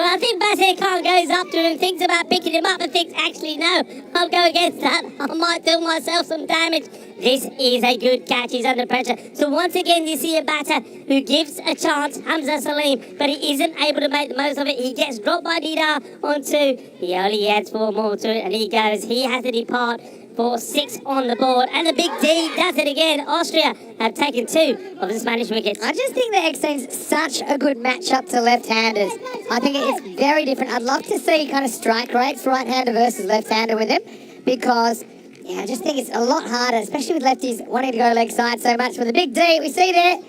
I think Basir Khan goes up to him, thinks about picking him up and thinks, actually, no, I'll go against that. I might do myself some damage. This is a good catch. He's under pressure. So once again, you see a batter who gives a chance, Hamza Salim, but he isn't able to make the most of it. He gets dropped by Dida on 2. He only adds 4 more to it, and he goes. He has to depart 4-6 on the board. And the big D does it again. Austria have taken 2 of the Spanish wickets. I just think the X-Team's such a good matchup to left-handers. I think it's very different. I'd love to see kind of strike rates, right-hander versus left-hander with him, because I just think it's a lot harder, especially with lefties wanting to go leg side so much. With the big D, we see there.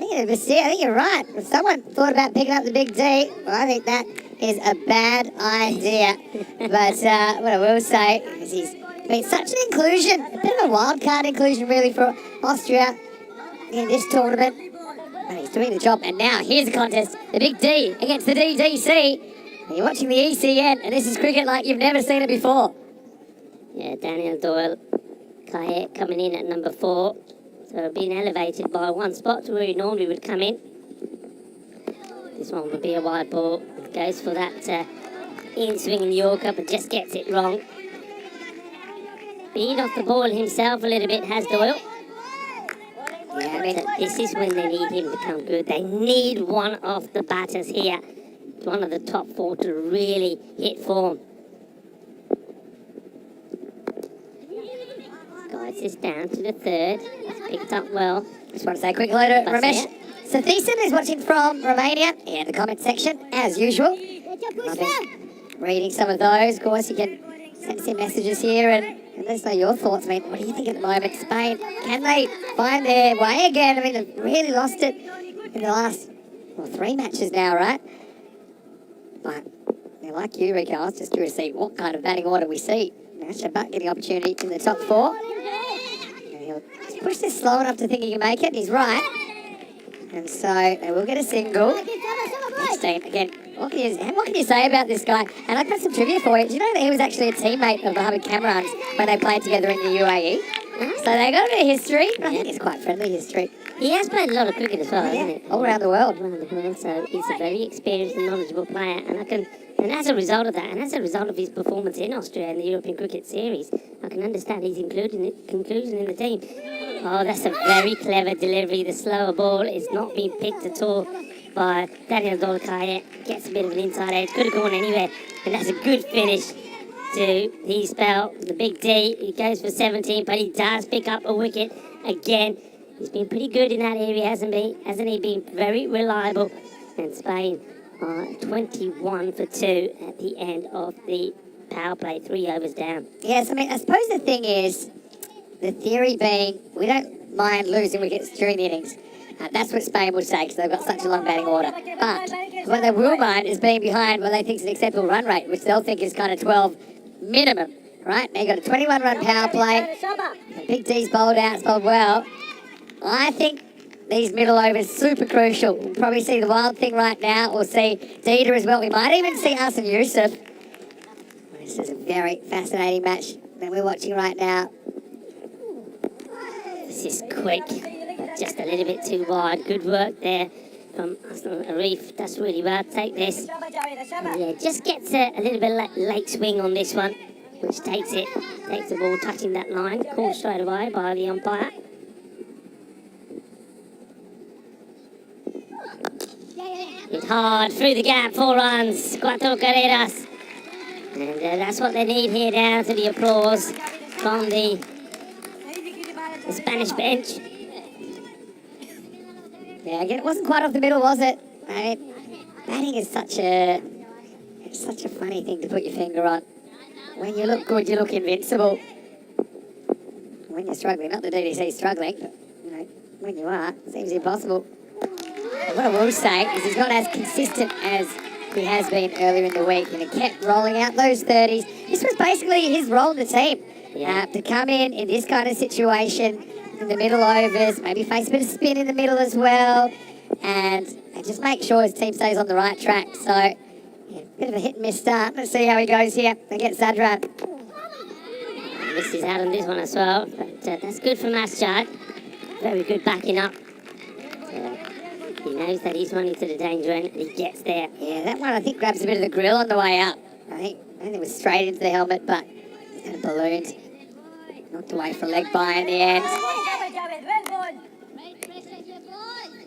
I think you're right. If someone thought about picking up the big D, well, I think that is a bad idea. But what I will say is he's been such an inclusion, a bit of a wild card inclusion really for Austria in this tournament. And he's doing the job. And now here's the contest. The big D against the DDC. And you're watching the ECN, and this is cricket like you've never seen it before. Yeah, Daniel Doyle, Kayet coming in at number 4. So being elevated by 1 spot to where he normally would come in. This one would be a wide ball. Goes for that in-swinging Yorker, but just gets it wrong. Being off the ball himself a little bit has Doyle. Yeah, I mean, this is when they need him to come good. They need one of the batters here, one of the top 4 to really hit form. Guides this down to the 3rd. It's picked up well. Just want to say a quick hello to Ramesh Sathisen is watching from Romania in the comment section, as usual. I've been reading some of those. Of course, you can send some messages here and let us know your thoughts. I mean, what do you think at the moment? Spain, can they find their way again? I mean, they've really lost it in the last 3 matches now, right? But like you, Rico, I was just curious to see what kind of batting order we see. Shabat getting opportunity in the top 4. And he'll push this slow enough to think he can make it. He's right. And so they will get a single. Again, what can you say about this guy? And I've got some trivia for you. Do you know that he was actually a teammate of Mohammed Kamran's when they played together in the UAE? So they got a bit of history. I think it's quite friendly history. He has played a lot of cricket as well, hasn't he? All around the world. So he's a very experienced and knowledgeable player. And as a result of that, and as a result of his performance in Austria in the European Cricket Series, I can understand his conclusion in the team. Oh, that's a very clever delivery. The slower ball is not being picked at all by Daniel Dolkaya. Gets a bit of an inside edge. Could have gone anywhere. And that's a good finish to his spell. The big D. He goes for 17, but he does pick up a wicket again. He's been pretty good in that area, hasn't he? Hasn't he been very reliable? And Spain are 21 for 2 at the end of the power play, 3 overs down. Yes, I mean, I suppose the thing is, the theory being, we don't mind losing wickets during the innings. That's what Spain would say, because they've got such a long batting order. But what they will mind is being behind what they think is an acceptable run rate, which they'll think is kind of 12 minimum, right? They've got a 21-run power play. The big D's bowled out, it's bowled well. I think these middle overs super crucial. We'll probably see the Wild thing right now. We'll see Dieter as well. We might even see Hassan Yusuf. This is a very fascinating match that we're watching right now. This is quick, but just a little bit too wide. Good work there from Hassan Arif. Does really well. Take this. Yeah, just gets a little bit late swing on this one, which takes the ball touching that line. Called straight away by the umpire. Hit hard through the gap, 4 runs. Cuatro carreras. And that's what they need here, down to the applause from the Spanish bench. Yeah, again, it wasn't quite off the middle, was it? I mean, batting is such a funny thing to put your finger on. When you look good, you look invincible. When you're struggling, not the DDC struggling, but when you are, it seems impossible. What I will say is he's not as consistent as he has been earlier in the week, and he kept rolling out those 30s. This was basically his role in the team, to come in this kind of situation, in the middle overs, maybe face a bit of spin in the middle as well, and just make sure his team stays on the right track. So, yeah, bit of a hit and miss start. Let's see how he goes here against Zadran. Misses out on this one as well, but that's good from Masjad. Very good backing up. He knows that he's running to the danger end, and he gets there. Yeah, that one I think grabs a bit of the grill on the way up. I think it was straight into the helmet, but it kind of ballooned. Knocked away for a leg by in the end.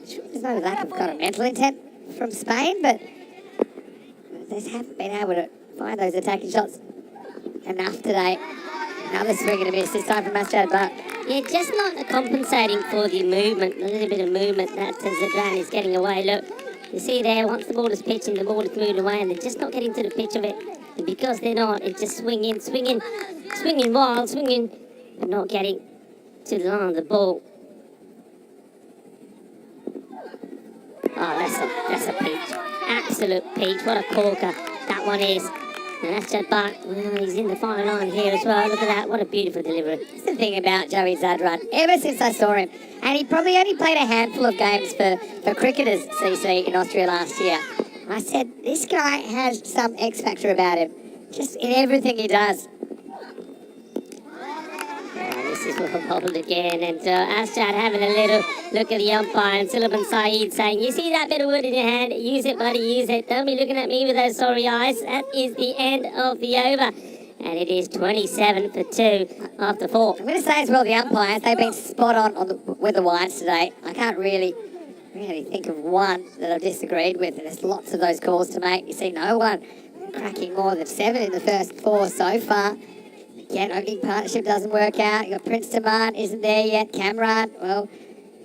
There's no lack of kind of mental intent from Spain, but they just haven't been able to find those attacking shots enough today. Another swing and a miss, this time from Astrid Butt. Yeah, just not compensating for the movement, a little bit of movement that Zadran is getting away. Look, you see there, once the ball is pitching, the ball is moving away, and they're just not getting to the pitch of it. And because they're not, it's just swinging wild, but not getting to the line of the ball. Oh, that's a peach. Absolute peach. What a corker that one is. And that's Chad Buck. Well, he's in the final line here as well. Look at that. What a beautiful delivery. That's the thing about Joey Zadran. Ever since I saw him, and he probably only played a handful of games for cricketers, CC, in Austria last year. I said, this guy has some X factor about him. Just in everything he does. This is well bowled again, and Asjad having a little look at the umpire, and Sullivan Saeed saying, you see that bit of wood in your hand? Use it, buddy, use it. Don't be looking at me with those sorry eyes. That is the end of the over. And it is 27 for 2 after 4. I'm going to say as well, the umpires, they've been spot on with the wides today. I can't really think of one that I've disagreed with, and there's lots of those calls to make. You see no one cracking more than 7 in the first 4 so far. Again, opening partnership doesn't work out. You've got Prince Demand isn't there yet. Cameron, well,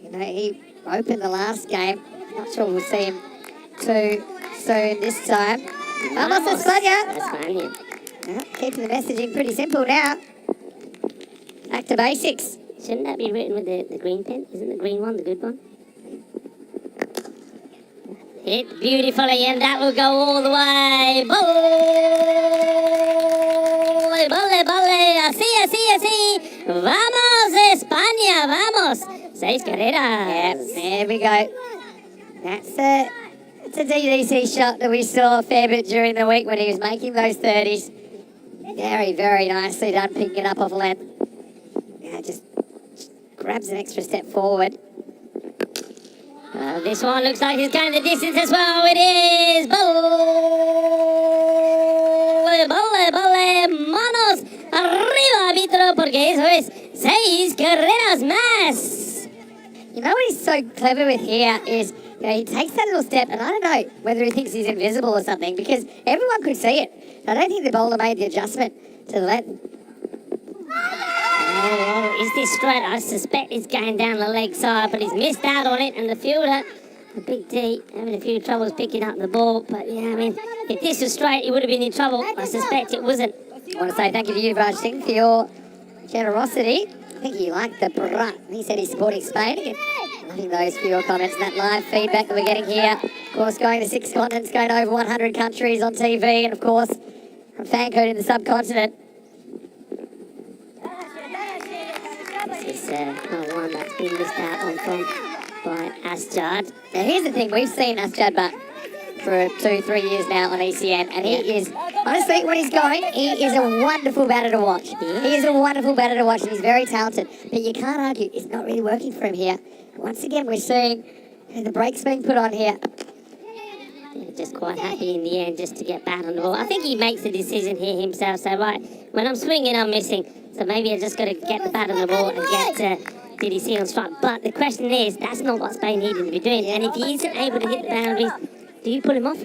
he opened the last game. Not sure we'll see him too soon this time. Vamos, España. Well, keeping the messaging pretty simple now. Back to basics. Shouldn't that be written with the green pen? Isn't the green one the good one? Hit beautifully, and that will go all the way. Así. Vamos, España, vamos. 6 carreras. Yep, there we go. That's a DDC shot that we saw a fair bit during the week when he was making those 30s. Very, very nicely done, picking it up off a length. Just grabs an extra step forward. This one looks like it's going the distance as well. It is. Manos arriba, árbitro, porque eso es 6 carreras más. You know what he's so clever with here is, he takes that little step, and I don't know whether he thinks he's invisible or something, because everyone could see it. I don't think the bowler made the adjustment to the length. Oh, is this straight? I suspect it's going down the leg side, but he's missed out on it, and the fielder, the Big D, having a few troubles picking up the ball. But yeah, I mean, if this was straight, he would have been in trouble. I suspect it wasn't. I want to say thank you to you, Raj Singh, for your generosity. I think you liked the brat. He said he's supporting Spain again. Loving those for your comments and that live feedback that we're getting here. Of course, going to 6 continents, going over 100 countries on TV, and of course, from fan code in the subcontinent. This is one that's been missed out on from by Asjad. Now here's the thing, we've seen Asjad Butt for 2-3 years now on ECN, and he is, honestly, when he's going, he is a wonderful batter to watch. He is a wonderful batter to watch, and he's very talented. But you can't argue, it's not really working for him here. Once again, we're seeing the brakes being put on here. Yeah, just quite happy in the end just to get back on the ball. I think he makes the decision here himself. So, right, when I'm swinging, I'm missing. So maybe I just got to get the bat on the ball and get DDC on strike. But the question is, that's not what Spain needed to be doing. And if he isn't able to hit the boundaries, do you pull him off?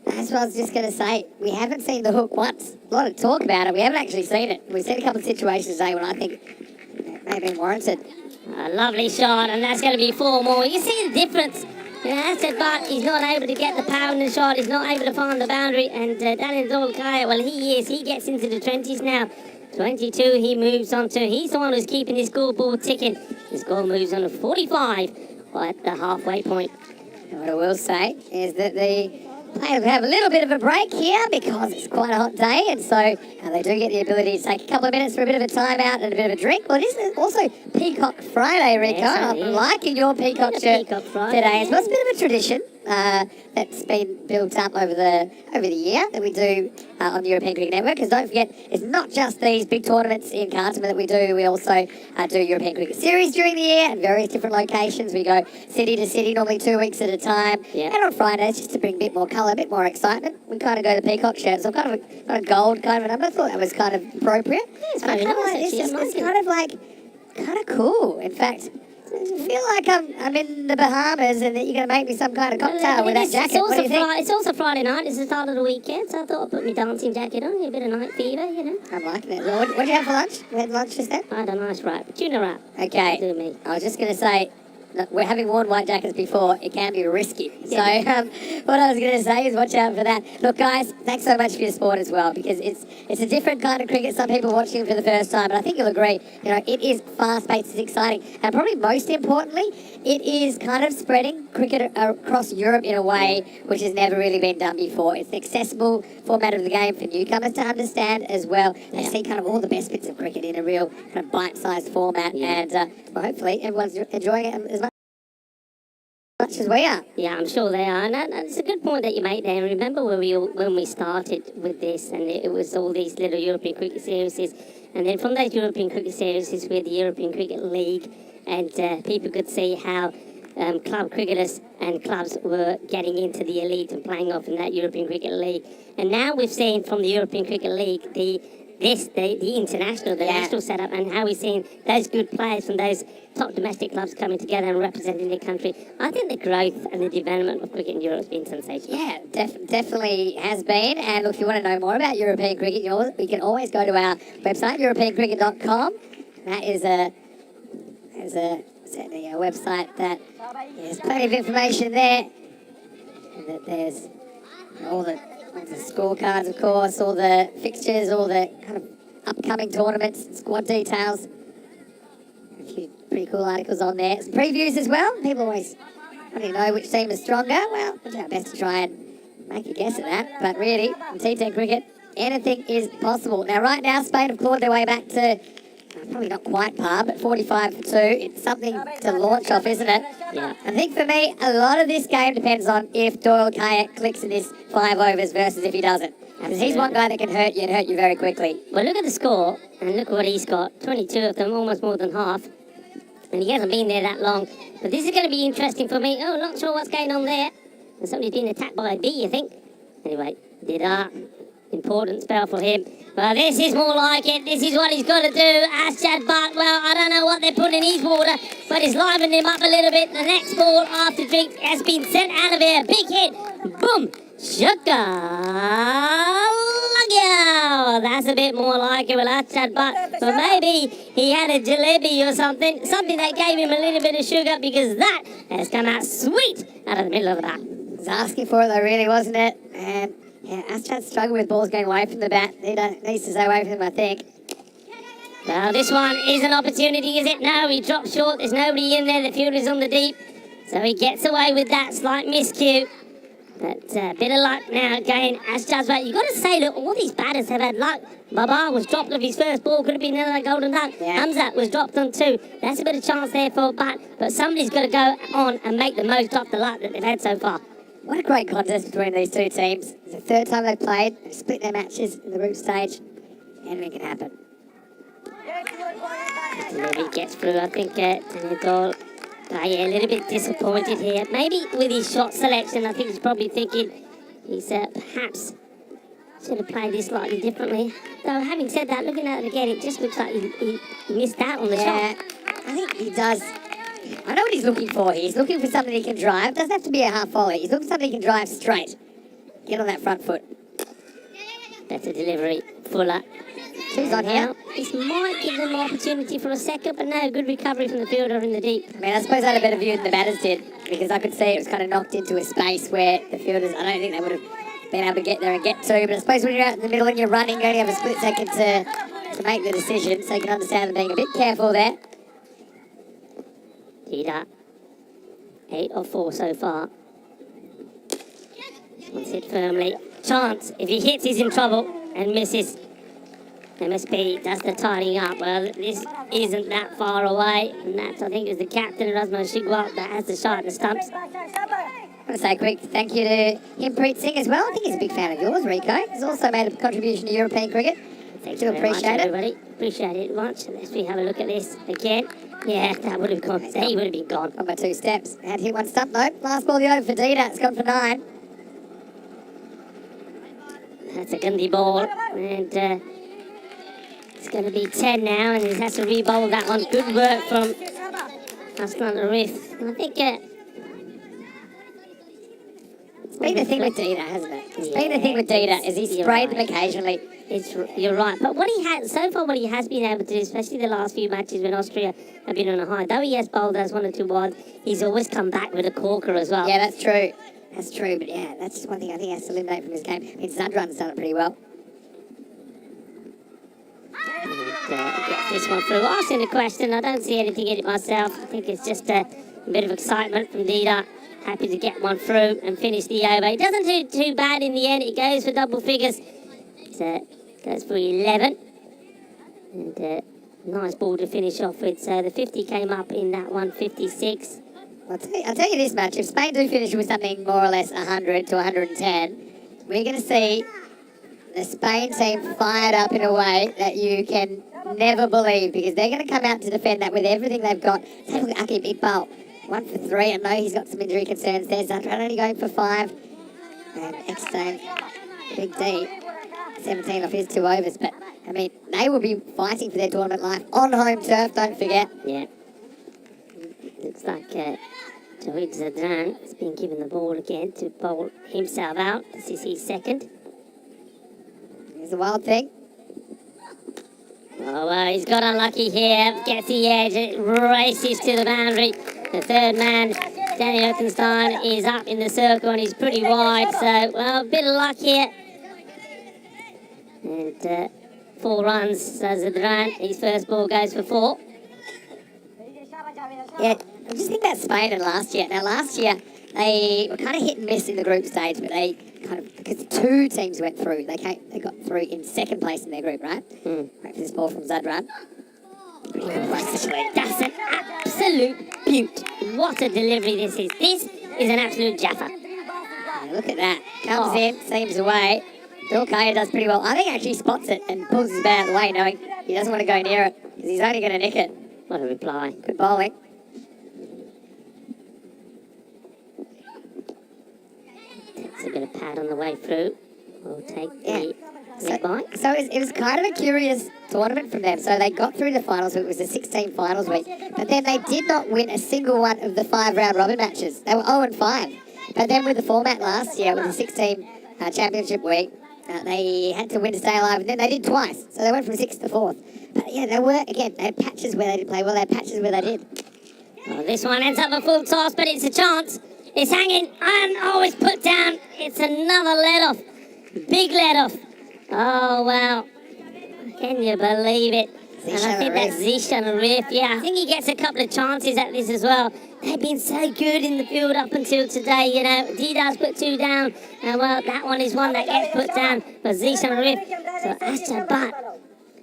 That's what I was just going to say. We haven't seen the hook once. A lot of talk about it. We haven't actually seen it. We've seen a couple of situations today when I think it may have been warranted. A lovely shot, and that's going to be 4 more. You see the difference. That's it, but he's not able to get the power in the shot. He's not able to find the boundary. And Daniel Dolkaya, well, he is. He gets into the 20s now. 22 he moves on to. He's the one who's keeping his scoreboard ticking. The score moves on to 45 at the halfway point. And what I will say is that the players have a little bit of a break here because it's quite a hot day, and so they do get the ability to take a couple of minutes for a bit of a timeout and a bit of a drink. Well, this is also Peacock Friday, Rico. Yes, I'm liking your Peacock shirt Peacock today. It's a bit of a tradition that's been built up over the year that we do on the European Cricket Network. Because don't forget, it's not just these big tournaments in Cartama that we do. We also do European Cricket Series during the year at various different locations. We go city to city, normally 2 weeks at a time. Yeah. And on Fridays, just to bring a bit more colour, a bit more excitement, we kind of go to Peacock shirts. So I've got a gold kind of a number. I thought that was kind of appropriate. It's very nice, It's actually. kind of cool. In fact, I feel like I'm in the Bahamas and that you're going to make me some kind of cocktail with that jacket. What do you think? It's also Friday night. It's the start of the weekend, so I thought I'd put my dancing jacket on. A bit of night fever, you know. I'm liking it. What did you have for lunch? We had lunch just then? I had a nice wrap. Tuna wrap. Okay. Do me. I was just going to say, look, we're having worn white jackets before. It can be risky. Yeah. So what I was going to say is watch out for that. Look, guys, thanks so much for your support as well, because it's a different kind of cricket. Some people watching it for the first time, but I think you'll agree, you know, it is fast-paced, it's exciting, and probably most importantly, it is kind of spreading cricket across Europe in a way which has never really been done before. It's an accessible format of the game for newcomers to understand as well. They see kind of all the best bits of cricket in a real kind of bite-sized format, and well, hopefully everyone's enjoying it as much as we are. Yeah, I'm sure they are. And it's a good point that you made there. Remember when we started with this, and it was all these little European cricket series, and then from those European cricket series we had the European Cricket League, and people could see how club cricketers and clubs were getting into the elite and playing off in that European Cricket League. And now we've seen from the European Cricket League the international, the national setup, and how we're seeing those good players from those top domestic clubs coming together and representing their country. I think the growth and the development of cricket in Europe has been sensational. Yeah, definitely has been. And look, if you want to know more about European cricket, you can always go to our website, europeancricket.com. That is certainly a website that there's plenty of information there. And that there's all the scorecards, of course, all the fixtures, all the kind of upcoming tournaments, squad details. A few pretty cool articles on there. Some previews as well. People always want to know which team is stronger. Well, we'll do our best to try and make a guess at that. But really, in T10 cricket, anything is possible. Now, right now, Spain have clawed their way back to probably not quite par, but 45 for 2. It's something to launch off, isn't it? Yeah. I think for me, a lot of this game depends on if Doyle Kayak clicks in this 5 overs versus if he doesn't. Because he's one guy that can hurt you and hurt you very quickly. Well, look at the score, and look what he's got. 22 of them, almost more than half. And he hasn't been there that long. But this is going to be interesting for me. Oh, not sure what's going on there. And somebody's been attacked by a bee, I think. Anyway, did important spell for him. Well, this is more like it. This is what he's got to do. Ashad Bart, well, I don't know what they're putting in his water, but it's livened him up a little bit. The next ball after drink has been sent out of here. Big hit. Boom. Shaka. That's a bit more like it with Ashad Bart. But maybe he had a jalebi or something. Something that gave him a little bit of sugar, because that has come out sweet out of the middle of the bat. He was asking for it though, really, wasn't it? And yeah, Astrad's struggling with balls going away from the bat. He needs to stay away from him, I think. Well, this one is an opportunity, is it? No, he dropped short. There's nobody in there. The fielder's on the deep. So he gets away with that slight miscue. But a bit of luck now again. Astrad's bat. You've got to say, look, all these batters have had luck. Baba was dropped off his first ball. Could have been another golden duck. Yeah. Hamzat was dropped on 2. That's a bit of chance there for a bat. But somebody's got to go on and make the most of the luck that they've had so far. What a great contest between these two teams. It's the third time they've played. They've split their matches in the group stage. Anything can happen. Maybe he gets through, I think. Dol, a little bit disappointed here. Maybe with his shot selection, I think he's probably thinking he's perhaps should have played this slightly differently. Though, having said that, looking at it again, it just looks like he missed out on the shot. I think he does. I know what he's looking for. He's looking for something he can drive. Doesn't have to be a half volley. He's looking for something he can drive straight. Get on that front foot. Better delivery. Fuller. Who's on here? This might give them an opportunity for a second, but no, good recovery from the fielder in the deep. I mean, I suppose I had a better view than the batters did, because I could see it was kind of knocked into a space where the fielders, I don't think they would have been able to get there and get to. But I suppose when you're out in the middle and you're running, you only have a split second to make the decision, so you can understand them being a bit careful there. Tida. 8 of 4 so far. Once hit firmly. Chance, if he hits, he's in trouble and misses. MSP does the tidying up. Well, this isn't that far away, and that's, I think, is the captain, Rasmo Shigwal, that has the shot in the stumps. I want to say a quick thank you to Himpreet Singh as well. I think he's a big fan of yours, Rico. He's also made a contribution to European cricket. Thanks do very appreciate much, it. everybody. Appreciate it much. Let's have a look at this again. Yeah, that would have gone. He would have been gone. On my 2 steps. Had hit 1 stump though. Last ball the over for Dida. It's gone for 9. That's a Gandhi ball, and it's going to be 10 now, and he has to re-bowl that one. Good work Aslan Riff. I think It's been the thing with Dita, hasn't it? It's been the thing with Dita, is he's sprayed them occasionally. you're right. But what he has so far, what he has been able to do, especially the last few matches when Austria have been on a high, though he has bowled us 1 or 2 wides, he's always come back with a corker as well. Yeah, that's true. That's true, but yeah, that's just one thing I think he has to eliminate from his game. I mean, Zadran's done it pretty well. And, get this one through. Asking the question, I don't see anything in it myself. I think it's just a bit of excitement from Dida. Happy to get one through and finish the over. It doesn't do too bad in the end. It goes for double figures. So goes for 11. And nice ball to finish off with. So the 50 came up in that one, 56. I'll tell you this match, if Spain do finish with something more or less 100 to 110, we're going to see the Spain team fired up in a way that you can never believe, because they're going to come out to defend that with everything they've got. Take a look at Aki Big Bowl. 1 for 3. I know he's got some injury concerns there. Zadran only going for 5. And X-Stone, Big D, 17 off his 2 overs. But, I mean, they will be fighting for their tournament life on home turf, don't forget. Yeah. Looks like Jawid Zadran has been given the ball again to bowl himself out. This is his second. Here's the wild thing. Oh, well, he's got unlucky here. Gets the edge. It races to the boundary. The third man, Danny Oakenstein, is up in the circle and he's pretty wide. So, well, a bit of luck here. And 4 runs. So Zadran, his first ball goes for 4. Yeah, I just think about Spain and last year. Now, last year, they were kind of hit and miss in the group stage, but they kind of, because 2 teams went through, they got through in second place in their group, right? Right for this ball from Zadran. That's an absolute beaut. What a delivery this is. This is an absolute jaffa. Yeah, look at that. Comes in, seems away. Dulkaya does pretty well. I think actually spots it and pulls his bat out of the way, knowing he doesn't want to go near it, because he's only going to nick it. What a reply. Good bowling. It's a bit of pad on the way through. We'll take the bite. So it was kind of a curious tournament from them. So they got through the finals, it was a 16 finals week, but then they did not win a single one of the 5 round robin matches. They were 0-5. But then with the format last year, with the 16 championship week, they had to win to stay alive, and then they did twice. So they went from 6th to 4th. But yeah, they had patches where they didn't play well, they had patches where they did. Oh, this one ends up a full toss, but it's a chance. It's hanging, and it's put down. It's another let off. Big let off. Oh, wow. Can you believe it? And I think that's Zishan Riff. Yeah, I think he gets a couple of chances at this as well. They've been so good in the field up until today, you know. Dida's put 2 down, and well, that one is one that gets put down for Zishan Riff. So Ashad Bhatt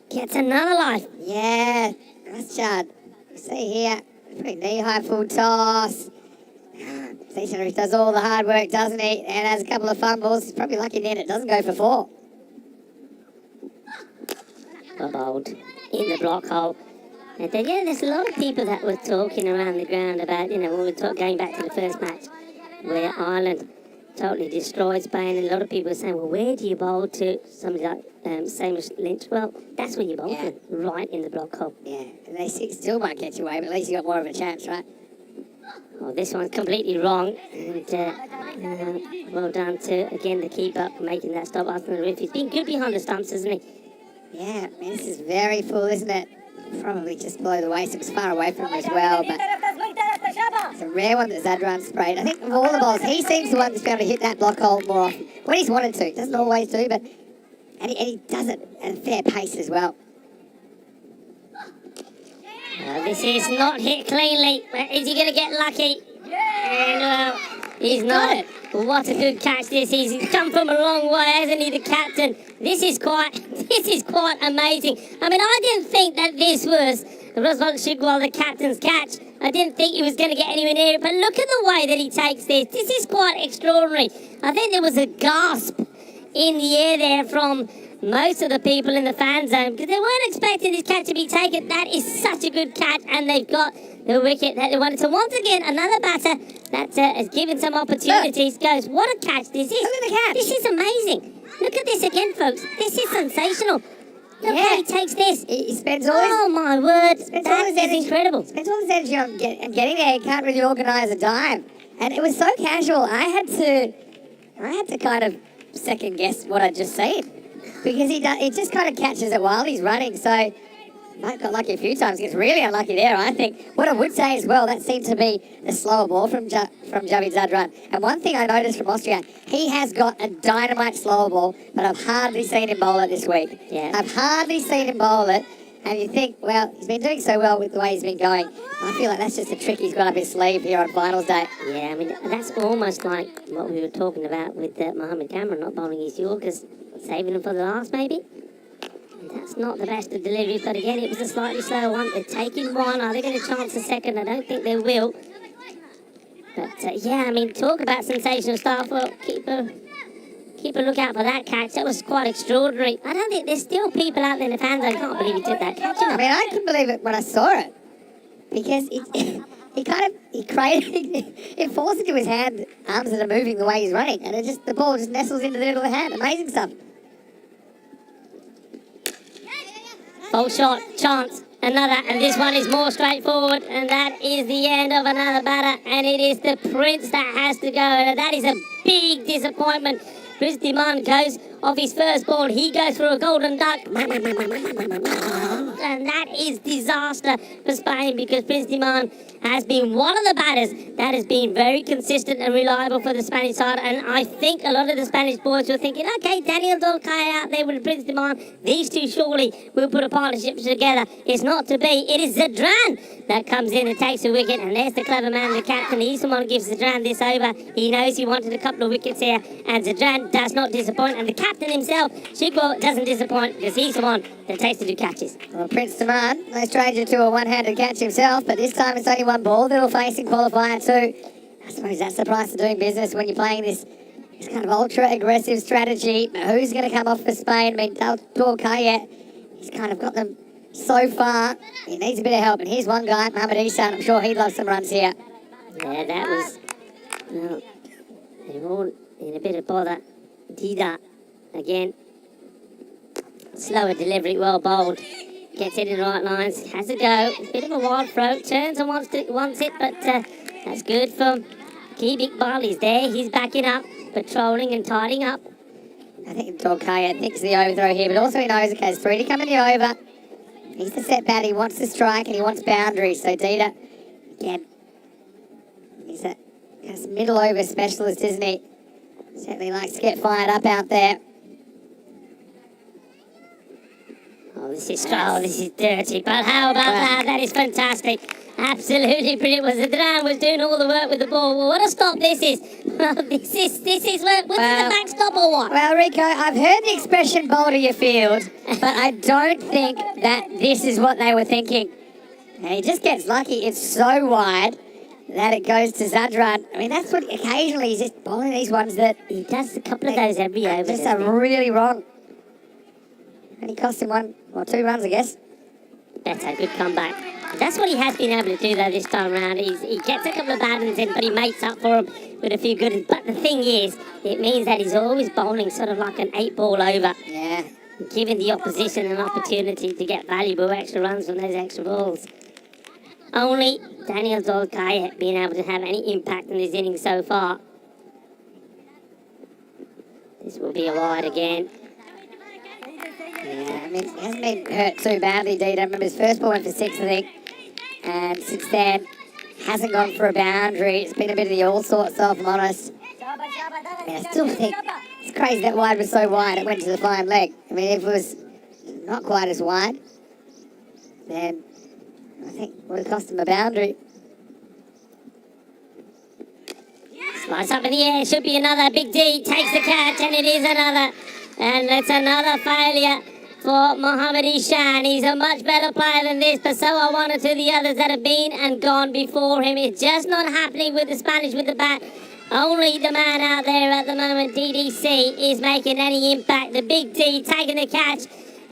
gets another life. Yeah, Ashad. You see here, pretty knee-high full toss. Zishan Riff does all the hard work, doesn't he? And has a couple of fumbles. He's probably lucky then it doesn't go for 4. Bowled in the block hole. And then, yeah, there's a lot of people that were talking around the ground about, you know, when we were going back to the first match where Ireland totally destroyed Spain, and a lot of people were saying, well, where do you bowl to? Somebody like Samish Lynch. Well, that's where you bowl to, right in the block hole. Yeah, and they still might get you away, but at least you got more of a chance, right? Oh, this one's completely wrong. And well done to, again, the keeper making that stop after the riff. He's been good behind the stumps, hasn't he? Yeah, I mean, this is very full, isn't it? Probably just below the waist. It was far away from him as well, but it's a rare one that Zadran sprayed. I think of all the balls, he seems the one that's been able to hit that block hole more often. When he's wanted to. Doesn't always do, but... And he does it at a fair pace as well. This is not hit cleanly. Is he going to get lucky? And he's not. What a good catch this is. He's come from a long way, hasn't he, the captain? This is quite amazing. I mean, I didn't think that this was Roswell Shigwell, the captain's catch. I didn't think he was going to get anywhere near it, but look at the way that he takes this. This is quite extraordinary. I think there was a gasp in the air there from most of the people in the fan zone, because they weren't expecting this catch to be taken. That is such a good catch, and they've got the wicket that they wanted. So once again, another batter that has given some opportunities goes, what a catch this is. Look at the catch. This is amazing. Look at this again, folks. This is sensational. Look how he takes this. He spends all his... Oh, my word. Spends all That his is energy, incredible. Spends all his energy on getting there. He can't really organise a dive. And it was so casual. I had to kind of second guess what I just said. Because he just kind of catches it while he's running. So... Mike got lucky a few times, gets really unlucky there, I think. What I would say as well, that seemed to be the slower ball from Javid Zadran. And one thing I noticed from Austria, he has got a dynamite slower ball, but I've hardly seen him bowl it this week. Yeah. I've hardly seen him bowl it, and you think, well, he's been doing so well with the way he's been going. I feel like that's just a trick he's got up his sleeve here on finals day. Yeah, I mean, that's almost like what we were talking about with Mohammed Cameron not bowling his Yorkers, saving them for the last, maybe. That's not the best of deliveries, but again, it was a slightly slower one. They're taking one. Are they going to chance a second? I don't think they will. But yeah, I mean, talk about sensational stuff. Well, keep a lookout for that catch. That was quite extraordinary. I don't think there's still people out there in the fans. I can't believe he took that catch. I mean, I couldn't believe it when I saw it. Because it falls into his hand, arms that are moving the way he's running. And the ball just nestles into the middle of the hand. Amazing stuff. Full shot, chance, another, and this one is more straightforward, and that is the end of another batter, and it is the Prince that has to go, and that is a big disappointment. Prince Diman goes off his first ball, he goes for a golden duck, and that is disaster for Spain, because Prince Diman has been one of the batters that has been very consistent and reliable for the Spanish side, and I think a lot of the Spanish boys were thinking, okay, Daniel Dolcay out there with Prince Diman, these two surely will put a partnership together. It's not to be. It is Zadran that comes in and takes a wicket, and there's the clever man, the captain. He's the one who gives Zadran this over. He knows he wanted a couple of wickets here, and Zadran does not disappoint, and the captain himself, Shikwa, doesn't disappoint, because he's the one that takes the two catches. Well, Prince Diman, no stranger to a one-handed catch himself, but this time it's only one ball that he'll face in qualifier too. I suppose that's the price of doing business when you're playing this kind of ultra-aggressive strategy. Who's going to come off for Spain? I mean, Dolcay, he's kind of got them so far. He needs a bit of help, and here's one guy, Mohamed Isan. I'm sure he'd love some runs here. Yeah, that was... Well, they're all in a bit of bother. Dida, again. Slower delivery, well bowled. Gets it in the right lines, has a go. Bit of a wild throw, turns and wants it, but that's good from Keep Iqbal. He's there, he's backing up, patrolling and tidying up. I think Dolcay thinks the overthrow here, but also he knows, okay, there's 3 to come in the over. He's the set bat, he wants to strike and he wants boundaries. So Dida, again, he's a middle over specialist, isn't he? Certainly likes to get fired up out there. Oh, this is dirty, but how about that? That is fantastic. Absolutely brilliant. Zadran was doing all the work with the ball. Well, what a stop this is. this is where, was it the backstop or what? Well, Rico, I've heard the expression bowl to your field, but I don't think that this is what they were thinking. And he just gets lucky. It's so wide that it goes to Zadran. I mean, that's what occasionally he's just bowling these ones that... He does a couple of those every over. Just are really wrong. And he cost him 1 or 2 runs, I guess. That's a good comeback. That's what he has been able to do, though, this time around. He gets a couple of bad ones in, but he makes up for them with a few good ones. But the thing is, it means that he's always bowling sort of like an 8-ball over. Yeah. Giving the opposition an opportunity to get valuable extra runs from those extra balls. Only Daniel Dolcay being able to have any impact in his innings so far. This will be a wide again. Yeah, I mean, he hasn't been hurt too badly, Dida. I remember his first ball went for 6, I think. And since then, hasn't gone for a boundary. It's been a bit of the all sorts, so if I'm honest. I mean, I still think it's crazy that wide was so wide it went to the fine leg. I mean, if it was not quite as wide, then I think it would have cost him a boundary. Slice up in the air, should be another. Big D takes the catch, and it is another. And it's another failure for Mohamed Ishan. He's a much better player than this, but so are 1 or 2 of the others that have been and gone before him. It's just not happening with the Spanish with the bat. Only the man out there at the moment, DDC, is making any impact. The Big D taking the catch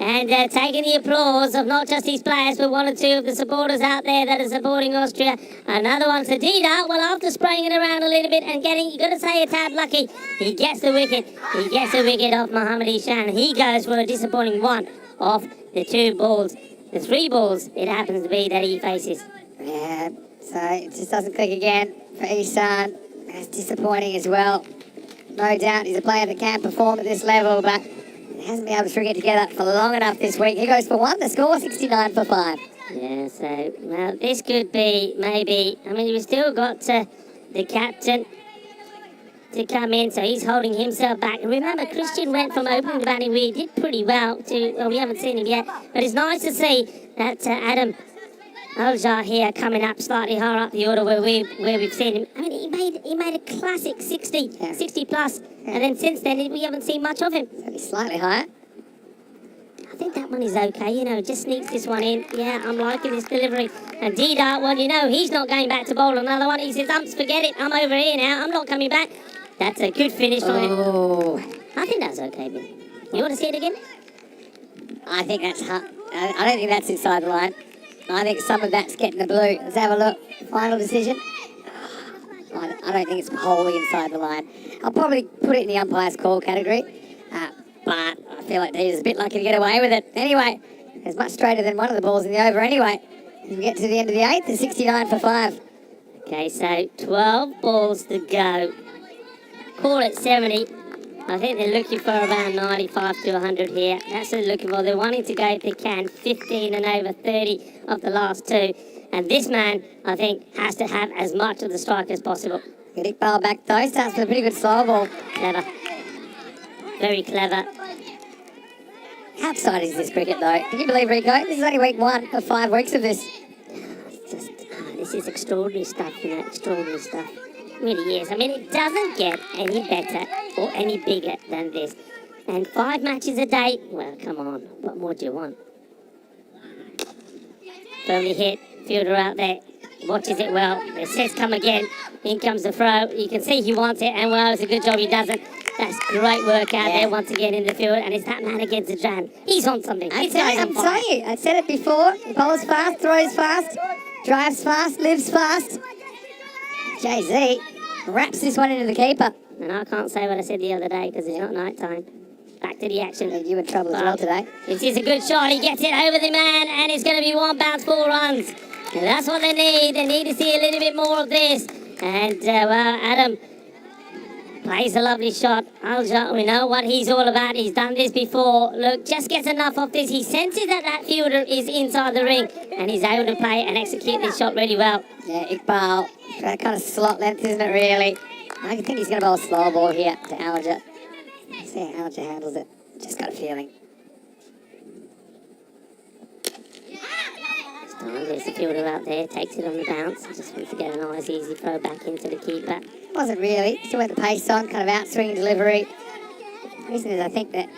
and taking the applause of not just his players, but 1 or 2 of the supporters out there that are supporting Austria. Another one to Dida. Well, after spraying it around a little bit and getting, you've got to say, a tad lucky, he gets the wicket. He gets the wicket off Mohamed Ishan. He goes for a disappointing 1 of the 2 balls. The 3 balls, it happens to be that he faces. Yeah, so it just doesn't click again for Isan. That's disappointing as well. No doubt he's a player that can perform at this level, but he hasn't been able to string it together for long enough this week. He goes for 1, the score 69 for 5. Yeah, so, well, this could be maybe, I mean, we've still got the captain to come in, so he's holding himself back. And remember, Christian went from opening to batting, we did pretty well, well, we haven't seen him yet, but it's nice to see that Adam Aljar here coming up slightly higher up the order where we've seen him. I mean, he made a classic 60 plus, and then since then we haven't seen much of him. Only slightly higher. I think that one is okay, you know, just sneaks this one in. Yeah, I'm liking this delivery. And Dida, well, you know, he's not going back to bowl another one. He says, forget it, I'm over here now, I'm not coming back. That's a good finish from him. Oh, I think that's okay, Ben. You want to see it again? I think that's I don't think that's inside the line. I think some of that's getting the blue. Let's have a look. Final decision. I don't think it's wholly inside the line. I'll probably put it in the umpire's call category. But I feel like Dida's a bit lucky to get away with it. Anyway, it's much straighter than one of the balls in the over anyway. As we get to the end of the 8th, it's 69 for 5. Okay, so 12 balls to go. Call it 70. I think they're looking for around 95 to 100 here. That's what they're looking for. They're wanting to go, if they can, 15 and over 30 of the last 2. And this man, I think, has to have as much of the strike as possible. Good ball back though. Starts with a pretty good slow ball. Clever. Very clever. How exciting is this cricket though? Can you believe, Rico? This is only week 1 of 5 weeks of this. It's just, this is extraordinary stuff, you know, extraordinary stuff. It really is. I mean, it doesn't get any better or any bigger than this. And 5 matches a day, well, come on, what more do you want? Firmly hit, fielder out there, watches it well. The sets come again, in comes the throw. You can see he wants it, and well, it's a good job he doesn't. That's great work out there once again in the field, and it's that man against the Jan. He's on something. I'm telling you, I said it before. He bowls fast, throws fast, drives fast, lives fast. Jay-Z wraps this one into the keeper. And I can't say what I said the other day because it's not night time. Back to the action. And you in trouble as well today. This is a good shot. He gets it over the man, and it's going to be 1 bounce, 4 runs. And that's what they need. They need to see a little bit more of this. And, well, Adam plays a lovely shot. Alja, we know what he's all about. He's done this before. Look, just gets enough of this. He senses that that fielder is inside the ring, and he's able to play and execute this shot really well. Yeah, Iqbal. That kind of slot length, isn't it, really? I think he's going to bowl a slow ball here to Alja. See how Alja handles it. Just got a feeling. There's the fielder out there, takes it on the bounce. Just wants to get a nice easy throw back into the keeper. Wasn't really. Still went the pace on, kind of outswinging delivery. The reason is I think that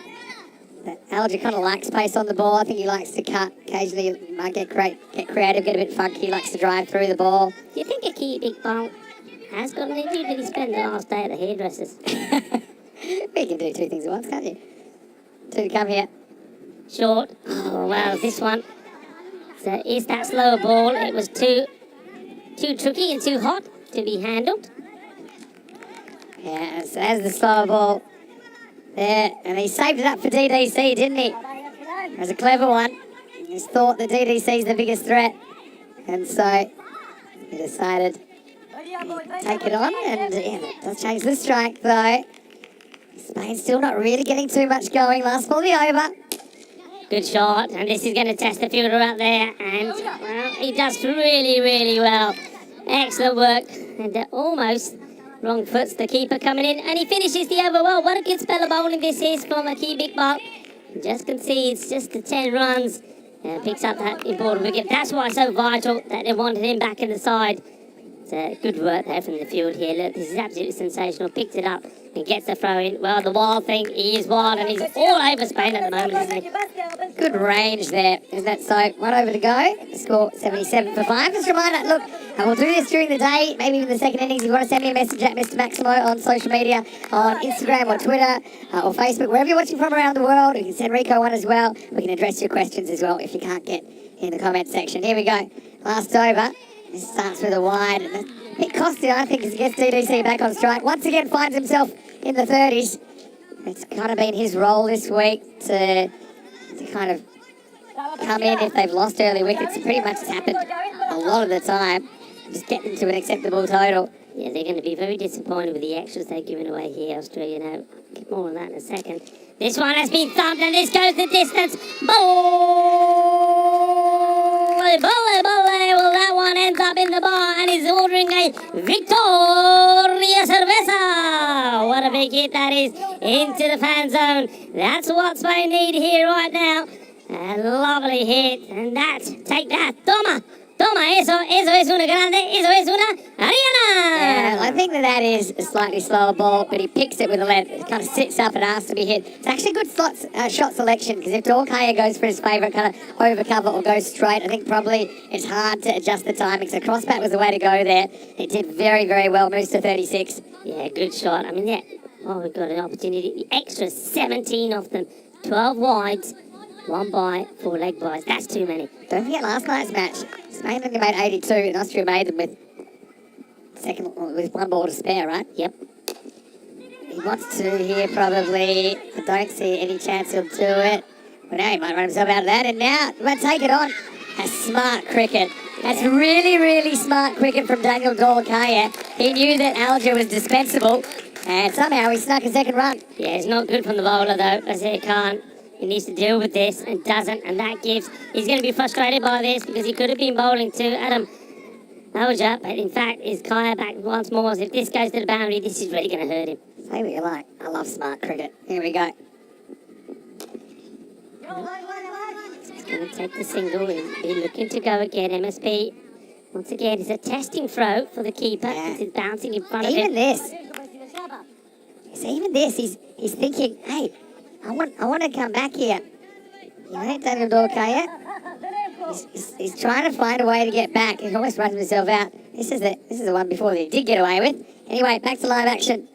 Alja kind of likes pace on the ball. I think he likes to cut. Occasionally he might get creative, get a bit funky. He likes to drive through the ball. Do you think a key big ball has got an injury? Did he spend the last day at the hairdressers? We can do 2 things at once, can't you? 2 to come here. Short. Oh, well, this one. So is that slower ball? It was too tricky and too hot to be handled. Yeah, so there's the slower ball there. And he saved it up for DDC, didn't he? It was a clever one. He just thought that DDC's the biggest threat. And so he decided to take it on. And yeah, that does change the strike, though. Spain's still not really getting too much going. Last ball, the over. Good shot, and this is going to test the fielder out there, and, well, he does really, really well. Excellent work, and almost wrong foots the keeper coming in, and he finishes the over well. What a good spell of bowling this is from a key big ball. Just concedes just the 10 runs, and picks up that important wicket. That's why it's so vital that they wanted him back in the side. It's good work there from the field here. Look, this is absolutely sensational. Picked it up and gets the throw in. Well, the wild thing, he is wild, and he's all over Spain at the moment, isn't he? Good range there, isn't it? So, 1 over to go. Score 77 for 5. Just a reminder, look, we'll do this during the day, maybe even the second innings. If you want to send me a message at Mr. Maximo on social media, on Instagram or Twitter or Facebook, wherever you're watching from around the world. You can send Rico one as well. We can address your questions as well if you can't get in the comments section. Here we go. Last over. This starts with a wide. And a bit costly, I think, as he gets DDC back on strike. Once again, finds himself in the 30s. It's kind of been his role this week to kind of come in if they've lost early wickets. It pretty much has happened a lot of the time. Just get them to an acceptable total. Yeah, they're going to be very disappointed with the extras they've given away here, Australia. Now, get more on that in a second. This one has been thumped and this goes the distance. Volley, volley, volley. Well, that one ends up in the bar and is ordering a Victoria Cerveza. What a big hit that is into the fan zone. That's what Spain need here right now. A lovely hit, and take that. Toma, eso es una grande, eso es una Ariana. Yeah, I think that is a slightly slower ball, but he picks it with a left. It kind of sits up and asks to be hit. It's actually good shot selection, because if Dorkaya goes for his favourite kind of overcover or goes straight, I think probably it's hard to adjust the timing. So crossbat was the way to go there. It did very, very well, moves to 36. Yeah, good shot. I mean, yeah. Oh, we've got an opportunity. The extra 17 of them. 12 wides, 1 by, 4 leg byes. That's too many. Don't forget last night's match. Spain only made 82 and Austria made them with 1 ball to spare, right? Yep. He wants to here probably. I don't see any chance he'll do it. Well, now he might run himself out of that, and now he might take it on. That's smart cricket. That's really, really smart cricket from Daniel Dorkaya. He knew that Alger was dispensable, and somehow he snuck a second run. Yeah, it's not good from the bowler, though. I say he can't. He needs to deal with this and doesn't, and that gives... He's going to be frustrated by this because he could have been bowling to Adam Alger, but in fact, is Kaya back once more. So if this goes to the boundary, this is really going to hurt him. Say what you like. I love smart cricket. Here we go. He's going to take the single and be looking to go again. MSP, once again, is a testing throw for the keeper. Yeah. He's bouncing in front of Even him. this. So even this, he's thinking, hey, I want to come back here. You know, Daniel Dorkaya. He's trying to find a way to get back. He almost runs himself out. This is the one before that he did get away with. Anyway, back to live action.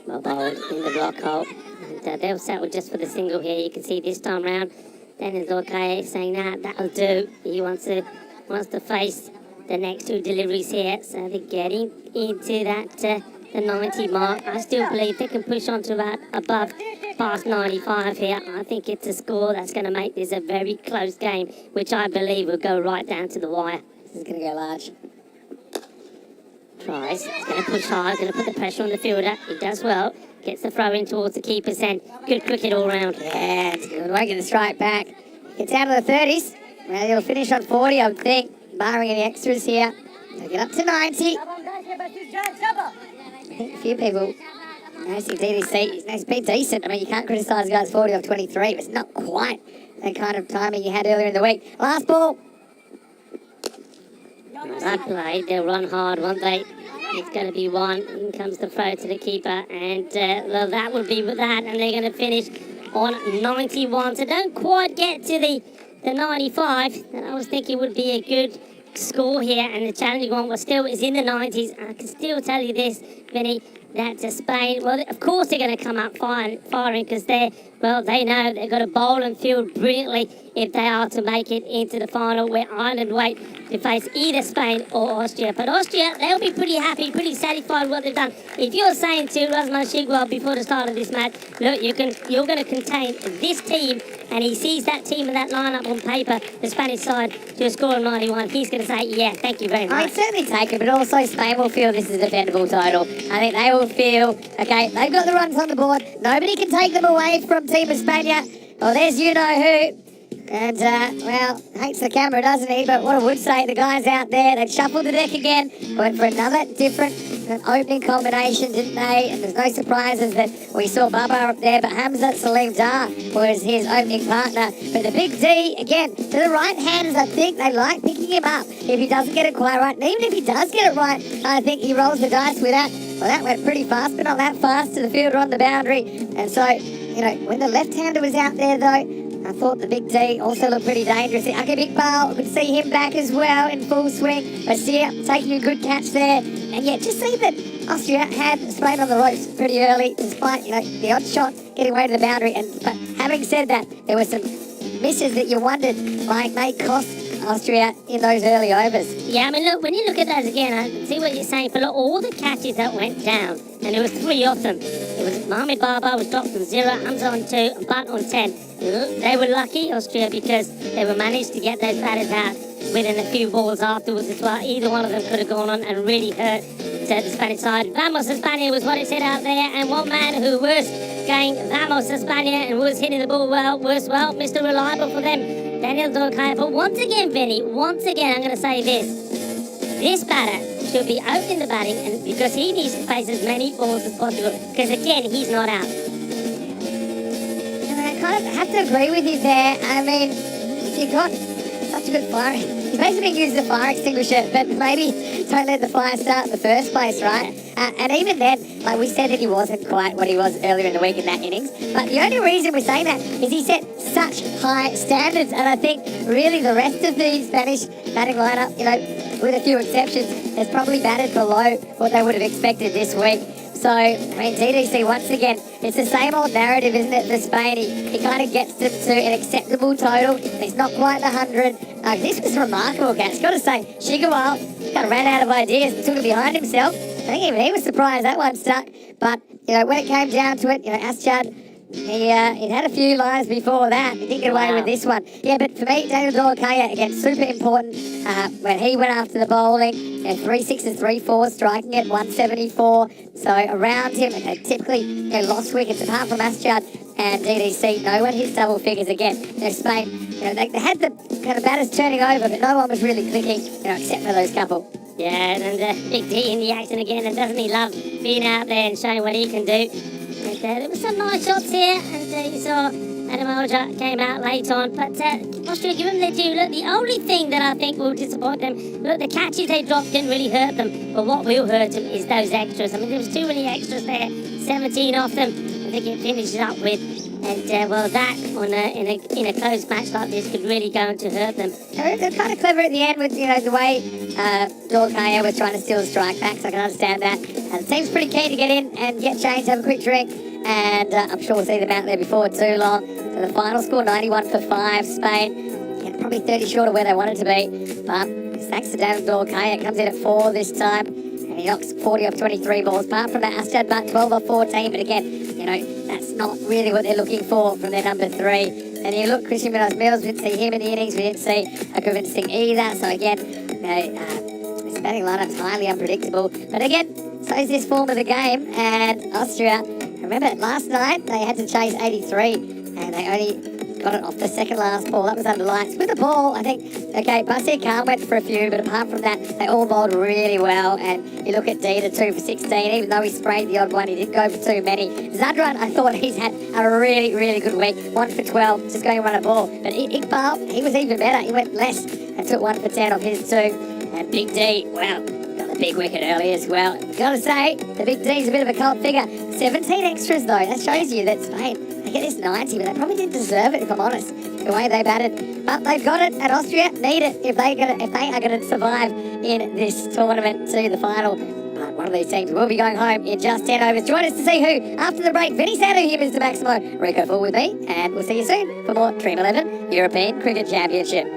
Well bowled in the block hole. And they'll settle just for the single here. You can see this time round, Daniel Dorkaya saying that'll do. He wants to face the next 2 deliveries here. So they're getting into that the 90 mark. I still believe they can push on to about above past 95 here. I think it's a score that's going to make this a very close game, which I believe will go right down to the wire. This is going to go large. Tries. He's going to push hard. Going to put the pressure on the fielder. He does well. Gets the throw in towards the keeper's end. Good cricket all round. Yeah, it's good. Won't get the strike back. Gets out of the 30s. Well, he'll finish on 40, I would think, barring any extras here. So get up to 90. I think a few people noticing DDC. It's been decent. I mean, you can't criticise guys 40 off 23, but it's not quite the kind of timing you had earlier in the week. Last ball. That play, they'll run hard, won't they? It's going to be 1. In comes the throw to the keeper, and well, that would be with that, and they're going to finish on 91. So don't quite get to the 95. And I was thinking would be a good score here, and the challenging one was still is in the 90s. I can still tell you this, Vinny, that Spain, well, of course they're going to come up firing because they know they've got to bowl and field brilliantly if they are to make it into the final, where Ireland wait to face either Spain or Austria. But Austria, they'll be pretty happy, pretty satisfied with what they've done. If you're saying to Razman Shigwell before the start of this match, look, you're going to contain this team, and he sees that team and that lineup on paper, the Spanish side, to a score of 91, he's going to say, yeah, thank you very much. I'd certainly take it, but also Spain will feel this is a defendable title. I think they will feel, okay, they've got the runs on the board. Nobody can take them away from Team España. Well, there's you-know-who. And, well, hates the camera, doesn't he? But what I would say, the guys out there, they've shuffled the deck again, went for another different opening combination, didn't they? And there's no surprises that we saw Baba up there, but Hamza Salim Dar was his opening partner. But the big D, again, to the right-handers, I think they like picking him up if he doesn't get it quite right. And even if he does get it right, I think he rolls the dice with that. Well, that went pretty fast, but not that fast to the fielder on the boundary. And so, you know, when the left-hander was out there, though, I thought the big D also looked pretty dangerous. Ake Iqbal, could see him back as well in full swing. Bashir taking a good catch there. And yet, just see that Austria had Spain on the ropes pretty early, despite, you know, the odd shot getting away to the boundary. But having said that, there were some misses that you wondered, like, may cost Austria in those early overs. Yeah, I mean, look, when you look at those again, I see what you're saying, but look, all the catches that went down, and there were 3 of them. It was Mohamed Baba was dropped on 0, Hamza on 2, and Butt on 10. They were lucky, Austria, because they were managed to get those batters out within a few balls afterwards as well. Either one of them could have gone on and really hurt the Spanish side. Vamos España was what it said out there, and one man who was going Vamos España and was hitting the ball well, Mr. Reliable for them, Daniel Dorkaya. But once again, Vinny, I'm going to say this batter should be opening the batting, and because he needs to face as many balls as possible, because again, he's not out. And I kind of have to agree with you there. I mean, if you got such a good fire, you basically used the fire extinguisher, but maybe don't let the fire start in the first place, right? And even then, like we said that he wasn't quite what he was earlier in the week in that innings, but the only reason we're saying that is he set such high standards, and I think really the rest of the Spanish batting lineup, you know, with a few exceptions, has probably batted below what they would have expected this week. So, I mean, TDC, once again, it's the same old narrative, isn't it, for Spain? He kind of gets them to an acceptable total. It's not quite the 100. This was remarkable, Gats. Got to say, Shigawal kind of ran out of ideas and took it behind himself. I think even he was surprised that one stuck. But, you know, when it came down to it, you know, Aschad, he'd had a few lines before that. He didn't get away with this one. Yeah, but for me, Daniel Dorkaya, again, super important when he went after the bowling. You know, 3 6s, 3 4s, striking at 174. So around him, they typically lost wickets apart from Aschad and DDC. No one hits double figures again. You know, Spain, you know, they had the kind of batters turning over, but no one was really clicking, you know, except for those couple. Yeah, and Big D in the action again, and doesn't he love being out there and showing what he can do? And, there were some nice shots here, and you saw Adam Alja came out late on, but Austria, give them their due. Look, the only thing that I think will disappoint them, look, the catches they dropped didn't really hurt them, but what will hurt them is those extras. I mean, there was too many extras there, 17 of them, I think it finishes up with. And, well, that in a close match like this could really go to hurt them. They're kind of clever at the end with, you know, the way Dorkaya was trying to steal the strike back, so I can understand that. And the team's pretty keen to get in and get changed, have a quick drink, and I'm sure we'll see them out there before too long. So the final score, 91 for 5, Spain. Yeah, probably 30 short of where they wanted to be, but thanks to Daniel Dorkaya, comes in at 4 this time, and he knocks 40 off 23 balls. Apart from that, Aschad Butt 12 off 14, but again, you know, that's not really what they're looking for from their number 3. And you look, Christian Mills, we didn't see him in the innings, we didn't see Govind Singh either, so again, you know, this batting lineup's highly unpredictable. But again, so is this form of the game, and Austria, remember last night they had to chase 83, and they only got it off the second last ball. That was under lights. With the ball, I think, okay, Basir Khan went for a few, but apart from that, they all bowled really well. And you look at Dita, 2 for 16, even though he sprayed the odd one, he didn't go for too many. Zadran, I thought he's had a really, really good week. 1 for 12, just going to run a ball. But Iqbal, he was even better. He went less and took 1 for 10 off his 2. And Big D, well, got the big wicket early as well. Gotta say, the Big D's a bit of a cult figure. 17 extras though, that shows you that Spain, they get this 90, but they probably didn't deserve it, if I'm honest, the way they batted. But they've got it, and Austria need it if they are going to survive in this tournament to the final. But one of these teams will be going home in just 10 overs. Join us to see who after the break. Vinny Sandu here, Mr. Maximo. Rico Full with me, and we'll see you soon for more Dream 11 European Cricket Championship.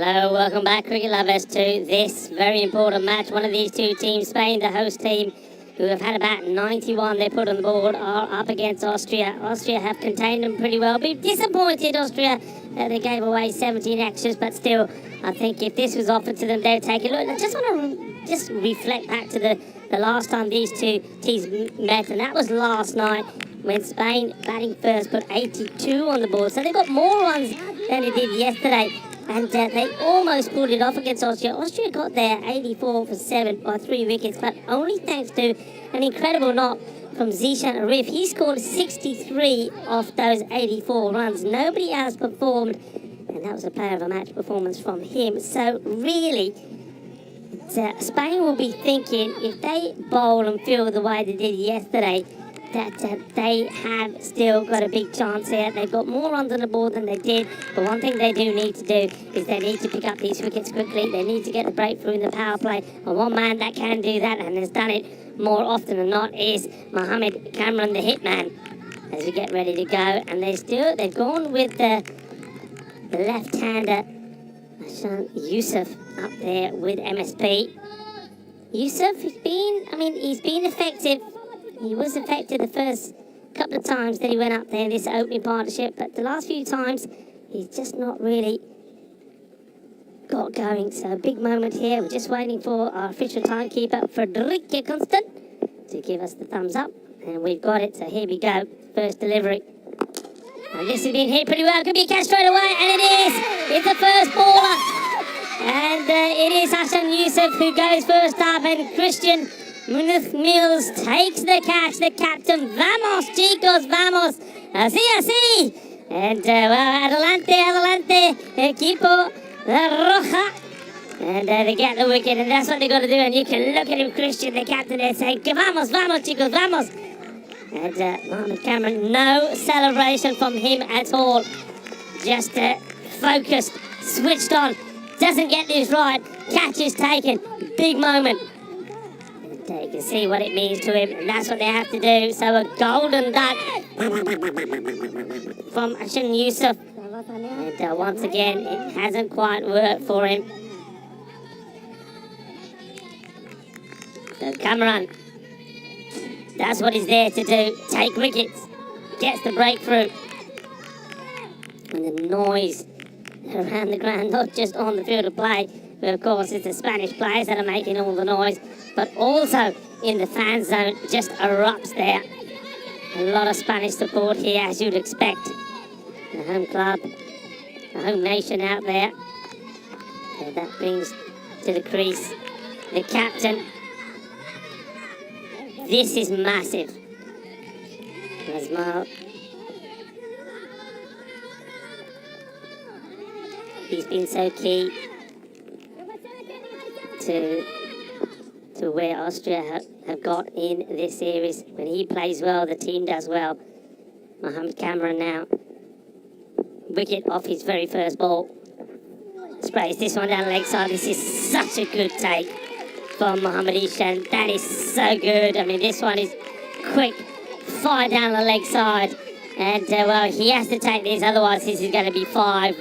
welcome back, cricket lovers, to this very important match. One of these two teams, Spain, the host team, who have had about 91 they put on the board, are up against Austria. Austria have contained them pretty well. Be disappointed, Austria, that they gave away 17 extras, but still, I think if this was offered to them, they'd take it. Look, I just want to reflect back to the last time these two teams met, and that was last night when Spain, batting first, put 82 on the board. So they've got more runs than they did yesterday. And they almost pulled it off against Austria. Austria got there 84 for 7 by 3 wickets, but only thanks to an incredible knock from Zishan Arif. He scored 63 off those 84 runs. Nobody else performed, and that was a player of a match performance from him. So really, Spain will be thinking, if they bowl and field the way they did yesterday, that they have still got a big chance here. They've got more runs on the board than they did, but one thing they do need to do is they need to pick up these wickets quickly. They need to get the breakthrough in the power play, and one man that can do that and has done it more often than not is Mohammed Cameron, the hitman, as we get ready to go. And they've gone with the left-hander Hassan Yusuf up there with MSP. Yusuf has he's been effective. He was effective the first couple of times that he went up there in this opening partnership, but the last few times he's just not really got going. So a big moment here. We're just waiting for our official timekeeper, Frederica Constant, to give us the thumbs up, and we've got it. So here we go. First delivery. And this has been hit pretty well. Could be a catch straight away, and it is. It's the first baller. And it is Hassan Yusuf who goes first up, and Christian Munoz Mills takes the catch, the captain. Vamos, chicos, vamos. Así, así. And, adelante, adelante, equipo La Roja. And they get the wicket, and that's what they got to do. And you can look at him, Christian, the captain, there saying, vamos, vamos, chicos, vamos. And Mohammed Cameron, no celebration from him at all. Just focused, switched on. Doesn't get this right. Catch is taken. Big moment. You can see what it means to him, and that's what they have to do. So a golden duck from Hassan Yusuf. And once again, it hasn't quite worked for him. So Cameron, that's what he's there to do. Take wickets. Gets the breakthrough. And the noise around the ground, not just on the field of play, but of course it's the Spanish players that are making all the noise, but also in the fan zone, just erupts there. A lot of Spanish support here, as you'd expect. The home club, the home nation out there. And that brings to the crease the captain. This is massive. Rasmal. He's been so key to where Austria have got in this series. When he plays well, the team does well. Mohammed Cameron now. Wicket off his very first ball. Sprays this one down the leg side. This is such a good take from Mohammed Ishan. That is so good. I mean, this one is quick. Fire down the leg side. And, well, he has to take this. Otherwise, this is going to be 5.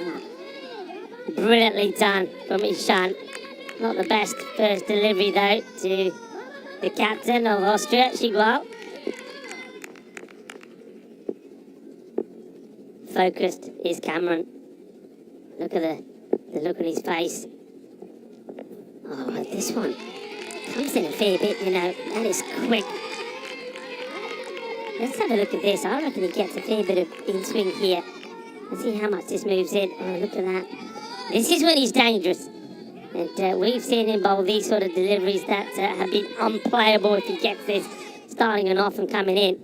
Brilliantly done from Ishan. Not the best first delivery, though, to the captain of Austria, Chigual. Focused is Cameron. Look at the look on his face. Oh, this one comes in a fair bit, you know. That is quick. Let's have a look at this. I reckon he gets a fair bit of in-swing here. Let's see how much this moves in. Oh, look at that. This is when he's dangerous. And we've seen him bowl these sort of deliveries that have been unplayable if he gets this starting and off and coming in.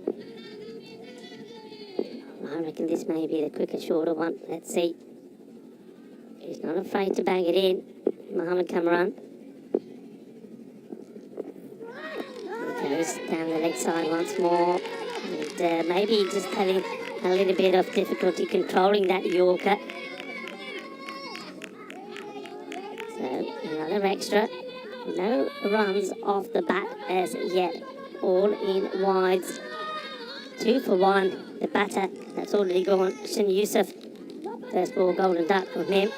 I reckon this may be the quicker, shorter one. Let's see. He's not afraid to bang it in. Mohammed Cameron. Goes down the leg side once more. And maybe just having a little bit of difficulty controlling that Yorker. So another extra. No runs off the bat as yet. All in wides. 2 for 1. The batter that's already gone. Hassan Yusuf. First ball golden duck from him.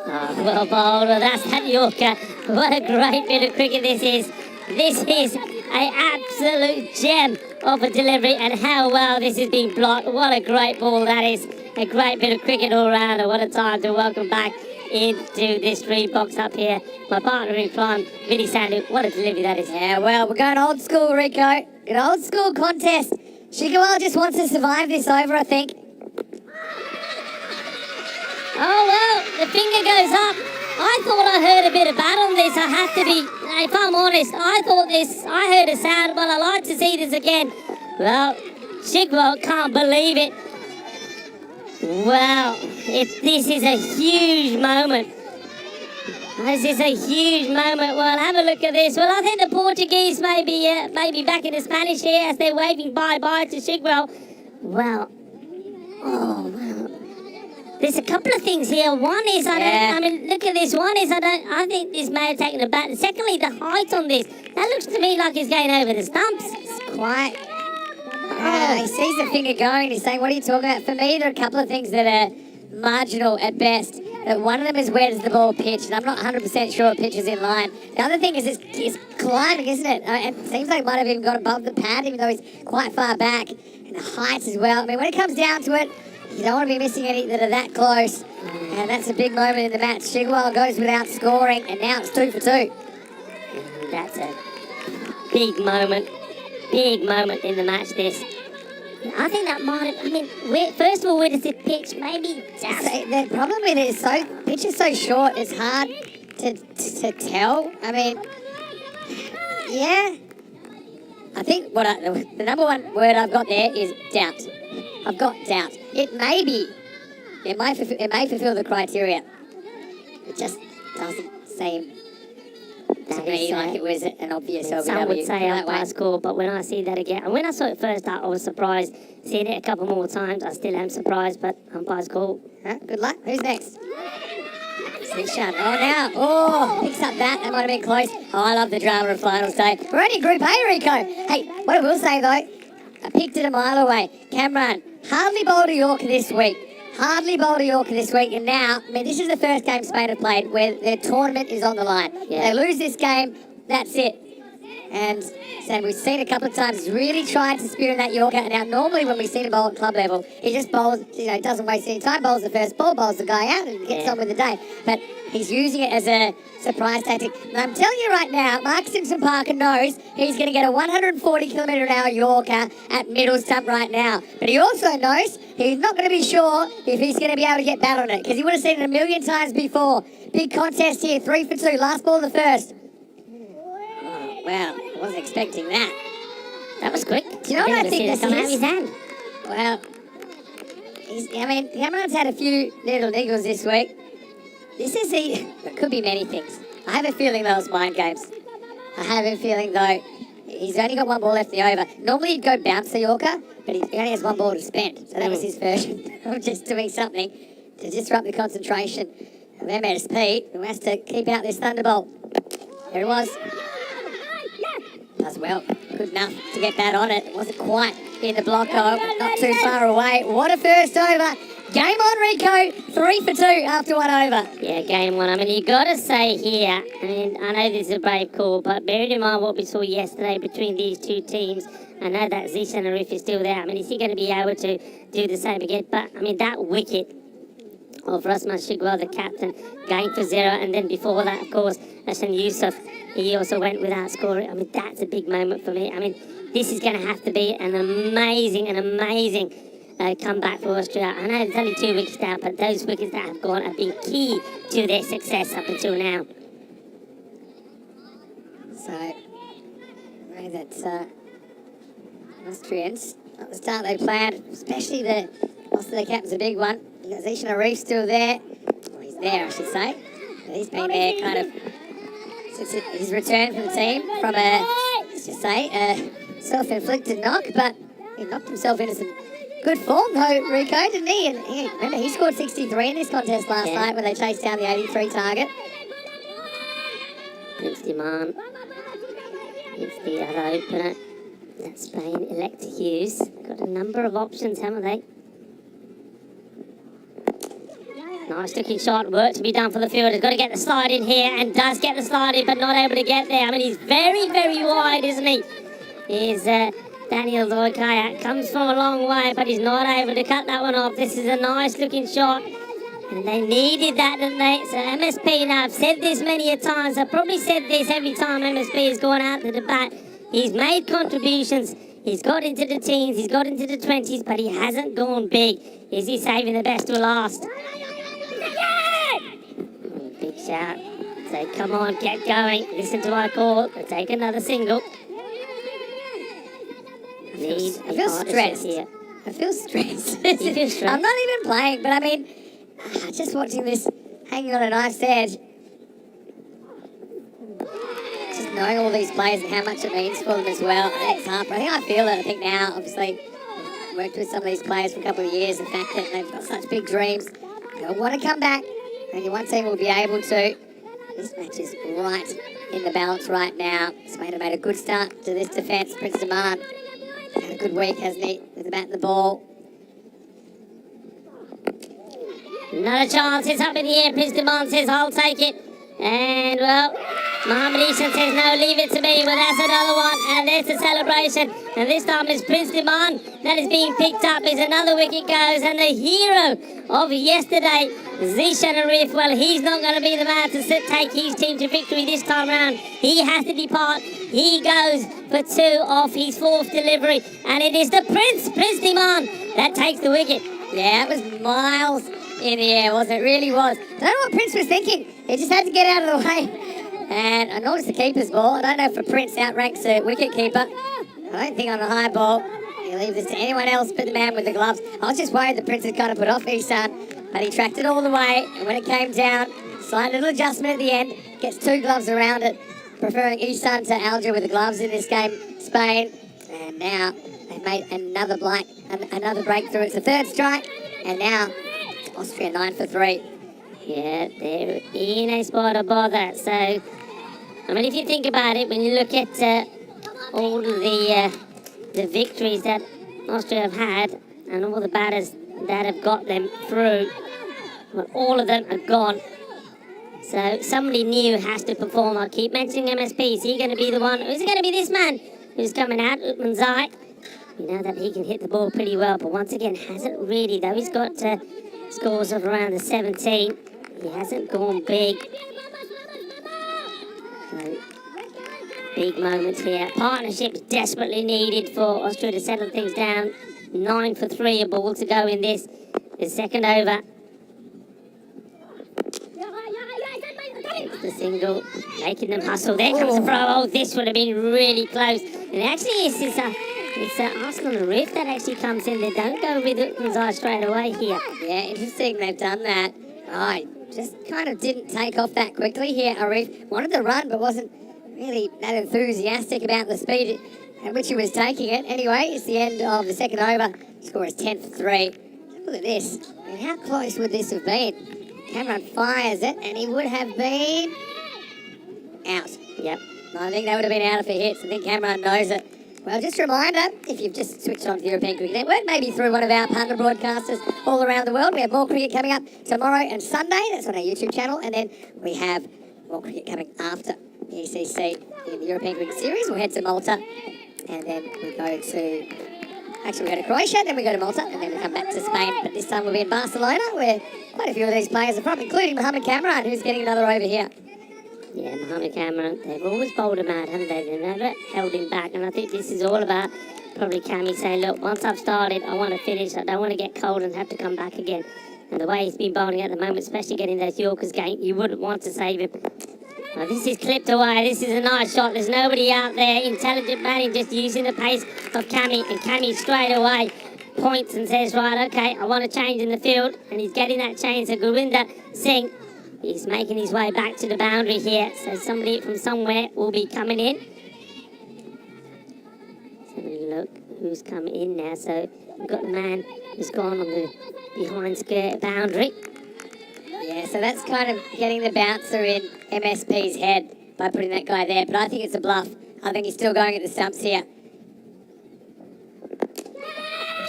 Oh, well bowled. Well, that's that Yorker. What a great bit of cricket this is. This is an absolute gem of a delivery, and how well this is being blocked. What a great ball that is. A great bit of cricket all round, and what a time to welcome back into this dream box up here. My partner in crime, Vinny Sandu. What a delivery that is. Yeah, well, we're going old school, Rico. An old school contest. Shigawal just wants to survive this over, I think. Oh, well, the finger goes up. I thought I heard a bit of bat on this. I have to be, if I'm honest, I heard a sound, but I like to see this again. Well, Shigwell can't believe it. Wow, this is a huge moment. This is a huge moment. Well, have a look at this. Well, I think the Portuguese may be back in the Spanish here as they're waving bye-bye to Shigwell. Well, oh, wow. There's a couple of things here. One is, look at this. One is, I think this may have taken a bat. And secondly, the height on this. That looks to me like it's going over the stumps. It's quite... he sees the finger going. He's saying, what are you talking about? For me, there are a couple of things that are marginal at best. One of them is, where does the ball pitch? And I'm not 100% sure it pitches in line. The other thing is it's climbing, isn't it? It seems like it might have even got above the pad, even though he's quite far back. And the height as well. I mean, when it comes down to it, you don't want to be missing any that are that close. And that's a big moment in the match. Shigwell goes without scoring, and now it's 2 for 2. That's a big moment. Big moment in the match, this. I think that might have, first of all, where does it pitch? Maybe just... The problem with it is pitch is so short, it's hard to tell. I mean, yeah. I think the number one word I've got there is doubt. I've got doubt. It may fulfill the criteria. It just doesn't seem to me like it was an obvious LBW. Some would say umpire score, but when I see that again, and when I saw it first up, I was surprised. Seeing it a couple more times, I still am surprised, but umpire score. Good luck. Who's next? Sishan. Picks up that. That might have been close. Oh, I love the drama of finals day. We're only Group A, Rico. Hey, what I will say, though, I picked it a mile away. Cameron, hardly bowled a Yorker this week. And now, this is the first game Spain have played where their tournament is on the line. Yeah. They lose this game, that's it. And so we've seen a couple of times, he's really trying to spear in that Yorker. Now, normally when we see him bowl at club level, he just bowls, doesn't waste any time, bowls the first ball, bowls the guy out and gets on with the day. But he's using it as a surprise tactic. And I'm telling you right now, Mark Simpson Parker knows he's going to get a 140km/h Yorker at middle stump right now. But he also knows he's not going to be sure if he's going to be able to get bat on it, because he would have seen it a million times before. Big contest here, 3 for 2, last ball of the first. Oh, wow, I wasn't expecting that. That was quick. Do you know what I think this is? His hand. Well, Cameron's had a few little niggles this week. It could be many things. I have a feeling those mind games. I have a feeling, though, he's only got one ball left in the over. Normally he'd go bounce the Yorker, but he only has one ball to spend. So that was his version of just doing something to disrupt the concentration of MSP, who has to keep out this thunderbolt. There it was. Does well. Good enough to get that on it. It wasn't quite in the block, though. Not too far away. What a first over. Game on, Rico. 3 for 2 after one over. Yeah, game one. You got to say here, I know this is a brave call, but bearing in mind what we saw yesterday between these two teams, I know that Zishan Arif is still there. Is he going to be able to do the same again? But, that wicket of Rasmus Shigwell, the captain, going for 0, and then before that, of course, Hassan Yusuf, he also went without scoring. That's a big moment for me. This is going to have to be an amazing comeback for Australia. I know it's only 2 wickets down, but those wickets that have gone have been key to their success up until now. So, that Austrians, at the start they planned, especially the loss of the captain's a big one. You got Zishan Arif still there. Well, he's there, I should say. But he's been there kind of since his return from the team from a self-inflicted knock, but he knocked himself into some good form though, Rico, didn't he? And remember, he scored 63 in this contest last night when they chased down the 83 target. Prince Diman. It's the other opener that Spain elect to use. Got a number of options, haven't they? Nice looking shot, work to be done for the field. He's got to get the slide in here and does get the slide in, but not able to get there. I mean, he's very, very wide, isn't he? He's Daniel Loikaya. Comes from a long way, but he's not able to cut that one off. This is a nice looking shot. And they needed that, didn't they? So MSP, now I've said this many a times. I've probably said this every time MSP has gone out to the bat. He's made contributions. He's got into the teens, he's got into the 20s, but he hasn't gone big. Is he saving the best to last? Big shout. Say, come on, get going. Listen to my call. Take another single. I feel stressed. Here. I feel stressed. You feel stressed? I'm not even playing, but I mean, just watching this, hanging on a knife's edge. Just knowing all these players and how much it means for them as well. It's hard, but I think I feel it. I think now, obviously, I've worked with some of these players for a couple of years. The fact that they've got such big dreams, they'll want to come back. Only one team will be able to. This match is right in the balance right now. Spain have made a good start to this defence. Prince Demand had a good week, hasn't he, with the bat and the ball. Not a chance. It's up in the air. Prince Demand says, I'll take it. And, well, Mohammed Easton says, no, leave it to me. Well, that's another one. And there's the celebration. And this time it's Prince Demand that is being picked up as another wicket goes. And the hero of yesterday, Zishan Arif, well, he's not going to be the man to take his team to victory this time round. He has to depart. He goes for 2 off his 4th delivery. And it is the Prince Demand, that takes the wicket. Yeah, it was miles in the air, wasn't it? Really was. I don't know what Prince was thinking. He just had to get out of the way. And I noticed the keeper's ball. I don't know if Prince outranks a wicket keeper. I don't think on the high ball he'll leave this to anyone else but the man with the gloves. I was just worried the Prince had kind of put off Isan, but he tracked it all the way. And when it came down, slight little adjustment at the end, gets 2 gloves around it, preferring Isan to Alger with the gloves in this game, Spain. And now they've made another breakthrough. It's the 3rd strike, and now Austria 9 for 3. Yeah, they're in a spot of bother. So, I mean, if you think about it, when you look at all of the victories that Austria have had and all the batters that have got them through, well, all of them are gone. So somebody new has to perform. I'll keep mentioning MSP. Is he going to be the one? Is it going to be this man who's coming out, Utman Zai? You know that he can hit the ball pretty well, but once again, hasn't really, though he's got scores of around the 17. He hasn't gone big. So, big moment here. Partnerships desperately needed for Austria to settle things down. 9 for 3, a ball to go in this. The 2nd over. It's the single, making them hustle. There comes the throw. Oh, this would have been really close. And actually, it's Arsenal and Riff that actually comes in. They don't go with Utmanzai straight away here. Yeah, interesting. They've done that. Oh, just kind of didn't take off that quickly here. Arif wanted to run, but wasn't really that enthusiastic about the speed at which he was taking it. Anyway, it's the end of the 2nd over. Score is 10 for 3. Look at this. I mean, how close would this have been? Cameron fires it, and he would have been out. Yep. I think that would have been out if he hits. I think Cameron knows it. Well, just a reminder, if you've just switched on to the European Cricket Network, maybe through one of our partner broadcasters all around the world, we have more cricket coming up tomorrow and Sunday. That's on our YouTube channel. And then we have more cricket coming after the ECC in the European Cricket Series. We'll head to Malta, and then we go to... Actually, we go to Croatia, then we go to Malta, and then we come back to Spain. But this time we'll be in Barcelona, where quite a few of these players are from, including Mohammed Kamran, who's getting another over here. Yeah, Mohammed Kamran, they've always bowled him out, haven't they? They've never held him back, and I think this is all about probably Cammy saying, look, once I've started, I want to finish. I don't want to get cold and have to come back again. And the way he's been bowling at the moment, especially getting those Yorkers game, you wouldn't want to save him. Well, this is clipped away. This is a nice shot. There's nobody out there. Intelligent batting, just using the pace of Cammy. And Cammy straight away points and says, right, okay, I want to change in the field. And he's getting that change. So Gurinder Singh, he's making his way back to the boundary here. So somebody from somewhere will be coming in. Let's have a look who's coming in now. So we've got the man who's gone on the behind square boundary. Yeah, so that's kind of getting the bouncer in MSP's head by putting that guy there. But I think it's a bluff. I think he's still going at the stumps here.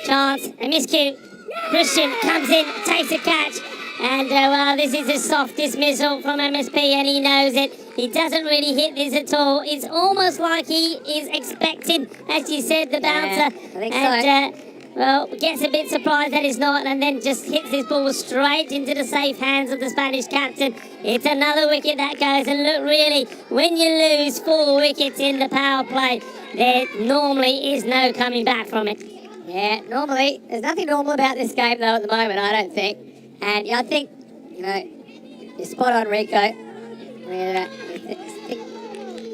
Chance, a miscue. Christian comes in, takes a catch. And well, this is a soft dismissal from MSP, and he knows it. He doesn't really hit this at all. It's almost like he is expecting, as you said, the bouncer. I think and, well, gets a bit surprised that it's not, and then just hits this ball straight into the safe hands of the Spanish captain. It's another wicket that goes, and look, really, when you lose 4 wickets in the power play, there normally is no coming back from it. Yeah, normally, there's nothing normal about this game, though, at the moment, I don't think. And I think, you know, you're spot on, Rico.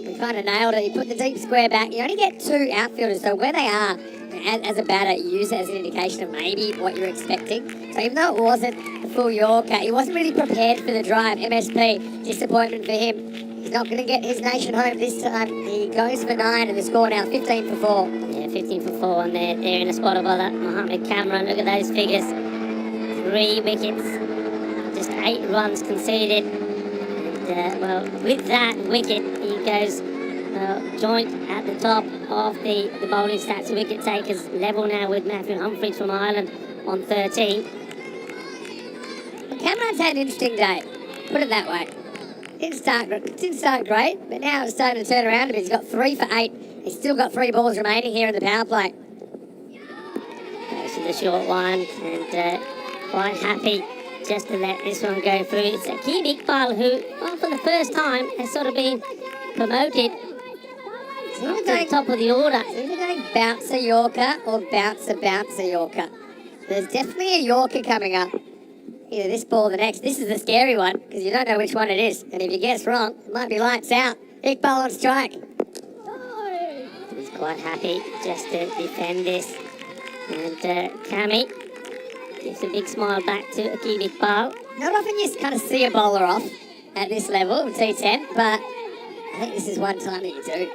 We kind of nailed it. You put the deep square back. You only get 2 outfielders, so where they are, as a batter, use it as an indication of maybe what you're expecting. So even though it wasn't the full Yorker, he wasn't really prepared for the drive. MSP, disappointment for him. He's not going to get his nation home this time. He goes for 9, and the score now 15 for 4. Yeah, 15 for 4, and they're in a spot of bother. Mohammed Cameron, look at those figures. 3 wickets, just 8 runs conceded. And, well, with that wicket, he goes joint at the top of the bowling stats. Wicket takers level now with Matthew Humphries from Ireland on 13. Cameron's had an interesting day, put it that way. Didn't start great, but now it's starting to turn around a bit. He's got 3 for 8. He's still got 3 balls remaining here in the power play. Goes to the short one, and quite happy just to let this one go through. It's Akeem Iqbal who, well, for the first time, has sort of been promoted to the top of the order. It's either going bouncer Yorker or bouncer Yorker. There's definitely a Yorker coming up. Either this ball or the next. This is the scary one, because you don't know which one it is. And if you guess wrong, it might be lights out. Iqbal on strike. He's quite happy just to defend this. And Cammy gives a big smile back to Akeem Iqbal. Not often you kind of see a bowler off at this level of T10, but I think this is one time that you do.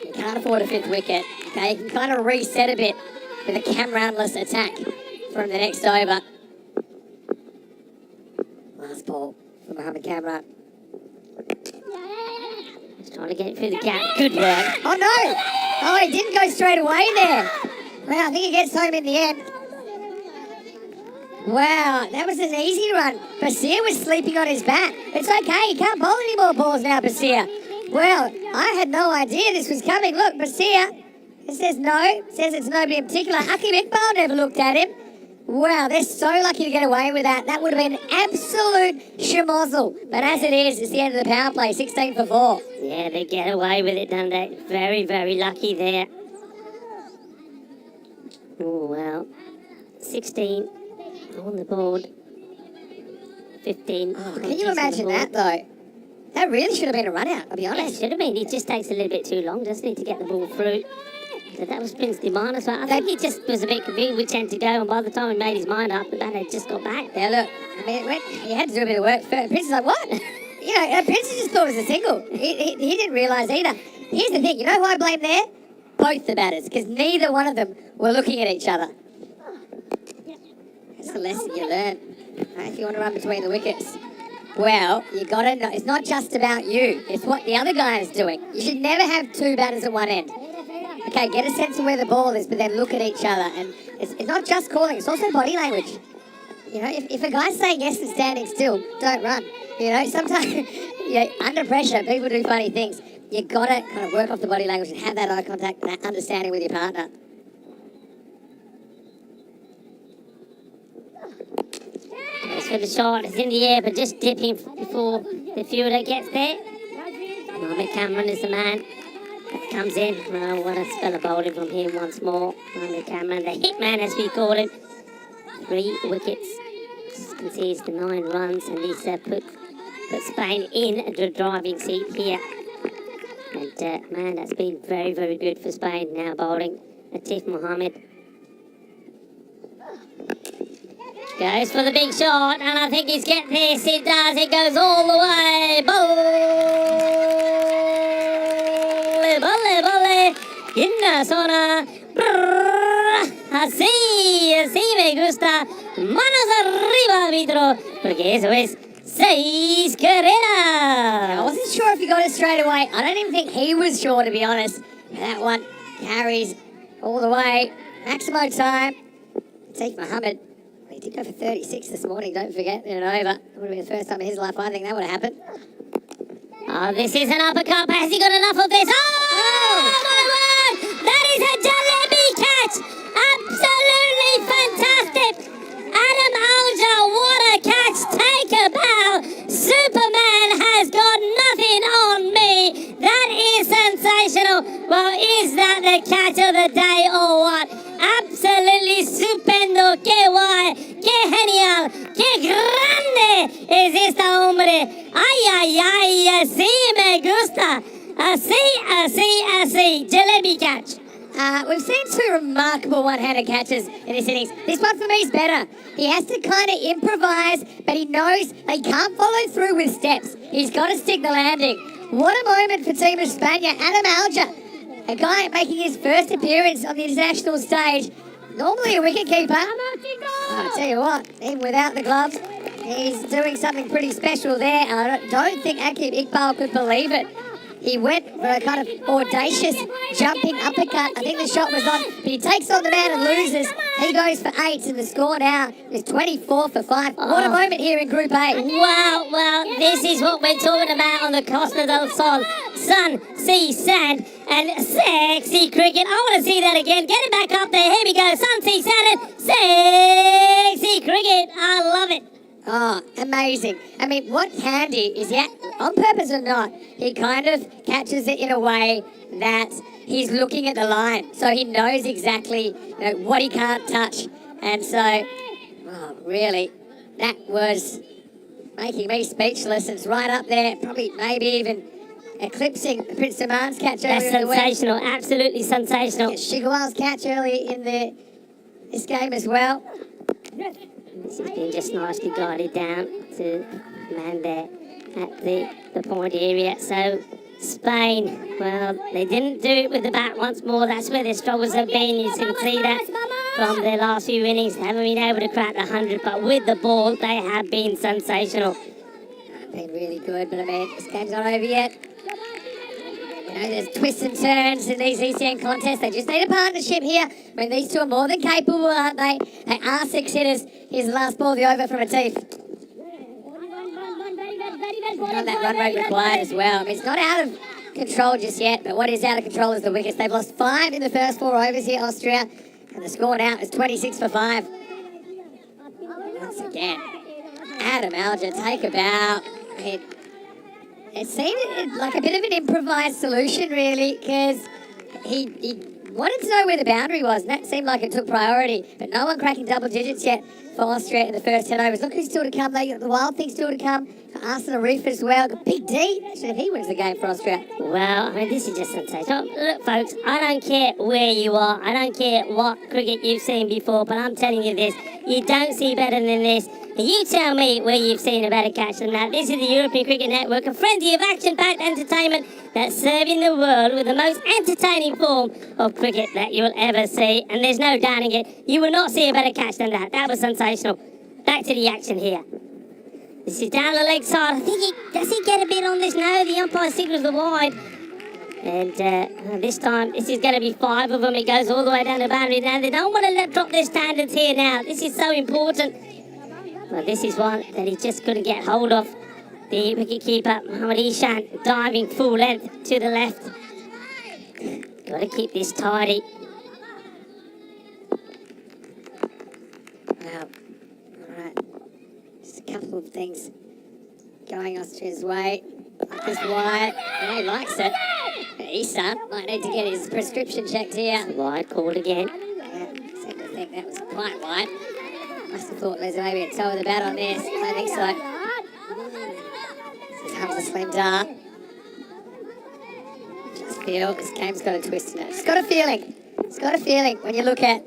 You can't afford a 5th wicket. Okay, you can kind of reset a bit with a Cameron-less attack from the next over. Last ball for Mohammed Cameron. He's trying to get it through the gap. Good work. Oh no! Oh, he didn't go straight away there. Well, I think he gets home in the end. Wow, that was an easy run. Basir was sleeping on his bat. It's okay, he can't bowl any more balls now, Basir. Well, I had no idea this was coming. Look, Basir, it says no. It says it's nobody in particular. Akeem Iqbal never looked at him. Wow, they're so lucky to get away with that. That would have been absolute schmozzle. But as it is, it's the end of the power play, 16 for 4. Yeah, they get away with it, don't they? Very, very lucky there. Oh, well. 16 on the board. 15. Oh, can you imagine that, though? That really should have been a run-out, I'll be Yeah, it honest. should have been. It just takes a little bit too long, doesn't it, to get the ball through. So that was Prince Diman as well. I think he just was a bit confused which end to go, and by the time he made his mind up, the bat had just got back. Yeah, look, I mean, he had to do a bit of work first. Prince is like, what? You know, Prince just thought it was a single. He didn't realise either. Here's the thing, you know who I blame there? Both the batters, because neither one of them were looking at each other. That's the lesson you learn if you want to run between the wickets. Well, you got to know, it's not just about you. It's what the other guy is doing. You should never have 2 batters at one end. Okay, get a sense of where the ball is, but then look at each other. And it's not just calling, it's also body language. You know, if a guy's saying yes and standing still, don't run. You know, sometimes under pressure, people do funny things. You got to kind of work off the body language and have that eye contact and that understanding with your partner. Goes for the shot. It's in the air, but just dipping before the fielder gets there. Mohammed Cameron is the man. Comes in. Well, what a spell of bowling from him once more. Mohammed Cameron, the hitman as we call him. 3 wickets. Concedes the 9 runs, and he's put Spain in the driving seat here. And man, that's been very, very good for Spain now bowling. Atif Mohammed goes for the big shot, and I think he's getting this. It does. It goes all the way. Bolle. In la zona. Así me gusta. Manos arriba, árbitro, porque eso es 6 carreras. I wasn't sure if he got it straight away. I don't even think he was sure, to be honest. That one carries all the way. Maximo time. Atif Mohammed. He did go for 36 this morning, don't forget, in an over. It would have been the first time in his life I think that would have happened. Oh, this is an uppercut. Has he got enough of this? Oh, my word! That is a jalebi catch! Absolutely fantastic! Adam Alja, what a catch! Take a bow! Superman has got nothing on me! That is sensational! Well, is that the catch of the day or what? Absolutely stupendo! Que guay! Que genial! Que grande es esta hombre! Ay, ay, ay, así me gusta! Así, jalebi catch! We've seen two remarkable one-handed catches in this innings. This one for me is better. He has to kind of improvise, but he knows he can't follow through with steps. He's got to stick the landing. What a moment for Team España. Adam Alja, a guy making his first appearance on the international stage. Normally a wicketkeeper. I'll tell you what, even without the gloves, he's doing something pretty special there. I don't think Akib Iqbal could believe it. He went for a kind of audacious jumping uppercut. I think the shot was on, but he takes on the man and loses. He goes for 8, and the score now is 24 for 5. What a moment here in Group A. Well, this is what we're talking about on the Costa del Sol. Sun, sea, sand, and sexy cricket. I want to see that again. Get it back up there. Here we go. Sun, sea, sand, and sexy cricket. I love it. Oh, amazing. I mean, what's handy is, yeah, on purpose or not, he kind of catches it in a way that he's looking at the line. So he knows exactly what he can't touch. And so, really, that was making me speechless. It's right up there, probably maybe even eclipsing Prince Salman's catch earlier in the week. That's sensational, absolutely sensational. Shigwal's catch early in this game as well. This has been just nicely guided down to man there at the point area. So Spain, well, they didn't do it with the bat once more. That's where their struggles have been. You can see that from their last few innings. They haven't been able to crack the 100, but with the ball, they have been sensational. Been really good, but I mean, this game's not over yet. You know, there's twists and turns in these ECN contests. They just need a partnership here. I mean, these two are more than capable, aren't they? They are 6 hitters. Here's the last ball, the over from Atif. Not that run rate required as well. I mean, it's not out of control just yet, but what is out of control is the wickets. They've lost 5 in the first 4 overs here, Austria, and the score now is 26 for 5. Once again, Adam Alja, take a bow. I mean, it seemed like a bit of an improvised solution, really, because he wanted to know where the boundary was, and that seemed like it took priority. But no one cracking double digits yet for Austria in the first 10 overs. Look who's still to come. They got the Wild Thing still to come. For Arsenal Reef as well. Got Big D. Actually, if he wins the game for Austria. Well, I mean, this is just sensational. Look, folks, I don't care where you are. I don't care what cricket you've seen before, but I'm telling you this. You don't see better than this. You tell me where you've seen a better catch than that. This is the European Cricket Network, a frenzy of action-packed entertainment that's serving the world with the most entertaining form of cricket that you'll ever see. And there's no doubting it. You will not see a better catch than that. That was sensational. Back to the action here. This is down the leg side. I think does he get a bit on this? No, the umpire signals the wide. And this time, this is going to be 5 of them. It goes all the way down the boundary. Now, they don't want to drop their standards here now. This is so important. Well, this is one that he just couldn't get hold of. The wicketkeeper, Mohammad Ishan, diving full length to the left. Got to keep this tidy. Wow. All right. Just a couple of things going Austria's way. Like this wide. Yeah, he likes it. Ishan might need to get his prescription checked here. Wide called again. Yeah, seem to think that was quite wide. Must have thought there's maybe a toe of the bat on this. I don't think so. This is Hamza Slim Dar. Just feel this game's got a twist in it. It's got a feeling. It's got a feeling when you look at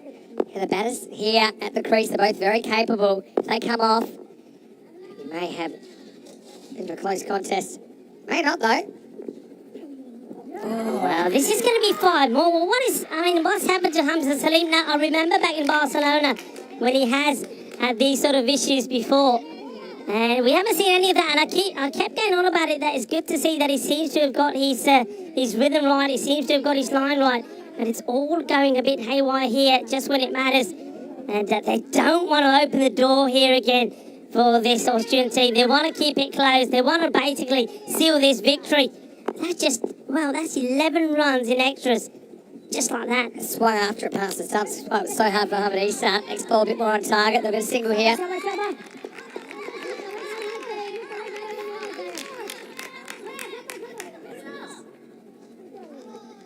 the batters here at the crease. They're both very capable. If they come off, you may have a bit of a close contest. May not though. Well, this is going to be 5 more. Well, what's happened to Hamza Salim now? I remember back in Barcelona when he has had these sort of issues before. And we haven't seen any of that. And I kept going on about it, that it's good to see that he seems to have got his rhythm right. He seems to have got his line right. And it's all going a bit haywire here just when it matters. And they don't want to open the door here again for this Austrian team. They want to keep it close. They want to basically seal this victory. That's 11 runs in extras. Just like that. Swung after it past the stumps. Well, it was so hard for Harvard East. X-Ball a bit more on target. They've got a single here.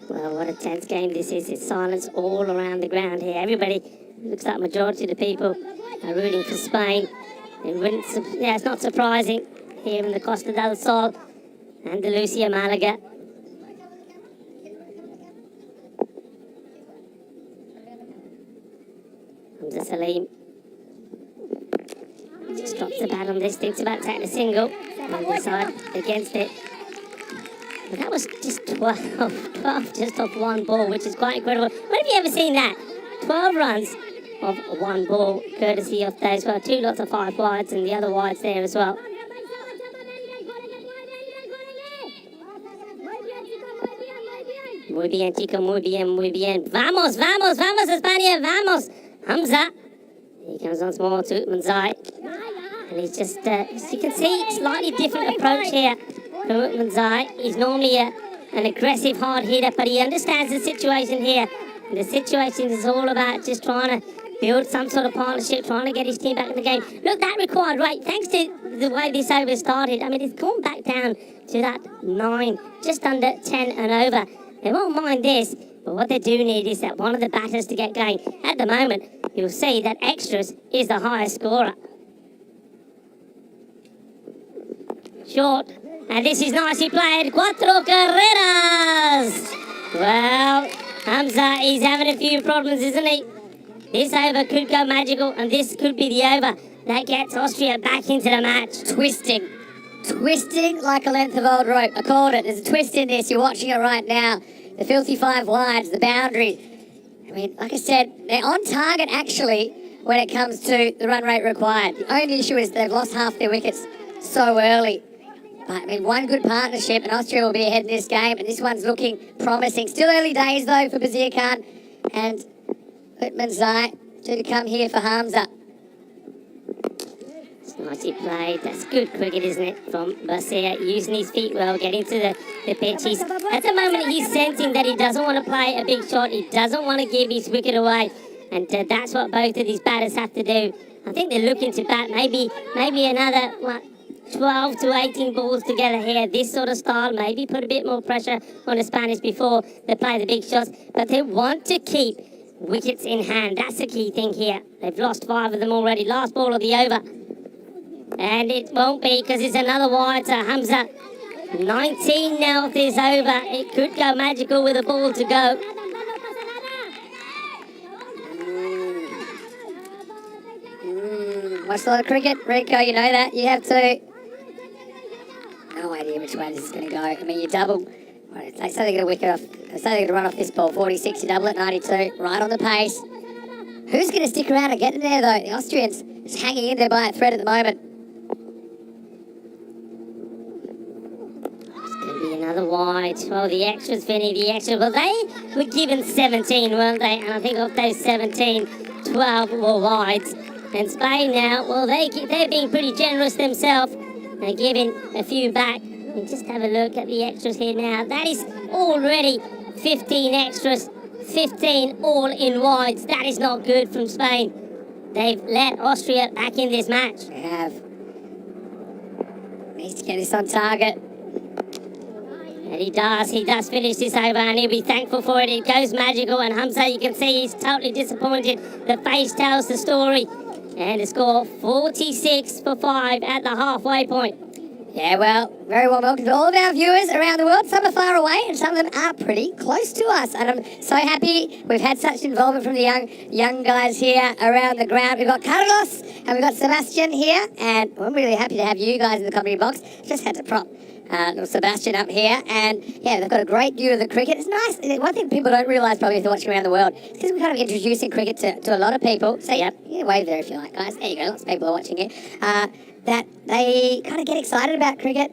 Well, what a tense game this is. It's silence all around the ground here. Everybody, looks like majority of the people are rooting for Spain. It's not surprising here in the Costa del Sol, Andalusia, Malaga. Hamza Salim just drops the bat on this, thinks about taking a single on the side against it. But that was just 12 just off one ball, which is quite incredible. When have you ever seen that? 12 runs of one ball, courtesy of those. Well, 2 lots of 5 wides and the other wides there as well. Muy bien, chico, muy bien, muy bien. Vamos, vamos, vamos, España, vamos. Hamza. He comes once more to Manzai. And he's just, as you can see, slightly different approach here from Manzai. He's normally an aggressive hard hitter, but he understands the situation here. And the situation is all about just trying to build some sort of partnership, trying to get his team back in the game. Look, that required rate, thanks to the way this over started. I mean, it's gone back down to that 9, just under 10 and over. They won't mind this, but what they do need is that one of the batters to get going. At the moment, you'll see that extras is the highest scorer. Short, and this is nicely played. 4 carreras! Well, Hamza is having a few problems, isn't he? This over could go magical, and this could be the over that gets Austria back into the match. Twisting like a length of old rope. I called it. There's a twist in this. You're watching it right now. The filthy 5 wides, the boundary. I mean, like I said, they're on target actually when it comes to the run rate required. The only issue is they've lost half their wickets so early. But I mean, one good partnership and Austria will be ahead in this game, and this one's looking promising. Still early days though for Bazir Khan and Manzai to come here for Hamza. Nicely played. That's good cricket, isn't it, from Basir, using his feet well, getting to the pitch. At the moment, he's sensing that he doesn't want to play a big shot. He doesn't want to give his wicket away, and that's what both of these batters have to do. I think they're looking to bat maybe another 12 to 18 balls together here. This sort of style, maybe put a bit more pressure on the Spanish before they play the big shots, but they want to keep wickets in hand. That's the key thing here. They've lost 5 of them already. Last ball of the over. And it won't be because it's another wide to Hamza. 19 now of this over. It could go magical with a ball to go. Watch a lot of cricket, Rico, you know that. You have to. No idea which way this is going to go. I mean, you double. They say they're going to wicket off. They say they're going to run off this ball. 46, you double it, 92. Right on the pace. Who's going to stick around and get in there, though? The Austrians just hanging in there by a thread at the moment. Another wide. Well, the extras, Vinny, the extras. Well, they were given 17, weren't they? And I think of those 17, 12 were wides. And Spain now, well, they're being pretty generous themselves. They're giving a few back. And just have a look at the extras here now. That is already 15 extras, 15 all in wides. That is not good from Spain. They've let Austria back in this match. They have. Needs to get this on target. And he does finish this over, and he'll be thankful for it. It goes magical, and Hamza, you can see he's totally disappointed. The face tells the story. And the score, 46 for 5 at the halfway point. Yeah, well, very well welcome to all of our viewers around the world. Some are far away and some of them are pretty close to us. And I'm so happy we've had such involvement from the young guys here around the ground. We've got Carlos and we've got Sebastian here. And I'm really happy to have you guys in the comedy box. Just had to prop little Sebastian up here. And yeah, they've got a great view of the cricket. It's nice. One thing people don't realise probably if they're watching around the world is because we're kind of introducing cricket to a lot of people. So yeah, you can wave there if you like, guys. There you go. Lots of people are watching it. that they kind of get excited about cricket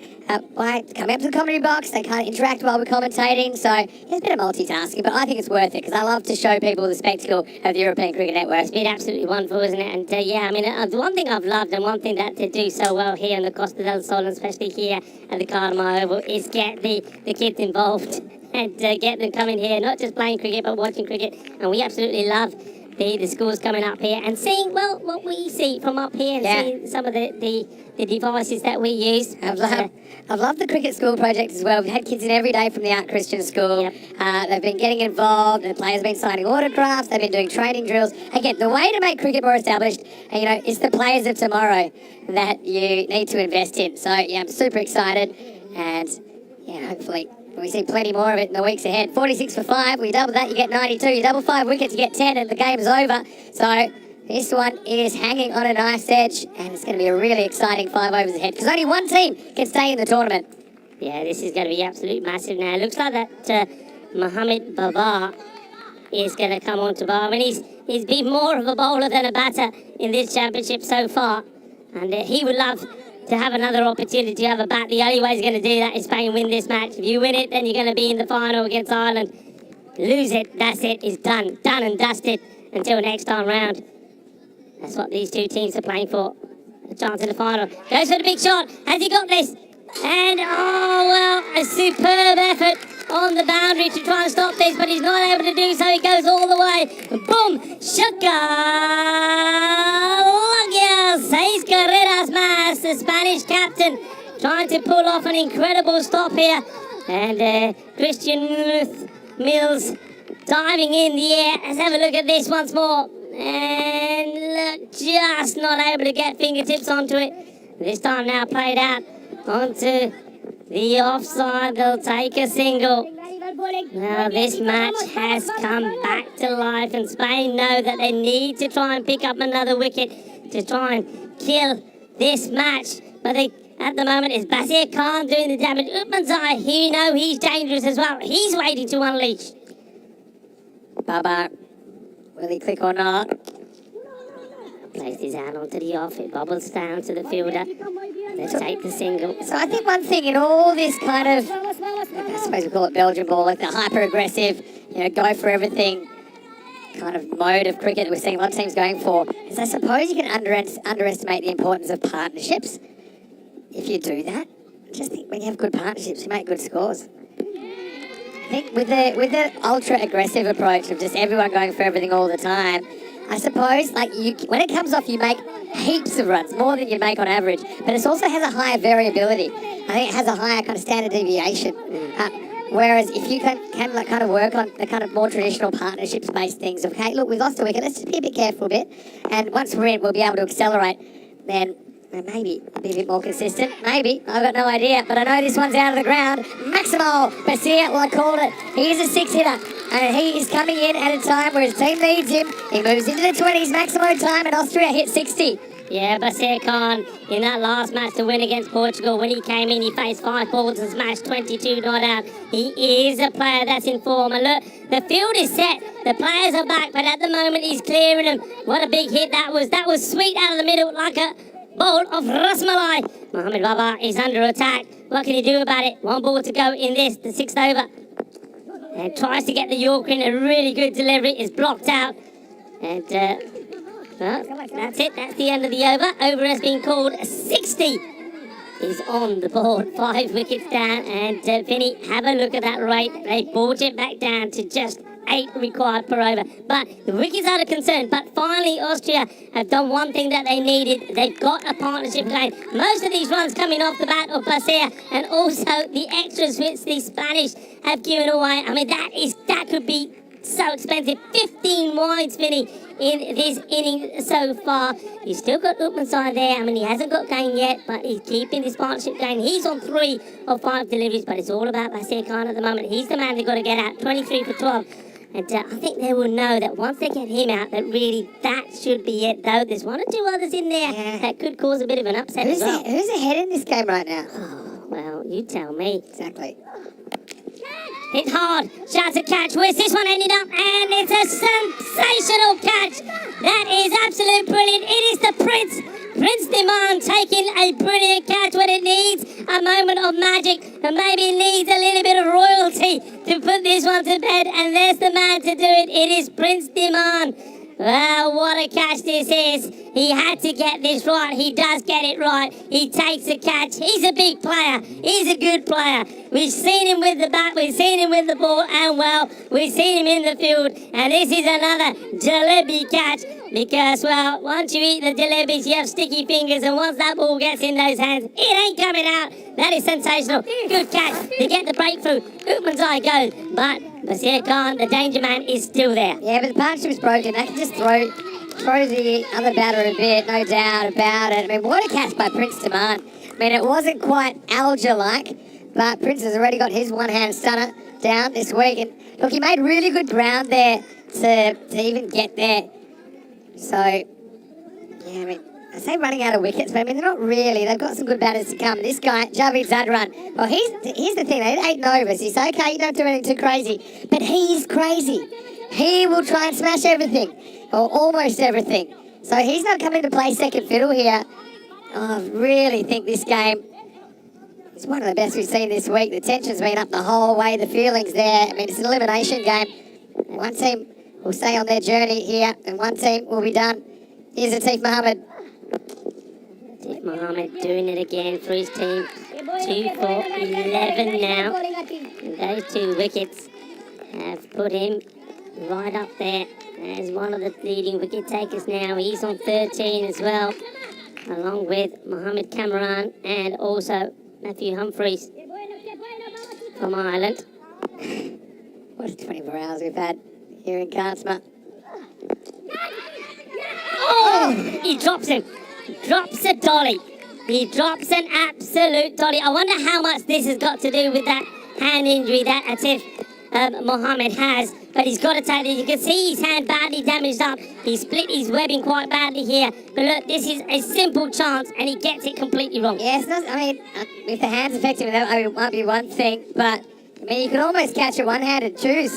by coming up to the commentary box. They kind of interact while we're commentating. So it's a bit of multitasking, but I think it's worth it because I love to show people the spectacle of the European Cricket Network. It's been absolutely wonderful, isn't it? And yeah, I mean, the one thing I've loved and one thing that they do so well here in the Costa del Sol, and especially here at the Cartama Oval, is get the kids involved and get them coming here, not just playing cricket but watching cricket. And we absolutely love the schools coming up here and seeing, well, what we see from up here and seeing some of the devices that we use. I've loved the cricket school project as well. We've had kids in every day from the Art Christian School. Yep. They've been getting involved, and the players have been signing autographs. They've been doing training drills. Again, the way to make cricket more established, it's the players of tomorrow that you need to invest in. So, yeah, I'm super excited, and, hopefully we see plenty more of it in the weeks ahead. 46 for 5, we double that, you get 92. You double 5 wickets, you get 10, and the game's over. So this one is hanging on a knife's edge, and it's going to be a really exciting 5 overs ahead, because only one team can stay in the tournament. Yeah, this is going to be absolutely massive now. It looks like that Mohammed Babar is going to come on to bar. I mean, he's been more of a bowler than a batter in this championship so far, and he would love to have another opportunity to have a bat. The only way he's going to do that is Spain win this match. If you win it, then you're going to be in the final against Ireland. Lose it, that's it. It's done and dusted until next time round. That's what these two teams are playing for. A chance in the final. Goes for the big shot. Has he got this? And, a superb effort on the boundary to try and stop this, but he's not able to do so. He goes all the way. Boom! Shaka! Seis carreras más. The Spanish captain trying to pull off an incredible stop here. And Christian Mills diving in the air. Let's have a look at this once more. And look, just not able to get fingertips onto it. This time now played out onto the offside. They'll take a single. Now this match has come back to life, and Spain know that they need to try and pick up another wicket to try and kill this match. But at the moment it's Basir Khan doing the damage. Utmanzai, he's dangerous as well. He's waiting to unleash. Baba, will he click or not? Placed his hand onto the off. It bobbles down to the fielder. Let's take the single. So I think one thing in all this kind of, I suppose we call it Belgian ball, like the hyper-aggressive, go for everything kind of mode of cricket we're seeing a lot of teams going for, is I suppose you can underestimate the importance of partnerships. If you do that, just think when you have good partnerships, you make good scores. I think with the ultra-aggressive approach of just everyone going for everything all the time, I suppose, when it comes off, you make heaps of runs, more than you make on average. But it also has a higher variability. I think it has a higher kind of standard deviation. Whereas if you can kind of work on the kind of more traditional partnerships-based things, okay, look, we've lost a wicket, let's just be a bit careful a bit. And once we're in, we'll be able to accelerate. Then maybe be a bit more consistent. Maybe. I've got no idea. But I know this one's out of the ground. Maximo Basir, I called it. He is a six-hitter. And he is coming in at a time where his team needs him. He moves into the 20s, Maximo time, and Austria hit 60. Yeah, Basir Khan, in that last match to win against Portugal, when he came in, he faced 5 balls and smashed 22 not out. He is a player that's in form. And look, the field is set. The players are back, but at the moment he's clearing them. What a big hit that was. That was sweet out of the middle, like a bowl of rasmalai. Mohammed Babar is under attack. What can he do about it? 1 ball to go in this, the 6th over. And tries to get the Yorker in. A really good delivery. Is blocked out. And that's it. That's the end of the over. Over has been called. 60 is on the board. 5 wickets down. And Vinny, have a look at that rate. They brought it back down to just 8 required per over. But the wickets are a concern. But finally, Austria have done one thing that they needed. They've got a partnership going. Most of these runs coming off the bat of Basir, and also the extras which the Spanish have given away. I mean, that could be so expensive. 15 wides, Vinny, in this inning so far. He's still got Utmanzai there. I mean, he hasn't got game yet, but he's keeping this partnership going. He's on 3 of 5 deliveries, but it's all about Basir Khan at the moment. He's the man they've got to get out. 23 for 12. And I think they will know that once they get him out, that really that should be it, though. There's 1 or 2 others in there that could cause a bit of an upset as well. Who's ahead in this game right now? Oh, well, you tell me. Exactly. Hit hard, shouts a catch. Where's this one ended up? And it's a sensational catch. That is absolute brilliant. It is the Prince Prince Demand taking a brilliant catch when it needs a moment of magic and maybe needs a little bit of royalty to put this one to bed, and there's the man to do it. It is Prince Demand. Well, what a catch this is. He had to get this right. He does get it right. He takes the catch. He's a big player. He's a good player. We've seen him with the bat. We've seen him with the ball. And, well, we've seen him in the field. And this is another jalebi catch. Because, well, once you eat the jalebis, you have sticky fingers. And once that ball gets in those hands, it ain't coming out. That is sensational. Good catch. They get the breakthrough. Oopman's eye goes. But Basir Khan, the danger man, is still there. Yeah, but the partnership's broken. They can just throw the other batter a bit, no doubt about it. I mean, what a catch by Prince Demand. I mean, it wasn't quite Alger-like, but Prince has already got his one-hand stunner down this week. And look, he made really good ground there to even get there. So, yeah, I mean, I say running out of wickets, but I mean, they're not really. They've got some good batters to come. This guy, Javed Zadran, well, here's the thing. They had 8 overs. He's okay, you don't do anything too crazy. But he's crazy. He will try and smash everything, or almost everything. So he's not coming to play second fiddle here. I really think this game is one of the best we've seen this week. The tension's been up the whole way. The feeling's there. I mean, it's an elimination game. One team will stay on their journey here, and one team will be done. Here's Atif Mohammed. Atif Mohammed doing it again for his team. 2 for 11 now. And those 2 wickets have put him right up there as one of the leading wicket takers now. He's on 13 as well, along with Mohammed Kamran and also Matthew Humphreys from Ireland. What a 24 hours we've had here in Cartama. Oh, he drops him. Drops a dolly. He drops an absolute dolly. I wonder how much this has got to do with that hand injury that Atif Mohammed has. But he's got to take it. You can see his hand badly damaged up. He split his webbing quite badly here. But look, this is a simple chance, and he gets it completely wrong. Yes, I mean, if the hand's affected with that, I mean, it might be one thing. But, I mean, you could almost catch it one-handed choose.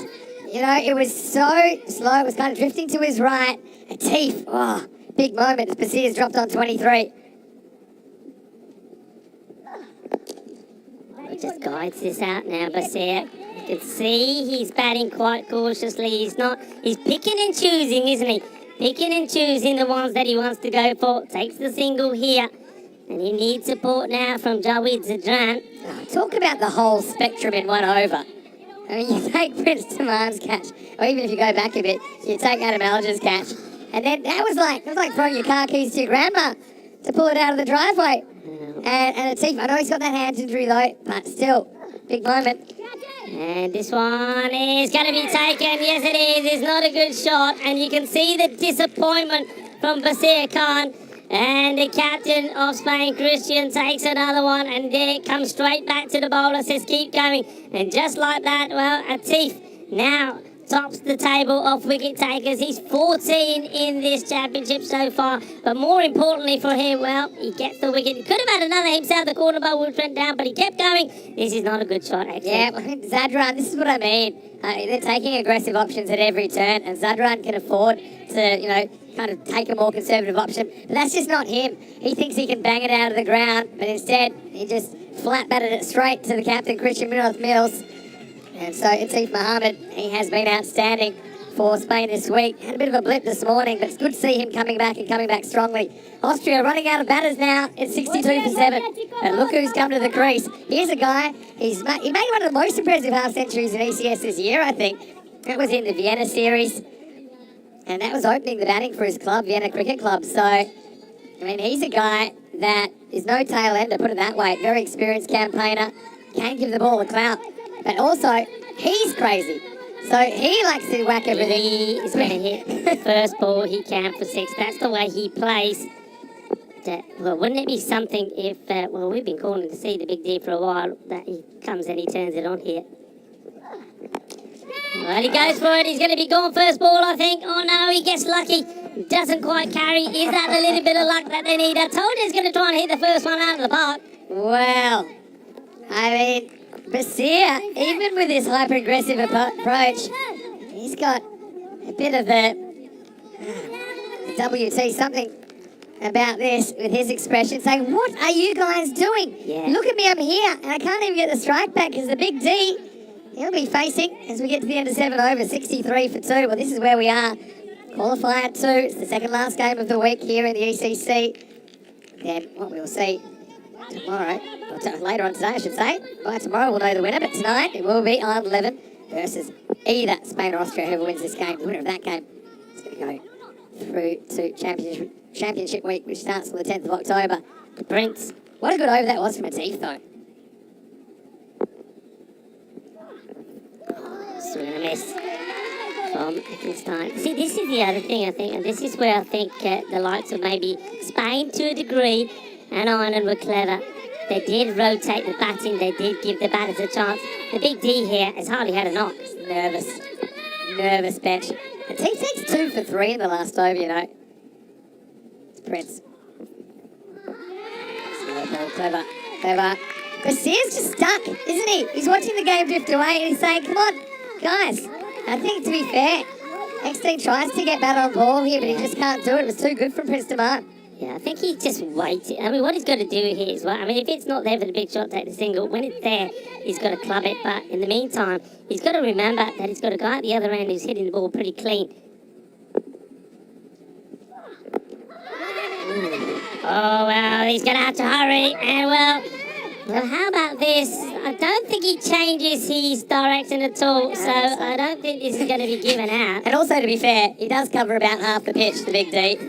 You know, it was so slow. It was kind of drifting to his right. Atif, oh, big moment as Basir's dropped on 23. Just guides this out now, Basir. You can see he's batting quite cautiously. He's picking and choosing, isn't he? Picking and choosing the ones that he wants to go for. Takes the single here. And he needs support now from Javed Zadran. Oh, talk about the whole spectrum in one over. I mean, you take Prince Demand's catch, or even if you go back a bit, you take Adam Alger's catch. And then it was like throwing your car keys to your grandma to pull it out of the driveway. And Atif, I know he's got that hand injury though, but still, big moment. And this one is going to be taken. Yes, it is. It's not a good shot. And you can see the disappointment from Basir Khan. And the captain of Spain, Christian, takes another one. And then it comes straight back to the bowler, says keep going. And just like that, well, Atif now tops the table of wicket takers. He's 14 in this championship so far. But more importantly for him, well, he gets the wicket. He could have had another himself. The corner ball would have went down, but he kept going. This is not a good shot, actually. Yeah, Zadran, this is what I mean. They're taking aggressive options at every turn, and Zadran can afford to, kind of take a more conservative option. But that's just not him. He thinks he can bang it out of the ground, but instead, he just flat batted it straight to the captain, Christian Mills. And so Atif Mohammed, he has been outstanding for Spain this week. Had a bit of a blip this morning, but it's good to see him coming back strongly. Austria running out of batters now. It's 62 for 7. And look who's come to the crease. Here's a guy. He made one of the most impressive half centuries in ECS this year, I think. That was in the Vienna series. And that was opening the batting for his club, Vienna Cricket Club. So, I mean, he's a guy that is no tail ender, put it that way. Very experienced campaigner. Can give the ball a clout. But also, he's crazy. So he likes to whack everything. He's going to hit the first ball he can for 6. That's the way he plays. Well, wouldn't it be something if, we've been calling to see the big D for a while, that he comes and he turns it on here. Well, he goes for it. He's going to be gone first ball, I think. Oh, no, he gets lucky. Doesn't quite carry. Is that a little bit of luck that they need? I told you he's going to try and hit the first one out of the park. Well, I mean, Basir, even with his hyper-aggressive approach, he's got a bit of the WT, something about this with his expression, saying, "What are you guys doing? Yeah. Look at me, I'm here, and I can't even get the strike back because the big D, he'll be facing as we get to the end of 7 overs, 63 for 2. Well, this is where we are. Qualifier 2. It's the second last game of the week here in the ECC. Then what we'll see tomorrow, or later on today, I should say. By tomorrow we'll know the winner, but tonight it will be Ireland 11 versus either Spain or Austria. Whoever wins this game, the winner of that game is going to go through to Championship Week, which starts on the 10th of October. Prince. What a good over that was from Atif, though. Swing and a miss from Liechtenstein. See, this is the other thing, I think, and this is where I think the likes of maybe Spain to a degree and Ireland were clever. They did rotate the batting, they did give the batters a chance. The big D here has hardly had a knock. Nervous bench. Atif takes 2 for 3 in the last over, you know. It's Prince. Clever. Garcia's just stuck, isn't he? He's watching the game drift away and he's saying, come on, guys. I think, to be fair, XT tries to get batter on ball here, but he just can't do it. It was too good from Prince Demand. Yeah, I think he just waited. I mean, what he's got to do here is, well, I mean, if it's not there for the big shot, take the single. When it's there, he's got to club it. But in the meantime, he's got to remember that he's got a guy at the other end who's hitting the ball pretty clean. Oh, well, he's going to have to hurry. And, well, how about this? I don't think he changes his direction at all, so I don't think this is going to be given out. And also, to be fair, he does cover about half the pitch, the big D.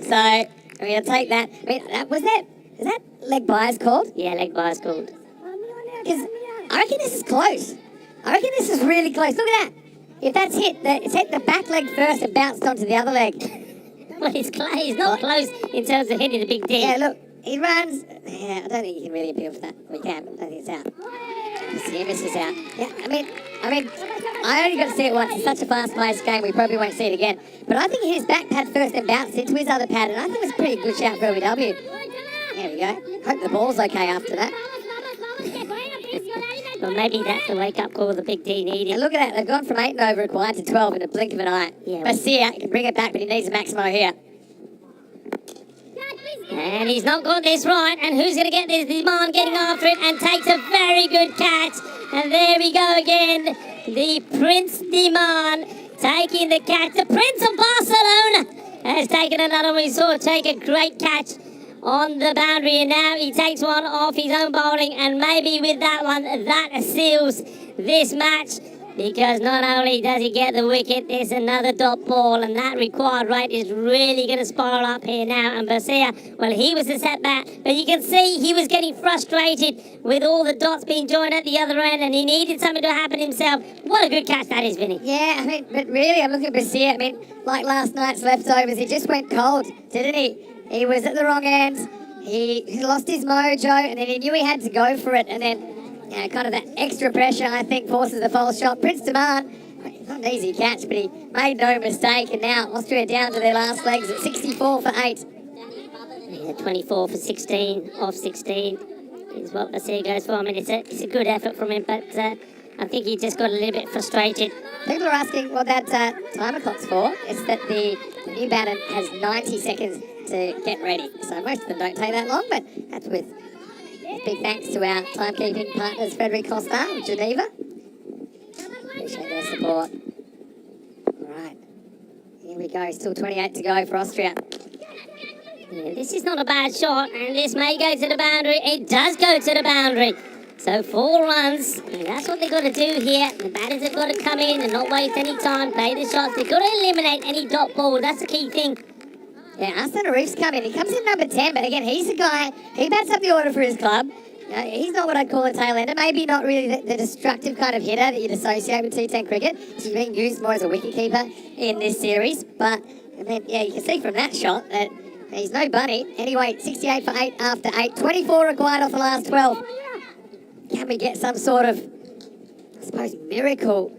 So, I mean, I'll take that. I mean, is that leg bias called? Yeah, leg bias called. Because I reckon this is close. I reckon this is really close. Look at that. If that's it's hit the back leg first and bounced onto the other leg. Well, he's not close in terms of hitting the big D. Yeah, look, he runs. Yeah, I don't think you can really appeal for that. We can, but I don't think it's out. See, misses out. Yeah, I mean, I only got to see it once. It's such a fast-paced game, we probably won't see it again. But I think he hit his back pad first and bounced into his other pad, and I think it was a pretty good shout for LBW. There we go. Hope the ball's okay after that. Well, maybe that's the wake-up call the big D needed. And look at that, they've gone from 8 and over required to 12 in a blink of an eye. Yeah. Garcia can bring it back, but he needs a Maximo here. And he's not got this right, and who's going to get this? Demand getting after it and takes a very good catch. And there we go again, the Prince Demand taking the catch. The Prince of Barcelona has taken another one. We saw take a great catch on the boundary, and now he takes one off his own bowling, and maybe with that one, that seals this match, because not only does he get the wicket, there's another dot ball, and that required rate is really going to spiral up here now. And Garcia, well, he was the setback, but you can see he was getting frustrated with all the dots being joined at the other end, and he needed something to happen himself. What a good catch that is, Vinny. Yeah, I mean, but really, I'm looking at Garcia. I mean, like last night's leftovers, he just went cold, didn't he? He was at the wrong end. He lost his mojo, and then he knew he had to go for it, and then, you know, kind of that extra pressure, I think, forces the false shot. Prince Demand, not an easy catch, but he made no mistake, and now Austria down to their last legs at 64 for 8. Yeah, 24 for 16, off 16 is what Garcia goes for. I mean, it's a good effort from him, but I think he just got a little bit frustrated. People are asking what that timer clock's for. It's that the new batter has 90 seconds to get ready. So most of them don't take that long, but that's with big thanks to our timekeeping partners, Frederic Costa of Geneva. Appreciate their support. All right, here we go. Still 28 to go for Austria. Yeah, this is not a bad shot, and this may go to the boundary. It does go to the boundary. So 4 runs, and that's what they've got to do here. The batters have got to come in and not waste any time, play the shots. They've got to eliminate any dot ball. That's the key thing. Yeah, Arsene Arif's come in. He comes in number 10, but again, he's the guy. He bats up the order for his club. He's not what I'd call a tail ender. Maybe not really the destructive kind of hitter that you'd associate with T10 cricket. He's being used more as a wicketkeeper in this series. But, I mean, yeah, you can see from that shot that he's no bunny. Anyway, 68 for 8 after 8. 24 required off the last 12. Can we get some sort of, I suppose, miracle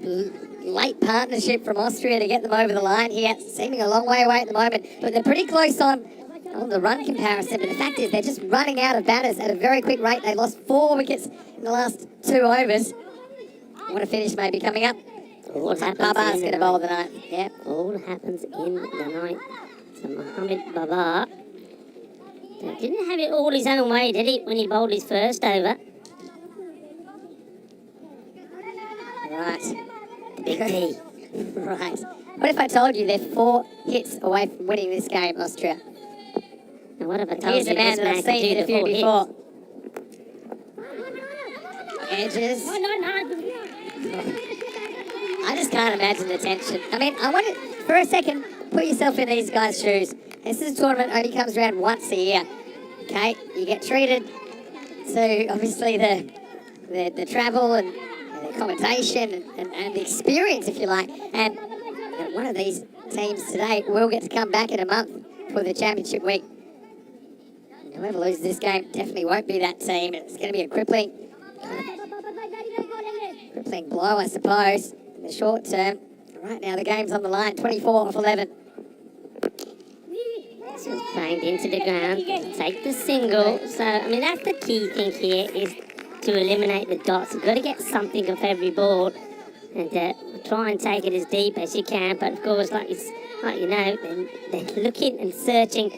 late partnership from Austria to get them over the line here? Seeming a long way away at the moment, but they're pretty close on the run comparison. But the fact is, they're just running out of batters at a very quick rate. They lost 4 wickets in the last 2 overs. What a finish may be coming up. All happens Papa's in going the to bowl the ninth. Yeah. All happens in the ninth. So Mohammed Baba didn't have it all his own way, did he, when he bowled his first over? Right. Big D. Right. What if I told you they're 4 hits away from winning this game, Austria? And what if I told Here's you a man this that I've man could seen do hit a the few 4 before. hits? Edges. I just can't imagine the tension. I mean, I want to, for a second, put yourself in these guys' shoes. This is a tournament only comes around once a year. Okay? You get treated to, obviously, the travel and the accommodation and the experience, if you like. And one of these teams today will get to come back in a month for the championship week. And whoever loses this game definitely won't be that team. It's going to be a crippling blow, I suppose, in the short term. Right now, the game's on the line, 24 off 11. This was banged into the ground. Take the single. So, I mean, that's the key thing here, is to eliminate the dots. You've got to get something off every ball and try and take it as deep as you can. But, of course, like you know, they're looking and searching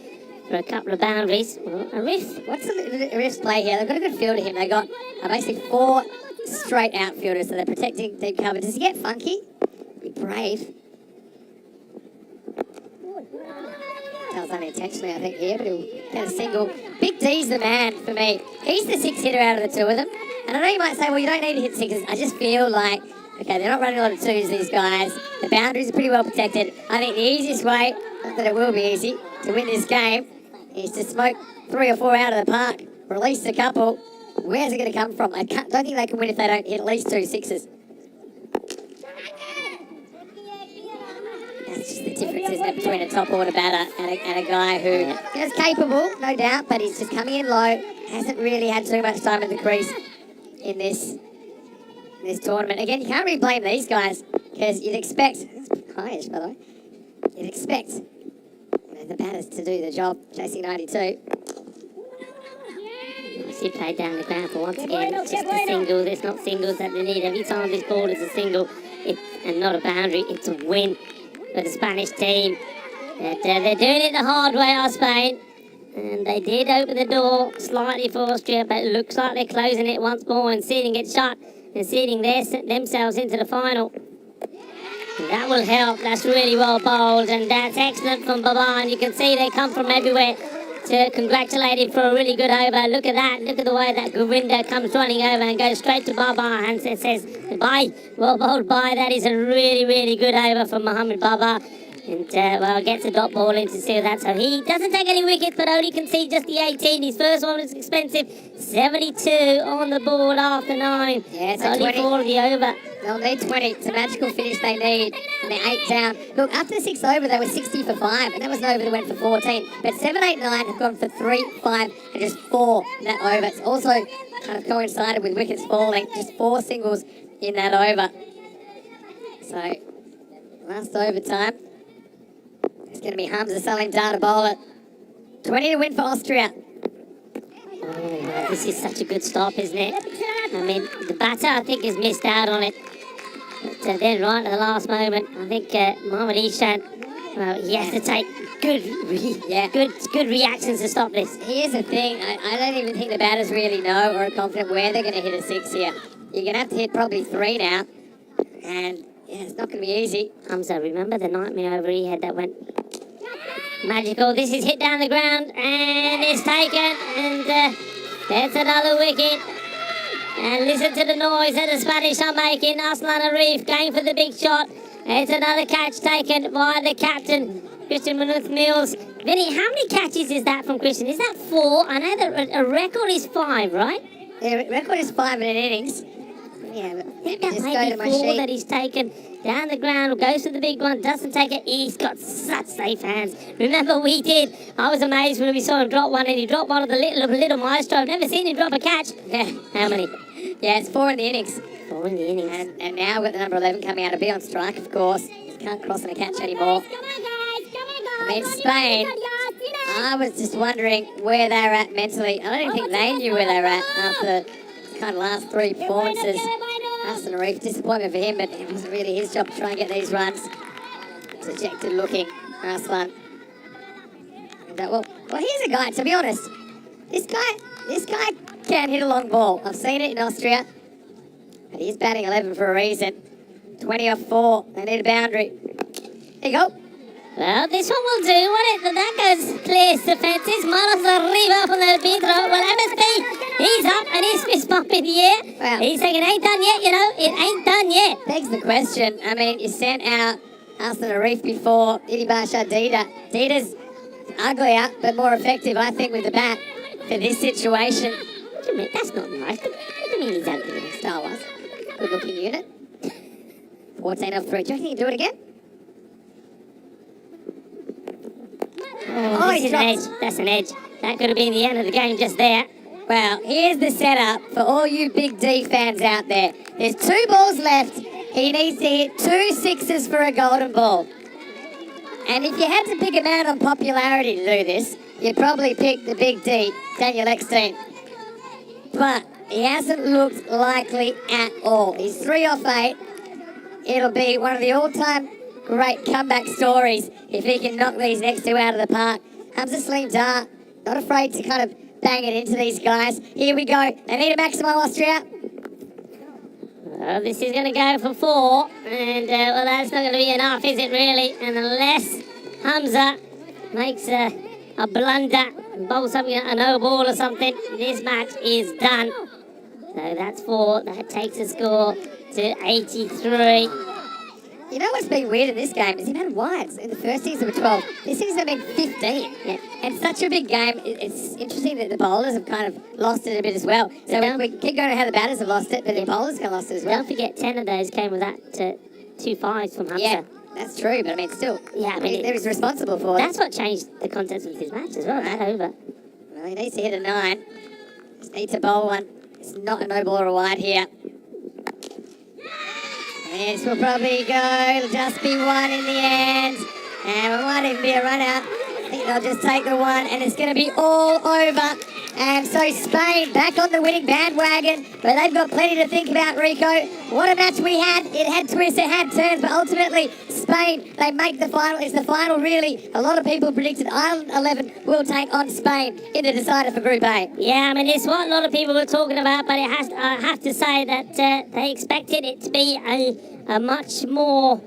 for a couple of boundaries. Well, a riff. What's the Riff's play here? They've got a good fielder here. They've got basically 4 straight outfielders, so they're protecting deep cover. Does he get funky? Be brave. That was unintentionally, I think, here, but he'll get a single. Big D's the man for me. He's the 6 hitter out of the 2 of them. And I know you might say, well, you don't need to hit 6s. I just feel like, okay, they're not running a lot of 2s, these guys. The boundaries are pretty well protected. I think the easiest way, not that it will be easy, to win this game is to smoke 3 or 4 out of the park, or at least a couple. Where's it going to come from? I don't think they can win if they don't hit at least 2 6s. That's just the difference, isn't it, between a top order batter and a guy who is capable, no doubt, but he's just coming in low, hasn't really had too much time in the crease in this tournament. Again, you can't really blame these guys, because you'd expect, that's highish, by the way, you'd expect the batters to do the job, chasing 92. She played down the ground for once again. It's just a single. There's not singles that they need. Every time this ball is a single, and not a boundary, it's a win for the Spanish team. They're doing it the hard way, Spain. And they did open the door slightly for Austria, but it looks like they're closing it once more and seeding it shut and seeding themselves into the final. And that will help. That's really well bowled, and that's excellent from Baba. And you can see they come from everywhere to congratulate him for a really good over. Look at that. Look at the way that Govinda comes running over and goes straight to Baba and says, bye. Well bowled, bye. That is a really, really good over from Mohammed Baba. And, well, gets a dot ball in to seal that. So he doesn't take any wickets, but only concede just the 18. His first one was expensive. 72 on the board after 9. Yeah, it's only 20. 4 of the over. They'll need 20. It's a magical finish they need. And they're 8 down. Look, after the 6th over, they were 60 for 5. And that was an over that went for 14. But 7, 8, 9 have gone for 3, 5, and just 4 in that over. It's also kind of coincided with wickets falling. Just 4 singles in that over. So, last overtime. It's going to be Hamza Salim Dar to bowl it. 20 to win for Austria. Oh, this is such a good stop, isn't it? I mean, the batter, I think, has missed out on it. But then right at the last moment, I think Mohammad Ishan, he has to take good reactions to stop this. Here's the thing. I don't even think the batters really know or are confident where they're going to hit a 6 here. You're going to have to hit probably 3 now. And, yeah, it's not going to be easy. Hamza, remember the nightmare over he had that went magical? This is hit down the ground, and it's taken, and there's another wicket. And listen to the noise that the Spanish are making. Aslan Arif going for the big shot. It's another catch taken by the captain, Christian Munoz Mills. Vinny, how many catches is that from Christian? Is that 4? I know that a record is 5, right? The record is 5 in an innings. Yeah, but I think that may be 4 that he's taken down the ground, goes for the big one, doesn't take it. He's got such safe hands. Remember, we did. I was amazed when we saw him drop one, and he dropped one of the little maestro. I've never seen him drop a catch. Yeah. How many? Yeah, it's 4 in the innings. 4 in the innings. And now we've got the number 11 coming out to be on strike, of course. He can't cross on a catch anymore. I mean, Spain, I was just wondering where they're at mentally. I don't even think they knew where they were at after the kind of last 3 performances. Aslan Arif, disappointment for him, but it wasn't really his job to try and get these runs. Dejected looking, Aslan. Well, here's a guy, to be honest. This guy can hit a long ball. I've seen it in Austria. But he's batting 11 for a reason. 20 off 4. They need a boundary. Here you go. Well, this one will do, won't it? That goes clear defences. Manos arriba from the arbitro. Well, MSP, he's up and he's fist bump in the air. Wow. He's saying it ain't done yet, you know. It ain't done yet. Begs the question. I mean, you sent out Aston Arif before Idibasha Dida. Dida's uglier, but more effective, I think, with the bat for this situation. What do you mean? That's not nice. What do you mean he's ugly? Star Wars. Good looking unit. 14 off 3. Do you reckon he can do it again? Oh, he's this is an edge. That's an edge. That could have been the end of the game just there. Well, here's the setup for all you Big D fans out there. There's 2 balls left. He needs to hit 2 sixes for a golden ball. And if you had to pick a man on popularity to do this, you'd probably pick the Big D, Daniel Eckstein. But he hasn't looked likely at all. He's 3 off 8. It'll be one of the all-time great comeback stories if he can knock these next 2 out of the park. Hamza Saleem Dar, not afraid to kind of bang it into these guys. Here we go. They need a maximum, Austria. Well, this is going to go for 4. And, well, that's not going to be enough, is it really? And unless Hamza makes a blunder and bowls something, a no ball or something, this match is done. So that's 4. That takes the score to 83. You know what's been weird in this game is you've had wides. In the first innings there were 12. This innings there have been 15. Yeah. And such a big game. It's interesting that the bowlers have kind of lost it a bit as well. So we keep going to how the batters have lost it, but the bowlers have lost it as well. Don't forget 10 of those came with that 2 5s from Hamza. Yeah, that's true, but I mean still. Yeah, I mean, he was responsible for that's what changed the contents of his match as well, that over. Well, he needs to hit a 9. Just needs to bowl one. It's not a no ball or a wide here. This will probably go. It'll just be 1 in the end. And it might even be a run out. I think they'll just take the 1 and it's going to be all over. And so Spain back on the winning bandwagon, but they've got plenty to think about, Rico. What a match we had. It had twists, it had turns, but ultimately Spain, they make the final. It's the final, really. A lot of people predicted Ireland 11 will take on Spain in the decider for Group A. Yeah, I mean, it's what a lot of people were talking about, but I have to say that they expected it to be a much more,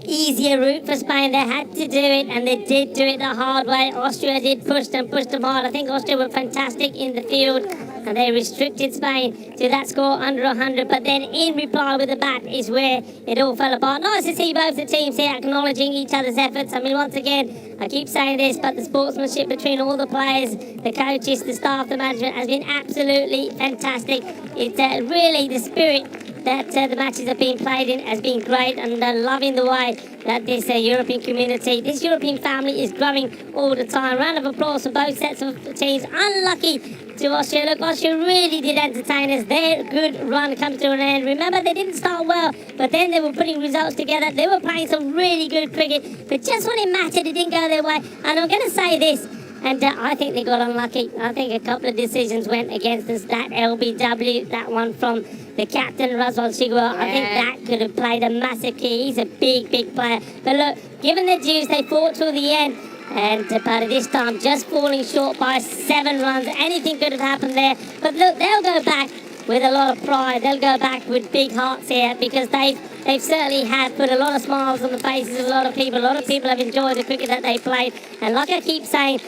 easier route for Spain. They had to do it, and they did do it the hard way. Austria did push them hard. I think Austria were fantastic in the field, and they restricted Spain to that score under 100. But then in reply with the bat is where it all fell apart. Nice to see both the teams here acknowledging each other's efforts. I mean, once again, I keep saying this, but the sportsmanship between all the players, the coaches, the staff, the management has been absolutely fantastic. It's really the spirit that the matches have been played in has been great, and loving the way that this European community, this European family is growing all the time. Round of applause for both sets of teams. Unlucky to Austria. Look, Austria really did entertain us. Their good run comes to an end. Remember, they didn't start well, but then they were putting results together. They were playing some really good cricket, but just when it mattered, it didn't go their way. And I'm going to say this, and I think they got unlucky. I think a couple of decisions went against us. That LBW, that one from the captain, Razwal Shigwell, I think that could have played a massive key. He's a big, big player. But look, given the dues, they fought till the end. And but this time, just falling short by 7 runs. Anything could have happened there. But look, they'll go back with a lot of pride. They'll go back with big hearts here, because they've certainly had put a lot of smiles on the faces of a lot of people. A lot of people have enjoyed the cricket that they played. And like I keep saying,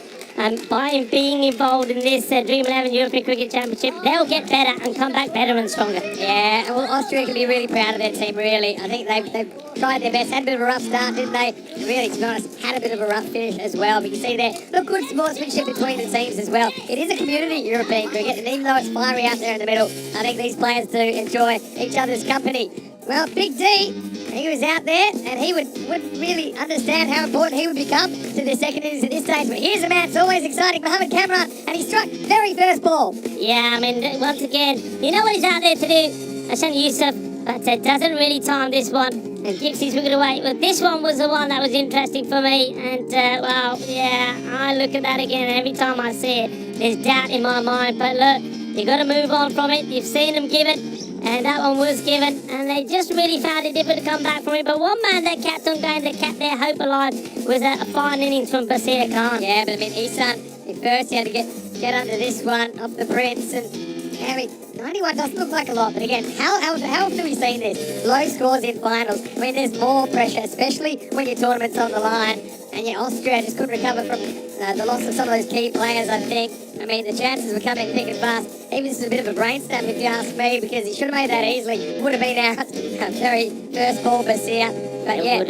by being involved in this Dream 11 European Cricket Championship, they'll get better and come back better and stronger. Yeah, well, Austria can be really proud of their team, really. I think they've tried their best. Had a bit of a rough start, didn't they? Really, to be honest, had a bit of a rough finish as well. But you see there, look, good sportsmanship between the teams as well. It is a community European cricket, and even though it's fiery out there in the middle, I think these players do enjoy each other's company. Well, Big D, he was out there, and he wouldn't really understand how important he would become to the second innings at this stage. But here's a man, it's always exciting, Mohamed Kamran, and he struck very first ball. Yeah, I mean, once again, you know what he's out there to do, Hassan Yusuf, but doesn't really time this one, and Gypsy's wicket away. But this one was the one that was interesting for me, and, well, yeah, I look at that again, and every time I see it, there's doubt in my mind. But look, you got to move on from it. You've seen them give it. And that one was given, and they just really found it difficult to come back from it. But one man that kept on going, that kept their hope alive, was a fine innings from Basir Khan. Yeah, but I mean, first he had to get under this one off the Prince, and I mean, 91 doesn't look like a lot, but again, how often have we seen this? Low scores in finals. I mean, there's more pressure, especially when your tournament's on the line. And yeah, Austria just couldn't recover from the loss of some of those key players, I think. I mean, the chances were coming thick and fast. Even this is a bit of a brain stamp, if you ask me, because he should have made that easily. Would have been out. Very first ball Basir. But yeah,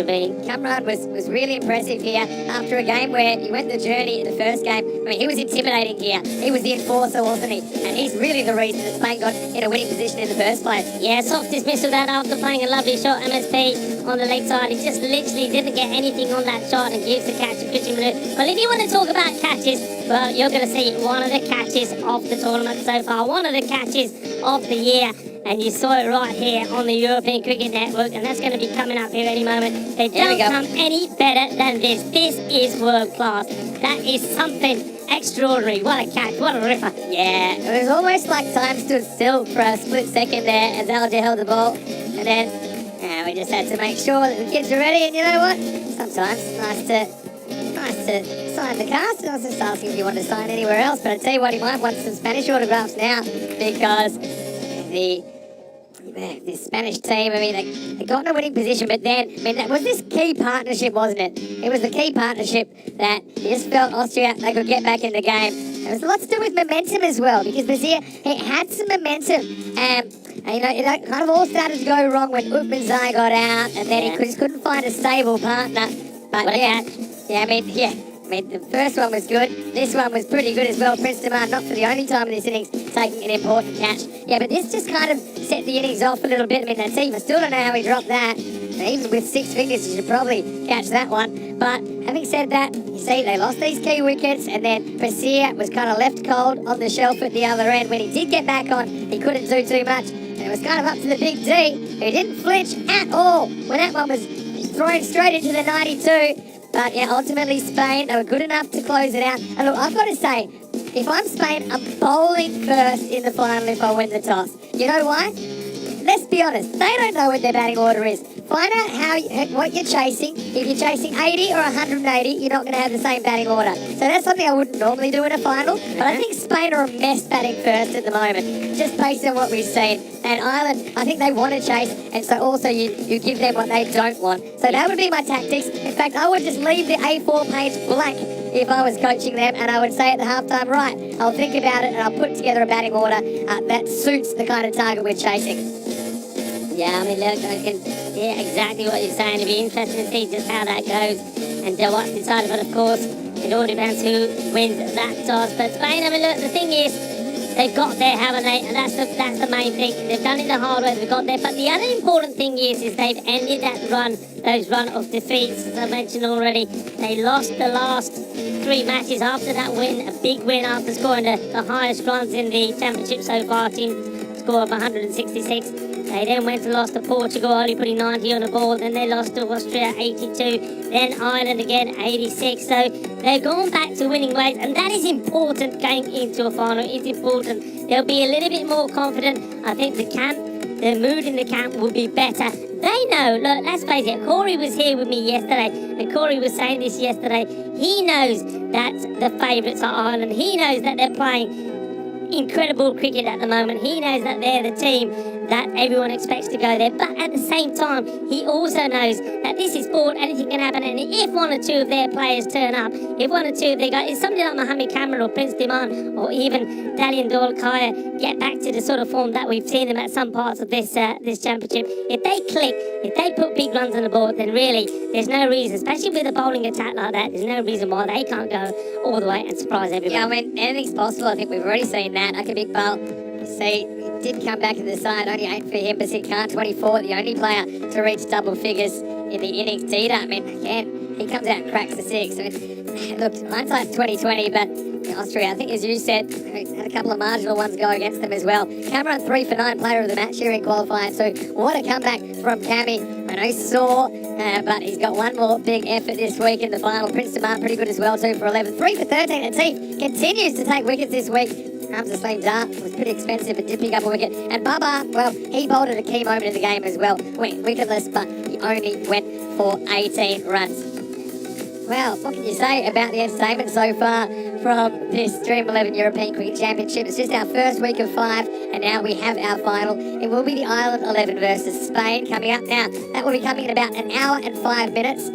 Kamran was really impressive here after a game where he went the journey in the first game. I mean, he was intimidating here. He was the enforcer, wasn't he? And he's really the reason that Spain got in a winning position in the first place. Yeah, soft dismissal that after playing a lovely shot, MSP on the leg side. He just literally didn't get anything on that shot and gives the catch to Christian Manu. Well, if you want to talk about catches, well, you're going to see one of the catches of the tournament so far, one of the catches of the year. And you saw it right here on the European Cricket Network, and that's going to be coming up here any moment. They don't come any better than this. This is world class. That is something extraordinary. What a catch, what a ripper. Yeah, it was almost like time stood still for a split second there as Alger held the ball. And then we just had to make sure that the kids were ready, and you know what? Sometimes it's nice to sign the cast. I was just asking if you want to sign anywhere else, but I tell you what, he might want some Spanish autographs now, because the Spanish team, I mean, they got in a winning position, but then, I mean, that was this key partnership, wasn't it? It was the key partnership that you just felt Austria, they could get back in the game. It was a lot to do with momentum as well, because Basir, he had some momentum, and you know, it kind of all started to go wrong when Utmanzai got out, and then he just couldn't find a stable partner. But I mean, the first one was good. This one was pretty good as well. Prince Demand, not for the only time in this innings, taking an important catch. Yeah, but this just kind of set the innings off a little bit. I mean, that team, I still don't know how he dropped that. Even with 6 fingers, you should probably catch that one. But having said that, you see, they lost these key wickets, and then Basir was kind of left cold on the shelf at the other end. When he did get back on, he couldn't do too much. And it was kind of up to the big D, who didn't flinch at all when that one was thrown straight into the 92. But yeah, ultimately Spain, they were good enough to close it out. And look, I've got to say, if I'm Spain, I'm bowling first in the final if I win the toss. You know why? Let's be honest, they don't know what their batting order is. Find out what you're chasing. If you're chasing 80 or 180, you're not going to have the same batting order. So that's something I wouldn't normally do in a final. But I think Spain are a mess batting first at the moment, just based on what we've seen. And Ireland, I think they want to chase, and so also you give them what they don't want. So that would be my tactics. In fact, I would just leave the A4 page blank if I was coaching them, and I would say at the halftime, right, I'll think about it and I'll put together a batting order that suits the kind of target we're chasing. Yeah, I mean, look, I can hear exactly what you're saying. It'll be interesting to see just how that goes and what's decided. But of course, it all depends who wins that toss. But Spain, I mean, look, the thing is, they've got there, haven't they? And that's the main thing. They've done it the hard way. They've got there. But the other important thing is they've ended that run, those run of defeats, as I mentioned already. They lost the last 3 matches after that win, a big win after scoring the highest runs in the championship so far. Team score of 166. They then went and lost to Portugal, only putting 90 on the ball. Then they lost to Austria, 82. Then Ireland again, 86. So they've gone back to winning ways, and that is important going into a final. It's important. They'll be a little bit more confident. I think the mood in the camp will be better. They know, look, let's face it, Corey was here with me yesterday, and Corey was saying this yesterday. He knows that the favourites are Ireland. He knows that they're playing incredible cricket at the moment. He knows that they're the team that everyone expects to go there, but at the same time, he also knows that this is sport, anything can happen, and if 1 or 2 of their players turn up, if 1 or 2 of their guys, if somebody like Mohamed Cameron or Prince Diman or even Dalian Kaya get back to the sort of form that we've seen them at some parts of this championship, if they click, if they put big runs on the board, then really, there's no reason, especially with a bowling attack like that, there's no reason why they can't go all the way and surprise everyone. Yeah, I mean, anything's possible. I think we've already seen that. Like a big bowl, you see, did come back to the side, only 8 for him, Basir Khan, 24, the only player to reach double figures in the innings. T10, I mean, again, he comes out and cracks the 6. I mean, look, hindsight's 2020, but Austria, I think as you said, had a couple of marginal ones go against them as well. Cameron 3 for 9, player of the match here in qualifier, so what a comeback from Cammy. I know he's sore, but he's got one more big effort this week in the final. Prince Demand pretty good as well, 2 for 11. 3 for 13, and team continues to take wickets this week. Arms of Sling Dart was pretty expensive, but did pick up a wicket. And Baba, well, he bowled at a key moment in the game as well. Went wicketless, but he only went for 18 runs. Well, what can you say about the entertainment so far from this Dream 11 European Cricket Championship? It's just our first week of 5, and now we have our final. It will be the Ireland 11 versus Spain coming up. Now, that will be coming in about an hour and 5 minutes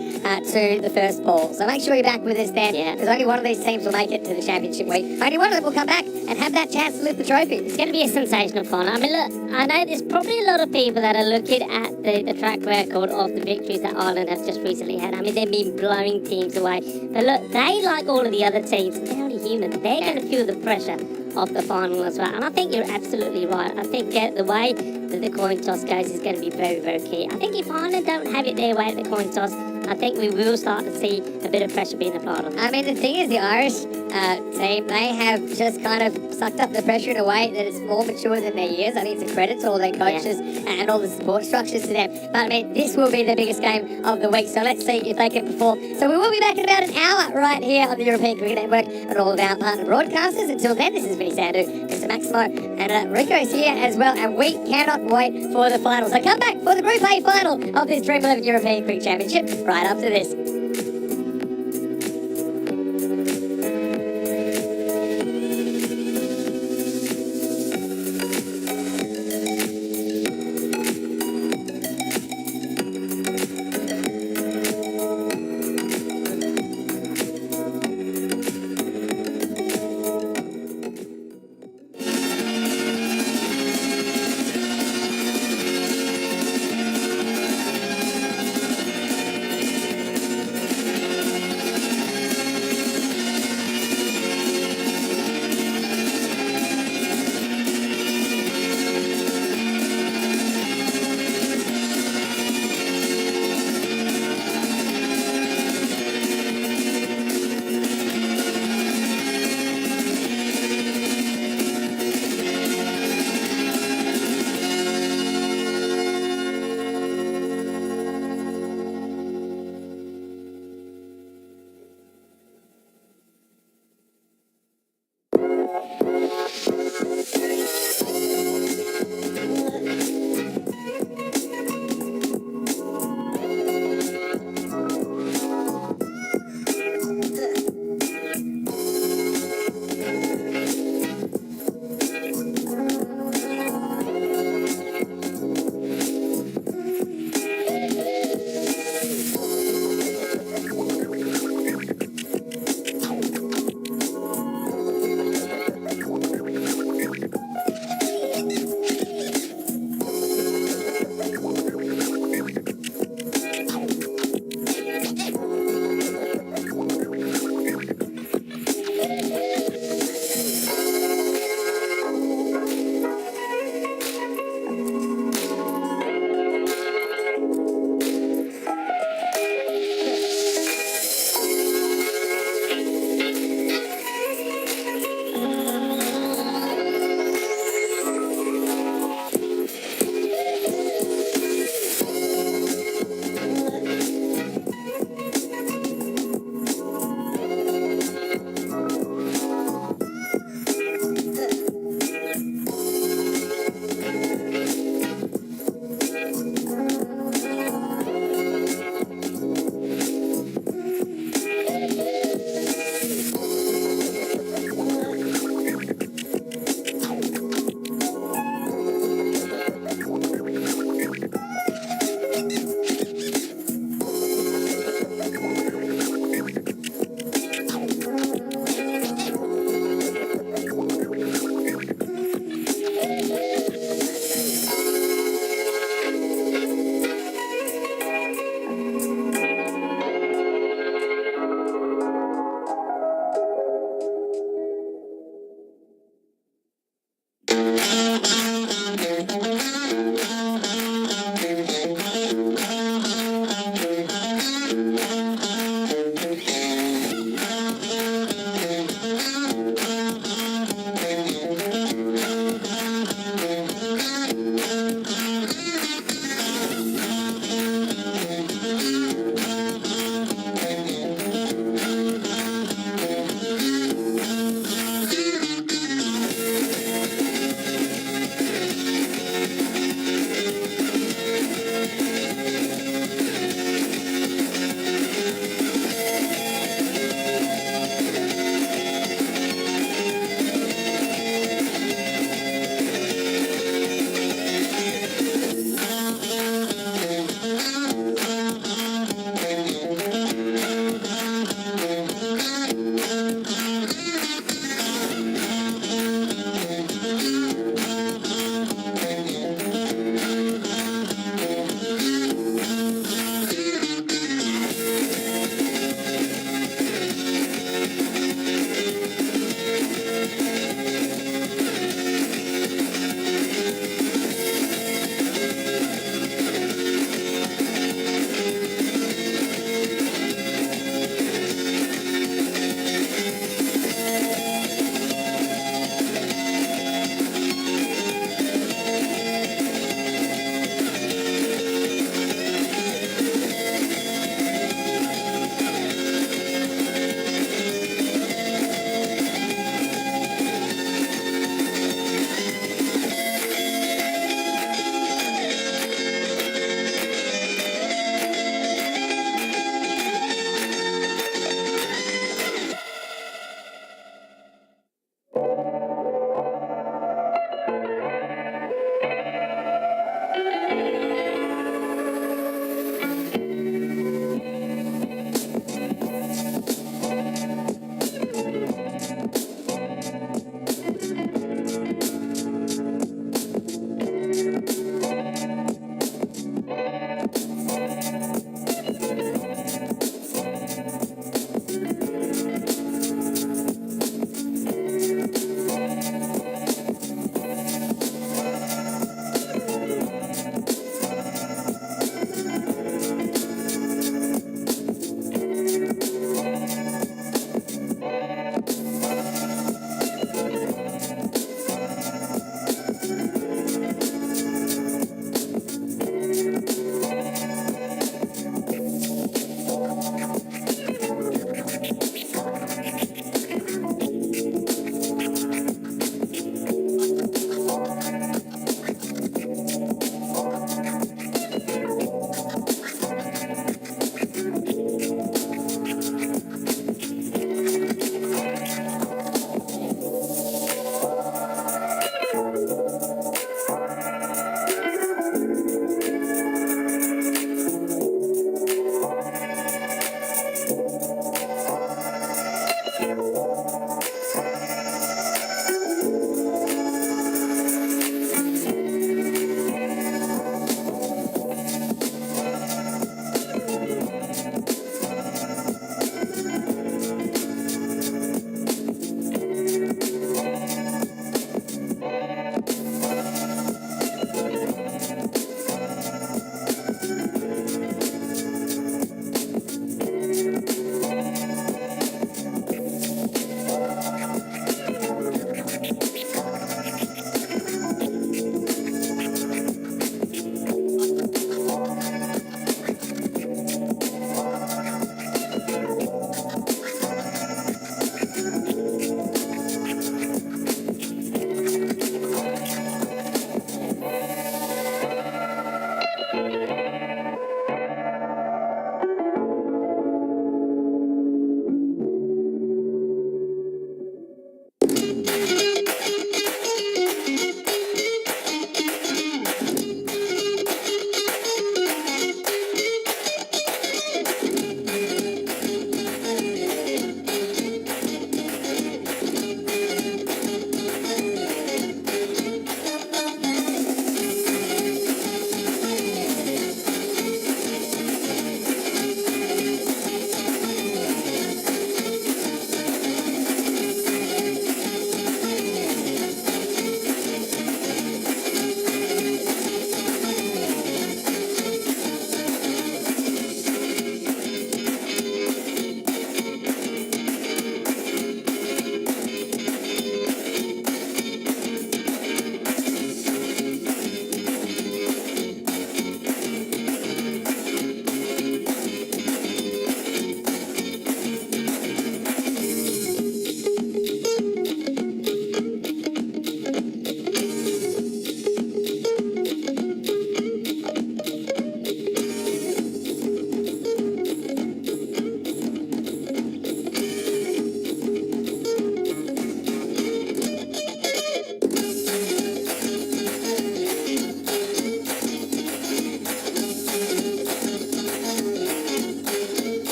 to the first ball. So make sure you're back with us then, because only one of these teams will make it to the championship week. Only one of them will come back and have that chance to lift the trophy. It's going to be a sensational final. I mean, look, I know there's probably a lot of people that are looking at the track record of the victories that Ireland have just recently had. I mean, they've been blowing teams away. But look, they, like all of the other teams, they're only human. They're going to feel the pressure of the final as well. And I think you're absolutely right. I think the way that the coin toss goes is going to be very, very key. I think if Ireland don't have it their way at the coin toss, I think we will start to see a bit of pressure being applied on them. I mean, the thing is, the Irish team, they have just kind of sucked up the pressure in a way that is more mature than their years. I think it's a credit to all their coaches and all the support structures to them. But I mean, this will be the biggest game of the week, so let's see if they can perform. So we will be back in about an hour right here on the European Cricket Network and all of our partner broadcasters. Until then, this is Vinny Sandu, Mr. Maximo, and Rico's here as well, and we cannot wait for the final. So come back for the Group A final of this Dream 11 European Cricket Championship right after this.